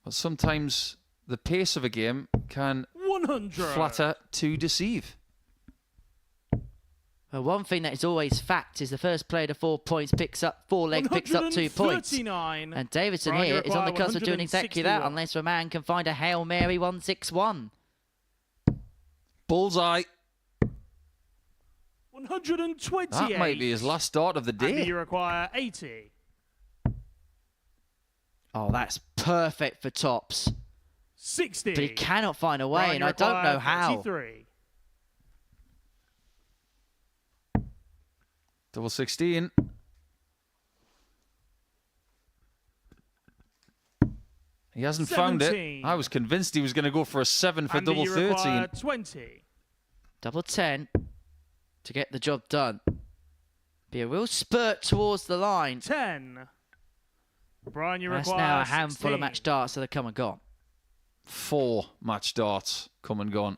Speaker 2: But sometimes the pace of a game can
Speaker 4: 100.
Speaker 2: flatter to deceive.
Speaker 1: Well, one thing that is always fact is the first player to 4 points picks up 4 legs, picks up 2 points.
Speaker 4: 139.
Speaker 1: And Davidson
Speaker 4: Brian, you
Speaker 1: here is on the
Speaker 4: require
Speaker 1: cusp of doing exactly that,
Speaker 4: 161.
Speaker 1: unless Raman can find a Hail Mary 161.
Speaker 2: Bullseye.
Speaker 4: 128.
Speaker 2: That might be his last start of the
Speaker 4: And
Speaker 2: day.
Speaker 4: you require 80.
Speaker 1: Oh, that's perfect for tops.
Speaker 4: 60.
Speaker 1: But he cannot find a way,
Speaker 4: Brian,
Speaker 1: and
Speaker 4: you
Speaker 1: I don't
Speaker 4: require
Speaker 1: know how.
Speaker 4: 33.
Speaker 2: Double 16. He hasn't found it.
Speaker 4: 17.
Speaker 2: I was convinced he was going to go for a 7 for
Speaker 4: Andy,
Speaker 2: double
Speaker 4: you
Speaker 2: 13.
Speaker 4: require 20.
Speaker 1: Double 10 to get the job done. Be a real spurt towards the line.
Speaker 4: 10. Brian, you
Speaker 1: That's
Speaker 4: require
Speaker 1: now a handful
Speaker 4: 16.
Speaker 1: of match darts that have come and gone.
Speaker 2: 4 match darts come and gone.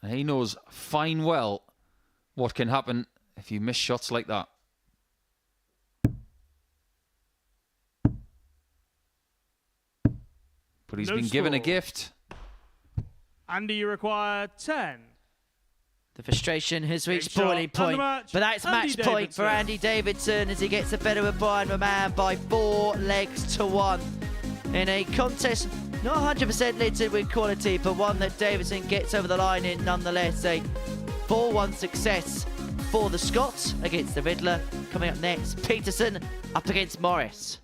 Speaker 2: And he knows fine well what can happen if you miss shots like that. But he's
Speaker 4: No
Speaker 2: been given a
Speaker 4: score.
Speaker 2: gift.
Speaker 4: Andy, you require 10.
Speaker 1: The frustration has reached
Speaker 4: shot
Speaker 1: boiling
Speaker 4: and the
Speaker 1: point.
Speaker 4: match,
Speaker 1: But that's
Speaker 4: Andy
Speaker 1: match point for
Speaker 4: Davidson.
Speaker 1: Andy Davidson as he gets the better of Brian Raman by 4 legs to 1. In a contest not 100% littered with quality, but one that Davidson gets over the line in nonetheless. A 4-1 success for the Scots against the Riddler. Coming up next, Peterson up against Morris.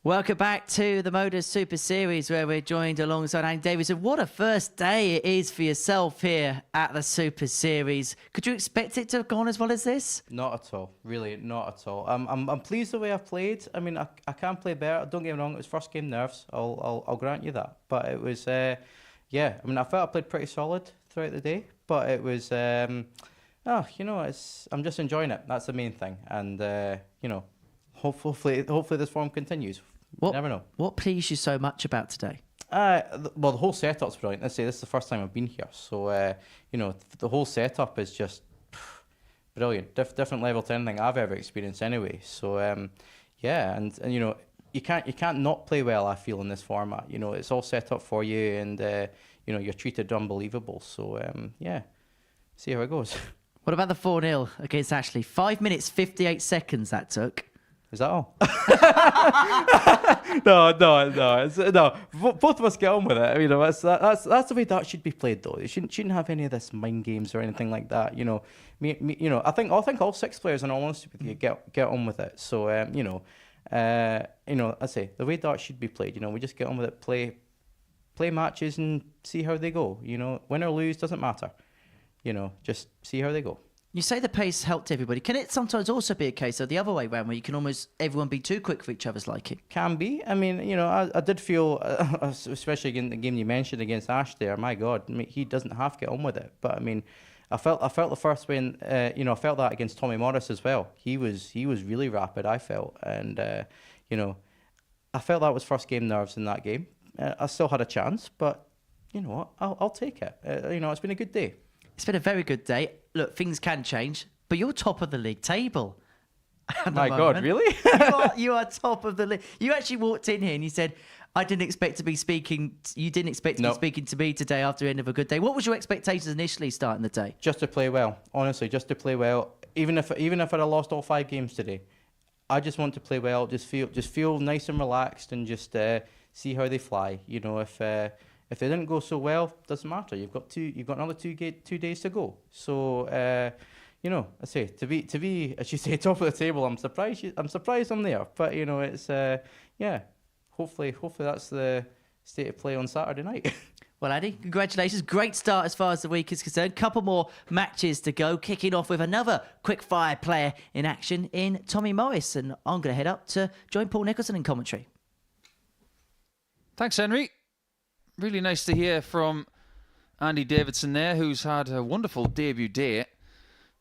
Speaker 1: Welcome back to the Modus Super Series, where we're joined alongside Andy Davidson. What a first day it is for yourself here at the Super Series. Could you expect it to have gone as well as this?
Speaker 10: Not at all, really, not at all. I'm pleased the way I've played. I mean, I can play better. Don't get me wrong, it was first game nerves. I'll grant you that. But it was, yeah. I mean, I felt I played pretty solid throughout the day. But it was, I'm just enjoying it. That's the main thing. And hopefully this form continues. You never know.
Speaker 1: What pleased you so much about today?
Speaker 10: Well, the whole setup's brilliant. Let's say this is the first time I've been here, so the whole setup is just brilliant. Different level to anything I've ever experienced, anyway. So and you can't not play well, I feel, in this format. It's all set up for you, and you're treated unbelievable. So see how it goes.
Speaker 1: What about the 4-0 against Ashley? 5 minutes 58 seconds that took.
Speaker 10: Is that all? No. Both of us get on with it. That's the way that should be played, though. You shouldn't have any of this mind games or anything like that. I think all 6 players, in all honesty with you, get on with it. So I say the way that should be played. We just get on with it, play matches and see how they go. Win or lose doesn't matter. Just see how they go.
Speaker 1: You say the pace helped everybody. Can it sometimes also be a case of the other way around, where you can almost everyone be too quick for each other's liking?
Speaker 10: Can be. I mean, I did feel, especially in the game you mentioned against Ash there, my God, he doesn't have to get on with it. But I mean, I felt the first win, I felt that against Tommy Modus as well. He was really rapid, I felt. And, I felt that was first game nerves in that game. I still had a chance, but you know what? I'll take it. It's been a good day.
Speaker 1: It's been a very good day. Look, things can change, but you're top of the league table.
Speaker 10: My God, really?
Speaker 1: you are top of the league. You actually walked in here and you said, I didn't expect to be speaking. You didn't expect to be speaking to me today after the end of a good day. What was your expectations initially starting the day?
Speaker 10: Just to play well. Honestly, just to play well. Even if I'd have lost all 5 games today, I just want to play well. Just feel nice and relaxed, and just see how they fly. If they didn't go so well, doesn't matter. You've got another 2 days to go. So I say to be as you say, top of the table. I'm surprised I'm there. But it's Hopefully that's the state of play on Saturday night.
Speaker 1: Well, Andy, congratulations. Great start as far as the week is concerned. Couple more matches to go. Kicking off with another quick-fire player in action in Tommy Morris. And I'm going to head up to join Paul Nicholson in commentary.
Speaker 2: Thanks, Henry. Really nice to hear from Andy Davidson there, who's had a wonderful debut day,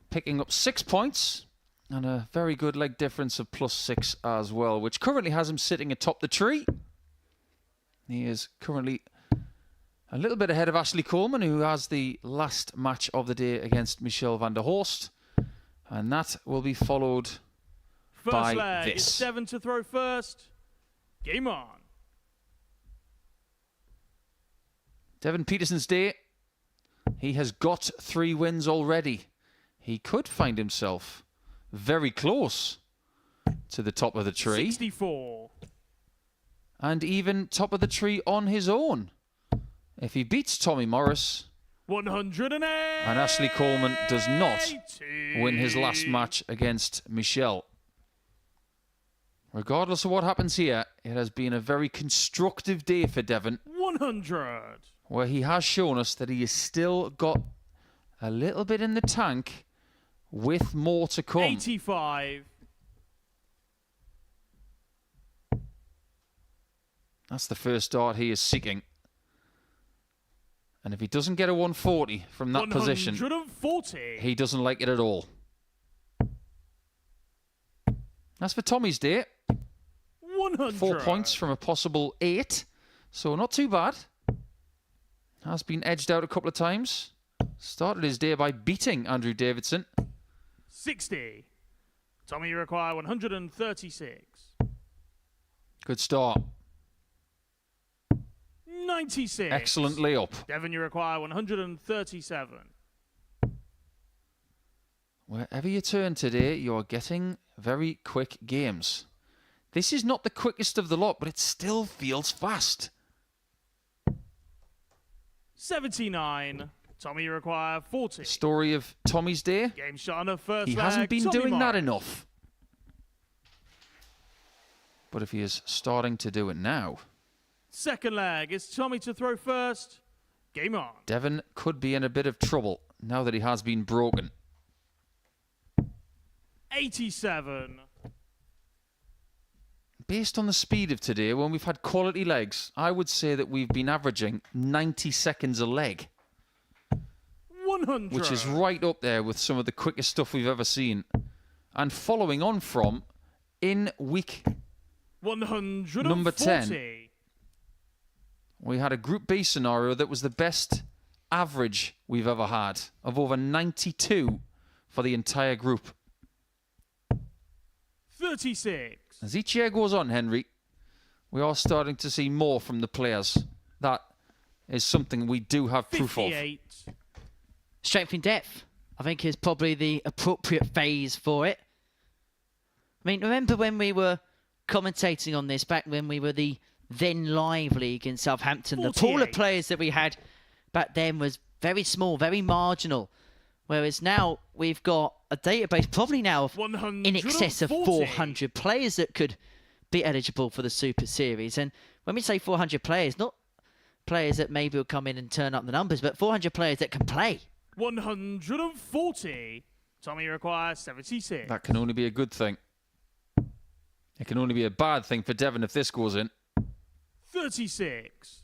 Speaker 2: picking up 6 points and a very good leg difference of +6 as well, which currently has him sitting atop the tree. He is currently a little bit ahead of Ashley Coleman, who has the last match of the day against Vander Horst, and that will be followed by
Speaker 4: leg,
Speaker 2: this.
Speaker 4: It's Devon to throw first. Game on.
Speaker 2: Devon Peterson's day. He has got 3 wins already. He could find himself very close to the top of the tree.
Speaker 4: 64.
Speaker 2: And even top of the tree on his own. If he beats Tommy Morris,
Speaker 4: 108.
Speaker 2: and Ashley Coleman does not win his last match against Michelle. Regardless of what happens here, it has been a very constructive day for Devon.
Speaker 4: 100.
Speaker 2: Where he has shown us that he has still got a little bit in the tank with more to come.
Speaker 4: 85.
Speaker 2: That's the first start he is seeking. And if he doesn't get a 140 from that position,
Speaker 4: 140.
Speaker 2: he doesn't like it at all. That's for Tommy's day.
Speaker 4: 100.
Speaker 2: 4 points from a possible 8. So not too bad. Has been edged out a couple of times. Started his day by beating Andrew Davidson.
Speaker 4: 60. Tommy, you require 136.
Speaker 2: Good start.
Speaker 4: 96.
Speaker 2: Excellent layup.
Speaker 4: Devon, you require 137.
Speaker 2: Wherever you turn today, you're getting very quick games. This is not the quickest of the lot, but it still feels fast.
Speaker 4: 79. Tommy, you require 40.
Speaker 2: Story of Tommy's day.
Speaker 4: Game shot on the first
Speaker 2: He
Speaker 4: leg.
Speaker 2: hasn't been
Speaker 4: Tommy
Speaker 2: doing
Speaker 4: Morris.
Speaker 2: that enough. But if he is starting to do it now,
Speaker 4: Second leg, it's Tommy to throw first. Game on.
Speaker 2: Devon could be in a bit of trouble now that he has been broken.
Speaker 4: 87.
Speaker 2: Based on the speed of today, when we've had quality legs, I would say that we've been averaging 90 seconds a leg.
Speaker 4: 100.
Speaker 2: Which is right up there with some of the quickest stuff we've ever seen. And following on from, in week
Speaker 4: 140.
Speaker 2: number 10, we had a Group B scenario that was the best average we've ever had, of over 92 for the entire group.
Speaker 4: 36.
Speaker 2: As each year goes on, Henry, we are starting to see more from the players. That is something we do have proof of.
Speaker 4: 58.
Speaker 1: Strength in depth, I think, is probably the appropriate phase for it. I mean, remember when we were commentating on this back when we were the then live league in Southampton?
Speaker 4: 48.
Speaker 1: The pool of players that we had back then was very small, very marginal. Whereas now we've got a database probably now of in excess of 400 players that could be eligible for the Super Series. And when we say 400 players, not players that maybe will come in and turn up the numbers, but 400 players that can play.
Speaker 4: 140. Tommy requires 76.
Speaker 2: That can only be a good thing. It can only be a bad thing for Devon if this goes in.
Speaker 4: 36.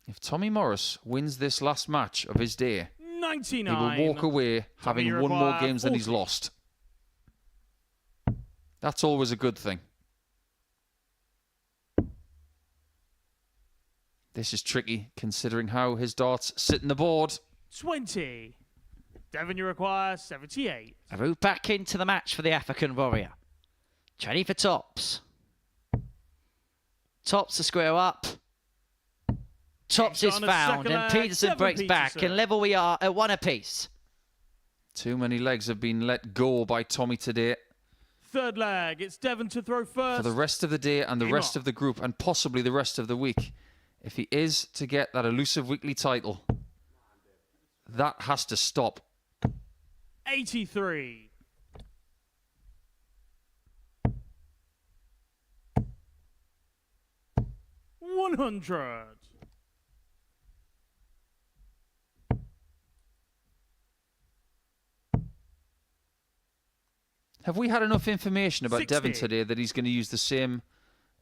Speaker 2: If Tommy Morris wins this last match of his day,
Speaker 4: 99.
Speaker 2: he will walk away having won more
Speaker 4: require
Speaker 2: games than he's
Speaker 4: 40.
Speaker 2: lost. That's always a good thing. This is tricky, considering how his darts sit in the board.
Speaker 4: 20. Devon, you require 78.
Speaker 1: A route back into the match for the African Warrior. Ready for Tops. Tops to square up. Tops is
Speaker 4: on a
Speaker 1: found,
Speaker 4: second
Speaker 1: and
Speaker 4: leg,
Speaker 1: Peterson
Speaker 4: Devon
Speaker 1: breaks back,
Speaker 4: Peterson.
Speaker 1: and level we are at 1 apiece.
Speaker 2: Too many legs have been let go by Tommy today.
Speaker 4: Third leg, it's Devon to throw first.
Speaker 2: For the rest of the day and the
Speaker 4: Game
Speaker 2: rest
Speaker 4: on.
Speaker 2: of the group, and possibly the rest of the week. If he is to get that elusive weekly title, that has to stop.
Speaker 4: 83. $100.
Speaker 2: Have we had enough information about
Speaker 4: 60.
Speaker 2: Devon today that he's going to use the same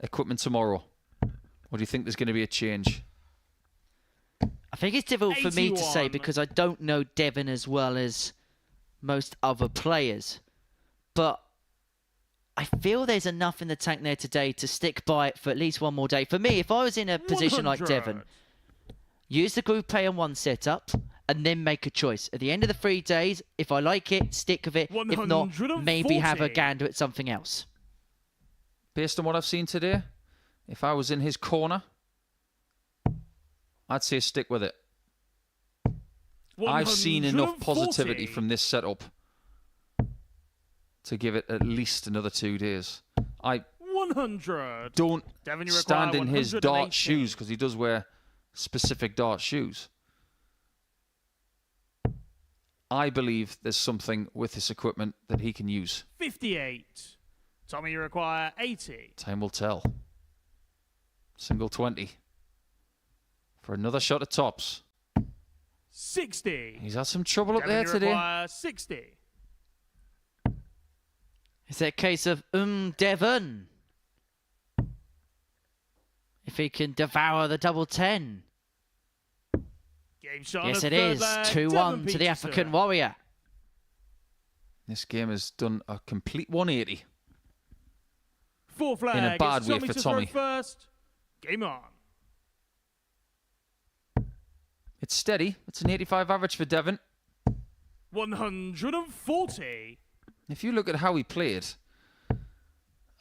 Speaker 2: equipment tomorrow? Or do you think there's going to be a change?
Speaker 1: I think it's difficult for me to say
Speaker 4: 81.
Speaker 1: because I don't know Devon as well as most other players. But I feel there's enough in the tank there today to stick by it for at least one more day. For me, if I was in a position like
Speaker 4: 100.
Speaker 1: Devon, use the Group A and 1 setup and then make a choice. At the end of the 3 days, if I like it, stick with it. If not, maybe have a
Speaker 4: 140.
Speaker 1: gander at something else.
Speaker 2: Based on what I've seen today, if I was in his corner, I'd say stick with it. I've seen enough positivity
Speaker 4: 140.
Speaker 2: from this setup to give it at least another 2 days. I
Speaker 4: 100.
Speaker 2: don't
Speaker 4: Devon, you
Speaker 2: stand
Speaker 4: require
Speaker 2: in his
Speaker 4: 180.
Speaker 2: dart shoes because he does wear specific dart shoes. I believe there's something with this equipment that he can use.
Speaker 4: 58. Tommy, you require 80.
Speaker 2: Time will tell. Single 20. For another shot at Tops.
Speaker 4: 60.
Speaker 2: He's had some trouble up
Speaker 4: Devon,
Speaker 2: there
Speaker 4: you
Speaker 2: today.
Speaker 4: require 60.
Speaker 1: Is it a case of, Devon? If he can devour the double 10.
Speaker 4: Game shot
Speaker 1: Yes,
Speaker 4: of
Speaker 1: it
Speaker 4: third
Speaker 1: is.
Speaker 4: leg,
Speaker 1: 2-1
Speaker 4: Devon
Speaker 1: to the
Speaker 4: Peterson.
Speaker 1: African Warrior.
Speaker 2: This game has done a complete 180.
Speaker 4: Fourth leg,
Speaker 2: in a bad
Speaker 4: it's
Speaker 2: way
Speaker 4: Tommy
Speaker 2: for
Speaker 4: to
Speaker 2: Tommy.
Speaker 4: throw first. Game on.
Speaker 2: It's steady. It's an 85 average for Devon.
Speaker 4: 140.
Speaker 2: If you look at how he played,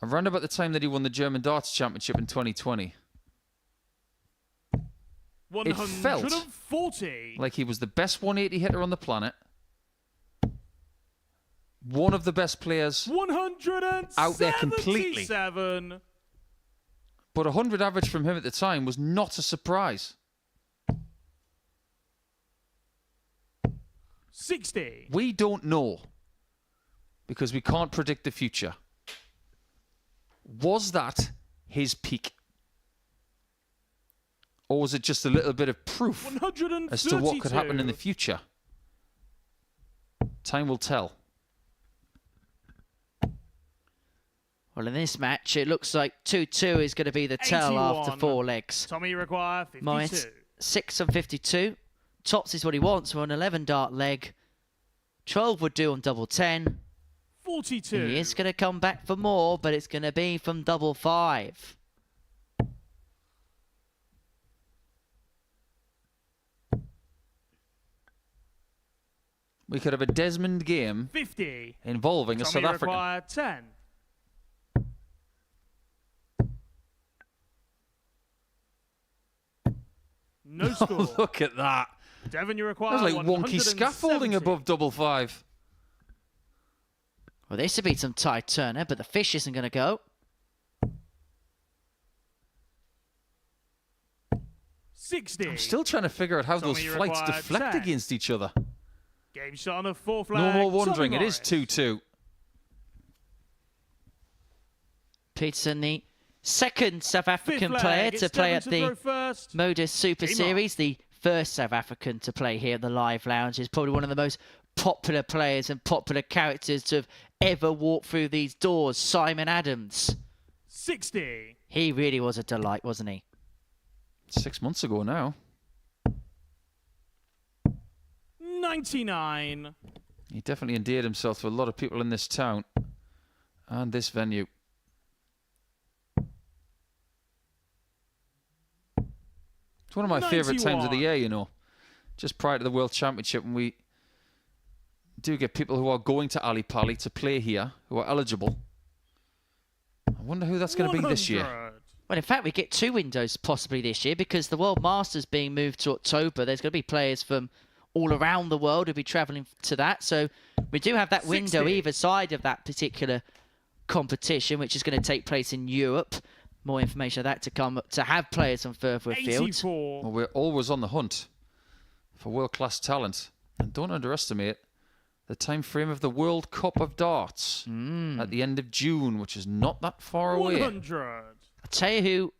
Speaker 2: around about the time that he won the German Darts Championship in 2020, it felt
Speaker 4: 140.
Speaker 2: like he was the best 180 hitter on the planet. One of the best players,
Speaker 4: 177.
Speaker 2: out there completely. But 100 average from him at the time was not a surprise.
Speaker 8: 60.
Speaker 2: We don't know because we can't predict the future. Was that his peak? Or was it just a little bit of proof as to what could happen in the future? Time will tell.
Speaker 1: Well, in this match, it looks like 2-2 is going to be the tell after 4 legs.
Speaker 8: Tommy require 52.
Speaker 1: Morris, 6 on 52. Tops is what he wants. We're on 11 dart leg. 12 would do on double 10.
Speaker 8: 42.
Speaker 1: He is going to come back for more, but it's going to be from double 5.
Speaker 2: We could have a Desmond game
Speaker 8: 50.
Speaker 2: involving a South African.
Speaker 8: Require 10. No score.
Speaker 2: Look at that.
Speaker 8: Devon, you require
Speaker 2: There's like wonky scaffolding above double 5.
Speaker 1: Well, this would be some tight turner, but the fish isn't going to go.
Speaker 8: 60.
Speaker 2: I'm still trying to figure out how those
Speaker 8: Tommy
Speaker 2: flights
Speaker 8: required
Speaker 2: deflect
Speaker 8: 10.
Speaker 2: against each other.
Speaker 8: Game shot on the 4th flag.
Speaker 2: No more wondering.
Speaker 8: Tommy
Speaker 2: It is
Speaker 8: Morris.
Speaker 2: 2-2.
Speaker 1: Peterson, the second South African
Speaker 8: flag,
Speaker 1: player
Speaker 8: it's
Speaker 1: to play
Speaker 8: Devon
Speaker 1: at
Speaker 8: to
Speaker 1: the
Speaker 8: throw first.
Speaker 1: Modus Super
Speaker 8: Game
Speaker 1: Series. The first South African to play here at the Live Lounge. Is probably one of the most popular players and popular characters to have ever walked through these doors. Simon Adams.
Speaker 8: 60.
Speaker 1: He really was a delight, wasn't he?
Speaker 2: 6 months ago now.
Speaker 8: 99.
Speaker 2: He definitely endeared himself to a lot of people in this town and this venue. It's one of my favourite times of the year, you know. Just prior to the World Championship, when we do get people who are going to Ali Pali to play here, who are eligible. I wonder who that's going to be this year.
Speaker 8: 100.
Speaker 1: Well, in fact, we get 2 windows possibly this year because the World Masters being moved to October. There's going to be players from all around the world who'll be travelling to that. So we do have that window
Speaker 8: 60.
Speaker 1: either side of that particular competition, which is going to take place in Europe. More information of that to come, to have players from further afield.
Speaker 8: 84.
Speaker 2: Well, we're always on the hunt for world-class talent. And don't underestimate the time frame of the World Cup of Darts at the end of June, which is not that far away.
Speaker 8: 100.
Speaker 1: I'll tell you who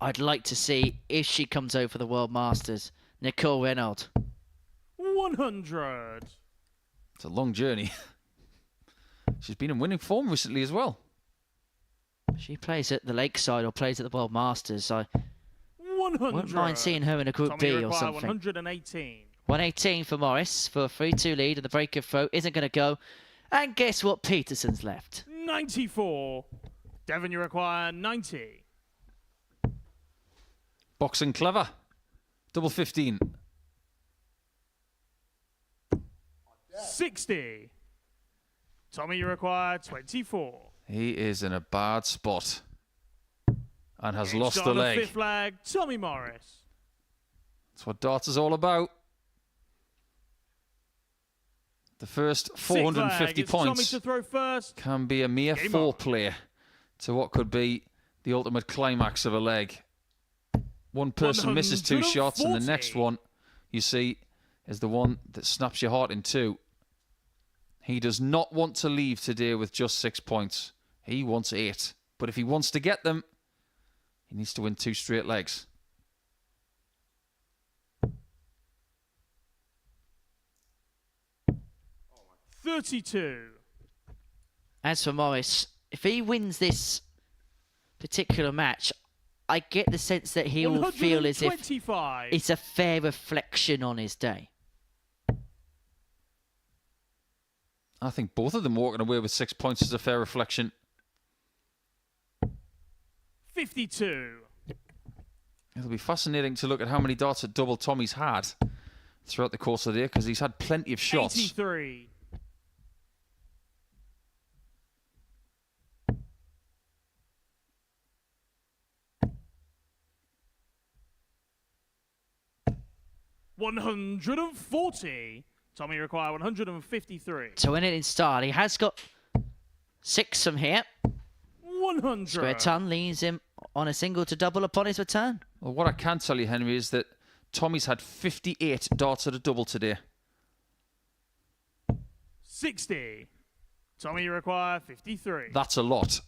Speaker 1: I'd like to see if she comes over for the World Masters. Nicole Renaud.
Speaker 8: 100.
Speaker 2: It's a long journey. She's been in winning form recently as well.
Speaker 1: She plays at the Lakeside or plays at the World Masters. I
Speaker 8: 100.
Speaker 1: wouldn't mind seeing her in a Group
Speaker 8: Tommy
Speaker 1: B or
Speaker 8: require
Speaker 1: something.
Speaker 8: 118.
Speaker 1: 118 for Morris for a 3-2 lead, and the break of throw isn't going to go. And guess what? Peterson's left.
Speaker 8: 94. Devon, you require 90.
Speaker 2: Boxing clever. Double 15.
Speaker 8: 60. Tommy, you require 24.
Speaker 2: He is in a bad spot and has
Speaker 8: Game
Speaker 2: lost
Speaker 8: shot
Speaker 2: the
Speaker 8: on
Speaker 2: leg.
Speaker 8: 5th flag. Tommy Morris.
Speaker 2: That's what darts is all about. The first 450
Speaker 8: It's Tommy
Speaker 2: points
Speaker 8: to throw first.
Speaker 2: can be a mere
Speaker 8: Game on.
Speaker 2: foreplay to what could be the ultimate climax of a leg. One person misses 2 shots, and the next
Speaker 8: 140.
Speaker 2: one, you see, is the one that snaps your heart in 2. He does not want to leave today with just 6 points. He wants 8. But if he wants to get them, he needs to win 2 straight legs.
Speaker 8: $32.
Speaker 1: As for Morris, if he wins this particular match, I get the sense that he will feel as if
Speaker 8: 125.
Speaker 1: it's a fair reflection on his day.
Speaker 2: I think both of them walking away with 6 points is a fair reflection.
Speaker 8: 52.
Speaker 2: It'll be fascinating to look at how many darts at double Tommy's had throughout the course of the day, because he's had plenty of shots.
Speaker 8: 83. $140. Tommy require 153.
Speaker 1: To win it in style, he has got 6 from here.
Speaker 8: 100.
Speaker 1: Square ton leaves him on a single to double upon his return.
Speaker 2: Well, what I can tell you, Henry, is that Tommy's had 58 darts at a double today.
Speaker 8: 60. Tommy, you require 53.
Speaker 2: That's a lot.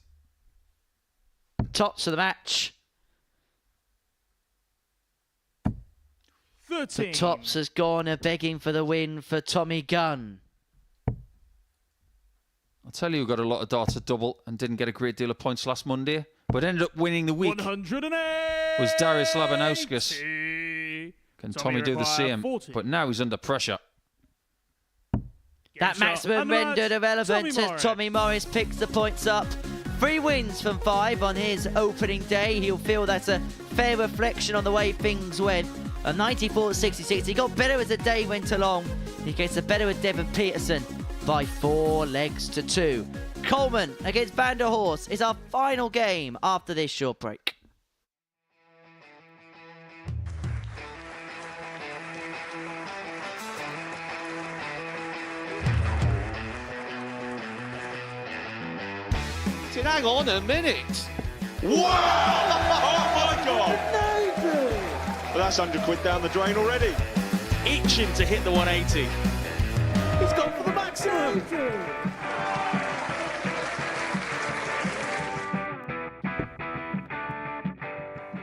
Speaker 1: Tops of the match.
Speaker 8: 13.
Speaker 1: The tops has gone begging for the win for Tommy Gunn.
Speaker 2: I'll tell you who got a lot of darts at double and didn't get a great deal of points last Monday, but ended up winning the week
Speaker 8: 108.
Speaker 2: was Darius Labanauskas. Can Tommy do the same?
Speaker 8: 40.
Speaker 2: But now he's under pressure.
Speaker 1: That
Speaker 8: shot.
Speaker 1: maximum
Speaker 8: And that's
Speaker 1: rendered irrelevant
Speaker 8: Tommy
Speaker 1: as
Speaker 8: Morris.
Speaker 1: Tommy Morris picks the points up. 3 wins from 5 on his opening day. He'll feel that's a fair reflection on the way things went. A 94-66. He got better as the day went along. He gets a better with Devon Petersen by 4 legs to 2. Coleman against Vander Horst is our final game after this short break.
Speaker 5: Hang on a minute.
Speaker 6: Wow! Oh my God! Well, that's £100 down the drain already.
Speaker 9: Itching to hit the 180.
Speaker 4: He's gone for the maximum.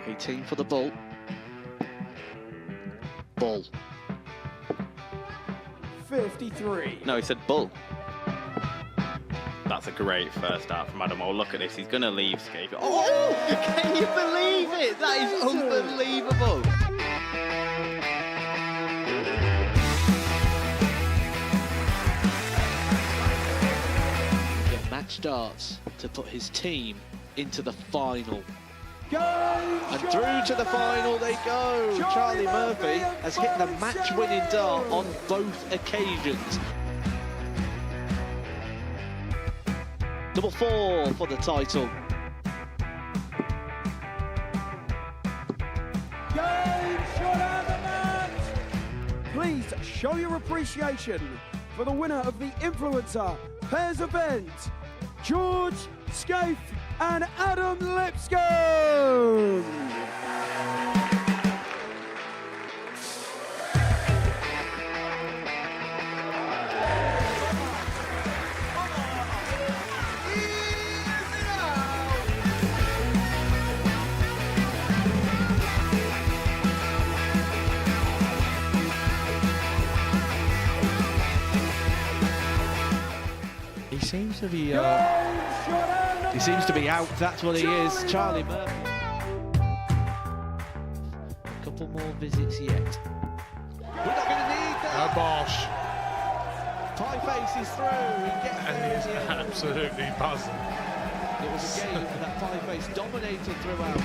Speaker 5: 18 for the bull. Bull.
Speaker 4: 53.
Speaker 7: No, he said bull. That's a great first out from Adam. Oh, look at this. He's going to leave Scape.
Speaker 5: Oh, can you believe it? That is unbelievable. Get match darts to put his team into the final. And through to the final they go. Charlie Murphy has hit the match-winning dart on both occasions. Number 4 for the title.
Speaker 4: Game shot out of the match. Please show your appreciation for the winner of the Influencer Pairs event, George Scaife and Adam Lipscomb.
Speaker 5: He seems to be out. That's what he is, Charlie Murphy. A couple more visits yet. We're not going to need that.
Speaker 11: Bosh.
Speaker 5: Pie Face is through. He gets
Speaker 11: And
Speaker 5: there
Speaker 11: he's
Speaker 5: in the end.
Speaker 11: absolutely buzzing.
Speaker 5: It was a game that Pie Face dominated throughout.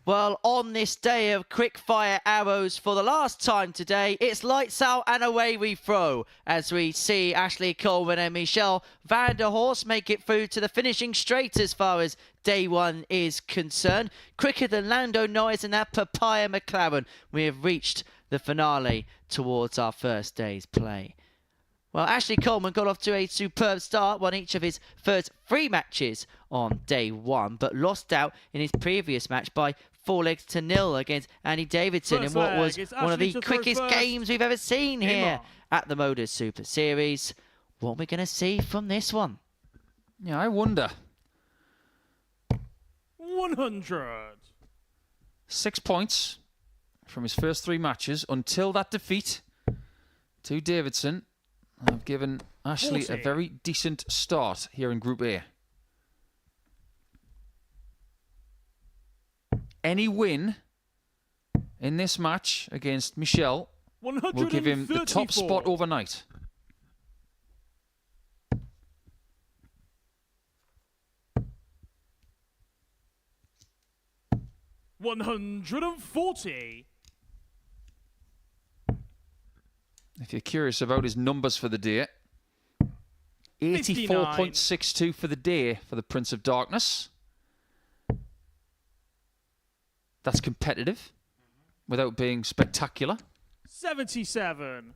Speaker 1: Well, on this day of quick-fire arrows for the last time today, it's lights out and away we throw as we see Ashley Coleman and Michelle Vander Horst make it through to the finishing straight as far as day 1 is concerned. Quicker than Lando Norris and that Papaya McLaren, we have reached the finale towards our first day's play. Well, Ashley Coleman got off to a superb start, won each of his first 3 matches on day 1, but lost out in his previous match by 4 legs to 0 against Andy Davidson
Speaker 8: First
Speaker 1: in what
Speaker 8: leg,
Speaker 1: was
Speaker 8: it's
Speaker 1: one of
Speaker 8: Ashley
Speaker 1: the
Speaker 8: to throw
Speaker 1: quickest
Speaker 8: first.
Speaker 1: games we've ever seen
Speaker 8: Game
Speaker 1: here
Speaker 8: on.
Speaker 1: at the Modus Super Series. What are we going to see from this one?
Speaker 2: Yeah, I wonder.
Speaker 8: 100.
Speaker 2: 6 points from his first 3 matches until that defeat to Davidson. I've given Ashley
Speaker 8: 40.
Speaker 2: a very decent start here in Group A. Any win in this match against Michelle will give him the top
Speaker 8: 134.
Speaker 2: spot overnight.
Speaker 8: $140.
Speaker 2: If you're curious about his numbers for the day, 84.62 for the day for the Prince of Darkness. That's competitive without being spectacular.
Speaker 8: 77.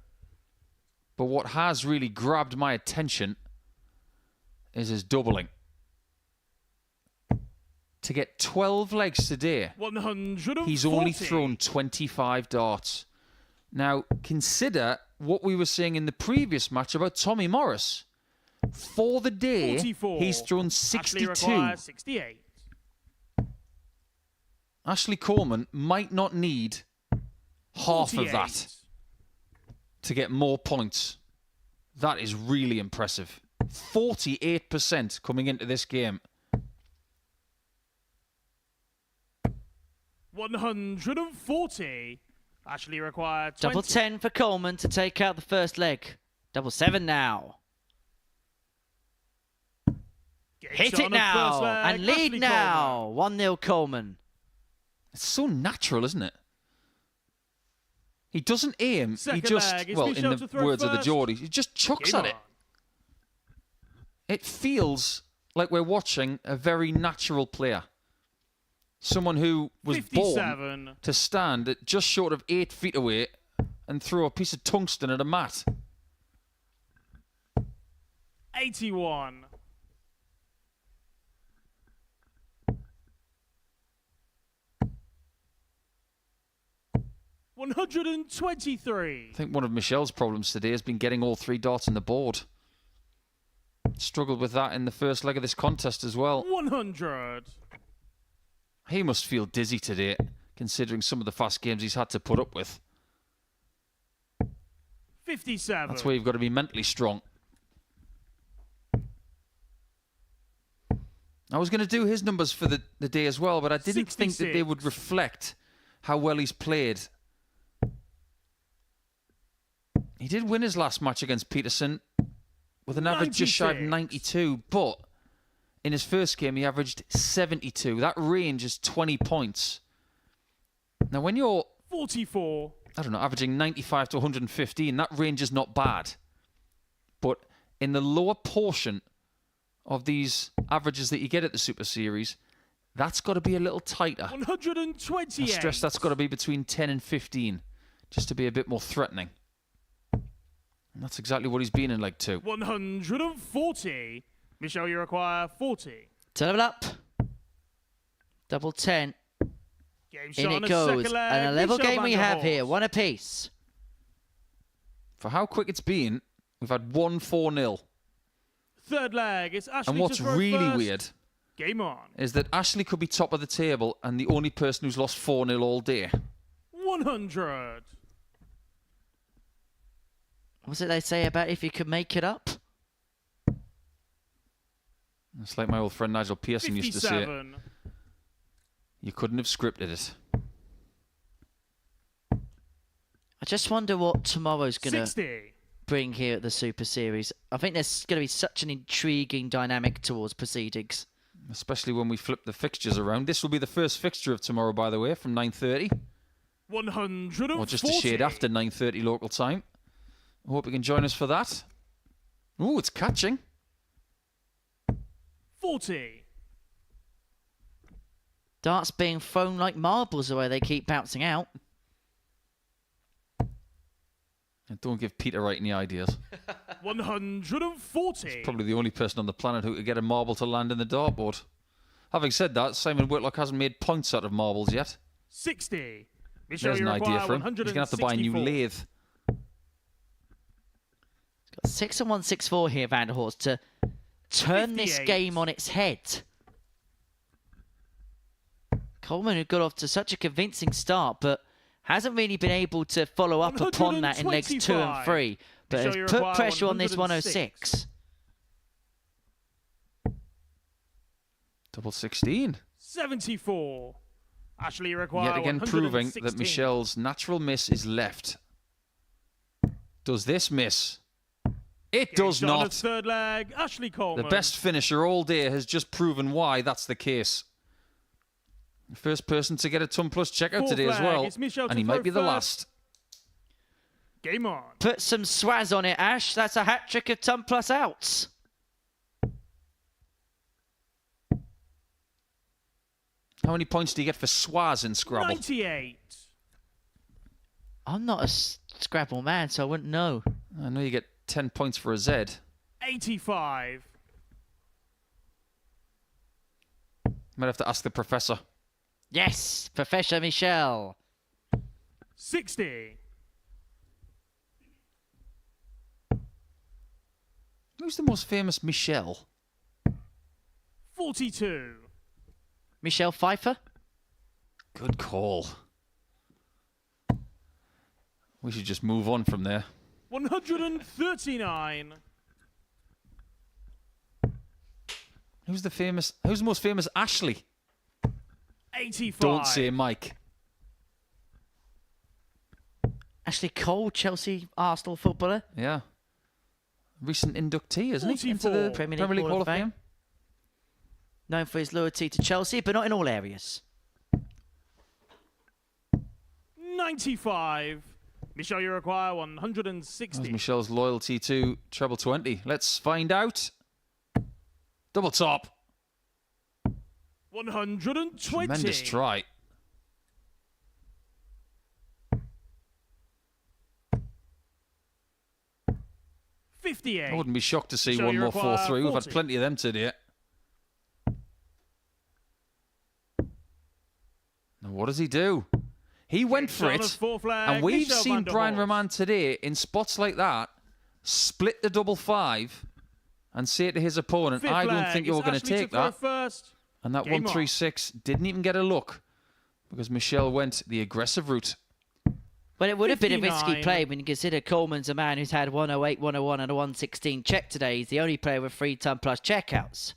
Speaker 2: But what has really grabbed my attention is his doubling. To get 12 legs today,
Speaker 8: 140.
Speaker 2: he's only thrown 25 darts. Now, consider what we were saying in the previous match about Tommy Morris. For the day,
Speaker 8: 44.
Speaker 2: he's thrown
Speaker 8: Ashley
Speaker 2: 62.
Speaker 8: requires 68.
Speaker 2: Ashley Coleman might not need half
Speaker 8: 48.
Speaker 2: of that to get more points. That is really impressive. 48% coming into this game.
Speaker 8: 140. Ashley required 20.
Speaker 1: Double 10 for Coleman to take out the first leg. Double 7 now. Hit it now and lead now. 1-0 Coleman.
Speaker 2: It's so natural, isn't it? He doesn't aim.
Speaker 8: Second
Speaker 2: he just,
Speaker 8: leg. It's
Speaker 2: well,
Speaker 8: Michel
Speaker 2: in
Speaker 8: to
Speaker 2: the
Speaker 8: throw
Speaker 2: words of the
Speaker 8: first.
Speaker 2: Geordies, he just chucks at it. It feels like we're watching a very natural player. Someone who was
Speaker 8: 57.
Speaker 2: born to stand at just short of 8 feet away and throw a piece of tungsten at a mat.
Speaker 8: 81. $123.
Speaker 2: I think one of Michel's problems today has been getting all 3 darts on the board. Struggled with that in the first leg of this contest as well.
Speaker 8: 100.
Speaker 2: He must feel dizzy today, considering some of the fast games he's had to put up with.
Speaker 8: 57.
Speaker 2: That's where you've got to be mentally strong. I was going to do his numbers for the day as well, but I didn't think that they would reflect how well he's played. He did win his last match against Peterson with an average just shy of 92, but in his first game he averaged 72. That range is 20 points. Now when you're
Speaker 8: 44.
Speaker 2: I don't know, averaging 95 to 115, that range is not bad. But in the lower portion of these averages that you get at the Super Series, that's got to be a little tighter.
Speaker 8: 128.
Speaker 2: I stress that's got to be between 10 and 15, just to be a bit more threatening. And that's exactly what he's been in leg 2.
Speaker 8: 140. Michel, you require 40.
Speaker 1: To level up. Double 10.
Speaker 8: Game
Speaker 1: In
Speaker 8: shot
Speaker 1: it
Speaker 8: on the
Speaker 1: goes.
Speaker 8: second leg.
Speaker 1: And a level
Speaker 8: Michel
Speaker 1: game we
Speaker 8: Vander
Speaker 1: have
Speaker 8: Horst.
Speaker 1: here. One apiece.
Speaker 2: For how quick it's been, we've had 1 4-0.
Speaker 8: Third leg. It's Ashley
Speaker 2: And what's
Speaker 8: to throw
Speaker 2: really
Speaker 8: first.
Speaker 2: weird
Speaker 8: Game on.
Speaker 2: is that Ashley could be top of the table and the only person who's lost 4-0 all day.
Speaker 8: 100.
Speaker 1: What's it they say about if you could make it up?
Speaker 2: It's like my old friend Nigel Pearson used to say.
Speaker 8: 57.
Speaker 2: You couldn't have scripted it.
Speaker 1: I just wonder what tomorrow's going to
Speaker 8: 60.
Speaker 1: bring here at the Super Series. I think there's going to be such an intriguing dynamic towards proceedings.
Speaker 2: Especially when we flip the fixtures around. This will be the first fixture of tomorrow, by the way, from 9:30.
Speaker 8: 140.
Speaker 2: Or just a shade after 9:30 local time. I hope you can join us for that. Ooh, it's catching.
Speaker 8: 40.
Speaker 1: Darts being thrown like marbles the way they keep bouncing out.
Speaker 2: And don't give Peter Wright any ideas.
Speaker 8: 140.
Speaker 2: He's probably the only person on the planet who could get a marble to land in the dartboard. Having said that, Simon Whitlock hasn't made points out of marbles yet.
Speaker 8: 60. Michel,
Speaker 2: There's
Speaker 8: you
Speaker 2: an idea
Speaker 8: require
Speaker 2: for him. He's going to have to buy a new
Speaker 8: 164.
Speaker 2: lathe.
Speaker 1: He's got 6 and 164 here, Vander Horst, to turn this
Speaker 8: 58.
Speaker 1: game on its head. Coleman, who got off to such a convincing start, but hasn't really been able to follow up upon that in legs 2 and 3. But
Speaker 8: Michel,
Speaker 1: has
Speaker 8: you
Speaker 1: put
Speaker 8: require
Speaker 1: pressure on this
Speaker 8: 106.
Speaker 1: 106.
Speaker 2: Double 16.
Speaker 8: 74. Ashley, you require
Speaker 2: Yet again proving that
Speaker 8: 116.
Speaker 2: Michel's natural miss is left. Does this miss? It
Speaker 8: Game
Speaker 2: does
Speaker 8: shot on
Speaker 2: not.
Speaker 8: its third leg. Ashley Coleman.
Speaker 2: The best finisher all day has just proven why that's the case. The first person to get a ton plus checkout
Speaker 8: Fourth
Speaker 2: today as
Speaker 8: leg,
Speaker 2: well.
Speaker 8: it's Michel
Speaker 2: And
Speaker 8: to
Speaker 2: he
Speaker 8: throw
Speaker 2: might be the
Speaker 8: first.
Speaker 2: last.
Speaker 8: Game on.
Speaker 1: Put some swaz on it, Ash. That's a hat trick of ton plus outs.
Speaker 2: How many points do you get for Swaz in Scrabble?
Speaker 8: 98.
Speaker 1: I'm not a Scrabble man, so I wouldn't know.
Speaker 2: I know you get 10 points for a Z.
Speaker 8: 85.
Speaker 2: Might have to ask the professor.
Speaker 1: Yes, Professor Michel.
Speaker 8: 60.
Speaker 2: Who's the most famous Michel?
Speaker 8: 42.
Speaker 1: Michelle Pfeiffer?
Speaker 2: Good call. We should just move on from there.
Speaker 8: 139.
Speaker 2: Who's the most famous Ashley?
Speaker 8: 85.
Speaker 2: Don't say Mike.
Speaker 1: Ashley Cole, Chelsea, Arsenal footballer.
Speaker 2: Yeah. Recent inductee, isn't he? Into
Speaker 8: 44.
Speaker 2: the
Speaker 1: Premier League Hall of Fame. Known for his loyalty to Chelsea, but not in all areas.
Speaker 8: 95. Michelle, you require 160.
Speaker 2: How's Michelle's loyalty to Treble 20? Let's find out. Double top.
Speaker 8: 120.
Speaker 2: Tremendous try. I
Speaker 8: 58.
Speaker 2: wouldn't be shocked to see
Speaker 8: Michelle,
Speaker 2: one
Speaker 8: you
Speaker 2: more
Speaker 8: require
Speaker 2: 4-3. We've had
Speaker 8: 40.
Speaker 2: plenty of them today. Now, what does he do? He went for
Speaker 8: Shot of
Speaker 2: it,
Speaker 8: four flag,
Speaker 2: and we've
Speaker 8: Michelle
Speaker 2: seen
Speaker 8: Vander
Speaker 2: Brian
Speaker 8: Horst.
Speaker 2: Raman today in spots like that split the double 5 and say to his opponent,
Speaker 8: Fifth
Speaker 2: I don't
Speaker 8: flag.
Speaker 2: think you're
Speaker 8: It's
Speaker 2: going to
Speaker 8: Ashley
Speaker 2: take
Speaker 8: throw
Speaker 2: that.
Speaker 8: First.
Speaker 2: And that
Speaker 8: Game
Speaker 2: 1-3-6 didn't even get a look because Michelle went the aggressive route.
Speaker 1: Well, it would have been a risky
Speaker 8: 59.
Speaker 1: play when you consider Coleman's a man who's had 108, 101 and a 116 check today. He's the only player with 3-ton plus checkouts.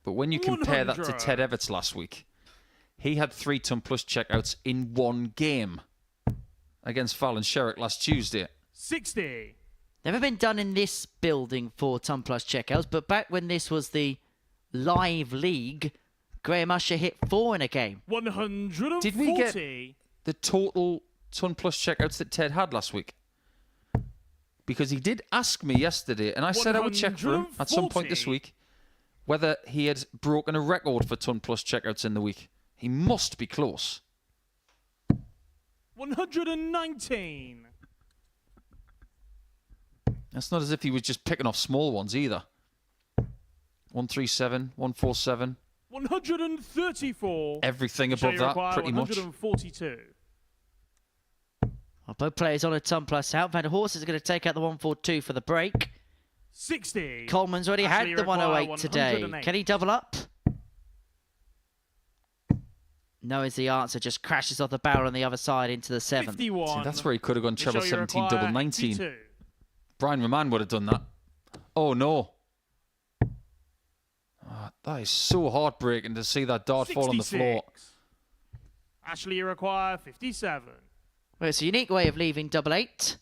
Speaker 2: But when you compare that to
Speaker 8: 100.
Speaker 2: Ted Everts last week, he had 3-ton plus checkouts in one game against Fallon Sherrick last Tuesday.
Speaker 8: 60.
Speaker 1: Never been done in this building 4-ton plus checkouts, but back when this was the live league, Graham Usher hit 4 in a game.
Speaker 8: 140.
Speaker 2: Did we get the total ton plus checkouts that Ted had last week? Because he did ask me yesterday, and I said I would check for him at some point this
Speaker 8: 140.
Speaker 2: week, whether he had broken a record for ton plus checkouts in the week. He must be close.
Speaker 8: 119.
Speaker 2: That's not as if he was just picking off small ones either. 137, 147.
Speaker 8: 134.
Speaker 2: Everything
Speaker 8: Michelle,
Speaker 2: above
Speaker 8: you
Speaker 2: that,
Speaker 8: require
Speaker 2: pretty much.
Speaker 8: 142.
Speaker 1: Well, both players on a ton plus out. Vander Horst is going to take out the 142 for the break.
Speaker 8: 60.
Speaker 1: Coleman's already
Speaker 8: Ashley,
Speaker 1: had the
Speaker 8: require
Speaker 1: 108 today.
Speaker 8: 108.
Speaker 1: Can he double up? No is the answer. Just crashes off the barrel on the other side into the 7.
Speaker 8: 51.
Speaker 2: See, that's where he could have gone treble
Speaker 8: Michelle, you
Speaker 2: 17,
Speaker 8: require
Speaker 2: double 19.
Speaker 8: 82.
Speaker 2: Brian Raman would have done that. Oh, no. Oh, that is so heartbreaking to see that dart fall on the floor.
Speaker 8: 66. Ashley, you require 57.
Speaker 1: Well, it's a unique way of leaving double 8.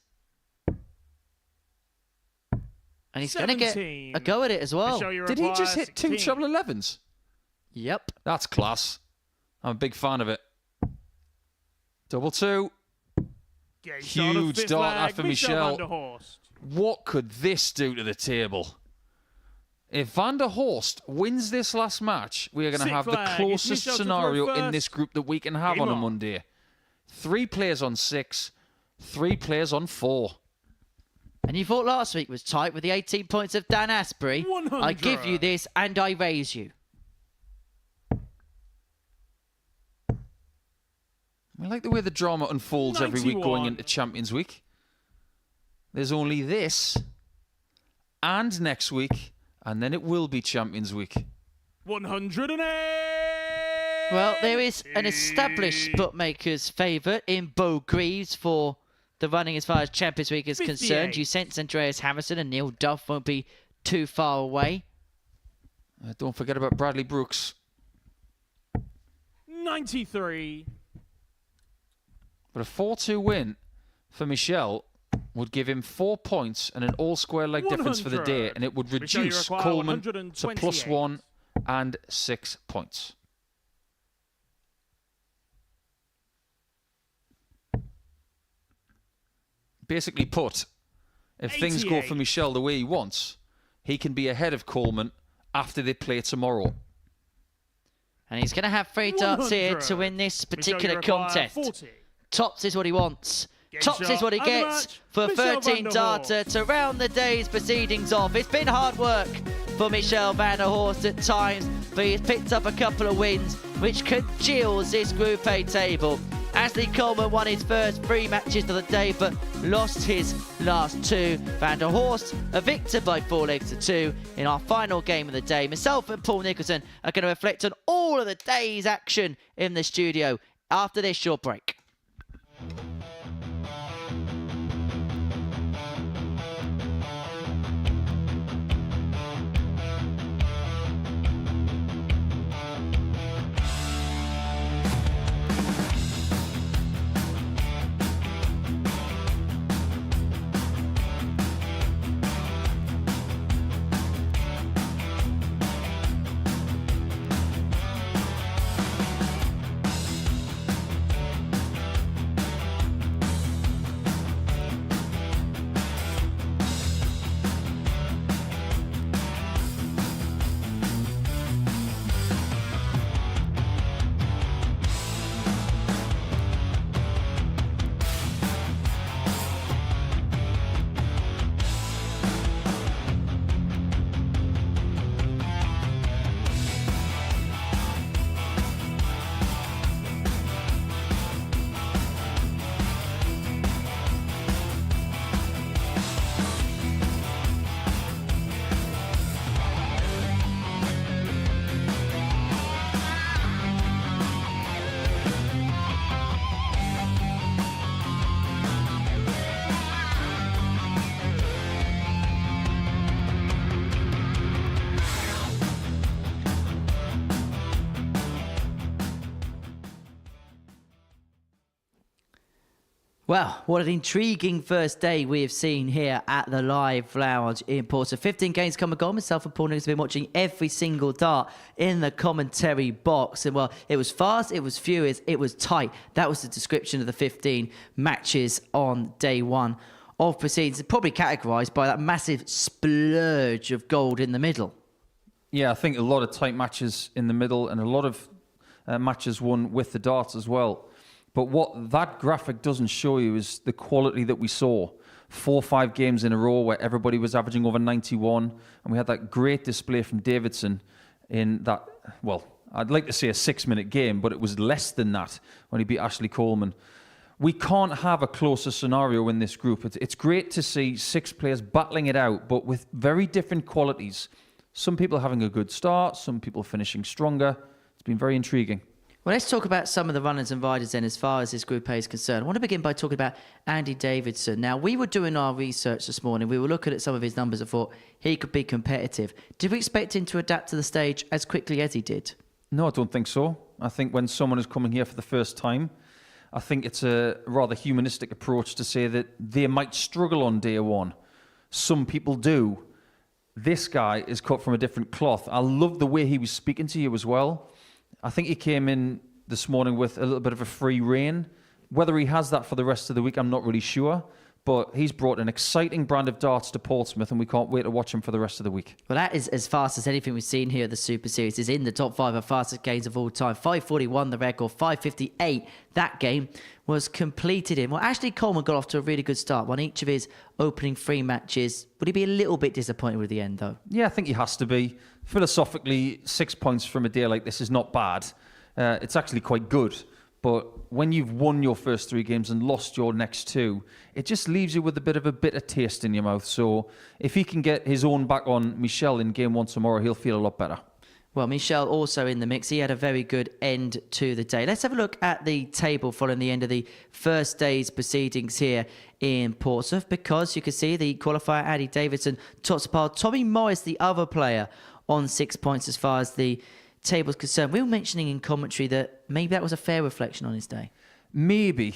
Speaker 1: And he's going to get
Speaker 8: 17.
Speaker 1: a go at it as well.
Speaker 8: Michelle, you
Speaker 2: Did he
Speaker 8: require
Speaker 2: just hit 2
Speaker 8: 16.
Speaker 2: treble 11s?
Speaker 1: Yep.
Speaker 2: That's class. I'm a big fan of it. Double 2.
Speaker 8: Gay shot of
Speaker 2: Huge
Speaker 8: fifth
Speaker 2: dart
Speaker 8: flag,
Speaker 2: that for
Speaker 8: Michelle
Speaker 2: Michelle.
Speaker 8: Vander Horst.
Speaker 2: What could this do to the table? If Vander Horst wins this last match, we are going to
Speaker 8: Sixth
Speaker 2: have the
Speaker 8: flag. It's
Speaker 2: closest
Speaker 8: Michelle to
Speaker 2: scenario
Speaker 8: throw
Speaker 2: in
Speaker 8: first.
Speaker 2: this group that we can have
Speaker 8: Game
Speaker 2: on a
Speaker 8: on.
Speaker 2: Monday. 3 players on 6, 3 players on 4.
Speaker 1: And you thought last week was tight with the 18 points of Dan Asprey.
Speaker 8: 100.
Speaker 1: I give you this and I raise you.
Speaker 2: I like the way the drama unfolds every week going
Speaker 8: 91.
Speaker 2: into Champions Week. There's only this and next week, and then it will be Champions Week.
Speaker 8: 108.
Speaker 1: Well, there is an established bookmaker's favourite in Bo Greaves for the running as far as Champions Week is
Speaker 8: 58.
Speaker 1: concerned. You sense Andreas Harrison and Neil Duff won't be too far away.
Speaker 2: Don't forget about Bradley Brooks.
Speaker 8: 93.
Speaker 2: But a 4-2 win for Michelle would give him 4 points and an all-square leg difference for the day,
Speaker 8: 100.
Speaker 2: and it would
Speaker 8: Michelle, you
Speaker 2: reduce
Speaker 8: require
Speaker 2: Coleman to
Speaker 8: 128.
Speaker 2: +1 and 6 points. Basically put, if things go for
Speaker 8: 88.
Speaker 2: Michelle the way he wants, he can be ahead of Coleman after they play tomorrow.
Speaker 1: And he's going to have 3 darts here to win this particular contest.
Speaker 8: 40.
Speaker 1: Tops is what he wants.
Speaker 8: Game
Speaker 1: Tops is
Speaker 8: shot
Speaker 1: what he
Speaker 8: and the
Speaker 1: gets
Speaker 8: match,
Speaker 1: for
Speaker 8: Michel
Speaker 1: 13
Speaker 8: Vander
Speaker 1: darter to round the day's proceedings off. It's been hard work for Michel Vander Horst at times, but he's picked up a couple of wins, which congeals this Group A table. Ashley Coleman won his first 3 matches of the day, but lost his last 2. Vander Horst, a victor by 4 legs to 2 in our final game of the day. Myself and Paul Nicholson are going to reflect on all of the day's action in the studio after this short break. Well, what an intriguing first day we have seen here at the Live Lounge in Portsmouth. 15 games come and gone. Myself and Paul Nichols have been watching every single dart in the commentary box. And, well, it was fast, it was furious, it was tight. That was the description of the 15 matches on day 1 of proceedings. Probably categorised by that massive splurge of gold in the middle.
Speaker 2: Yeah, I think a lot of tight matches in the middle and a lot of matches won with the darts as well. But what that graphic doesn't show you is the quality that we saw. 4 or 5 games in a row where everybody was averaging over 91. And we had that great display from Davidson in that, well, I'd like to say a 6-minute game, but it was less than that when he beat Ashley Coleman. We can't have a closer scenario in this group. It's great to see 6 players battling it out, but with very different qualities. Some people having a good start, some people finishing stronger. It's been very intriguing.
Speaker 1: Well, let's talk about some of the runners and riders then as far as this Group A is concerned. I want to begin by talking about Andy Davidson. Now, we were doing our research this morning. We were looking at some of his numbers and thought he could be competitive. Did we expect him to adapt to the stage as quickly as he did?
Speaker 2: No, I don't think so. I think when someone is coming here for the first time, I think it's a rather humanistic approach to say that they might struggle on day 1. Some people do. This guy is cut from a different cloth. I love the way he was speaking to you as well. I think he came in this morning with a little bit of a free rein. Whether he has that for the rest of the week, I'm not really sure. But he's brought an exciting brand of darts to Portsmouth, and we can't wait to watch him for the rest of the week.
Speaker 1: Well, that is as fast as anything we've seen here at the Super Series. Is in the top 5 of fastest games of all time. 5:41 the record, 5:58 that game was completed in. Well, Ashley Coleman got off to a really good start. Won each of his opening 3 matches. Would he be a little bit disappointed with the end, though?
Speaker 2: Yeah, I think he has to be. Philosophically, 6 points from a day like this is not bad. It's actually quite good. But when you've won your first 3 games and lost your next 2, it just leaves you with a bit of a bitter taste in your mouth. So if he can get his own back on Michel in game 1 tomorrow, he'll feel a lot better.
Speaker 1: Well, Michel also in the mix. He had a very good end to the day. Let's have a look at the table following the end of the first day's proceedings here in Portsmouth, because you can see the qualifier Andy Davidson tops the pile. Tommy Morris, the other player, on 6 points as far as the table's concerned. We were mentioning in commentary that maybe that was a fair reflection on his day.
Speaker 2: Maybe.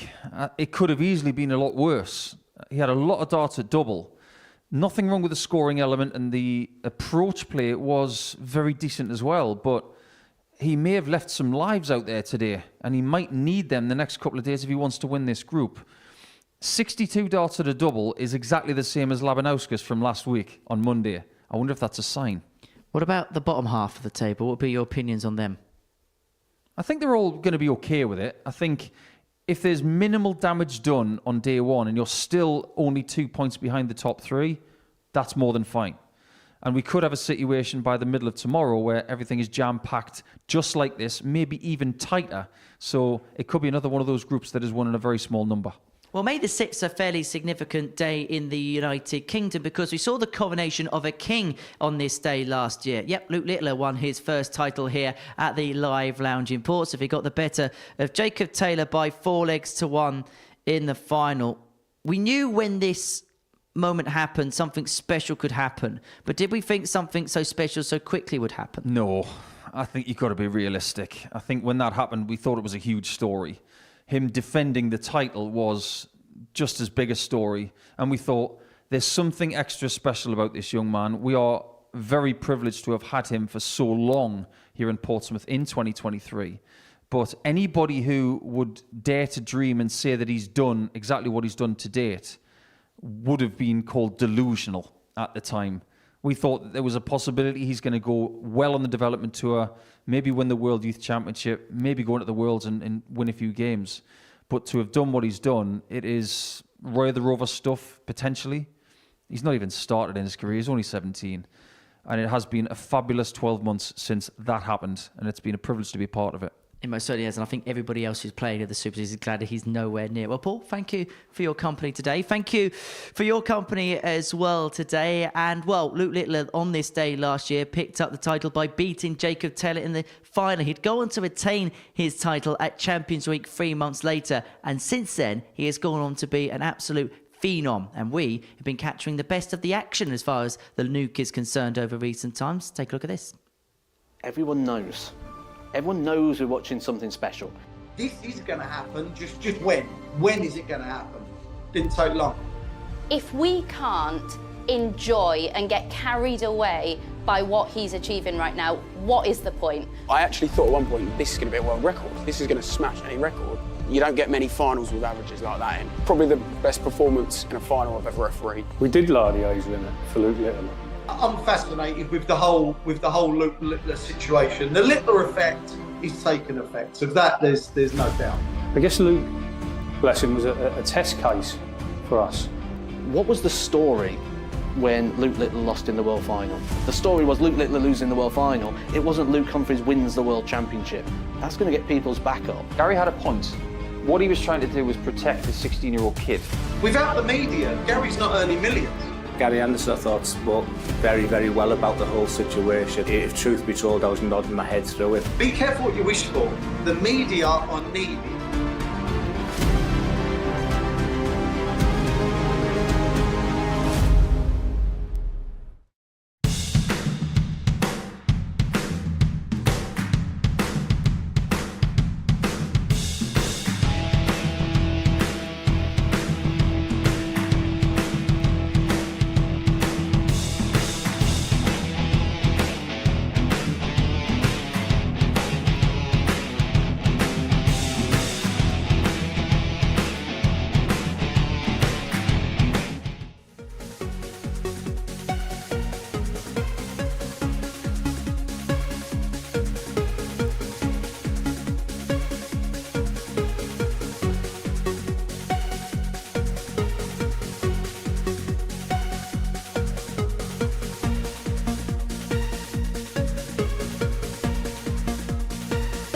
Speaker 2: It could have easily been a lot worse. He had a lot of darts at double. Nothing wrong with the scoring element, and the approach play was very decent as well, but he may have left some lives out there today, and he might need them the next couple of days if he wants to win this group. 62 darts at a double is exactly the same as Labanauskas from last week on Monday. I wonder if that's a sign.
Speaker 1: What about the bottom half of the table? What would be your opinions on them?
Speaker 2: I think they're all going to be okay with it. I think if there's minimal damage done on day one and you're still only 2 points behind the top three, that's more than fine. And we could have a situation by the middle of tomorrow where everything is jam-packed just like this, maybe even tighter. So it could be another one of those groups that is won in a very small number.
Speaker 1: Well, May the 6th a fairly significant day in the United Kingdom because we saw the coronation of a king on this day last year. Yep, Luke Littler won his first title here at the Live Lounge in Portsmouth. He got the better of Jacob Taylor by 4-1 in the final. We knew when this moment happened, something special could happen. But did we think something so special so quickly would happen?
Speaker 2: No, I think you've got to be realistic. I think when that happened, we thought it was a huge story. Him defending the title was just as big a story. And we thought, there's something extra special about this young man. We are very privileged to have had him for so long here in Portsmouth in 2023. But anybody who would dare to dream and say that he's done exactly what he's done to date would have been called delusional at the time. We thought that there was a possibility he's going to go well on the development tour, maybe win the World Youth Championship, maybe go into the Worlds and win a few games. But to have done what he's done, it is Roy the Rover stuff, potentially. He's not even started in his career. He's only 17. And it has been a fabulous 12 months since that happened. And it's been a privilege to be part of it.
Speaker 1: It most certainly is, and I think everybody else who's playing at the Super Series is glad that he's nowhere near. Well, Paul, thank you for your company today. Thank you for your company as well today. And, well, Luke Littler on this day last year picked up the title by beating Jacob Taylor in the final. He'd go on to retain his title at Champions Week 3 months later. And since then, he has gone on to be an absolute phenom. And we have been capturing the best of the action as far as the Nuke is concerned over recent times. Take a look at this.
Speaker 11: Everyone knows. Everyone knows we're watching something special.
Speaker 12: This is going to happen, just when? When is it going to happen? Didn't take long.
Speaker 13: If we can't enjoy and get carried away by what he's achieving right now, what is the point?
Speaker 14: I actually thought at one point, this is going to be a world record. This is going to smash any record. You don't get many finals with averages like that in. Probably the best performance in a final I've ever refereed.
Speaker 15: We did lower the age limit for Luke Littler.
Speaker 12: I'm fascinated with the whole Luke Littler situation. The Littler effect is taking effect. Of that, there's no doubt.
Speaker 15: I guess Luke, bless him, was a test case for us.
Speaker 11: What was the story when Luke Littler lost in the World Final? The story was Luke Littler losing the World Final. It wasn't Luke Humphries wins the World Championship. That's going to get people's back up.
Speaker 2: Gary had a point. What he was trying to do was protect his 16-year-old kid.
Speaker 12: Without the media, Gary's not earning millions.
Speaker 16: Gary Anderson, I thought, spoke very, very well about the whole situation. If truth be told, I was nodding my head through it.
Speaker 12: Be careful what you wish for. The media are needed